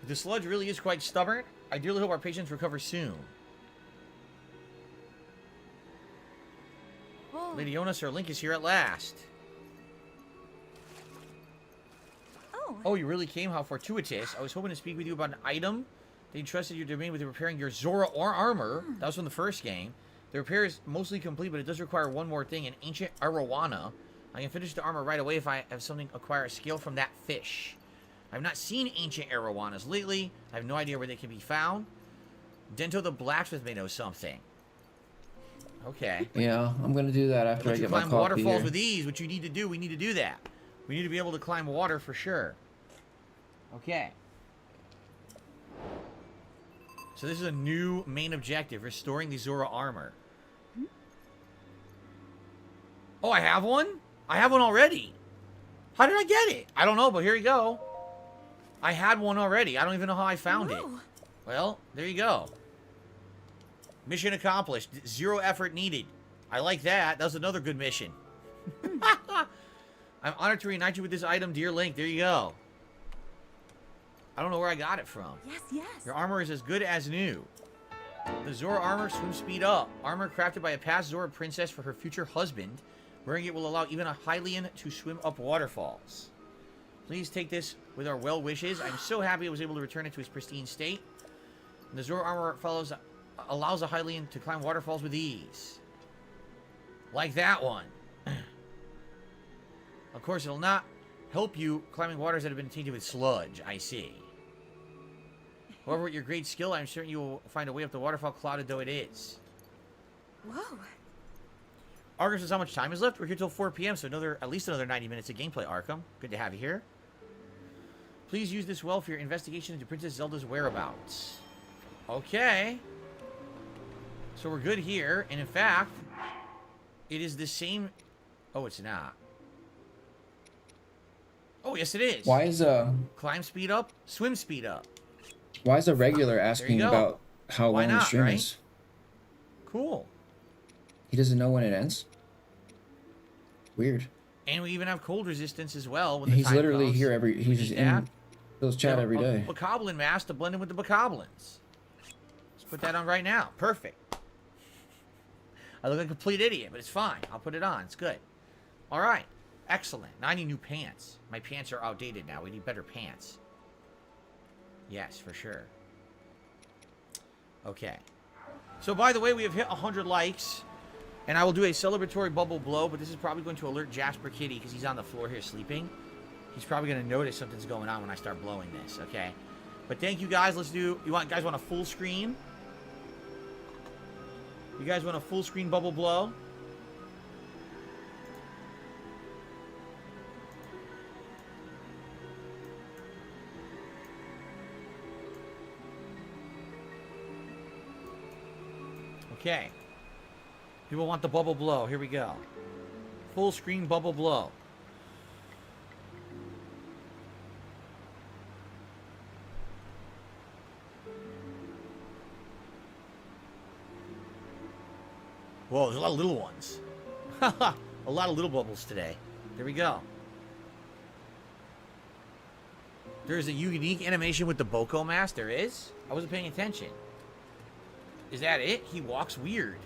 A: The sludge really is quite stubborn. I dearly hope our patients recover soon.
I: Oh.
A: Lady Yona, Sir Link is here at last. Oh, you really came? How fortuitous. I was hoping to speak with you about an item that you trusted your domain with repairing your Zora armor. That was from the first game. The repair is mostly complete, but it does require one more thing, an ancient arowana. I can finish the armor right away if I have something acquire a scale from that fish. I've not seen ancient arowanas lately. I have no idea where they can be found. Dento the blacksmith may know something. Okay.
C: Yeah, I'm gonna do that after I get my
A: climb
C: coffee
A: waterfalls
C: here.
A: with ease, which you need to do. We need to do that. We need to be able to climb water for sure. Okay. So this is a new main objective, restoring the Zora armor. Oh, I have one? I have one already. How did I get it? I don't know, but here you go. I had one already. I don't even know how I found it. Well, there you go. Mission accomplished. 0 effort needed. I like that. That was another good mission. I'm honored to reunite you with this item, dear Link. There you go. I don't know where I got it from.
I: Yes, yes.
A: Your armor is as good as new. The Zora armor, swim speed up. Armor crafted by a past Zora princess for her future husband. Wearing it will allow even a Hylian to swim up waterfalls. Please take this with our well wishes. I'm so happy I was able to return it to its pristine state. And the Zora armor allows a Hylian to climb waterfalls with ease. Like that one. Of course, it'll not help you climbing waters that have been tainted with sludge. I see. However, with your great skill, I'm certain you will find a way up the waterfall, clouded though it is.
I: Whoa.
A: Arkham says how much time is left? We're here till 4 p.m., so at least another 90 minutes of gameplay, Arkham. Good to have you here. Please use this well for your investigation into Princess Zelda's whereabouts. Okay. So we're good here, and in fact, it is the same... Oh, it's not. Oh, yes it is.
C: Why is
A: Climb speed up, swim speed up.
C: Why is a regular asking
A: go.
C: about how
A: Why
C: long the
A: not,
C: stream
A: right?
C: is?
A: Cool.
C: He doesn't know when it ends. Weird.
A: And we even have cold resistance as well. When the
C: He's
A: time
C: literally
A: comes.
C: here every. He's just in Bill's chat every day.
A: Bokoblin mask to blend in with the Bokoblins. Let's put that on right now. Perfect. I look like a complete idiot, but it's fine. I'll put it on. It's good. All right. Excellent. Now I need new pants. My pants are outdated now. We need better pants. Yes, for sure. Okay. So, by the way, we have hit 100 likes. And I will do a celebratory bubble blow, but this is probably going to alert Jasper Kitty because he's on the floor here sleeping. He's probably going to notice something's going on when I start blowing this, okay? But thank you guys. Let's do... guys want a full screen? You guys want a full screen bubble blow? Okay. People want the bubble blow. Here we go. Full screen bubble blow. Whoa, there's a lot of little ones. A lot of little bubbles today. There we go. There's a unique animation with the Boko mask. There is? I wasn't paying attention. Is that it? He walks weird.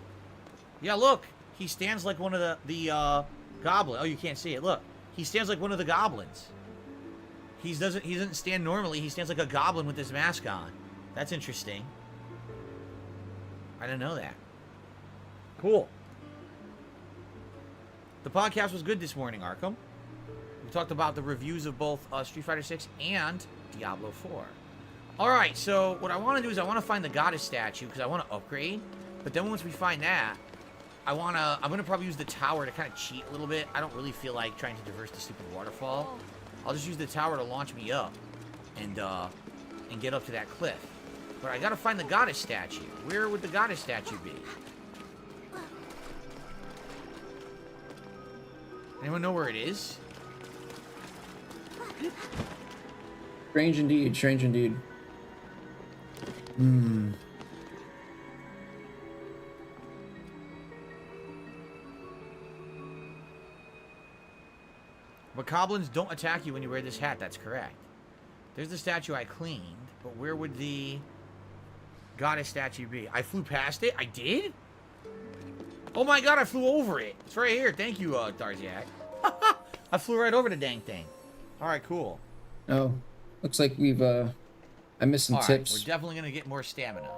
A: Yeah, look. He stands like one of the goblin. Oh, you can't see it. Look. He stands like one of the goblins. He doesn't stand normally. He stands like a goblin with his mask on. That's interesting. I didn't know that. Cool. The podcast was good this morning, Arkham. We talked about the reviews of both Street Fighter 6 and Diablo 4. Alright, so what I want to do is I want to find the goddess statue because I want to upgrade. But then once we find that, I'm going to probably use the tower to kind of cheat a little bit. I don't really feel like trying to traverse the stupid waterfall. I'll just use the tower to launch me up and get up to that cliff. But I got to find the goddess statue. Where would the goddess statue be? Anyone know where it is?
C: Strange indeed, strange indeed.
A: But goblins don't attack you when you wear this hat. That's correct. There's the statue I cleaned, but where would the goddess statue be? I flew past it? I did? Oh my god, I flew over it. It's right here. Thank you, Darziak. I flew right over the dang thing. Alright, cool.
C: Oh, looks like we've, I missed some tips.
A: We're definitely going to get more stamina.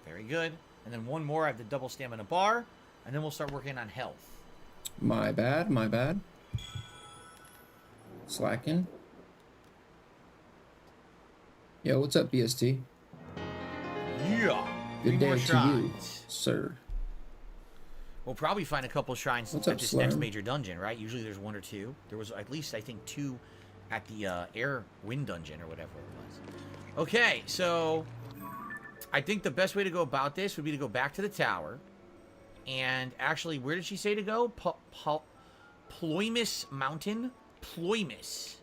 A: Very good. And then one more. I have the double stamina bar. And then we'll start working on health.
C: My bad, my bad. Slacking. Yo, what's up, BST?
A: Yeah.
C: Good day to you, sir.
A: We'll probably find a couple shrines
C: What's
A: at
C: up,
A: this
C: Slurm?
A: next major dungeon, right? Usually there's one or two. There was at least, I think, 2 at the air wind dungeon or whatever it was. Okay, so I think the best way to go about this would be to go back to the tower. And actually, where did she say to go? Ploymus Mountain? Ploymus.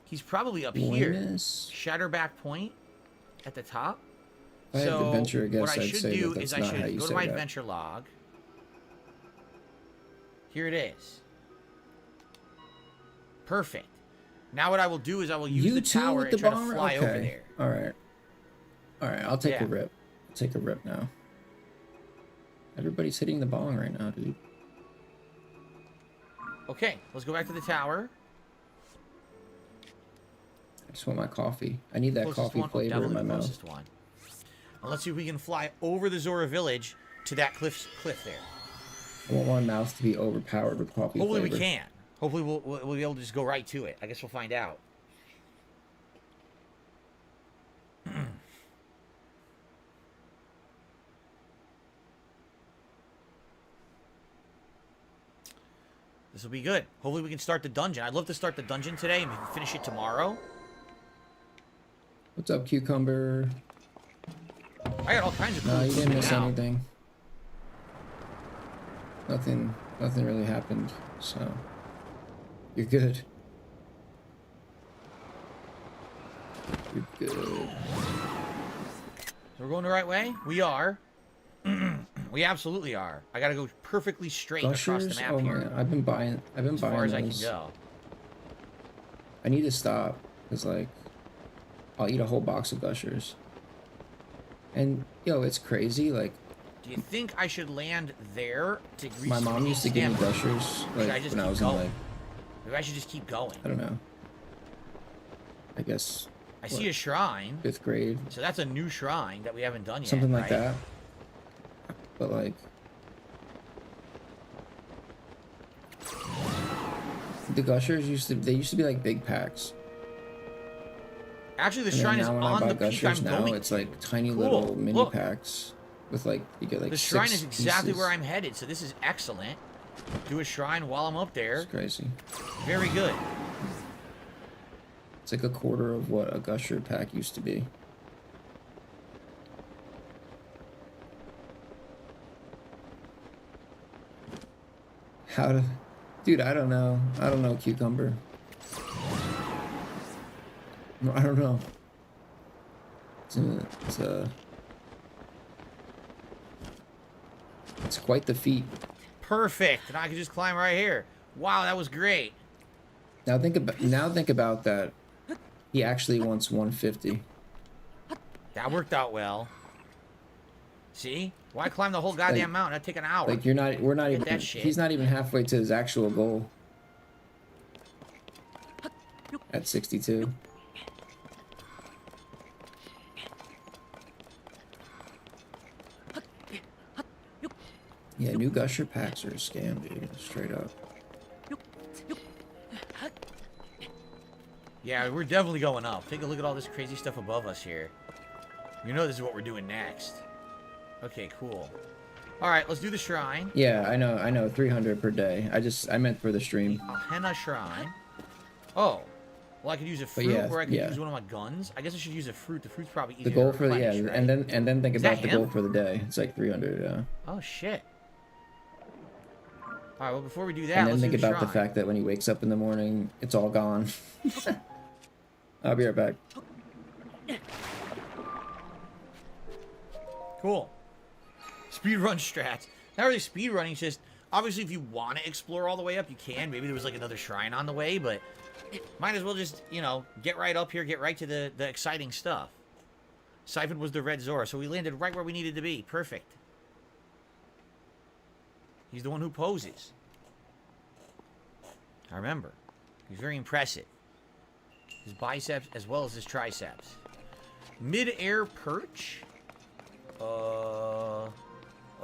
A: He's probably up here. Shatterback Point at the top.
C: If I had to venture a guess,
A: what I
C: I'd
A: should
C: say
A: do
C: that
A: is
C: that's
A: I
C: not how
A: should
C: you
A: go to
C: say
A: my
C: that.
A: adventure log. Here it is. Perfect. Now what I will do is I will use the tower and try to fly over there.
C: Alright. Alright, I'll take a rip. I'll take a rip now. Everybody's hitting the bong right now, dude.
A: Okay, let's go back to the tower.
C: I just want my coffee. I need that coffee flavor in my mouth.
A: One. And let's see if we can fly over the Zora village to that cliff there.
C: I want my mouth to be overpowered with coffee
A: Hopefully
C: flavor.
A: we can. Hopefully we'll be able to just go right to it. I guess we'll find out. This will be good. Hopefully we can start the dungeon. I'd love to start the dungeon today and finish it tomorrow.
C: What's up, Cucumber?
A: I got all kinds of cool
C: No, you didn't miss
A: now.
C: anything. Nothing really happened, so you're good. You're good.
A: So we're going the right way? We are. We absolutely are. I gotta go perfectly straight across the
C: Gushers?
A: map
C: Oh
A: here.
C: man, I've been buying
A: As far as I can
C: those.
A: go.
C: I need to stop because like I'll eat a whole box of Gushers. And yo, it's crazy. Like,
A: Do you think I should land there to reach
C: my mom used to give me
A: stamina?
C: Gushers
A: Should I
C: like
A: just
C: when I
A: keep
C: was
A: going?
C: in like
A: Maybe I should just keep going.
C: I don't know. I guess
A: I see a shrine.
C: 5th grade.
A: So that's a new shrine that we haven't done yet.
C: Something like
A: right?
C: that. But like... The gushers used to be like big packs.
A: Actually, the
C: And then
A: shrine is
C: now when I
A: on
C: buy
A: the peak
C: gushers
A: I'm
C: now,
A: going
C: it's
A: to.
C: like tiny
A: Cool.
C: little mini
A: Look.
C: packs with like you get like
A: The
C: 6
A: shrine is exactly
C: pieces.
A: where I'm headed, so this is excellent. Do a shrine while I'm up there.
C: It's crazy.
A: Very good.
C: It's like a quarter of what a gusher pack used to be. How to... Dude, I don't know. I don't know, Cucumber. No, I don't know. It's quite the feat.
A: Perfect. And I can just climb right here. Wow, that was great.
C: Now think about that. He actually wants 150.
A: That worked out well. See? Why climb the whole goddamn mountain? That'd take an hour.
C: Like we're not
A: Get
C: even.
A: that shit.
C: He's not even halfway to his actual goal. At 62. Yeah, new gusher packs are a scam, dude. Straight up.
A: Yeah, we're definitely going up. Take a look at all this crazy stuff above us here. You know this is what we're doing next. Okay, cool. Alright, let's do the shrine.
C: Yeah, I know. 300 per day. I meant for the stream.
A: A henna shrine. Oh. Well, I could use a fruit,
C: yeah,
A: or I could
C: yeah.
A: use one of my guns. I guess I should use a fruit. The fruit's probably easier
C: The goal
A: to
C: for the
A: replenish, right?
C: and then think
A: Is that
C: about the goal
A: him?
C: for the day. It's like 300. Yeah.
A: Oh shit. All right. Well, before we do that,
C: And then
A: let's
C: think
A: do the
C: about the
A: shrine.
C: fact that when he wakes up in the morning, it's all gone. I'll be right back.
A: Cool. Speedrun strats. Not really speedrunning, it's just obviously if you want to explore all the way up, you can. Maybe there was like another shrine on the way, but might as well just, you know, get right up here, get right to the exciting stuff. Siphon was the red Zora, so we landed right where we needed to be. Perfect. He's the one who poses. I remember. He's very impressive. His biceps as well as his triceps. Mid-air perch?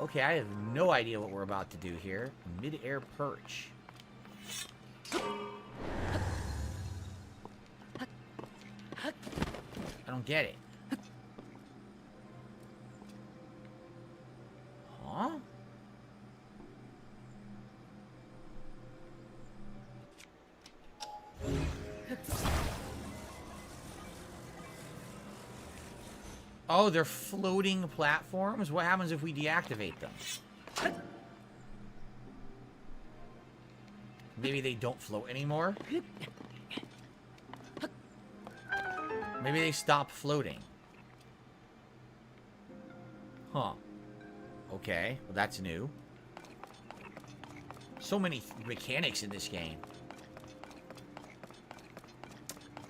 A: Okay, I have no idea what we're about to do here. Mid-air perch. I don't get it. Huh? Oh, they're floating platforms? What happens if we deactivate them? Maybe they don't float anymore? Maybe they stop floating. Huh. Okay, well that's new. So many mechanics in this game.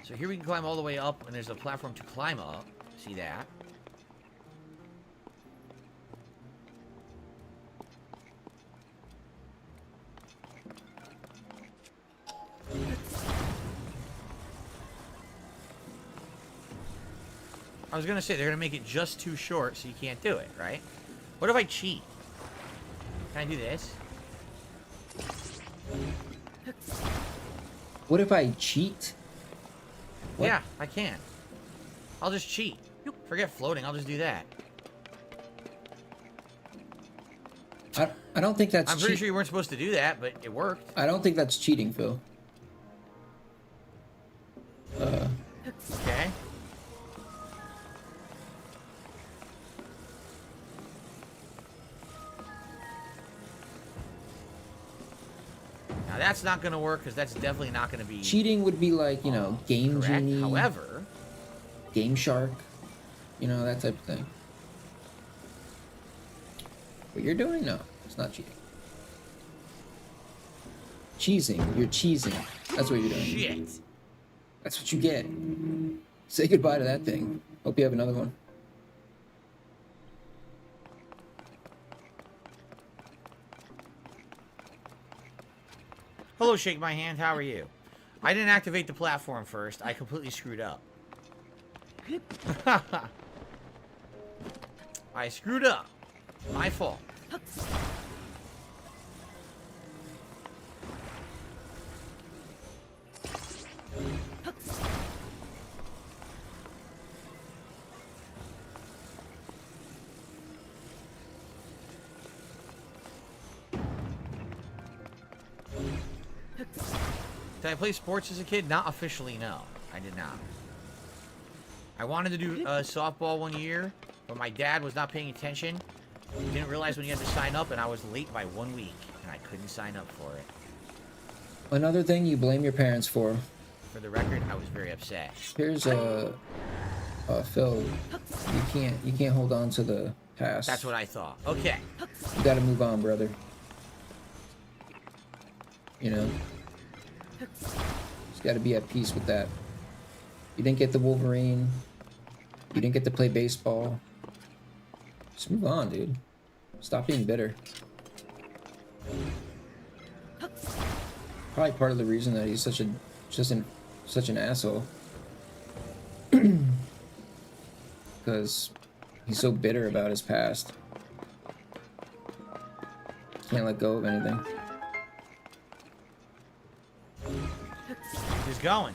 A: So here we can climb all the way up, and there's a platform to climb up. See that? I was gonna say, they're gonna make it just too short so you can't do it, right? What if I cheat? Can I do this?
C: What if I cheat? What?
A: Yeah, I can. I'll just cheat. Forget floating, I'll just do that.
C: I don't think that's
A: I'm pretty sure you weren't supposed to do that, but it worked.
C: I don't think that's cheating, Phil.
A: Okay. Now that's not gonna work, because that's definitely not gonna be
C: Cheating would be like, you know, Game
A: correct.
C: Genie,
A: However,
C: Game Shark, you know, that type of thing. What you're doing? No, it's not cheating. Cheesing. You're cheesing. That's what you're doing.
A: shit.
C: That's what you get. Say goodbye to that thing. Hope you have another one.
A: Hello, shake my hand. How are you? I didn't activate the platform first. I completely screwed up. I screwed up. My fault. Did I play sports as a kid? Not officially, no. I did not. I wanted to do softball one year, but my dad was not paying attention. He didn't realize when you had to sign up, and I was late by 1 week, and I couldn't sign up for it.
C: Another thing you blame your parents for.
A: For the record, I was very upset.
C: Here's Phil. You can't hold on to the past.
A: That's what I thought. Okay.
C: You gotta move on, brother. You know? Just gotta be at peace with that. You didn't get the Wolverine. You didn't get to play baseball. Just move on, dude. Stop being bitter. Probably part of the reason that he's such an asshole. Because he's so bitter about his past. Can't let go of anything.
A: He's going.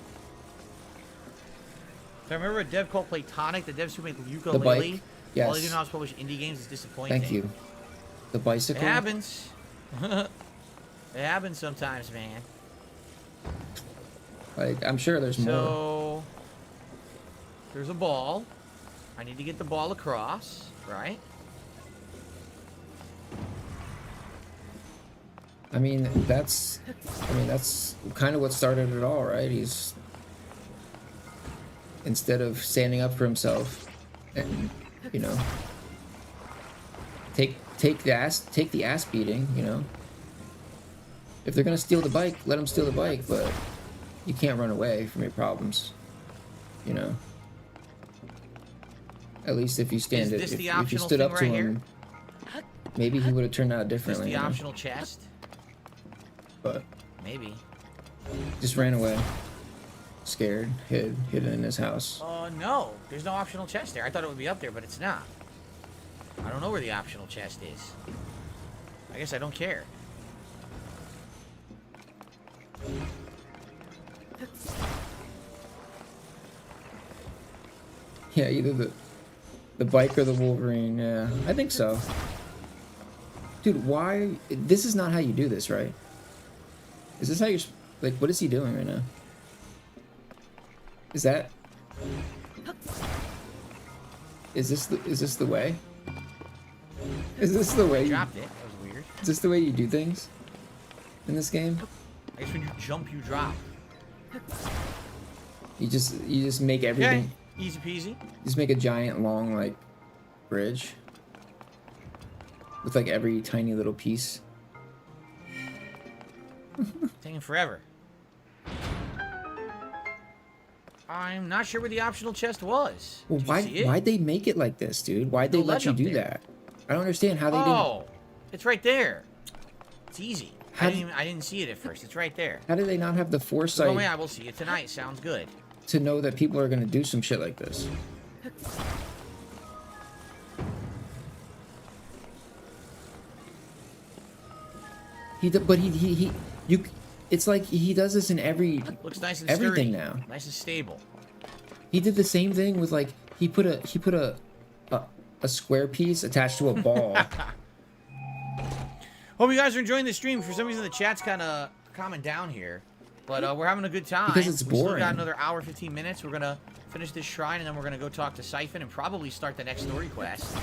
A: So I remember a dev called Platonic, the devs who make ukulele.
C: The bike, yes.
A: All they do now is publish indie games. Is disappointing.
C: Thank you. The bicycle.
A: It happens. It happens sometimes, man.
C: Like, I'm sure there's more.
A: So there's a ball. I need to get the ball across, right?
C: I mean, that's kind of what started it all, right? He's, instead of standing up for himself and, you know, take the ass beating, you know. If they're gonna steal the bike, let them steal the bike, but you can't run away from your problems, you know. At least if you stand it, if you stood up to him, maybe he would have turned out differently.
A: Is this the optional chest?
C: But
A: maybe.
C: Just ran away. Scared, hid in his house.
A: No. There's no optional chest there. I thought it would be up there, but it's not. I don't know where the optional chest is. I guess I don't care.
C: Yeah, either the bike or the Wolverine. Yeah, I think so. Dude, why? This is not how you do this, right? Is this how you're... Like, what is he doing right now? Is that... Is this the way? Is this the way
A: I dropped it. That was weird.
C: Is this the way you do things in this game?
A: I guess when you jump, you drop.
C: You just make everything...
A: Okay. Easy peasy.
C: You just make a giant, long, like, bridge. With, like, every tiny little piece.
A: Taking forever. I'm not sure where the optional chest was.
C: Well, why'd they make it like this, dude? Why'd they let you do that? I don't understand how they didn't...
A: Oh, it's right there. It's easy. I didn't see it at first. It's right there.
C: How did they not have the foresight...
A: Oh, yeah, I will see it tonight. Sounds good.
C: ...to know that people are going to do some shit like this? It's like he does this in every...
A: Looks nice and
C: everything
A: sturdy.
C: now.
A: Nice and stable.
C: He did the same thing with, like, he put a square piece attached to a ball.
A: Hope you guys are enjoying the stream. For some reason, the chat's kind of calming down here. But we're having a good time.
C: Because it's boring.
A: We still got another hour, 15 minutes. We're going to finish this shrine, and then we're going to go talk to Siphon and probably start the next story quest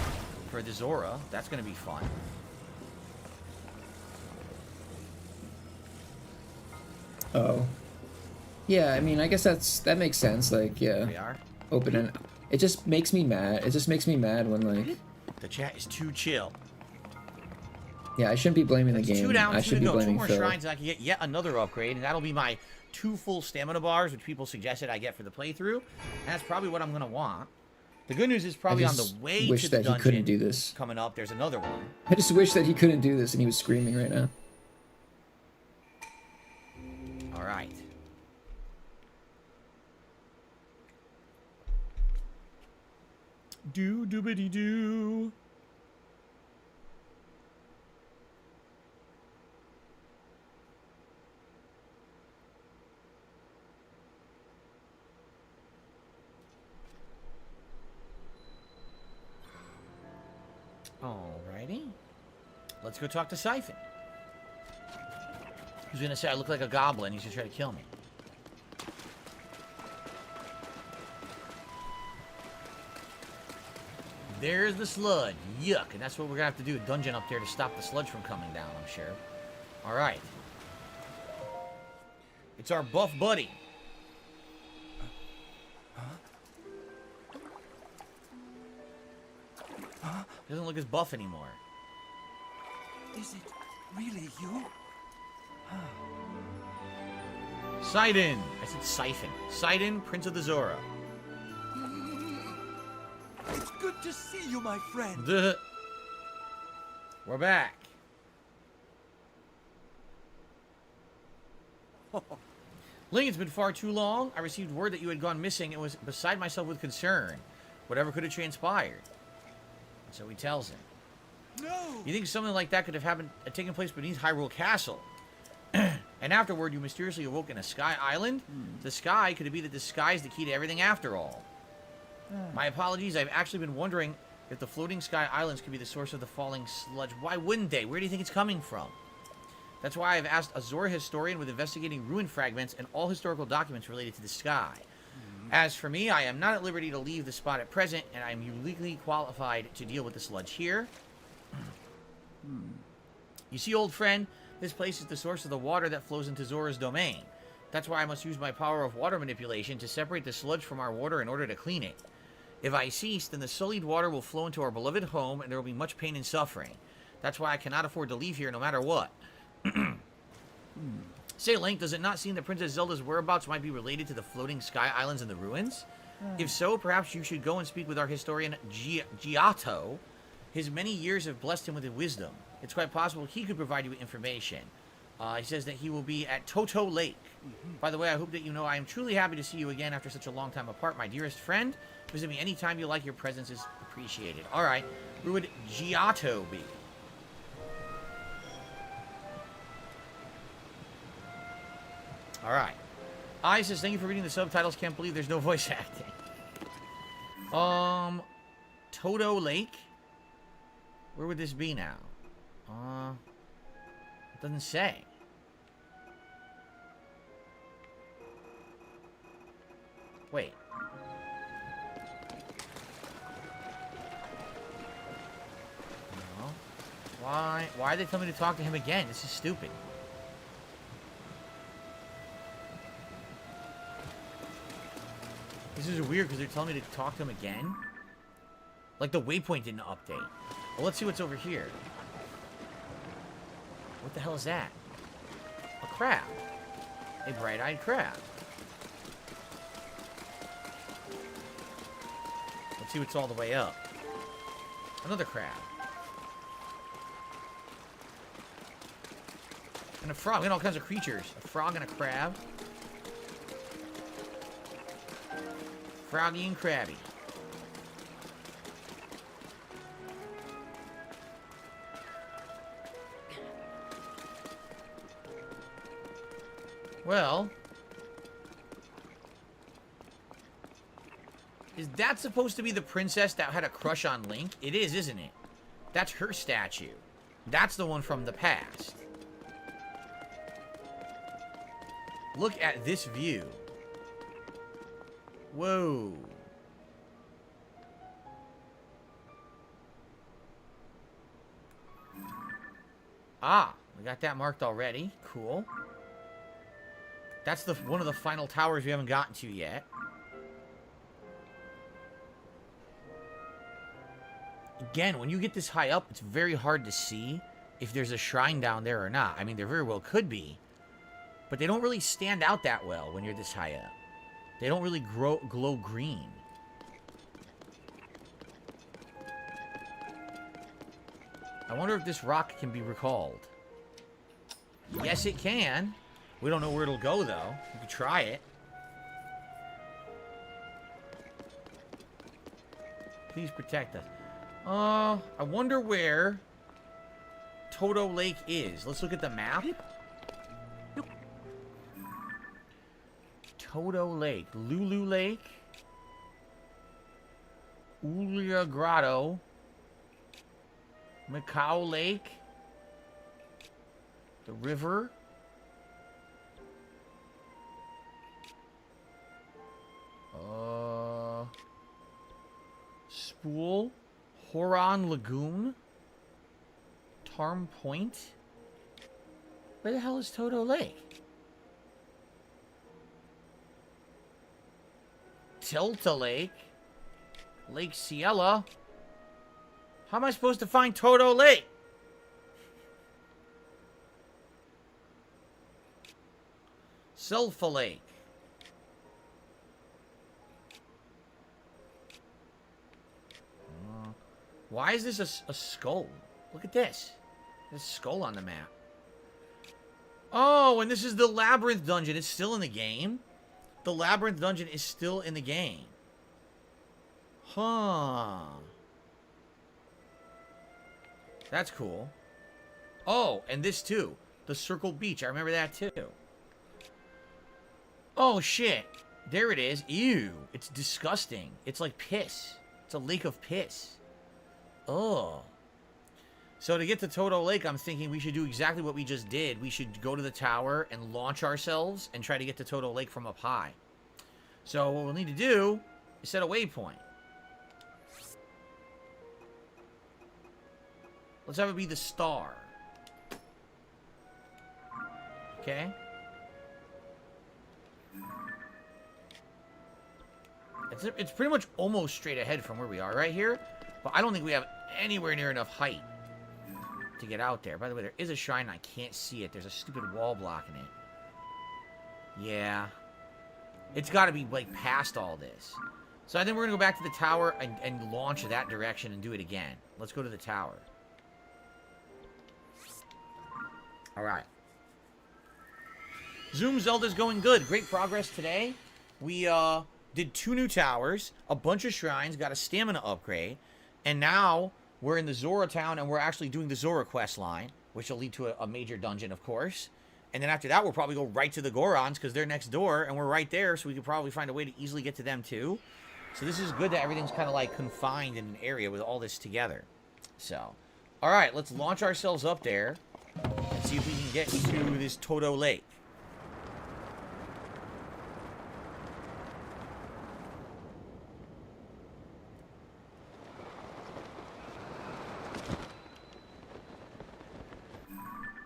A: for the Zora. That's going to be fun.
C: Oh. Yeah, I mean, I guess that makes sense. Like, yeah.
A: We are.
C: Open and... It just makes me mad. It just makes me mad when, like...
A: The chat is too chill.
C: Yeah, I shouldn't be blaming the game.
A: 2 down, 2
C: I should
A: to
C: be
A: go.
C: blaming
A: 2 more
C: Phil.
A: shrines, and I can get yet another upgrade, and that'll be my 2 full stamina bars, which people suggested I get for the playthrough. And that's probably what I'm going to want. The good news is probably on the way to the dungeon.
C: I wish that he couldn't do this.
A: Coming up, there's another one.
C: I just wish that he couldn't do this and he was screaming right now.
A: All right. Do doobity doo. Alrighty. Let's go talk to Siphon. He's gonna say I look like a goblin. He's gonna try to kill me. There's the sludge. Yuck. And that's what we're gonna have to do. A dungeon up there to stop the sludge from coming down, I'm sure. Alright. It's our buff buddy. He doesn't look as buff anymore.
F: Is it really you?
A: Sidon! I said Siphon. Sidon, Prince of the Zora.
F: It's good to see you, my friend.
A: We're back. Ling, it's been far too long. I received word that you had gone missing and was beside myself with concern. Whatever could have transpired. So he tells him.
F: No!
A: You think something like that could have taken place beneath Hyrule Castle? And afterward, you mysteriously awoke in a sky island? The sky? Could it be that the sky is the key to everything after all? My apologies, I've actually been wondering if the floating sky islands could be the source of the falling sludge. Why wouldn't they? Where do you think it's coming from? That's why I've asked a Zora historian with investigating ruin fragments and all historical documents related to the sky. As for me, I am not at liberty to leave the spot at present, and I am uniquely qualified to deal with the sludge here. You see, old friend, this place is the source of the water that flows into Zora's domain. That's why I must use my power of water manipulation to separate the sludge from our water in order to clean it. If I cease, then the sullied water will flow into our beloved home, and there will be much pain and suffering. That's why I cannot afford to leave here no matter what. Say, Link, does it not seem that Princess Zelda's whereabouts might be related to the floating sky islands and the ruins? If so, perhaps you should go and speak with our historian Giotto. His many years have blessed him with wisdom. It's quite possible he could provide you with information. He says that he will be at Toto Lake. By the way, I hope that you know I am truly happy to see you again after such a long time apart, my dearest friend. Visit me anytime you like. Your presence is appreciated. All right. Who would Giotto be? All right. I says, thank you for reading the subtitles. Can't believe there's no voice acting. Toto Lake? Where would this be now? It doesn't say. Wait. No. Why are they telling me to talk to him again? This is stupid. This is weird because they're telling me to talk to him again. Like the waypoint didn't update. Well, let's see what's over here. What the hell is that? A crab. A bright-eyed crab. Let's see what's all the way up. Another crab. And a frog. We got all kinds of creatures. A frog and a crab. Froggy and Krabby. Well, is that supposed to be the princess that had a crush on Link? It is, isn't it? That's her statue. That's the one from the past. Look at this view. Whoa. Ah, we got that marked already. Cool. That's one of the final towers we haven't gotten to yet. Again, when you get this high up, it's very hard to see if there's a shrine down there or not. I mean, there very well could be. But they don't really stand out that well when you're this high up. They don't really glow green. I wonder if this rock can be recalled. Yes, it can. We don't know where it'll go, though. We could try it. Please protect us. I wonder where Toto Lake is. Let's look at the map. Toto Lake. Lulu Lake. Ulia Grotto. Macau Lake. The river. Spool. Horon Lagoon. Tarm Point. Where the hell is Toto Lake? Tilta Lake. Lake Ciela. How am I supposed to find Toto Lake? Selfa Lake. Why is this a skull? Look at this. There's a skull on the map. Oh, and this is the Labyrinth Dungeon. It's still in the game? The Labyrinth Dungeon is still in the game. Huh. That's cool. Oh, and this too. The Circle Beach. I remember that too. Oh, shit. There it is. Ew. It's disgusting. It's like piss. It's a lake of piss. Oh. So to get to Toto Lake, I'm thinking we should do exactly what we just did. We should go to the tower and launch ourselves and try to get to Toto Lake from up high. So what we'll need to do is set a waypoint. Let's have it be the star. Okay. It's pretty much almost straight ahead from where we are right here. But I don't think we have anywhere near enough height to get out there. By the way, there is a shrine and I can't see it. There's a stupid wall blocking it. Yeah. It's got to be, like, past all this. So I think we're going to go back to the tower and launch that direction and do it again. Let's go to the tower. Alright. Zoom Zelda's going good. Great progress today. We did 2 new towers, a bunch of shrines, got a stamina upgrade, and now we're in the Zora town and we're actually doing the Zora quest line, which will lead to a major dungeon, of course. And then after that, we'll probably go right to the Gorons because they're next door and we're right there, so we could probably find a way to easily get to them too. So this is good that everything's kind of like confined in an area with all this together. So, alright, let's launch ourselves up there and see if we can get to this Toto Lake.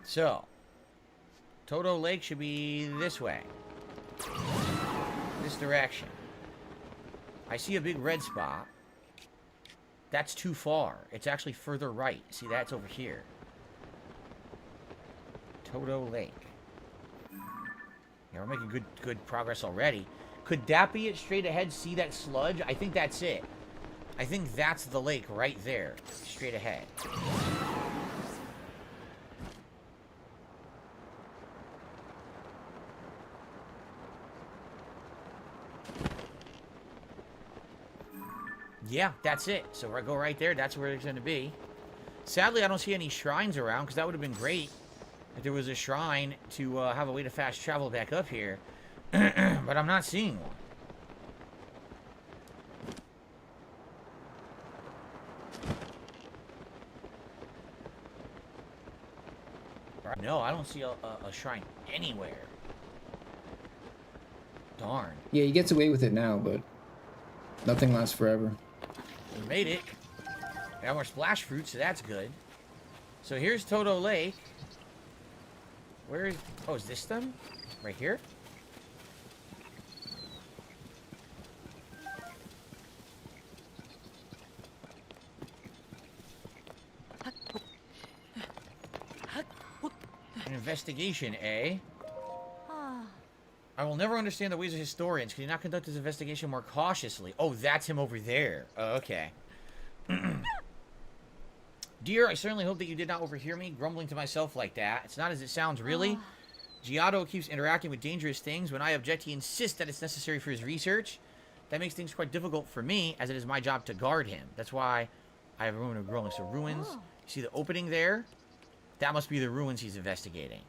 A: So, Toto Lake should be this way. This direction. I see a big red spot. That's too far. It's actually further right. See, that's over here. Toto Lake. Yeah, we're making good progress already. Could that be it straight ahead? See that sludge? I think that's it. I think that's the lake right there. Straight ahead. Yeah, that's it. So we'll go right there. That's where it's going to be. Sadly, I don't see any shrines around, because that would have been great if there was a shrine to have a way to fast travel back up here. But I'm not seeing one. No, I don't see a shrine anywhere. Darn.
C: Yeah, he gets away with it now, but nothing lasts forever.
A: We made it. Got more splash fruit, so that's good. So here's Toto Lake. Where is... Oh, is this them? Right here? An investigation, eh? I will never understand the ways of historians. Can you not conduct this investigation more cautiously? Oh, that's him over there. Oh, okay. Dear, I certainly hope that you did not overhear me grumbling to myself like that. It's not as it sounds, really. Giotto keeps interacting with dangerous things. When I object, he insists that it's necessary for his research. that makes things quite difficult for me, as it is my job to guard him. That's why I have a ruin of growing. So ruins, you see the opening there? That must be the ruins he's investigating.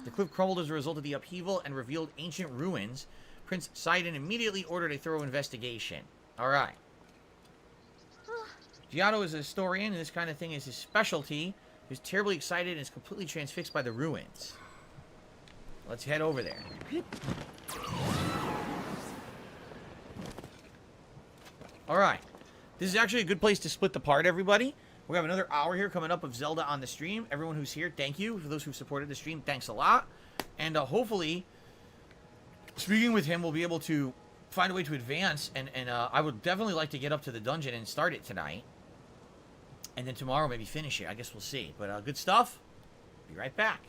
A: The cliff crumbled as a result of the upheaval and revealed ancient ruins. Prince Sidon immediately ordered a thorough investigation. Alright. Giotto is a historian, and this kind of thing is his specialty. He's terribly excited and is completely transfixed by the ruins. Let's head over there. Alright. This is actually a good place to split the part, everybody. We have another hour here coming up of Zelda on the stream. Everyone who's here, thank you. For those who supported the stream, thanks a lot. And hopefully, speaking with him, we'll be able to find a way to advance. And I would definitely like to get up to the dungeon and start it tonight. And then tomorrow maybe finish it. I guess we'll see. But good stuff. Be right back.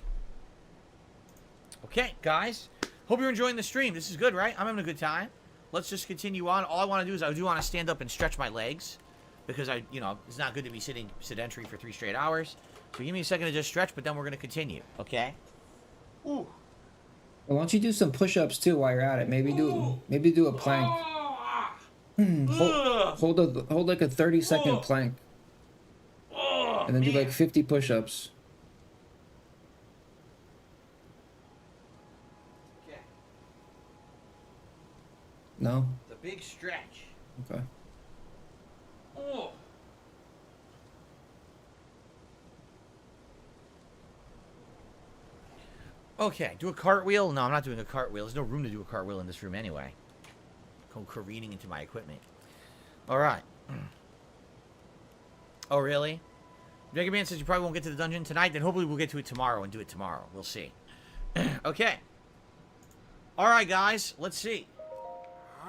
A: Okay, guys. Hope you're enjoying the stream. This is good, right? I'm having a good time. Let's just continue on. All I want to do is I do want to stand up and stretch my legs. Because it's not good to be sitting sedentary for 3 straight hours. So give me a second to just stretch, but then we're going to continue. Okay? Ooh.
C: Well, why don't you do some push-ups too while you're at it? Maybe do a plank. Hold like a 30-second plank. And then do like 50 push-ups.
A: Okay.
C: No?
A: It's a big stretch.
C: Okay.
A: Oh. Okay, do a cartwheel? No, I'm not doing a cartwheel. There's no room to do a cartwheel in this room anyway. Go careening into my equipment. Alright. Oh, really? Mega Man says you probably won't get to the dungeon tonight. Then hopefully we'll get to it tomorrow and do it tomorrow. We'll see. Okay. Alright, guys. Let's see.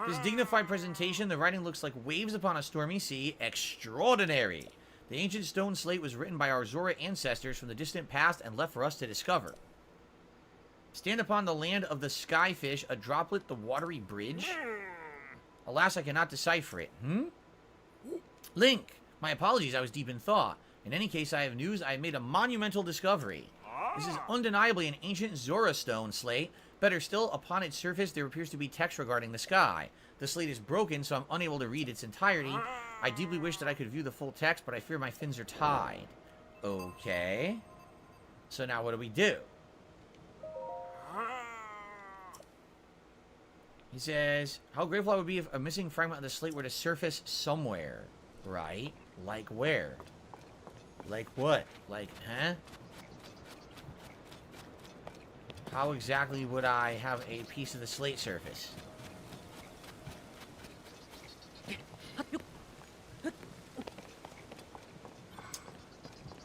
A: This dignified presentation, the writing looks like waves upon a stormy sea. Extraordinary. The ancient stone slate was written by our Zora ancestors from the distant past and left for us to discover. Stand upon the land of the skyfish, a droplet, the watery bridge. Alas, I cannot decipher it. Link, my apologies, I was deep in thought. In any case, I have news. I have made a monumental discovery. This is undeniably an ancient Zora stone slate. Better still, upon its surface, there appears to be text regarding the sky. The slate is broken, so I'm unable to read its entirety. I deeply wish that I could view the full text, but I fear my fins are tied. Okay. So now what do we do? He says, how grateful I would be if a missing fragment of the slate were to surface somewhere. Right? Like where? Like what? Like, huh? How exactly would I have a piece of the slate surface?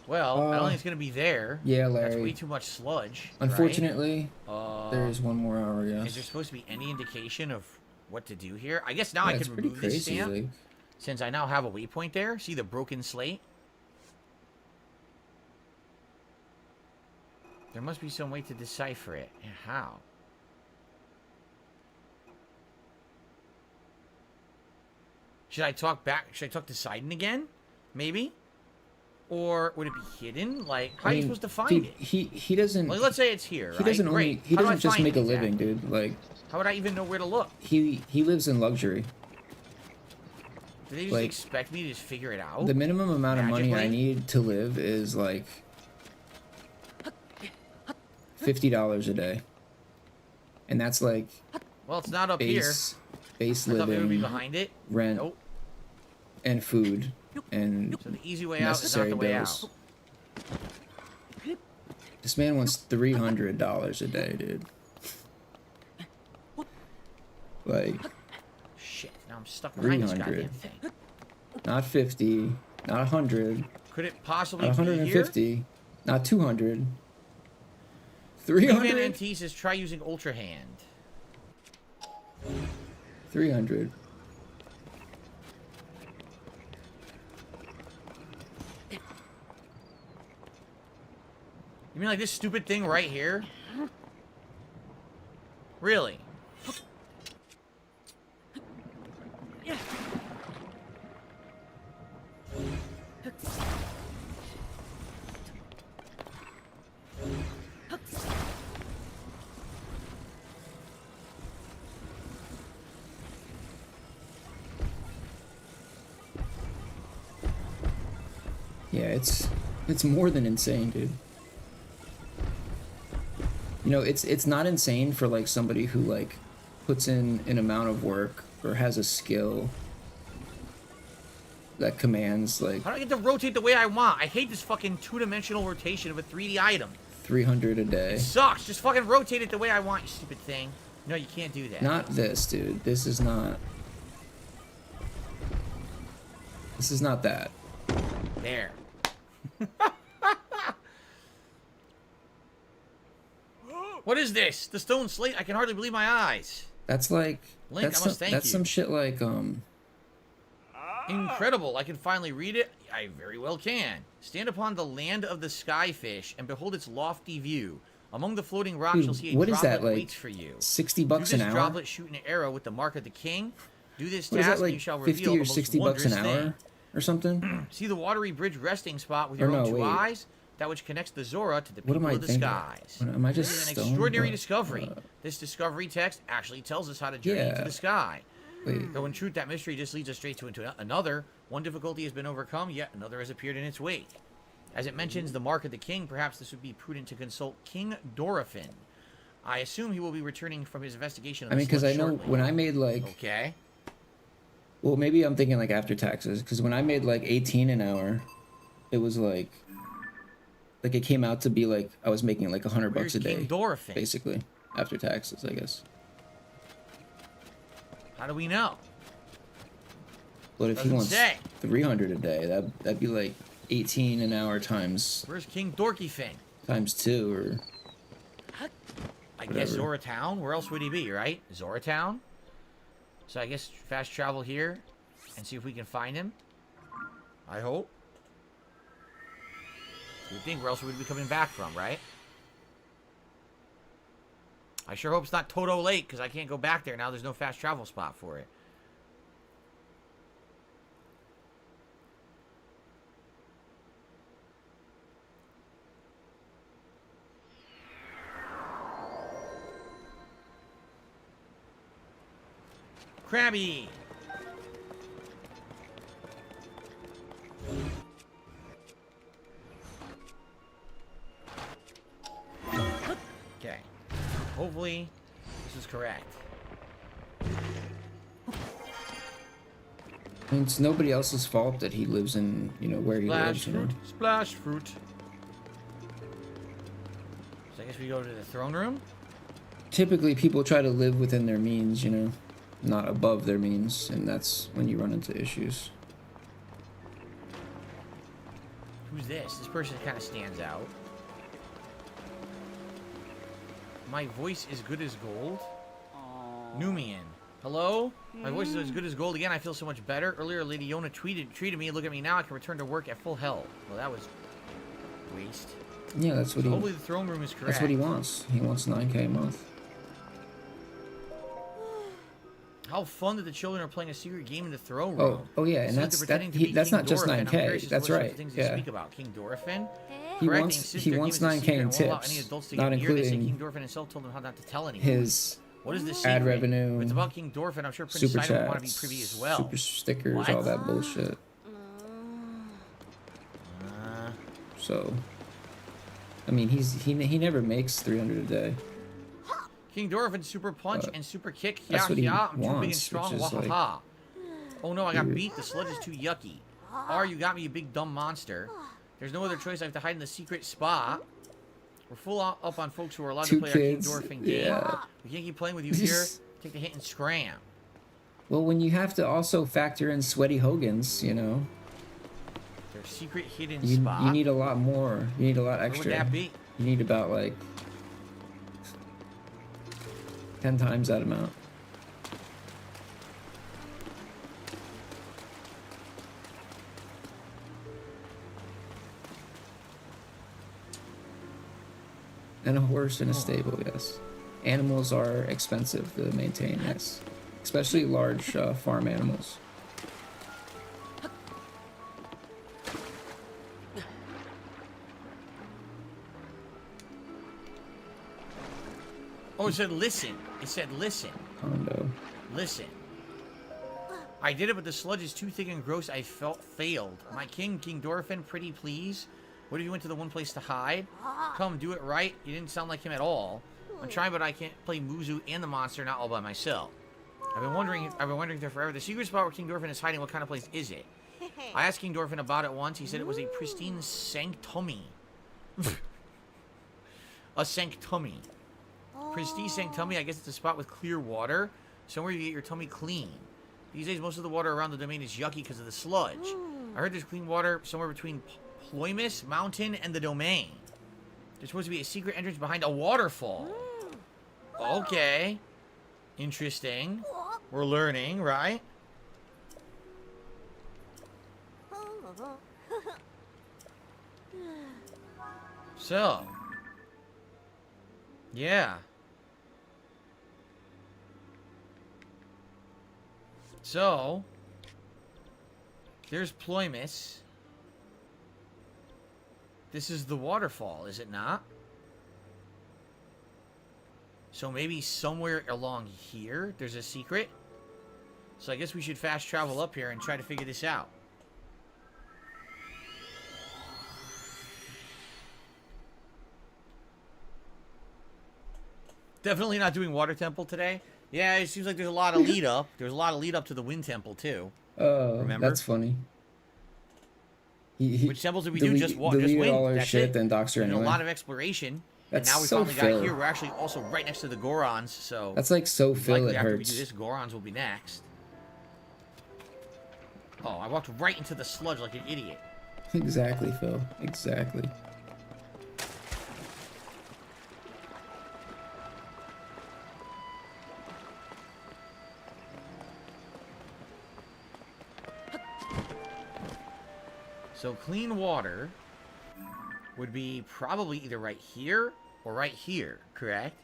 A: Well, I don't think it's going to be there.
C: Yeah, Larry.
A: That's way too much sludge.
C: Unfortunately,
A: right?
C: there is one more hour, yes.
A: Is there supposed to be any indication of what to do here? I guess now I can remove this
C: crazy,
A: stamp.
C: like...
A: Since I now have a waypoint there. See the broken slate? There must be some way to decipher it. And how? Should I talk to Sidon again? Maybe? Or would it be hidden? Like, how are you supposed to find it?
C: He doesn't...
A: Like, let's say it's here,
C: He doesn't
A: Great.
C: He
A: How do I
C: doesn't just
A: find
C: make
A: it
C: a living,
A: exactly?
C: dude. Like...
A: How would I even know where to look?
C: He lives in luxury.
A: Do they just
C: like,
A: expect me to just figure it out?
C: The minimum amount of money I
A: magically?
C: need to live is, like... $50 a day. And that's, like...
A: Well, it's not up
C: base
A: here. I thought maybe it would be
C: living,
A: behind it.
C: rent,
A: Nope.
C: and food, and
A: So the easy way out is not
C: necessary
A: the way
C: bills.
A: out.
C: This man wants $300 a day, dude. Like,
A: Shit, now I'm stuck behind this
C: 300.
A: goddamn thing.
C: not 50, not 100,
A: Could it possibly
C: not
A: be here?
C: 150, not 200,
A: Even
C: 300,
A: NT says try using Ultra Hand.
C: 300.
A: You mean like this stupid thing right here? Really?
C: Yeah, it's more than insane, dude. You know, it's not insane for like somebody who like puts in an amount of work or has a skill that commands like
I: How do I get to rotate the way I want? I hate this fucking two-dimensional rotation of a 3D item.
C: 300 a day.
I: It sucks. Just fucking rotate it the way I want, you stupid thing. No, you can't do that.
C: Not this, dude. This is not. This is not that.
I: There. What is this? The stone slate? I can hardly believe my eyes.
C: That's like.
I: Link,
C: that's
I: I must thank
C: that's
I: you.
C: some shit like
I: Incredible. I can finally read it. I very well can. Stand upon the land of the skyfish and behold its lofty view. Among the floating rocks,
C: Dude,
I: you'll see a
C: what
I: droplet
C: is that, like,
I: waits for you.
C: $60
I: Do
C: an
I: this
C: hour?
I: droplet, shoot an arrow with the mark of the king. Do this
C: What is
I: task,
C: that,
I: and you
C: like
I: shall
C: 50
I: reveal
C: or
I: the most
C: 60 bucks an
I: wondrous
C: hour
I: thing.
C: or something?
I: See the watery bridge resting spot with
C: Or
I: your own
C: no,
I: two
C: wait.
I: eyes? That which connects the Zora to the
C: What am
I: people
C: I
I: of the
C: thinking?
I: skies.
C: What, am I
I: This
C: just
I: is an
C: stoned?
I: extraordinary
C: Or-
I: discovery. This discovery text actually tells us how to journey
C: Yeah.
I: into the sky.
C: Wait.
I: Though in truth, that mystery just leads us straight to into another. One difficulty has been overcome, yet another has appeared in its wake. As it mentions the mark of the king, perhaps this would be prudent to consult King Dorifin. I assume he will be returning from his investigation of
C: I
I: the
C: mean, because
I: slip
C: I know
I: shortly.
C: when I made like.
I: Okay.
C: Well, maybe I'm thinking like after taxes, because when I made like 18 an hour, it was like it came out to be like I was making like $100
I: Where's
C: a day,
I: King Dorifin?
C: basically, after taxes, I guess.
I: How do we know?
C: But if he
I: Doesn't
C: wants
I: say.
C: 300 a day, that'd be like 18 an hour times
I: Where's King Dorkyfin?
C: 2 or
I: I guess
C: Whatever.
I: Zora Town. Where else would he be, right? Zora Town? So I guess fast travel here and see if we can find him. I hope. You would think where else would we be coming back from, right? I sure hope it's not Toto Lake, because I can't go back there now. There's no fast travel spot for it. Krabby! Okay. Hopefully, this is correct.
C: I mean, it's nobody else's fault that he lives in, you know, where he
I: Splash
C: lives. You know?
I: fruit, splash fruit. So I guess we go to the throne room.
C: Typically, people try to live within their means, you know, not above their means, and that's when you run into issues.
I: Who's this? This person kind of stands out. My voice is good as gold. Numian. Hello? My voice is as good as gold again. I feel so much better. Earlier, Lady Yona treated me. Look at me now. I can return to work at full health. Well, that was waste.
C: Yeah, that's what
I: So
C: he.
I: hopefully the throne room is correct.
C: That's what he wants. He wants 9K a month.
I: How fun that the children are playing a secret game in the throne room.
C: Oh yeah,
I: It's
C: and
I: like
C: that's
I: they're
C: that.
I: pretending to be
C: That's
I: King
C: not just
I: Dorifin. I'm
C: 9K.
I: curious as to
C: That's
I: what sorts
C: right.
I: of things they
C: Yeah.
I: speak about King Dorifin.
C: He
I: Correcting
C: wants
I: sister,
C: he
I: give
C: wants
I: us a
C: 9K
I: secret
C: in
I: and won't allow
C: tips,
I: any adults to
C: not
I: get near. They say King
C: including
I: Dorifin himself told them how not to tell anyone.
C: his
I: What is this
C: ad
I: secret?
C: revenue,
I: If it's about King Dorifin, I'm sure Prince
C: super
I: Sidon would want to be
C: chats,
I: privy as well.
C: super stickers,
I: What?
C: all that bullshit.
I: Uh,
C: So, I mean, he never makes 300 a day.
I: King Dorifin super punch and super kick.
C: that's
I: Yeah,
C: what he
I: yeah. I'm too big and
C: wants,
I: strong.
C: which is like
I: Wahaha. Oh no, I got
C: weird.
I: beat. The sludge is too yucky. R, you got me, you big dumb monster. There's no other choice. I have to hide in the secret spot. We're full up on folks who are allowed
C: 2
I: to play our King
C: kids,
I: Dorifin game.
C: yeah.
I: We can't keep playing with you here. Take the hit and scram.
C: Well, when you have to also factor in sweaty Hogans, you know,
I: Their secret hidden
C: you
I: spot.
C: need a lot more. You need a lot
I: Where
C: extra.
I: would that be?
C: You need about like 10 times that amount. And a horse in a stable, yes. Animals are expensive to maintain, yes. Especially large farm animals.
I: Oh, it said listen. It said listen.
C: Condo.
I: Listen. I did it, but the sludge is too thick and gross. I failed. My king, King Dorfin, pretty please. What if you went to the one place to hide? Come, do it right. You didn't sound like him at all. I'm trying, but I can't play Muzu and the monster, not all by myself. I've been wondering there forever. The secret spot where King Dorfin is hiding, what kind of place is it? I asked King Dorfin about it once. He said it was a pristine sanctummy. A sanctummy. Pristine sanctummy, I guess it's a spot with clear water. Somewhere you get your tummy clean. These days, most of the water around the domain is yucky because of the sludge. I heard there's clean water somewhere between Ploymus Mountain and the domain. There's supposed to be a secret entrance behind a waterfall. Okay. Interesting. We're learning, right? So. Yeah. So. There's Ploymus. This is the waterfall, is it not? So maybe somewhere along here, there's a secret? So I guess we should fast travel up here and try to figure this out. Definitely not doing Water Temple today. Yeah, it seems like there's a lot of lead up. There's a lot of lead up to the Wind Temple, too. Remember?
C: That's funny.
I: Which temples did we do? Just Wind.
C: All our
I: That's
C: shit,
I: it.
C: then Doctor anyway.
I: A lot of exploration.
C: That's
I: and now we
C: so
I: finally
C: Phil.
I: got here. We're actually also right next to the Gorons, so...
C: That's like so Phil,
I: likely
C: it
I: after
C: hurts.
I: we do this, Gorons will be next. Oh, I walked right into the sludge like an idiot.
C: Exactly, Phil. Exactly.
I: So clean water would be probably either right here or right here, correct?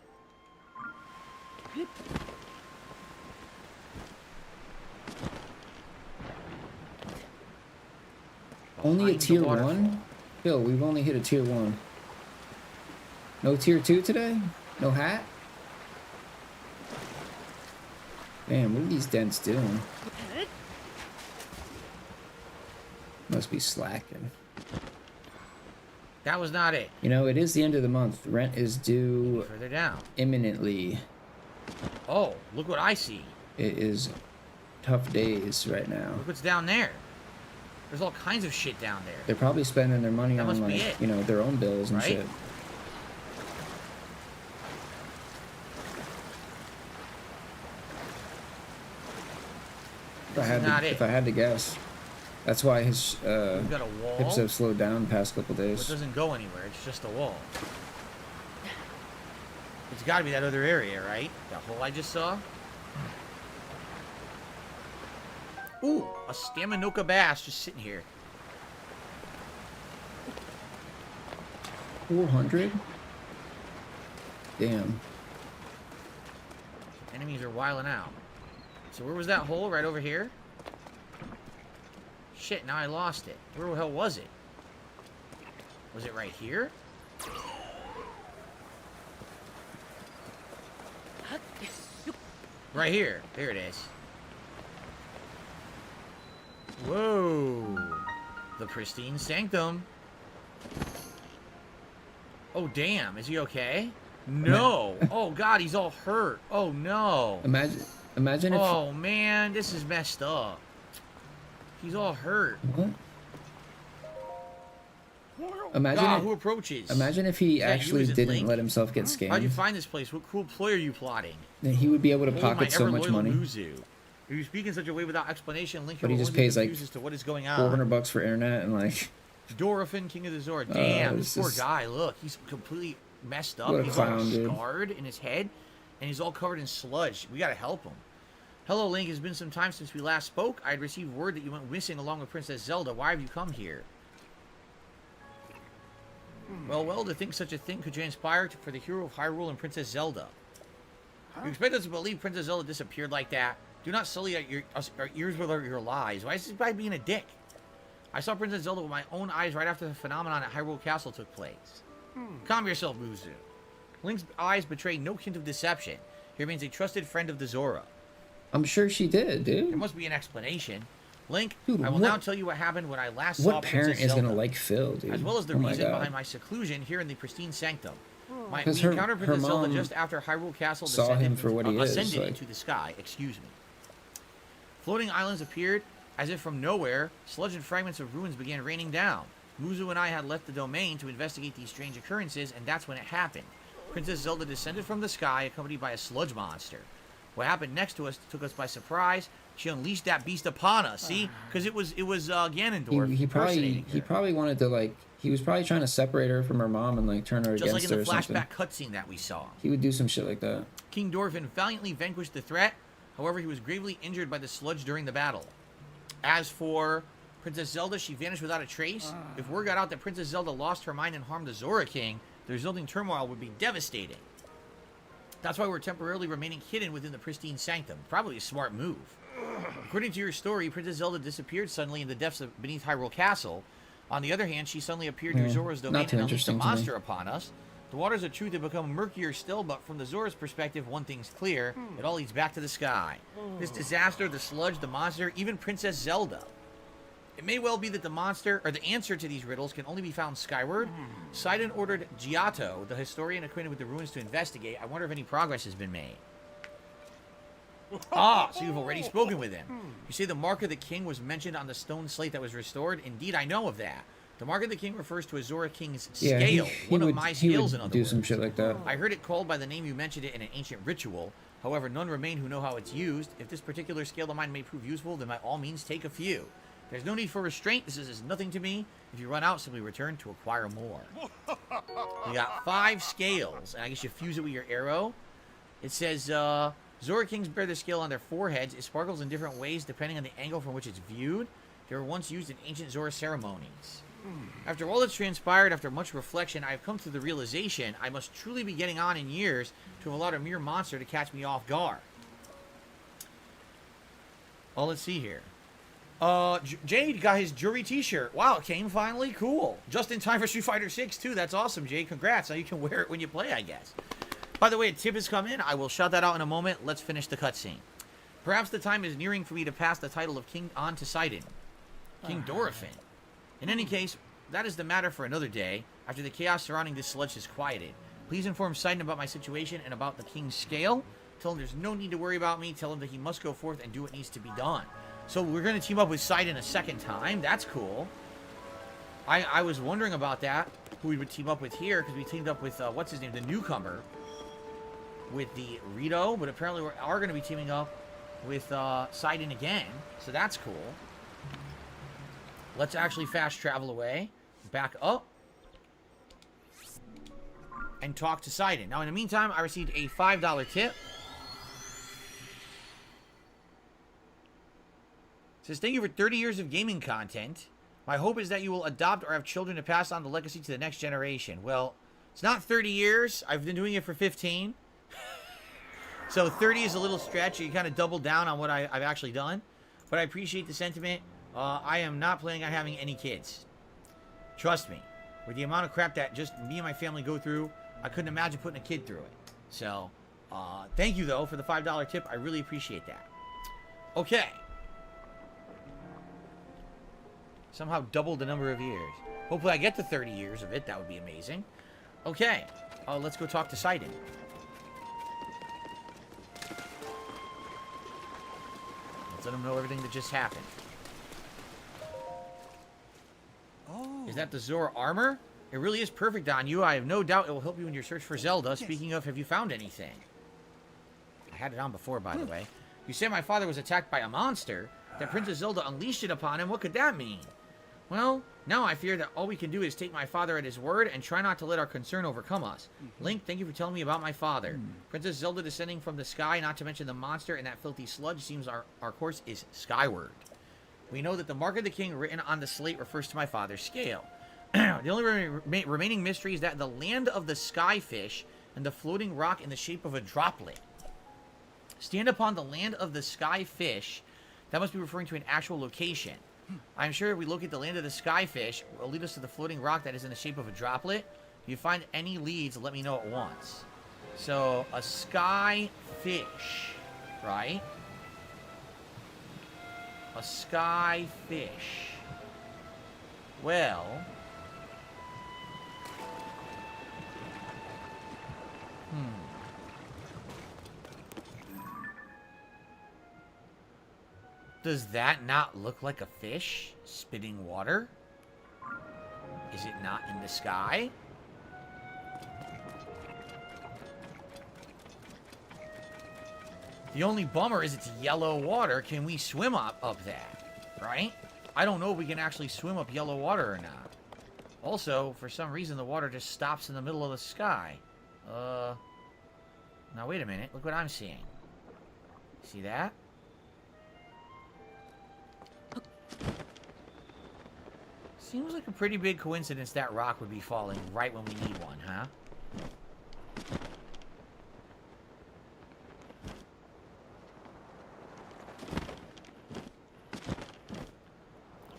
C: Only a
I: Behind the
C: tier
I: waterfall.
C: 1? Phil, we've only hit a tier 1. No tier 2 today? No hat? Damn, what are these dents doing? Must be slacking.
I: That was not it.
C: You know, it is the end of the month. Rent is due
I: Further down.
C: imminently.
I: Oh, look what I see.
C: It is tough days right now.
I: Look what's down there. There's all kinds of shit down there.
C: They're probably spending their money
I: That
C: on,
I: must be
C: like,
I: it.
C: you know, their own bills and
I: Right?
C: shit. If I had to guess, that's why his
I: We've got a wall.
C: hips have slowed down the past couple
I: It
C: days.
I: doesn't go anywhere. It's just a wall. It's got to be that other area, right? That hole I just saw. Ooh, a Staminoka bass just sitting here.
C: 400? Damn.
I: Enemies are wiling out. So where was that hole? Right over here? Shit, now I lost it. Where the hell was it? Was it right here? Right here. There it is. Whoa. The pristine sanctum. Oh, damn. Is he okay? No. Oh, God, he's all hurt. Oh, no.
C: Imagine if...
I: Oh, man, this is messed up. He's all hurt.
C: What? Imagine
I: God,
C: if,
I: who approaches?
C: Imagine if he
I: Is that you?
C: actually
I: Is it
C: didn't
I: Link?
C: let himself get scammed.
I: How'd you find this place? What cruel ploy are you plotting?
C: Then he would be able to
I: Oh,
C: pocket
I: my
C: so much
I: ever-loyal
C: money.
I: Muzu. If you speak in such a way without explanation, Link
C: But he
I: will
C: just
I: only be
C: pays, like,
I: confused as to what is going on.
C: 400 bucks for internet and like...
I: Dorofin, King of the Zora. Damn, this
C: this
I: poor
C: is-
I: guy. Look, he's completely messed up.
C: What a
I: He's
C: clown,
I: all
C: dude.
I: scarred in his head, and he's all covered in sludge. We gotta help him. Hello, Link. It's been some time since we last spoke. I had received word that you went missing along with Princess Zelda. Why have you come here? Well, to think such a thing could transpire for the hero of Hyrule and Princess Zelda. You expect us to believe Princess Zelda disappeared like that? Do not sully our ears with your lies. Why is this guy being a dick? I saw Princess Zelda with my own eyes right after the phenomenon at Hyrule Castle took place. Calm yourself, Muzu. Link's eyes betray no hint of deception. He remains a trusted friend of the Zora.
C: I'm sure she did,
I: There
C: dude.
I: must be an explanation. Link,
C: Dude,
I: I will
C: what-
I: now tell you what happened when I last saw
C: What parent
I: Princess
C: is
I: Zelda,
C: gonna like Phil, dude?
I: as well as the
C: Oh my
I: reason
C: God.
I: behind my seclusion here in the pristine sanctum. We
C: 'Cause her-
I: encountered
C: her
I: Princess Zelda
C: mom
I: just after Hyrule Castle
C: saw
I: descended,
C: him for what he is,
I: ascended
C: like-
I: into the sky. Excuse me. Floating islands appeared as if from nowhere. Sludge and fragments of ruins began raining down. Muzu and I had left the domain to investigate these strange occurrences, and that's when it happened. Princess Zelda descended from the sky, accompanied by a sludge monster. What happened next to us took us by surprise. She unleashed that beast upon us. See, because it was Ganondorf.
C: He
I: impersonating her.
C: probably wanted to like. He was probably trying to separate her from her mom and like turn her
I: Just like
C: against
I: in
C: her
I: the
C: or something.
I: flashback cutscene that we saw.
C: He would do some shit like that.
I: King Dorphin valiantly vanquished the threat. However, he was gravely injured by the sludge during the battle. As for Princess Zelda, she vanished without a trace. If word got out that Princess Zelda lost her mind and harmed the Zora King, the resulting turmoil would be devastating. That's why we're temporarily remaining hidden within the pristine sanctum. Probably a smart move. According to your story, Princess Zelda disappeared suddenly in the depths of beneath Hyrule Castle. On the other hand, she suddenly appeared near Zora's domain
C: not too
I: and unleashed a
C: interesting to me.
I: monster upon us. The waters of truth have become murkier still, but from the Zora's perspective, one thing's clear. It all leads back to the sky. This disaster, the sludge, the monster, even Princess Zelda. It may well be that the monster, or the answer to these riddles, can only be found skyward. Sidon ordered Giotto, the historian acquainted with the ruins, to investigate. I wonder if any progress has been made. Ah, so you've already spoken with him. You say the Mark of the King was mentioned on the stone slate that was restored? Indeed, I know of that. The Mark of the King refers to a Zora King's
C: Yeah,
I: scale, one
C: would,
I: of my
C: he
I: scales,
C: would
I: in other
C: do
I: words.
C: some shit like that.
I: I heard it called by the name you mentioned it in an ancient ritual. However, none remain who know how it's used. If this particular scale of mine may prove useful, then by all means take a few. There's no need for restraint. This is nothing to me. If you run out, simply return to acquire more. You got 5 scales, and I guess you fuse it with your arrow. It says, Zora Kings bear the scale on their foreheads. It sparkles in different ways depending on the angle from which it's viewed. They were once used in ancient Zora ceremonies. After all that's transpired, after much reflection, I have come to the realization I must truly be getting on in years to have allowed a mere monster to catch me off guard. Well, let's see here. Jade got his jury t-shirt. Wow, it came finally. Cool. Just in time for Street Fighter 6 too. That's awesome, Jade. Congrats. Now you can wear it when you play, I guess. By the way, a tip has come in. I will shout that out in a moment. Let's finish the cutscene. Perhaps the time is nearing for me to pass the title of King on to Sidon. King Dorphin. In any case, that is the matter for another day, after the chaos surrounding this sludge has quieted. Please inform Sidon about my situation and about the King's scale. Tell him there's no need to worry about me. Tell him that he must go forth and do what needs to be done. So we're going to team up with Sidon a second time. That's cool. I was wondering about that, who we would team up with here, because we teamed up with, what's his name, the newcomer, with the Rito, but apparently we are going to be teaming up with Sidon again, so that's cool. Let's actually fast travel away, back up, and talk to Sidon. Now, in the meantime, I received a $5 tip. It says, thank you for 30 years of gaming content. My hope is that you will adopt or have children to pass on the legacy to the next generation. Well, it's not 30 years. I've been doing it for 15. So 30 is a little stretch. You kind of double down on what I've actually done. But I appreciate the sentiment. I am not planning on having any kids. Trust me. With the amount of crap that just me and my family go through, I couldn't imagine putting a kid through it. So, thank you, though, for the $5 tip. I really appreciate that. Okay. Somehow doubled the number of years. Hopefully I get to 30 years of it. That would be amazing. Okay. Let's go talk to Sidon. Let's let him know everything that just happened.
F: Oh.
I: Is that the Zora armor? It really is perfect on you. I have no doubt it will help you in your search for Zelda. Yes. Speaking of, have you found anything? I had it on before, by the way. You say my father was attacked by a monster, that Princess Zelda unleashed it upon him. What could that mean? Well, now I fear that all we can do is take my father at his word and try not to let our concern overcome us. Link, thank you for telling me about my father. Princess Zelda descending from the sky, not to mention the monster and that filthy sludge, seems our course is skyward. We know that the Mark of the King written on the slate refers to my father's scale. The only remaining mystery is that the land of the skyfish and the floating rock in the shape of a droplet. Stand upon the land of the skyfish. That must be referring to an actual location. I'm sure if we look at the land of the skyfish, it will lead us to the floating rock that is in the shape of a droplet. If you find any leads, let me know at once. So, a skyfish, right? A sky fish. Well... Does that not look like a fish spitting water? Is it not in the sky? The only bummer is it's yellow water. Can we swim up that? Right? I don't know if we can actually swim up yellow water or not. Also, for some reason, the water just stops in the middle of the sky. Now wait a minute. Look what I'm seeing. See that? Seems like a pretty big coincidence that rock would be falling right when we need one, huh?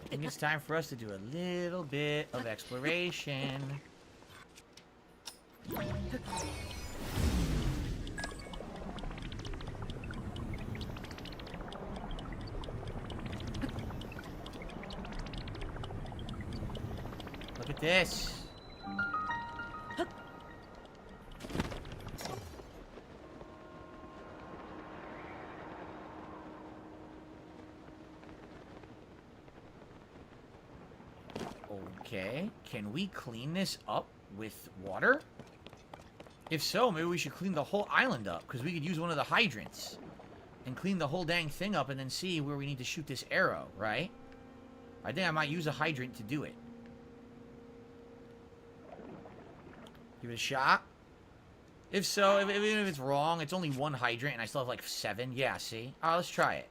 I: I think it's time for us to do a little bit of exploration. Look at this. Okay, can we clean this up with water? If so, maybe we should clean the whole island up, because we could use one of the hydrants and clean the whole dang thing up and then see where we need to shoot this arrow, right? I think I might use a hydrant to do it. Give it a shot. If so, even if it's wrong, it's only one hydrant and I still have like 7. Yeah, see? Alright, let's try it.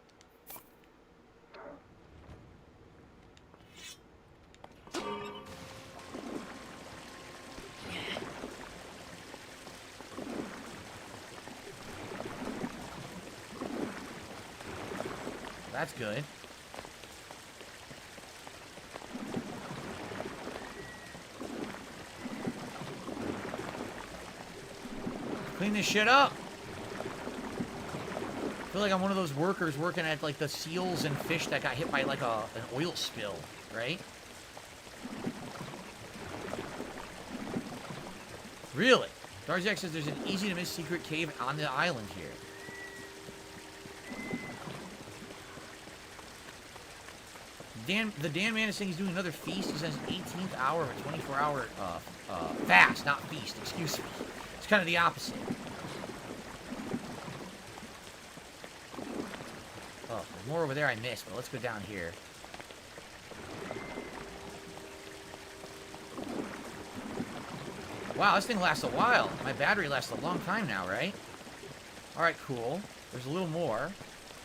I: That's good. Clean this shit up. I feel like I'm one of those workers working at like the seals and fish that got hit by like an oil spill, right? Really? Darzak says there's an easy to miss secret cave on the island here. The Dan Man is saying he's doing another feast. He says 18th hour of a 24-hour fast, not feast. Excuse me. It's kind of the opposite. Oh, there's more over there I missed, but let's go down here. Wow, this thing lasts a while. My battery lasts a long time now, right? Alright, cool. There's a little more.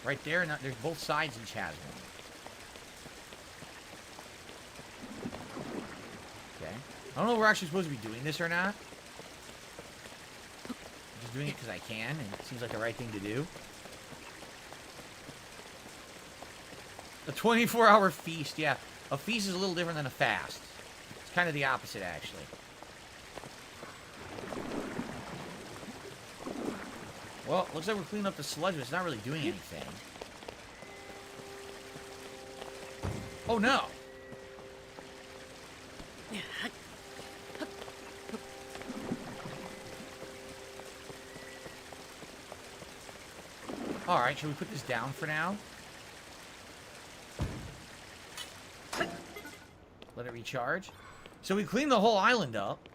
I: Right there, and there's both sides each has one. I don't know if we're actually supposed to be doing this or not. I'm just doing it because I can, and it seems like the right thing to do. A 24-hour feast, yeah. A feast is a little different than a fast. It's kind of the opposite, actually. Well, looks like we're cleaning up the sludge, but it's not really doing anything. Oh, no! Alright, should we put this down for now? Let it recharge. So we cleaned the whole island up.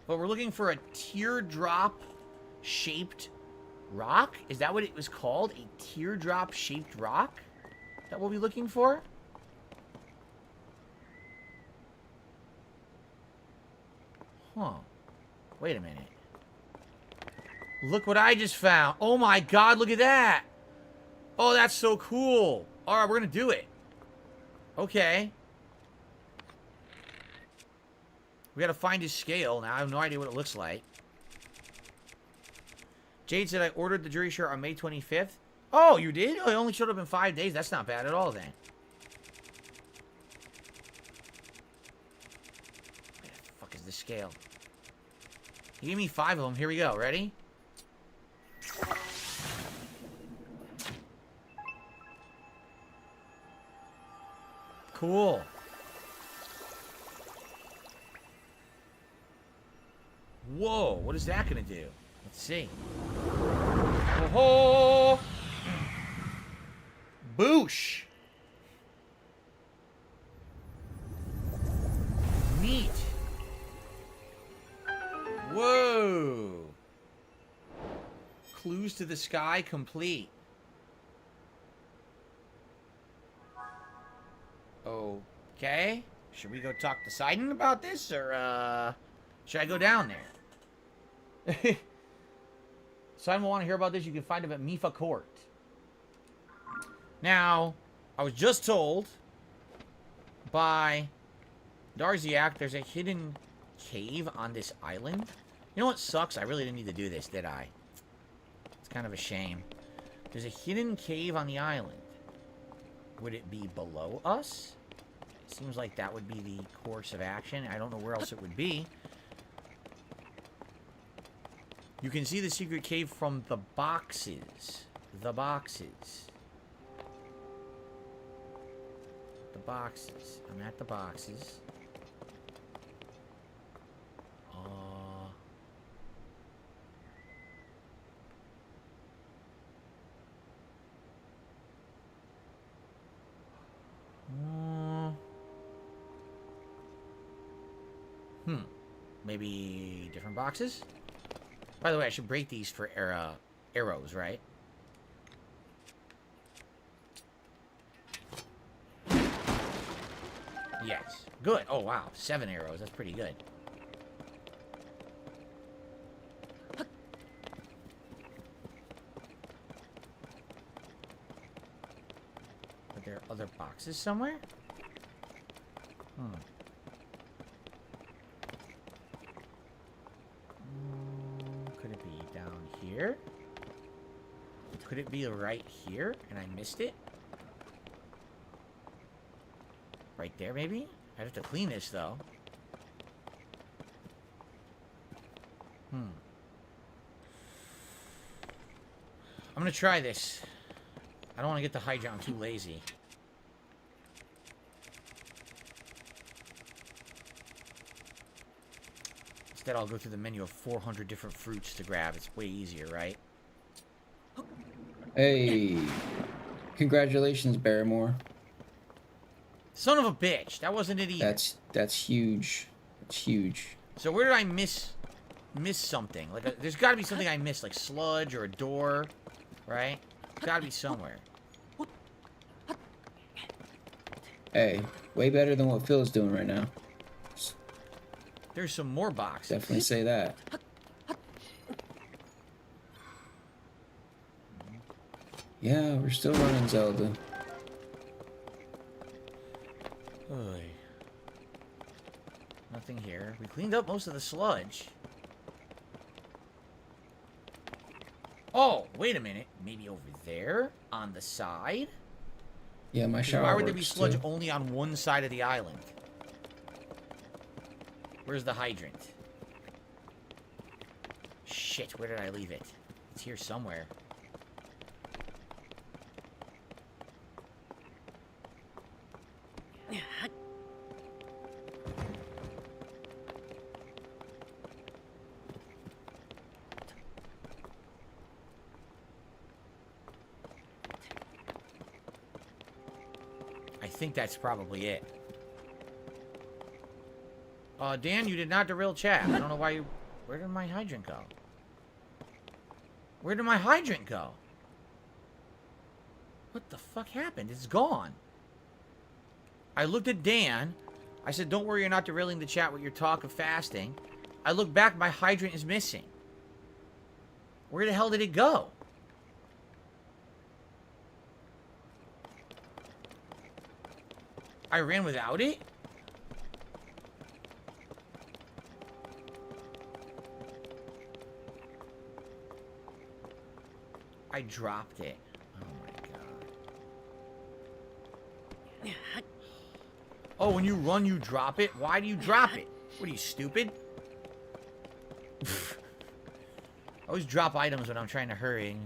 I: But we're looking for a teardrop-shaped rock? Is that what it was called? A teardrop-shaped rock? Is that what we're looking for? Huh. Wait a minute. Look what I just found. Oh my god, look at that. Oh, that's so cool. Alright, we're gonna do it. Okay. We gotta find his scale. Now, I have no idea what it looks like. Jade said I ordered the jury shirt on May 25th. Oh, you did? Oh, it only showed up in 5 days. That's not bad at all, then. Where the fuck is the scale? He gave me 5 of them. Here we go. Ready? Cool. Whoa, what is that gonna do? Let's see. Oh, boosh. Neat. Whoa. Clues to the sky complete. Okay. Should we go talk to Sidon about this, or, should I go down there? Sidon will want to hear about this. You can find him at Mifa Court. Now, I was just told by Darziak there's a hidden cave on this island. You know what sucks? I really didn't need to do this, did I? It's kind of a shame. There's a hidden cave on the island. Would it be below us? It seems like that would be the course of action. I don't know where else it would be. You can see the secret cave from the boxes. The boxes. The boxes. I'm at the boxes. Maybe different boxes? By the way, I should break these for arrows, right? Yes. Good. Oh, wow. 7 arrows. That's pretty good. Are there other boxes somewhere? Could it be down here? Could it be right here and I missed it? Right there, maybe? I have to clean this, though. I'm gonna try this. I don't want to get the Hydra. I'm too lazy. Instead, I'll go through the menu of 400 different fruits to grab. It's way easier, right?
C: Hey. Congratulations, Barrymore.
I: Son of a bitch. That wasn't it either.
C: That's huge. That's huge.
I: So where did I miss something? Like, there's got to be something I missed, like sludge or a door, right? Got to be somewhere.
C: Hey, way better than what Phil's doing right now.
I: There's some more boxes.
C: Definitely say that. Yeah, we're still running Zelda.
I: Oy. Nothing here. We cleaned up most of the sludge. Oh, wait a minute. Maybe over there? On the side?
C: Yeah, my shower
I: Why would there be
C: works,
I: sludge
C: too.
I: only on one side of the island? Where's the hydrant? Shit, where did I leave it? It's here somewhere. I think that's probably it. Dan, you did not derail chat. I don't know why you... Where did my hydrant go? Where did my hydrant go? What the fuck happened? It's gone. I looked at Dan. I said, don't worry, you're not derailing the chat with your talk of fasting. I look back, my hydrant is missing. Where the hell did it go? I ran without it? I dropped it. Oh my god. Oh, when you run, you drop it? Why do you drop it? What are you, stupid? I always drop items when I'm trying to hurry.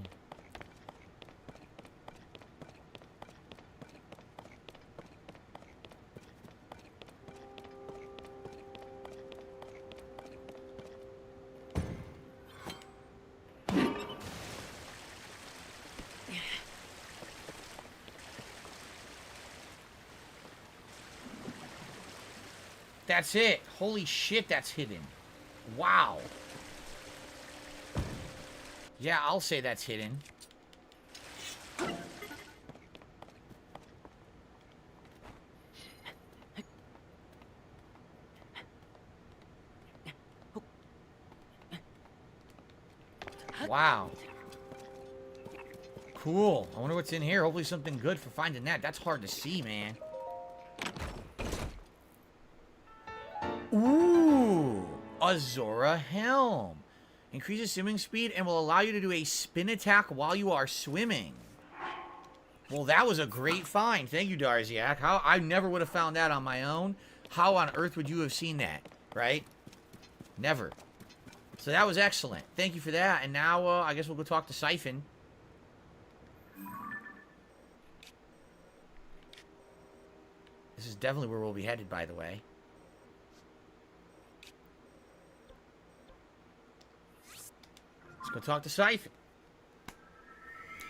I: That's it. Holy shit, that's hidden. Wow. Yeah, I'll say that's hidden. Wow. Cool. I wonder what's in here. Hopefully something good for finding that. That's hard to see, man. Ooh. A Zora helm. Increases swimming speed and will allow you to do a spin attack while you are swimming. Well, that was a great find. Thank you, Darziak. How I never would have found that on my own. How on earth would you have seen that? Right? Never. So that was excellent. Thank you for that. And now, I guess we'll go talk to Siphon. This is definitely where we'll be headed, by the way. Let's go talk to Siphon.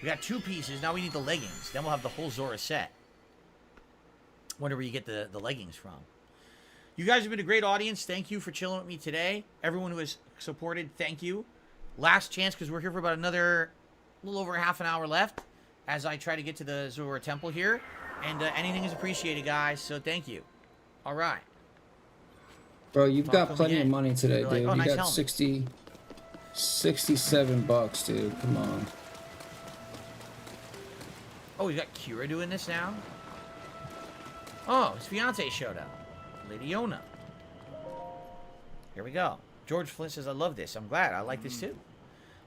I: We got 2 pieces. Now we need the leggings. Then we'll have the whole Zora set. Wonder where you get the leggings from. You guys have been a great audience. Thank you for chilling with me today. Everyone who has supported, thank you. Last chance, because we're here for about a little over half an hour left as I try to get to the Zora Temple here. And anything is appreciated, guys. So thank you. All right.
C: Bro, you've got plenty of money today,
I: Like,
C: dude.
I: oh,
C: You
I: nice
C: got
I: helmet.
C: $67, dude. Come on.
I: Oh, we got Kira doing this now? Oh, his fiance showed up. Lady Yona. Here we go. George Flint says, I love this. I'm glad. I like this too.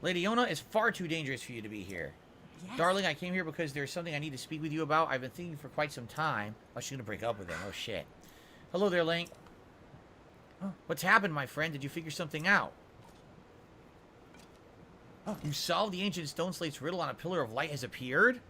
I: Lady Yona, it's far too dangerous for you to be here.
J: Yes.
I: Darling, I came here because there's something I need to speak with you about. I've been thinking for quite some time. Oh, she's going to break up with him. Oh, shit. Hello there, Link. Oh, what's happened, my friend? Did you figure something out? Oh, you solved the ancient stone slate's riddle on a pillar of light has appeared?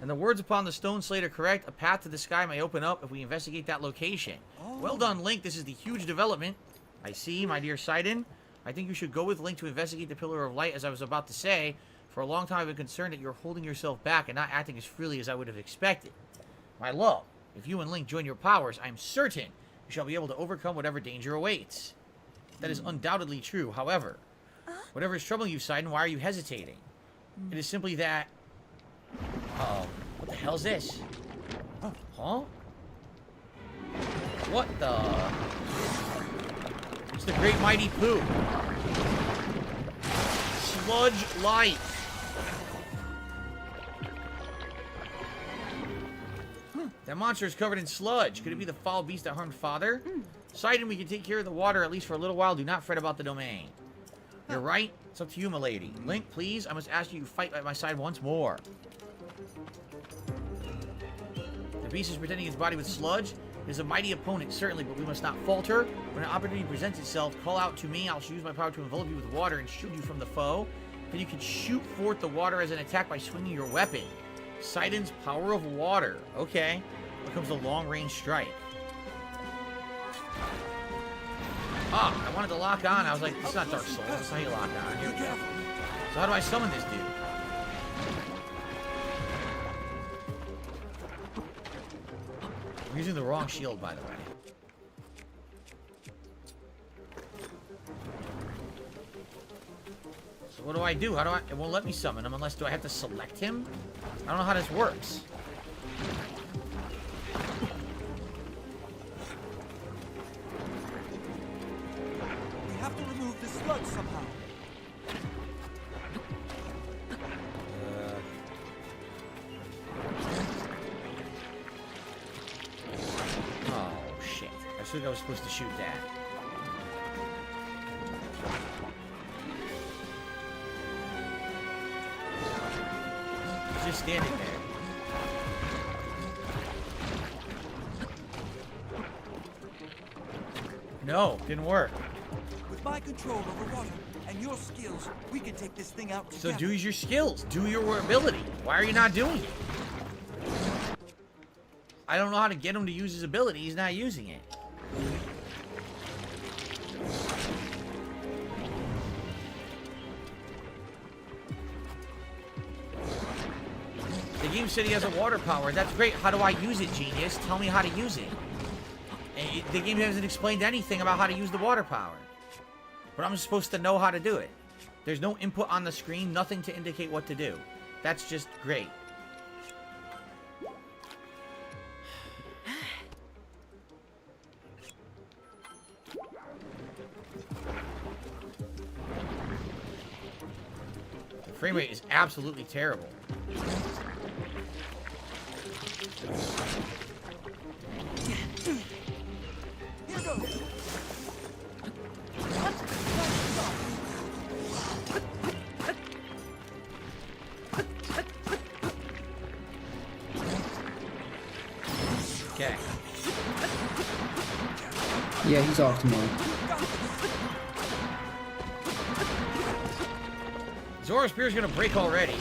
I: And the words upon the stone slate are correct. A path to the sky may open up if we investigate that location.
F: Oh.
I: Well done, Link. This is the huge development. I see, my dear Sidon. I think you should go with Link to investigate the Pillar of Light, as I was about to say. For a long time, I've been concerned that you're holding yourself back and not acting as freely as I would have expected. My love, if you and Link join your powers, I am certain you shall be able to overcome whatever danger awaits. That is undoubtedly true. However, whatever is troubling you, Sidon, why are you hesitating? It is simply that... Uh-oh. What the hell is this? Huh? What the... It's the Great Mighty Pooh. Sludge Light. That monster is covered in sludge. Could it be the foul beast that harmed Father? Sidon, we can take care of the water at least for a little while. Do not fret about the domain. You're right. It's up to you, milady. Link, please, I must ask you to fight by my side once more. The beast is pretending his body with sludge. It is a mighty opponent, certainly, but we must not falter. When an opportunity presents itself, call out to me. I'll use my power to envelop you with water and shoot you from the foe. Then you can shoot forth the water as an attack by swinging your weapon. Sidon's power of water. Okay. Here comes the long-range strike. Ah, I wanted to lock on. I was like, this is not Dark Souls. That's how you lock on. Here we go. So how do I summon this dude? I'm using the wrong shield, by the way. So what do I do? How do I... It won't let me summon him unless... Do I have to select him? I don't know how this works.
F: We have to remove the sludge somehow.
I: Oh, shit. I think I was supposed to shoot that. He's just standing there. No, didn't work.
F: With my control over water and your skills, we can take this thing out
I: So
F: together.
I: do your skills. Do your ability. Why are you not doing it? I don't know how to get him to use his ability. He's not using it. The game said he has a water power. That's great. How do I use it, genius? Tell me how to use it. The game hasn't explained anything about how to use the water power. But I'm supposed to know how to do it. There's no input on the screen, nothing to indicate what to do. That's just great. The frame rate is absolutely terrible.
F: Here goes.
I: Okay.
C: Yeah, he's off tomorrow.
I: Zora Spear's gonna break already.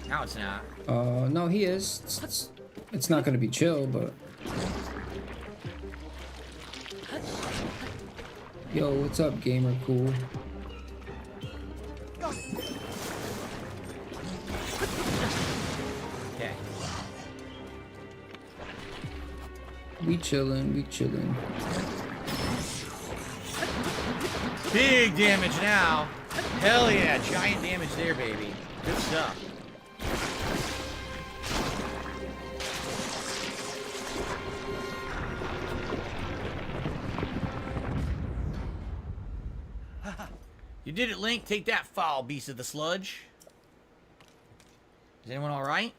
I: Now it's not.
C: No, he is. It's not gonna be chill, but. Yo, what's up, gamer cool?
I: Okay.
C: We chillin', we chillin'.
I: Big damage now. Hell yeah, giant damage there, baby. Good stuff. You did it, Link. Take that, foul beast of the sludge. Is anyone alright?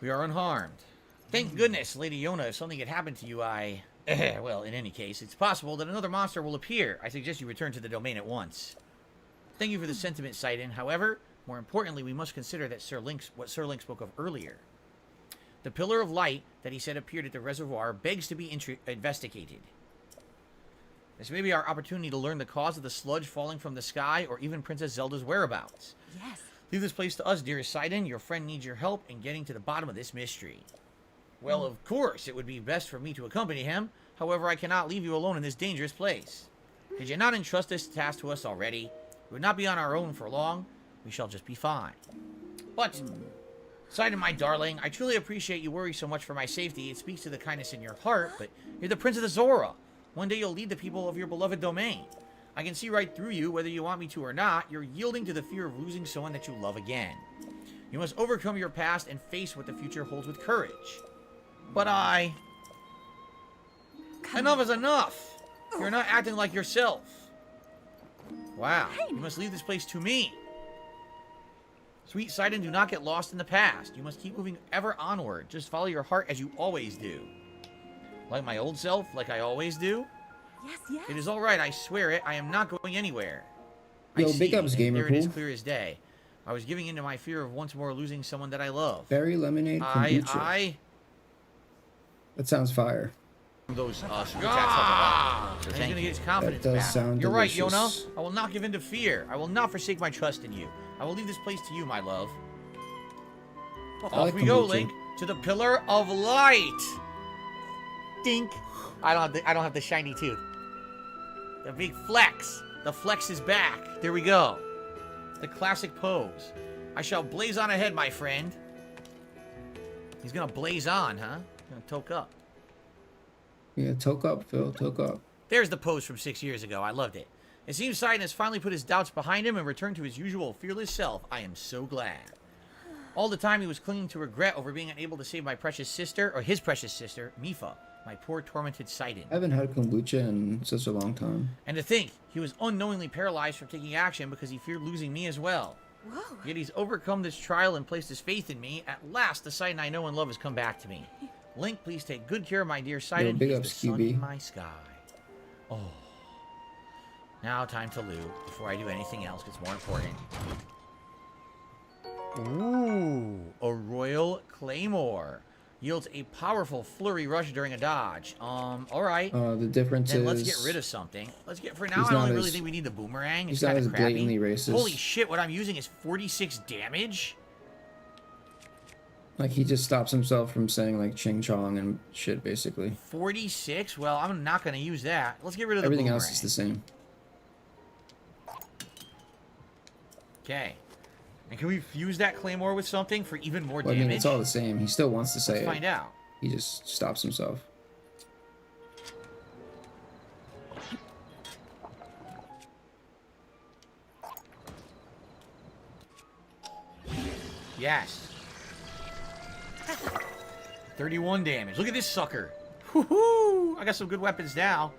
I: We are unharmed. Thank goodness, Lady Yona. If something had happened to you, well, in any case, it's possible that another monster will appear. I suggest you return to the domain at once. Thank you for the sentiment, Sidon. However, more importantly, we must consider that what Sir Link spoke of earlier. The pillar of light that he said appeared at the reservoir begs to be investigated. This may be our opportunity to learn the cause of the sludge falling from the sky, or even Princess Zelda's whereabouts.
J: Yes.
I: Leave this place to us, dearest Sidon. Your friend needs your help in getting to the bottom of this mystery. Well, of course, it would be best for me to accompany him. However, I cannot leave you alone in this dangerous place. Did you not entrust this task to us already? We would not be on our own for long. We shall just be fine. But, Sidon, my darling, I truly appreciate you worry so much for my safety. It speaks to the kindness in your heart, but you're the Prince of the Zora. One day you'll lead the people of your beloved domain. I can see right through you, whether you want me to or not. You're yielding to the fear of losing someone that you love again. You must overcome your past and face what the future holds with courage. But enough is enough! You're not acting like yourself. Wow, you must leave this place to me. Sweet Sidon, do not get lost in the past. You must keep moving ever onward. Just follow your heart as you always do. Like my old self, like I always do?
J: Yes, yes.
I: It is all right, I swear it. I am not going anywhere.
C: Yo,
I: I see,
C: big ups,
I: and
C: gamer
I: there it is
C: cool.
I: clear as day. I was giving in to my fear of once more losing someone that I love.
C: Berry lemonade kombucha. That sounds fire.
I: Those super chats help a lot. So he's gonna get his confidence
C: That does
I: back.
C: sound
I: You're right,
C: delicious.
I: Yona. I will not give in to fear. I will not forsake my trust in you. I will leave this place to you, my love.
C: I
I: Off
C: like
I: we go,
C: kombucha.
I: Link, to the Pillar of Light. Dink. I don't have the shiny tooth. The big flex. The flex is back. There we go. The classic pose. I shall blaze on ahead, my friend. He's gonna blaze on, huh? Gonna toke up.
C: Yeah, toke up, Phil. Toke up.
I: There's the pose from 6 years ago. I loved it. It seems Sidon has finally put his doubts behind him and returned to his usual fearless self. I am so glad. All the time he was clinging to regret over being unable to save my precious sister, or his precious sister, Mifa, my poor tormented Sidon.
C: I haven't had kombucha in such a long time.
I: And to think, he was unknowingly paralyzed from taking action because he feared losing me as well.
J: Whoa.
I: Yet he's overcome this trial and placed his faith in me. At last, the Sidon I know and love has come back to me. Link, please take good care of my dear Sidon.
C: big
I: He's
C: ups,
I: the sun
C: QB.
I: in my sky. Oh. Now time to loot before I do anything else. It's more important. Ooh, a Royal Claymore. Yields a powerful flurry rush during a dodge. Alright.
C: The difference
I: Then
C: is...
I: let's get rid of something. Let's get, for now,
C: he's
I: I don't
C: not
I: really
C: as-
I: think we need the boomerang.
C: he's
I: It's
C: not
I: kind
C: as
I: of crappy.
C: blatantly racist.
I: Holy shit, what I'm using is 46 damage?
C: Like, he just stops himself from saying, like, ching chong and shit, basically.
I: 46? Well, I'm not going to use that. Let's get rid of the
C: Everything
I: boomerang.
C: else is the same.
I: Okay. And can we fuse that claymore with something for even more
C: Well, I
I: damage?
C: mean, it's all the same. He still wants to say
I: Let's
C: it.
I: find out.
C: He just stops himself.
I: Yes. 31 damage. Look at this sucker. Woohoo! I got some good weapons now.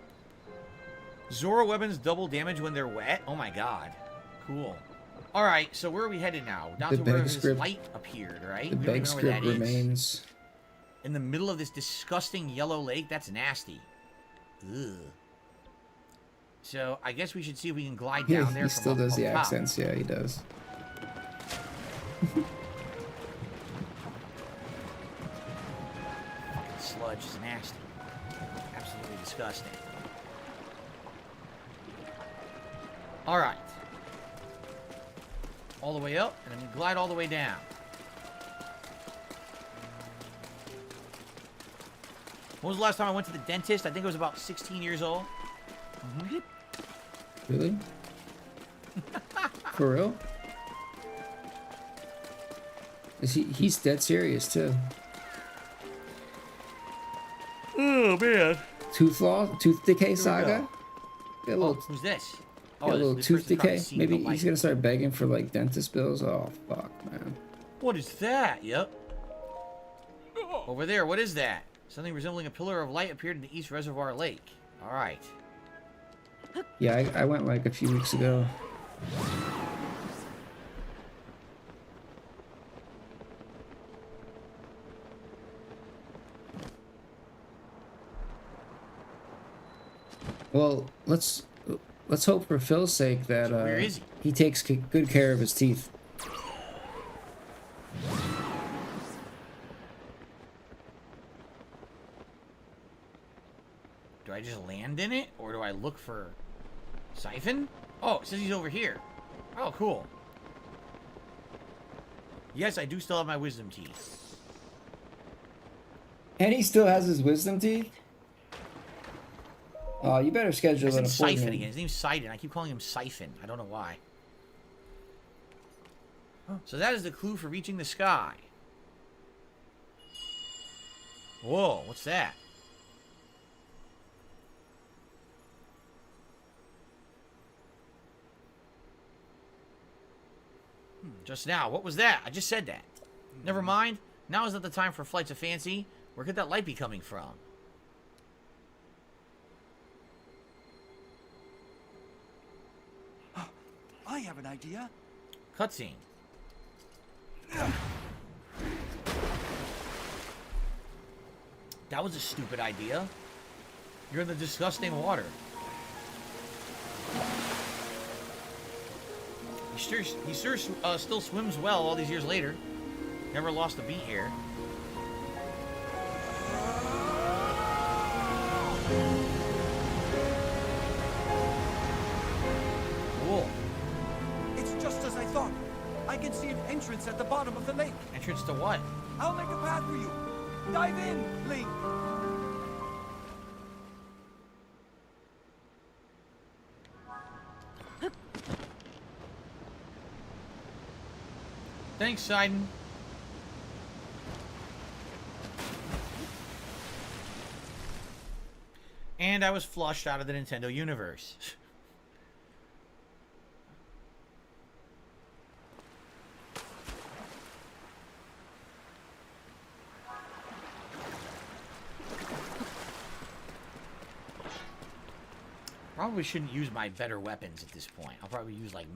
I: Zora weapons double damage when they're wet. Oh my god. Cool. Alright, so where are we headed now? Down
C: The
I: to where
C: beg
I: this
C: script-
I: light appeared, right?
C: The
I: We don't
C: beg
I: even know where
C: script
I: that is.
C: remains.
I: In the middle of this disgusting yellow lake? That's nasty. Ugh. So, I guess we should see if we can glide
C: Yeah,
I: down there
C: he
I: from
C: still
I: up,
C: does
I: up
C: the
I: top.
C: accents. Yeah, he does.
I: Fucking sludge is nasty. Absolutely disgusting. Alright. All the way up, and then we glide all the way down. When was the last time I went to the dentist? I think I was about 16 years old.
C: Really? For real? Is he's dead serious too.
I: Oh, man.
C: Tooth decay
I: we
C: saga? Got a
I: Oh,
C: little,
I: who's this?
C: got a little
I: this
C: tooth
I: person's probably
C: decay.
I: seen
C: Maybe
I: the
C: he's
I: light.
C: gonna start begging for like dentist bills. Oh fuck, man.
I: What is that? Yep. Over there, what is that? Something resembling a pillar of light appeared in the East Reservoir Lake. Alright.
C: Yeah, I went like a few weeks ago. Well, let's hope for Phil's sake that
I: So where is
C: he takes good care of his teeth.
I: Do I just land in it? Or do I look for Siphon? Oh, it says he's over here. Oh, cool. Yes, I do still have my wisdom teeth.
C: And he still has his wisdom teeth? Oh, you better schedule
I: I
C: an
I: said Siphon
C: appointment.
I: again. His name's Sidon. I keep calling him Siphon. I don't know why. So that is the clue for reaching the sky. Whoa, what's that? Just now, what was that? I just said that. Never mind. Now is not the time for flights of fancy. Where could that light be coming from?
F: I have an idea.
I: Cutscene. That was a stupid idea. You're in the disgusting water. He sure still swims well all these years later. Never lost a beat here. Cool.
F: It's just as I thought. I can see an entrance at the bottom of the lake.
I: Entrance to what?
F: I'll make a path for you. Dive in, Link.
I: Thanks, Sidon. And I was flushed out of the Nintendo universe. Probably shouldn't use my better weapons at this point. I'll probably use like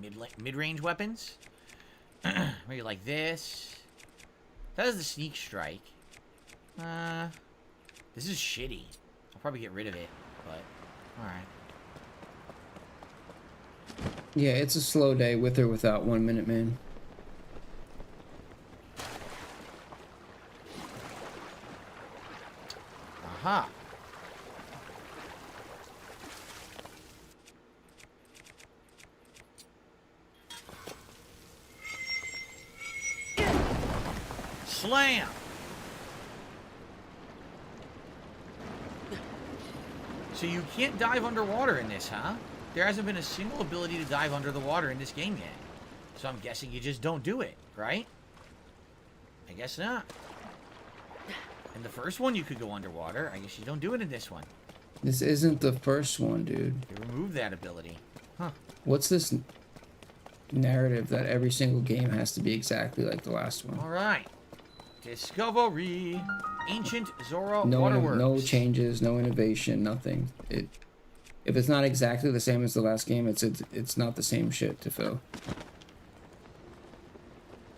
I: mid-range weapons. Maybe like this. That is the sneak strike. This is shitty. I'll probably get rid of it, but alright.
C: Yeah, it's a slow day with or without 1 minute, man.
I: Aha. Slam! So you can't dive underwater in this, huh? There hasn't been a single ability to dive under the water in this game yet. So I'm guessing you just don't do it, right? I guess not. In the first one, you could go underwater. I guess you don't do it in this one.
C: This isn't the first one, dude.
I: They removed that ability. Huh.
C: What's this narrative that every single game has to be exactly like the last one?
I: All right. Discovery. Ancient Zora
C: No,
I: Waterworks.
C: no changes, no innovation, nothing. If it's not exactly the same as the last game, it's not the same shit to Phil.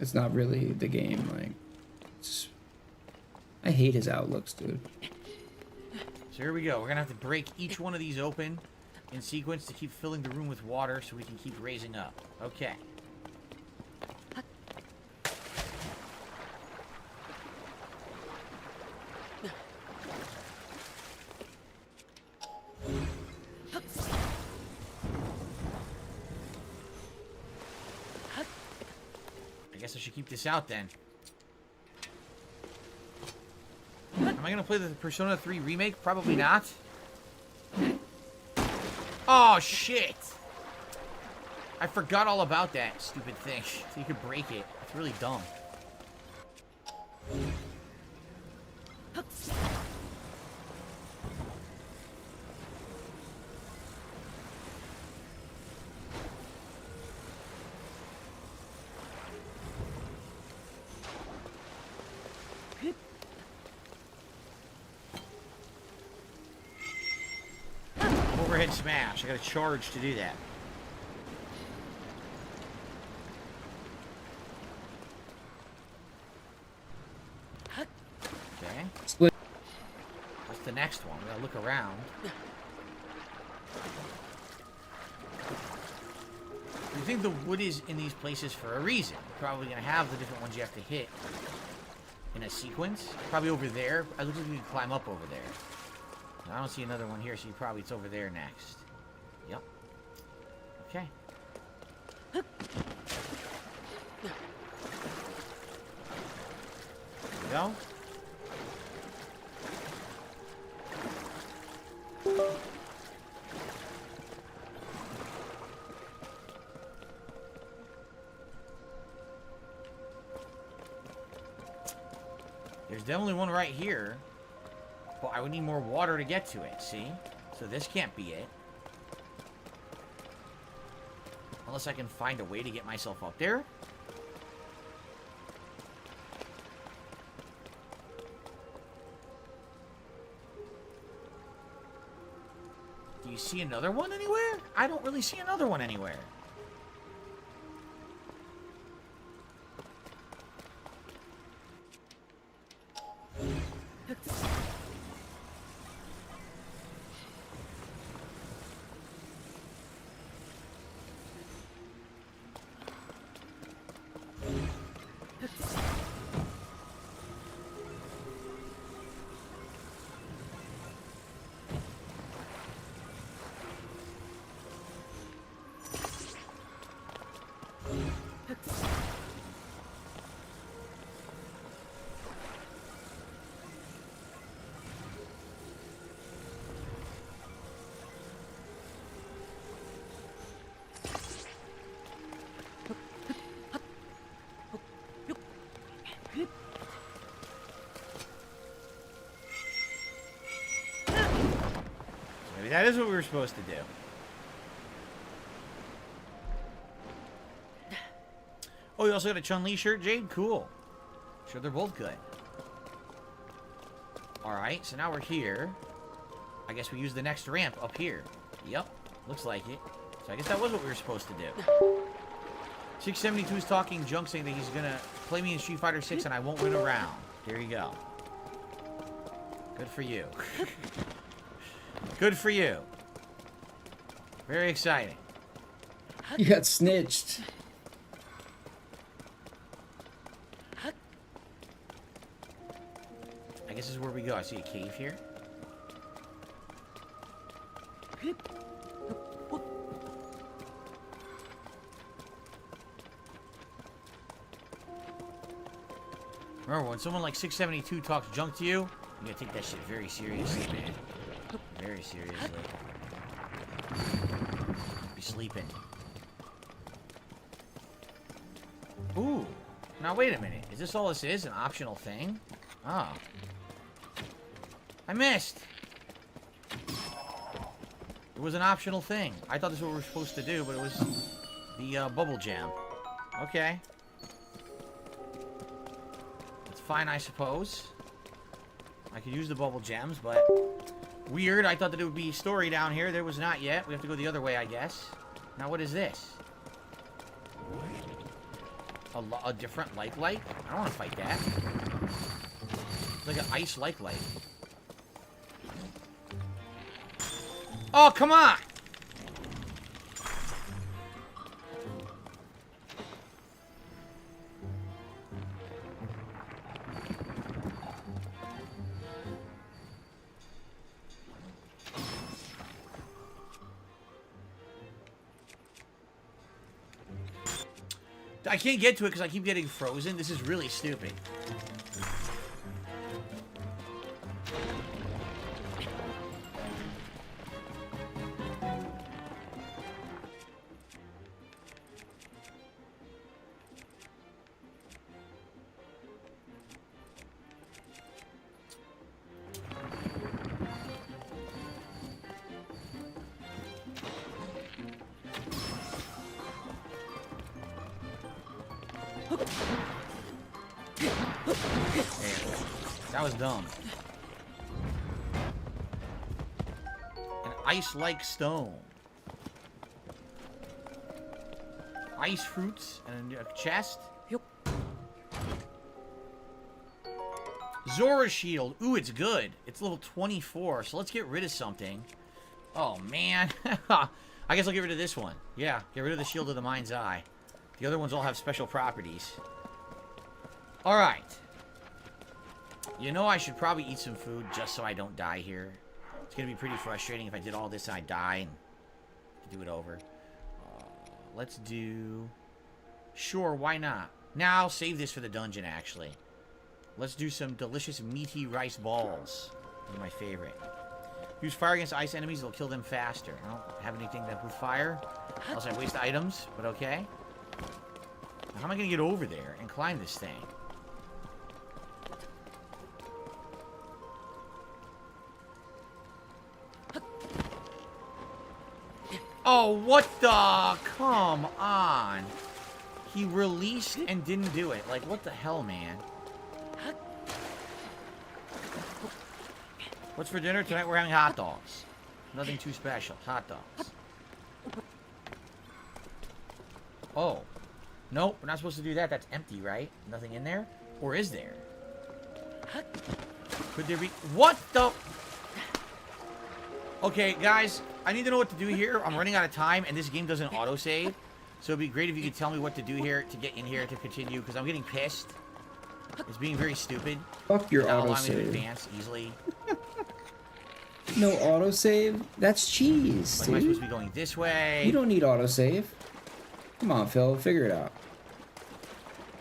C: It's not really the game. Like, I hate his outlooks, dude.
I: So here we go. We're gonna have to break each one of these open in sequence to keep filling the room with water so we can keep raising up. Okay. I guess I should keep this out then. Am I gonna play the Persona 3 remake? Probably not. Oh shit! I forgot all about that stupid thing. So you could break it. It's really dumb. Overhead smash. I got a charge to do that. Okay.
C: Split.
I: What's the next one? We gotta look around. You think the wood is in these places for a reason? You're probably gonna have the different ones you have to hit in a sequence. Probably over there. I look like you can climb up over there. I don't see another one here, so it's over there next. Yep. Okay. There we go. There's definitely one right here. But I would need more water to get to it, see? So this can't be it. Unless I can find a way to get myself up there. Do you see another one anywhere? I don't really see another one anywhere. Maybe that is what we were supposed to do. Oh, you also got a Chun-Li shirt, Jade? Cool. Sure, they're both good. Alright, so now we're here. I guess we use the next ramp up here. Yep, looks like it. So I guess that was what we were supposed to do. 672 is talking junk, saying that he's gonna play me in Street Fighter 6 and I won't win a round. Here you go. Good for you. Good for you. Very exciting.
C: You got snitched.
I: I guess this is where we go. I see a cave here. Remember, when someone like 672 talks junk to you, you gotta take that shit very seriously, man. Very seriously. Be sleeping. Ooh. Now, wait a minute. Is this all this is? An optional thing? Oh. I missed. It was an optional thing. I thought this is what we were supposed to do, but it was the bubble jam. Okay. It's fine, I suppose. I could use the bubble gems, but weird. I thought that it would be story down here. There was not yet. We have to go the other way, I guess. Now, what is this? A different like? I don't want to fight that. It's like an ice like. Oh, come on! I can't get to it because I keep getting frozen. This is really stupid. That was dumb. An ice-like stone. Ice fruits and a chest. Yep. Zora shield. Ooh, it's good. It's level 24, so let's get rid of something. Oh, man. I guess I'll get rid of this one. Yeah, get rid of the shield of the mind's eye. The other ones all have special properties. Alright. You know, I should probably eat some food just so I don't die here. It's going to be pretty frustrating if I did all this and I die and do it over. Let's do... Sure, why not? Now I'll save this for the dungeon, actually. Let's do some delicious meaty rice balls. They're my favorite. Use fire against ice enemies, it'll kill them faster. I don't have anything that with fire, unless I waste items, but okay. Now, how am I going to get over there and climb this thing? Oh, what the? Come on. He released and didn't do it. Like, what the hell, man? What's for dinner? Tonight we're having hot dogs. Nothing too special. Hot dogs. Oh. Nope, we're not supposed to do that. That's empty, right? Nothing in there? Or is there? Could there be... What the... Okay, guys, I need to know what to do here. I'm running out of time, and this game doesn't autosave. So it'd be great if you could tell me what to do here to get in here to continue, because I'm getting pissed. It's being very stupid.
C: Fuck your
I: Not allowing me to
C: autosave.
I: advance easily.
C: No autosave? That's cheese,
I: Like, am I
C: dude.
I: supposed to be going this way?
C: You don't need autosave. Come on, Phil. Figure it out.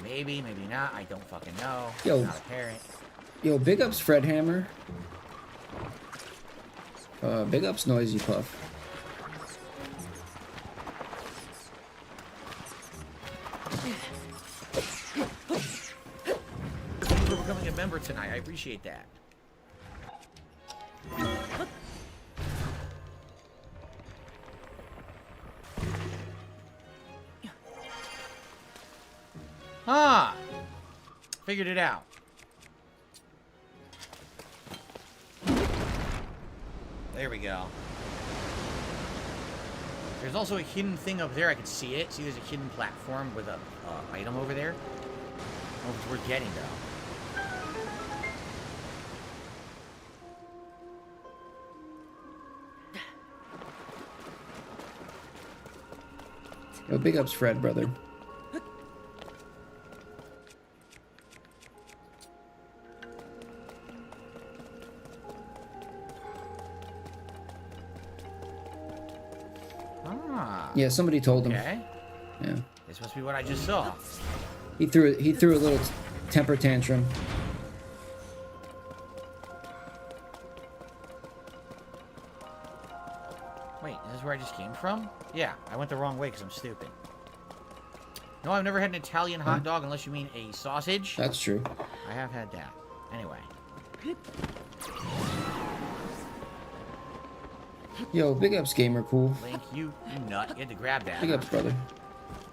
I: Maybe, maybe not. I don't fucking know.
C: Yo.
I: I'm not a parent.
C: Yo, big ups Fred Hammer. Big ups Noisy Puff.
I: Thanks for becoming a member tonight. I appreciate that. Ah! Figured it out. There we go. There's also a hidden thing up there. I can see it. See, there's a hidden platform with a item over there. I don't know if it's worth getting, though.
C: Yo, big ups Fred, brother. Yeah, somebody told him.
I: Okay.
C: Yeah.
I: This must be what I just saw.
C: He threw a little Temper tantrum.
I: Wait, is this where I just came from? Yeah, I went the wrong way because I'm stupid. No, I've never had an Italian hot dog unless you mean a sausage.
C: That's true.
I: I have had that. Anyway.
C: Yo, big ups, gamer cool.
I: Link, you nut. You had to grab that.
C: Big ups, brother.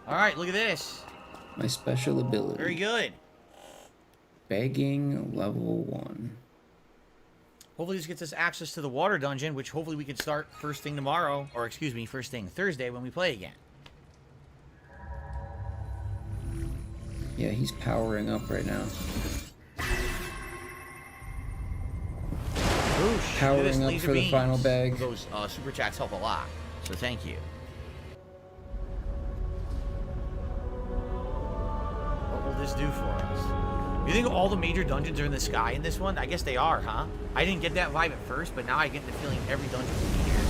I: Alright, look at this.
C: My special ability.
I: Very good.
C: Begging level 1.
I: Hopefully this gets us access to the water dungeon, which hopefully we can start first thing tomorrow. Or excuse me, first thing Thursday when we play again.
C: Yeah, he's powering up right now.
I: Boosh.
C: Powering up
I: laser
C: for the
I: beams.
C: final bag.
I: Those super chats help a lot. So thank you. What will this do for us? You think all the major dungeons are in the sky in this one? I guess they are, huh? I didn't get that vibe at first, but now I get the feeling every dungeon will be here.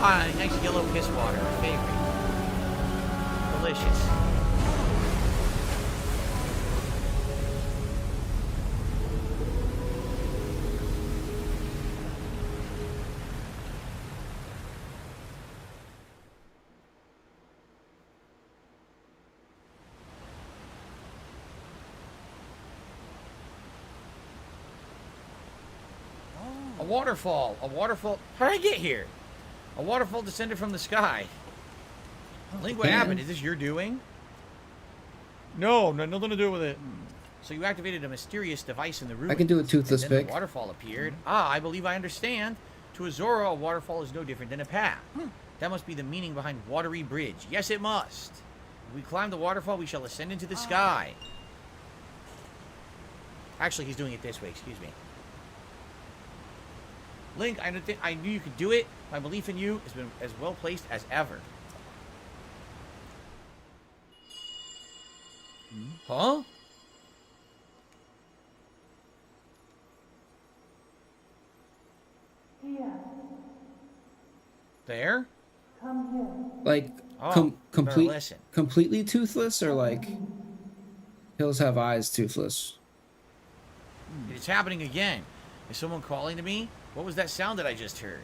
I: Ah, nice yellow piss water, my favorite. Delicious. A waterfall. A waterfall. How did I get here? A waterfall descended from the sky. Link, what happened? Is this your doing? No, nothing to do with it. So you activated a mysterious device in the room.
C: I can do a toothless
I: and then
C: pick.
I: The waterfall appeared. Ah, I believe I understand. To Azora, a waterfall is no different than a path. That must be the meaning behind watery bridge. Yes, it must. If we climb the waterfall, we shall ascend into the sky. Actually, he's doing it this way. Excuse me. Link, I knew you could do it. My belief in you has been as well placed as ever. Huh? There?
C: Like,
I: Oh, better listen.
C: completely toothless, or like hills have eyes toothless?
I: It's happening again. Is someone calling to me? What was that sound that I just heard?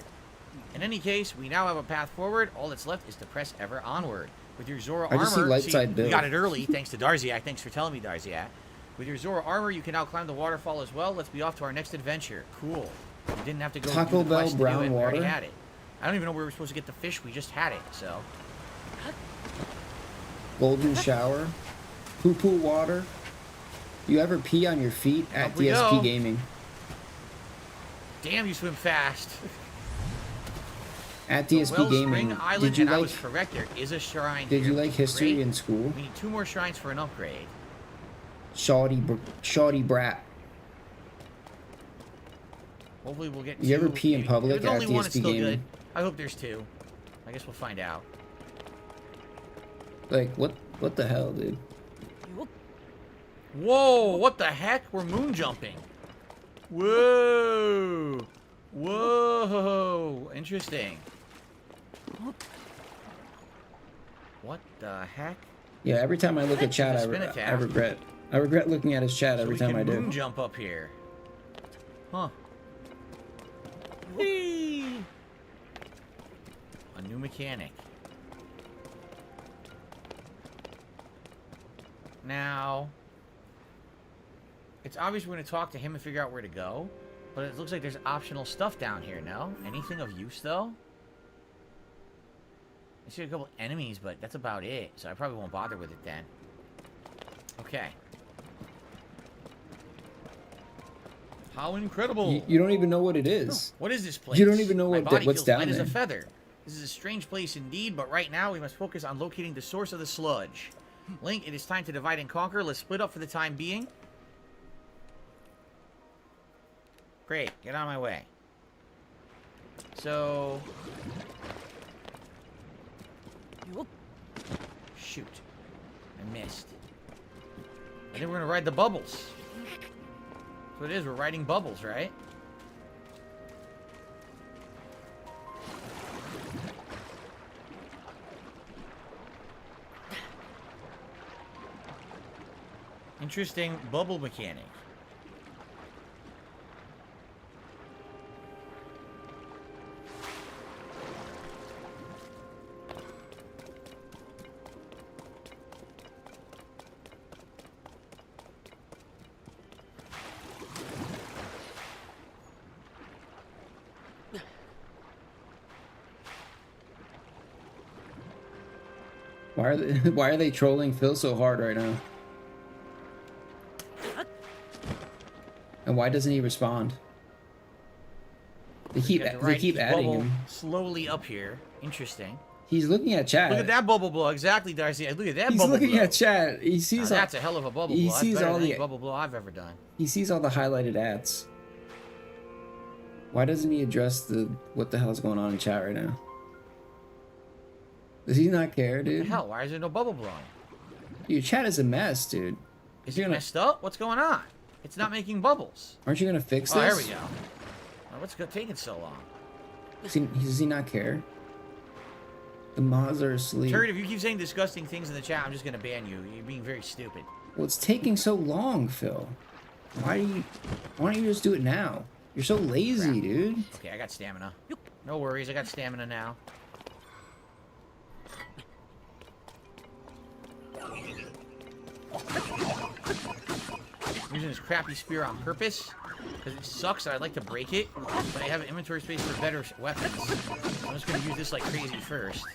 I: In any case, we now have a path forward. All that's left is to press ever onward. With your Zora
C: I just see
I: armor,
C: light side
I: we
C: Bill.
I: got it early, thanks to Darziak. Thanks for telling me, Darziak. With your Zora armor, you can now climb the waterfall as well. Let's be off to our next adventure. Cool. You didn't have to go
C: Taco
I: do the
C: Bell
I: quest to do
C: brown
I: it. We already
C: water?
I: had it. I don't even know where we're supposed to get the fish. We just had it, so.
C: Golden shower, poo water. You ever pee on your feet at
I: Up we
C: DSP
I: go.
C: Gaming?
I: Damn, you swim fast.
C: At
I: The
C: DSP Gaming,
I: Wellspring Island,
C: did you
I: and I
C: like
I: was correct. There is a shrine
C: did
I: here,
C: you like
I: which is
C: history
I: great.
C: in school?
I: We need 2 more shrines for an upgrade.
C: Shawty brat.
I: Hopefully we'll get
C: You ever
I: 2.
C: pee in public
I: If there's
C: at
I: only one, it's
C: DSP
I: still
C: Gaming?
I: good. I hope there's 2. I guess we'll find out.
C: Like, what the hell, dude?
I: Whoa, what the heck? We're moon jumping. Whoa. Whoa. Interesting. What the heck?
C: Yeah, every time I look at chat, I regret. I regret looking at his chat every
I: so we
C: time I
I: can
C: do.
I: moon jump up here. Huh. Whee! A new mechanic. Now, it's obvious we're going to talk to him and figure out where to go, but it looks like there's optional stuff down here, no? Anything of use, though? I see a couple enemies, but that's about it, so I probably won't bother with it then. Okay. How incredible!
C: You don't even know what it is.
I: What is this place?
C: You don't even know
I: My
C: what
I: body
C: what's
I: feels
C: down
I: light as
C: there.
I: a feather. This is a strange place indeed, but right now we must focus on locating the source of the sludge. Link, it is time to divide and conquer. Let's split up for the time being. Great, get out of my way. So... Shoot. I missed. I think we're gonna ride the bubbles. That's what it is, we're riding bubbles, right? Interesting bubble mechanic.
C: Why are they trolling Phil so hard right now? And why doesn't he respond? They keep adding him.
I: Slowly up here. Interesting.
C: He's looking at chat.
I: Look at that bubble blow. Exactly, Darcy. Look at that
C: He's
I: bubble blow.
C: He's looking at chat. He sees
I: now, that's a hell of a bubble blow. That's better than any bubble blow I've ever done.
C: He sees all the highlighted ads. Why doesn't he address what the hell is going on in chat right now? Does he not care, dude?
I: What the hell? Why is there no bubble blowing?
C: Your chat is a mess, dude.
I: Is it messed up? What's going on? It's not making bubbles.
C: Aren't you gonna fix this?
I: Oh, there we go. Oh, what's taking so long?
C: Does he not care? The mods are asleep.
I: Turd, if you keep saying disgusting things in the chat, I'm just gonna ban you. You're being very stupid.
C: Well, it's taking so long, Phil. Why don't you just do it now? You're so lazy, dude.
I: Okay, I got stamina. No worries, I got stamina now. I'm using this crappy spear on purpose because it sucks and I'd like to break it, but I have an inventory space for better weapons. I'm just gonna use this like crazy first.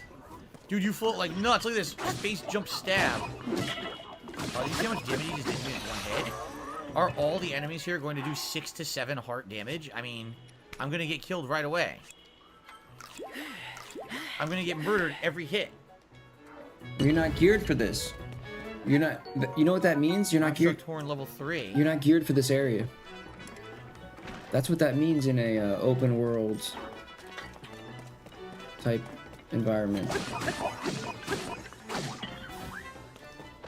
I: Dude, you float like nuts. Look at this space jump stab. Oh, you see how much damage he just did to me in one hit? Are all the enemies here going to do 6 to 7 heart damage? I mean, I'm gonna get killed right away. I'm gonna get murdered every hit.
C: You're not geared for this. You're not. You know what that means? You're not geared.
I: Torn level 3.
C: You're not geared for this area. That's what that means in a open world type environment.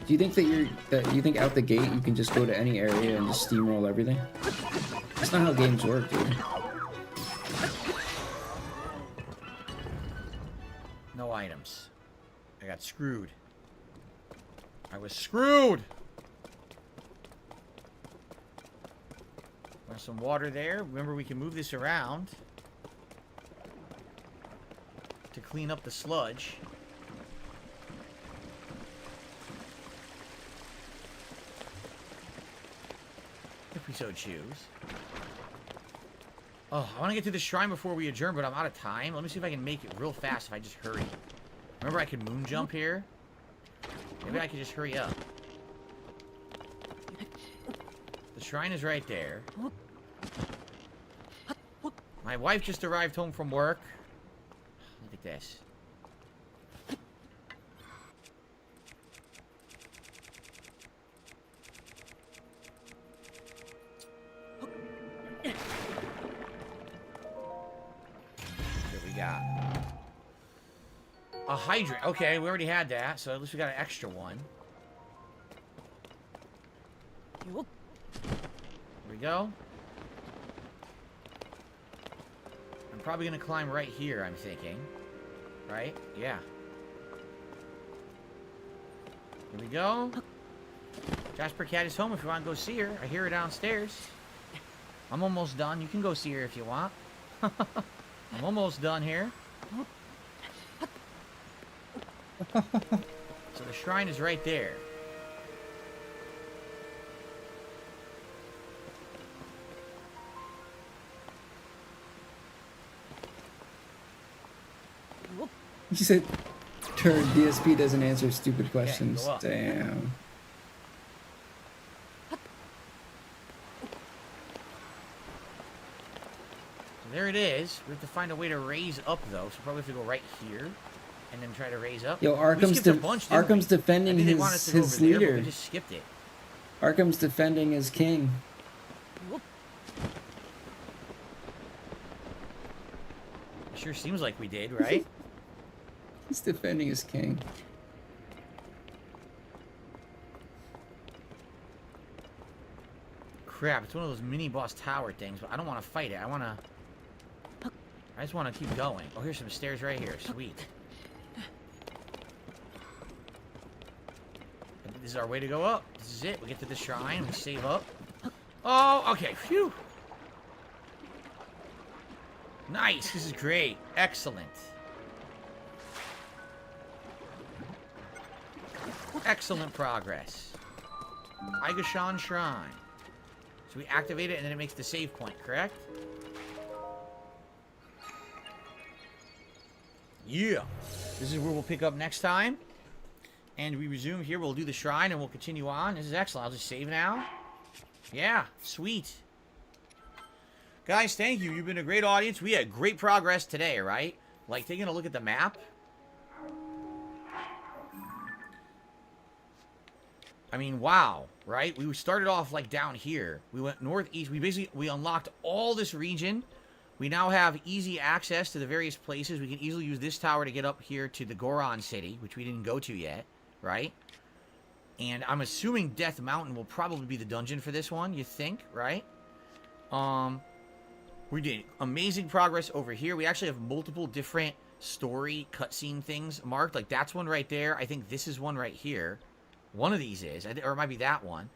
C: Do you think that you think out the gate you can just go to any area and just steamroll everything? That's not how games work, dude.
I: No items. I got screwed. I was screwed! There's some water there. Remember, we can move this around to clean up the sludge. If we so choose. Oh, I want to get to the shrine before we adjourn, but I'm out of time. Let me see if I can make it real fast if I just hurry. Remember, I could moon jump here? Maybe I could just hurry up. The shrine is right there. My wife just arrived home from work. Look at this. What we got? A hydrant. Okay, we already had that, so at least we got an extra one. Here we go. I'm probably gonna climb right here, I'm thinking. Right? Yeah. Here we go. Jasper Cat is home if you want to go see her. I hear her downstairs. I'm almost done. You can go see her if you want. I'm almost done here. So the shrine is right there.
C: You said, turn DSP doesn't answer stupid questions.
I: Go up.
C: Damn.
I: So there it is. We have to find a way to raise up, though. So probably have to go right here and then try to raise up.
C: Yo, Arkham's defending his
I: there,
C: leader.
I: but we just skipped it.
C: Arkham's defending his king.
I: It sure seems like we did, right?
C: He's defending his king.
I: Crap, it's one of those mini boss tower things, but I don't want to fight it. I just want to keep going. Oh, here's some stairs right here. Sweet. This is our way to go up. This is it. We get to the shrine. We save up. Oh, okay. Phew. Nice. This is great. Excellent. Excellent progress. Igashan Shrine. So we activate it and then it makes the save point, correct? Yeah. This is where we'll pick up next time. And we resume here. We'll do the shrine and we'll continue on. This is excellent. I'll just save now. Yeah. Sweet. Guys, thank you. You've been a great audience. We had great progress today, right? Like, taking a look at the map. I mean, wow, right? We started off, like, down here. We went northeast. We unlocked all this region. We now have easy access to the various places. We can easily use this tower to get up here to the Goron City, which we didn't go to yet, right? And I'm assuming Death Mountain will probably be the dungeon for this one, you think, right? We did amazing progress over here. We actually have multiple different story cutscene things marked. Like, that's one right there. I think this is one right here. One of these is, or it might be that one.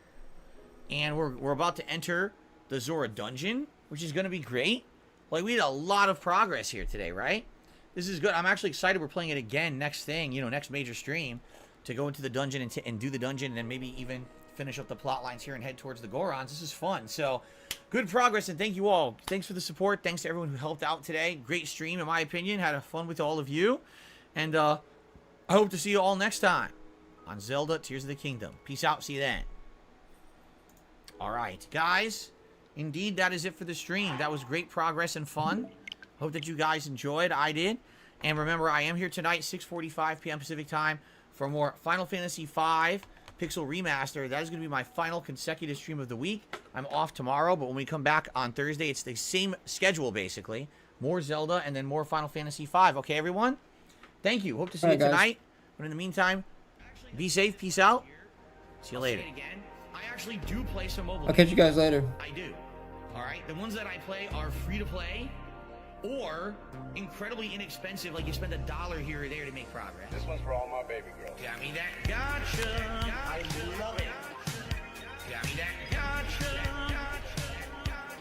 I: And we're about to enter the Zora dungeon, which is going to be great. Like, we had a lot of progress here today, right? This is good. I'm actually excited we're playing it again next thing, you know, next major stream, to go into the dungeon and do the dungeon, and then maybe even finish up the plot lines here and head towards the Gorons. This is fun. So, good progress, and thank you all. Thanks for the support. Thanks to everyone who helped out today. Great stream, in my opinion. Had fun with all of you. And I hope to see you all next time on Zelda Tears of the Kingdom. Peace out. See you then. All right, guys. Indeed, that is it for the stream. That was great progress and fun. Hope that you guys enjoyed. I did. And remember, I am here tonight, 6:45 p.m. Pacific time, for more Final Fantasy V Pixel Remaster. That is going to be my final consecutive stream of the week. I'm off tomorrow, but when we come back on Thursday, it's the same schedule, basically. More Zelda and then more Final Fantasy V. Okay, everyone? Thank you. Hope to see you tonight. But in the meantime, be safe. Peace out. See you later. I actually do play some mobile games.
C: I'll catch you guys later.
I: I do. All right. The ones that I play are free to play or incredibly inexpensive, like you spend $1 here or there to make progress.
E: This one's for all my baby girls.
I: Got me that gotcha. I love it. Got me that gotcha.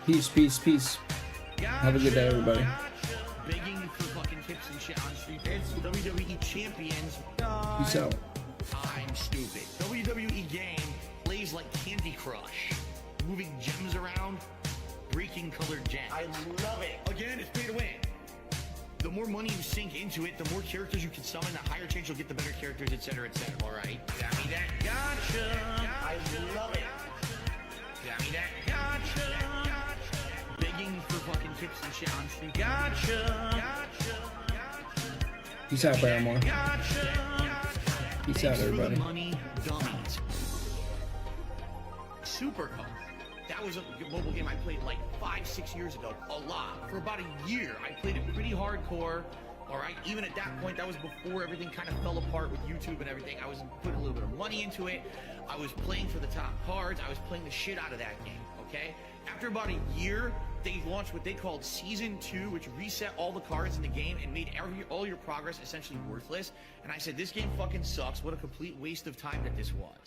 C: Peace, peace, peace. Have a good day, everybody.
I: Gotcha. Begging for fucking tips and shit on street. It's WWE Champions.
C: Peace out.
I: I'm stupid. WWE game plays like Candy Crush. Moving gems around, breaking colored gems. I love it. Again, it's pay to win. The more money you sink into it, the more characters you can summon, the higher chance you'll get the better characters, etc., etc. All right? Got me that gotcha. I love it. Got me that gotcha. Begging for fucking tips and shit on street. Gotcha.
C: Peace out, Barrymore.
I: Gotcha.
C: Peace out, everybody.
I: Money dummies. Super Cup. That was a mobile game I played like 5-6 years ago. A lot. For about a year, I played it pretty hardcore. All right. Even at that point, that was before everything kind of fell apart with YouTube and everything. I was putting a little bit of money into it. I was playing for the top cards. I was playing the shit out of that game. Okay. After about a year, they launched what they called Season 2, which reset all the cards in the game and made all your progress essentially worthless. And I said, this game fucking sucks. What a complete waste of time that this was.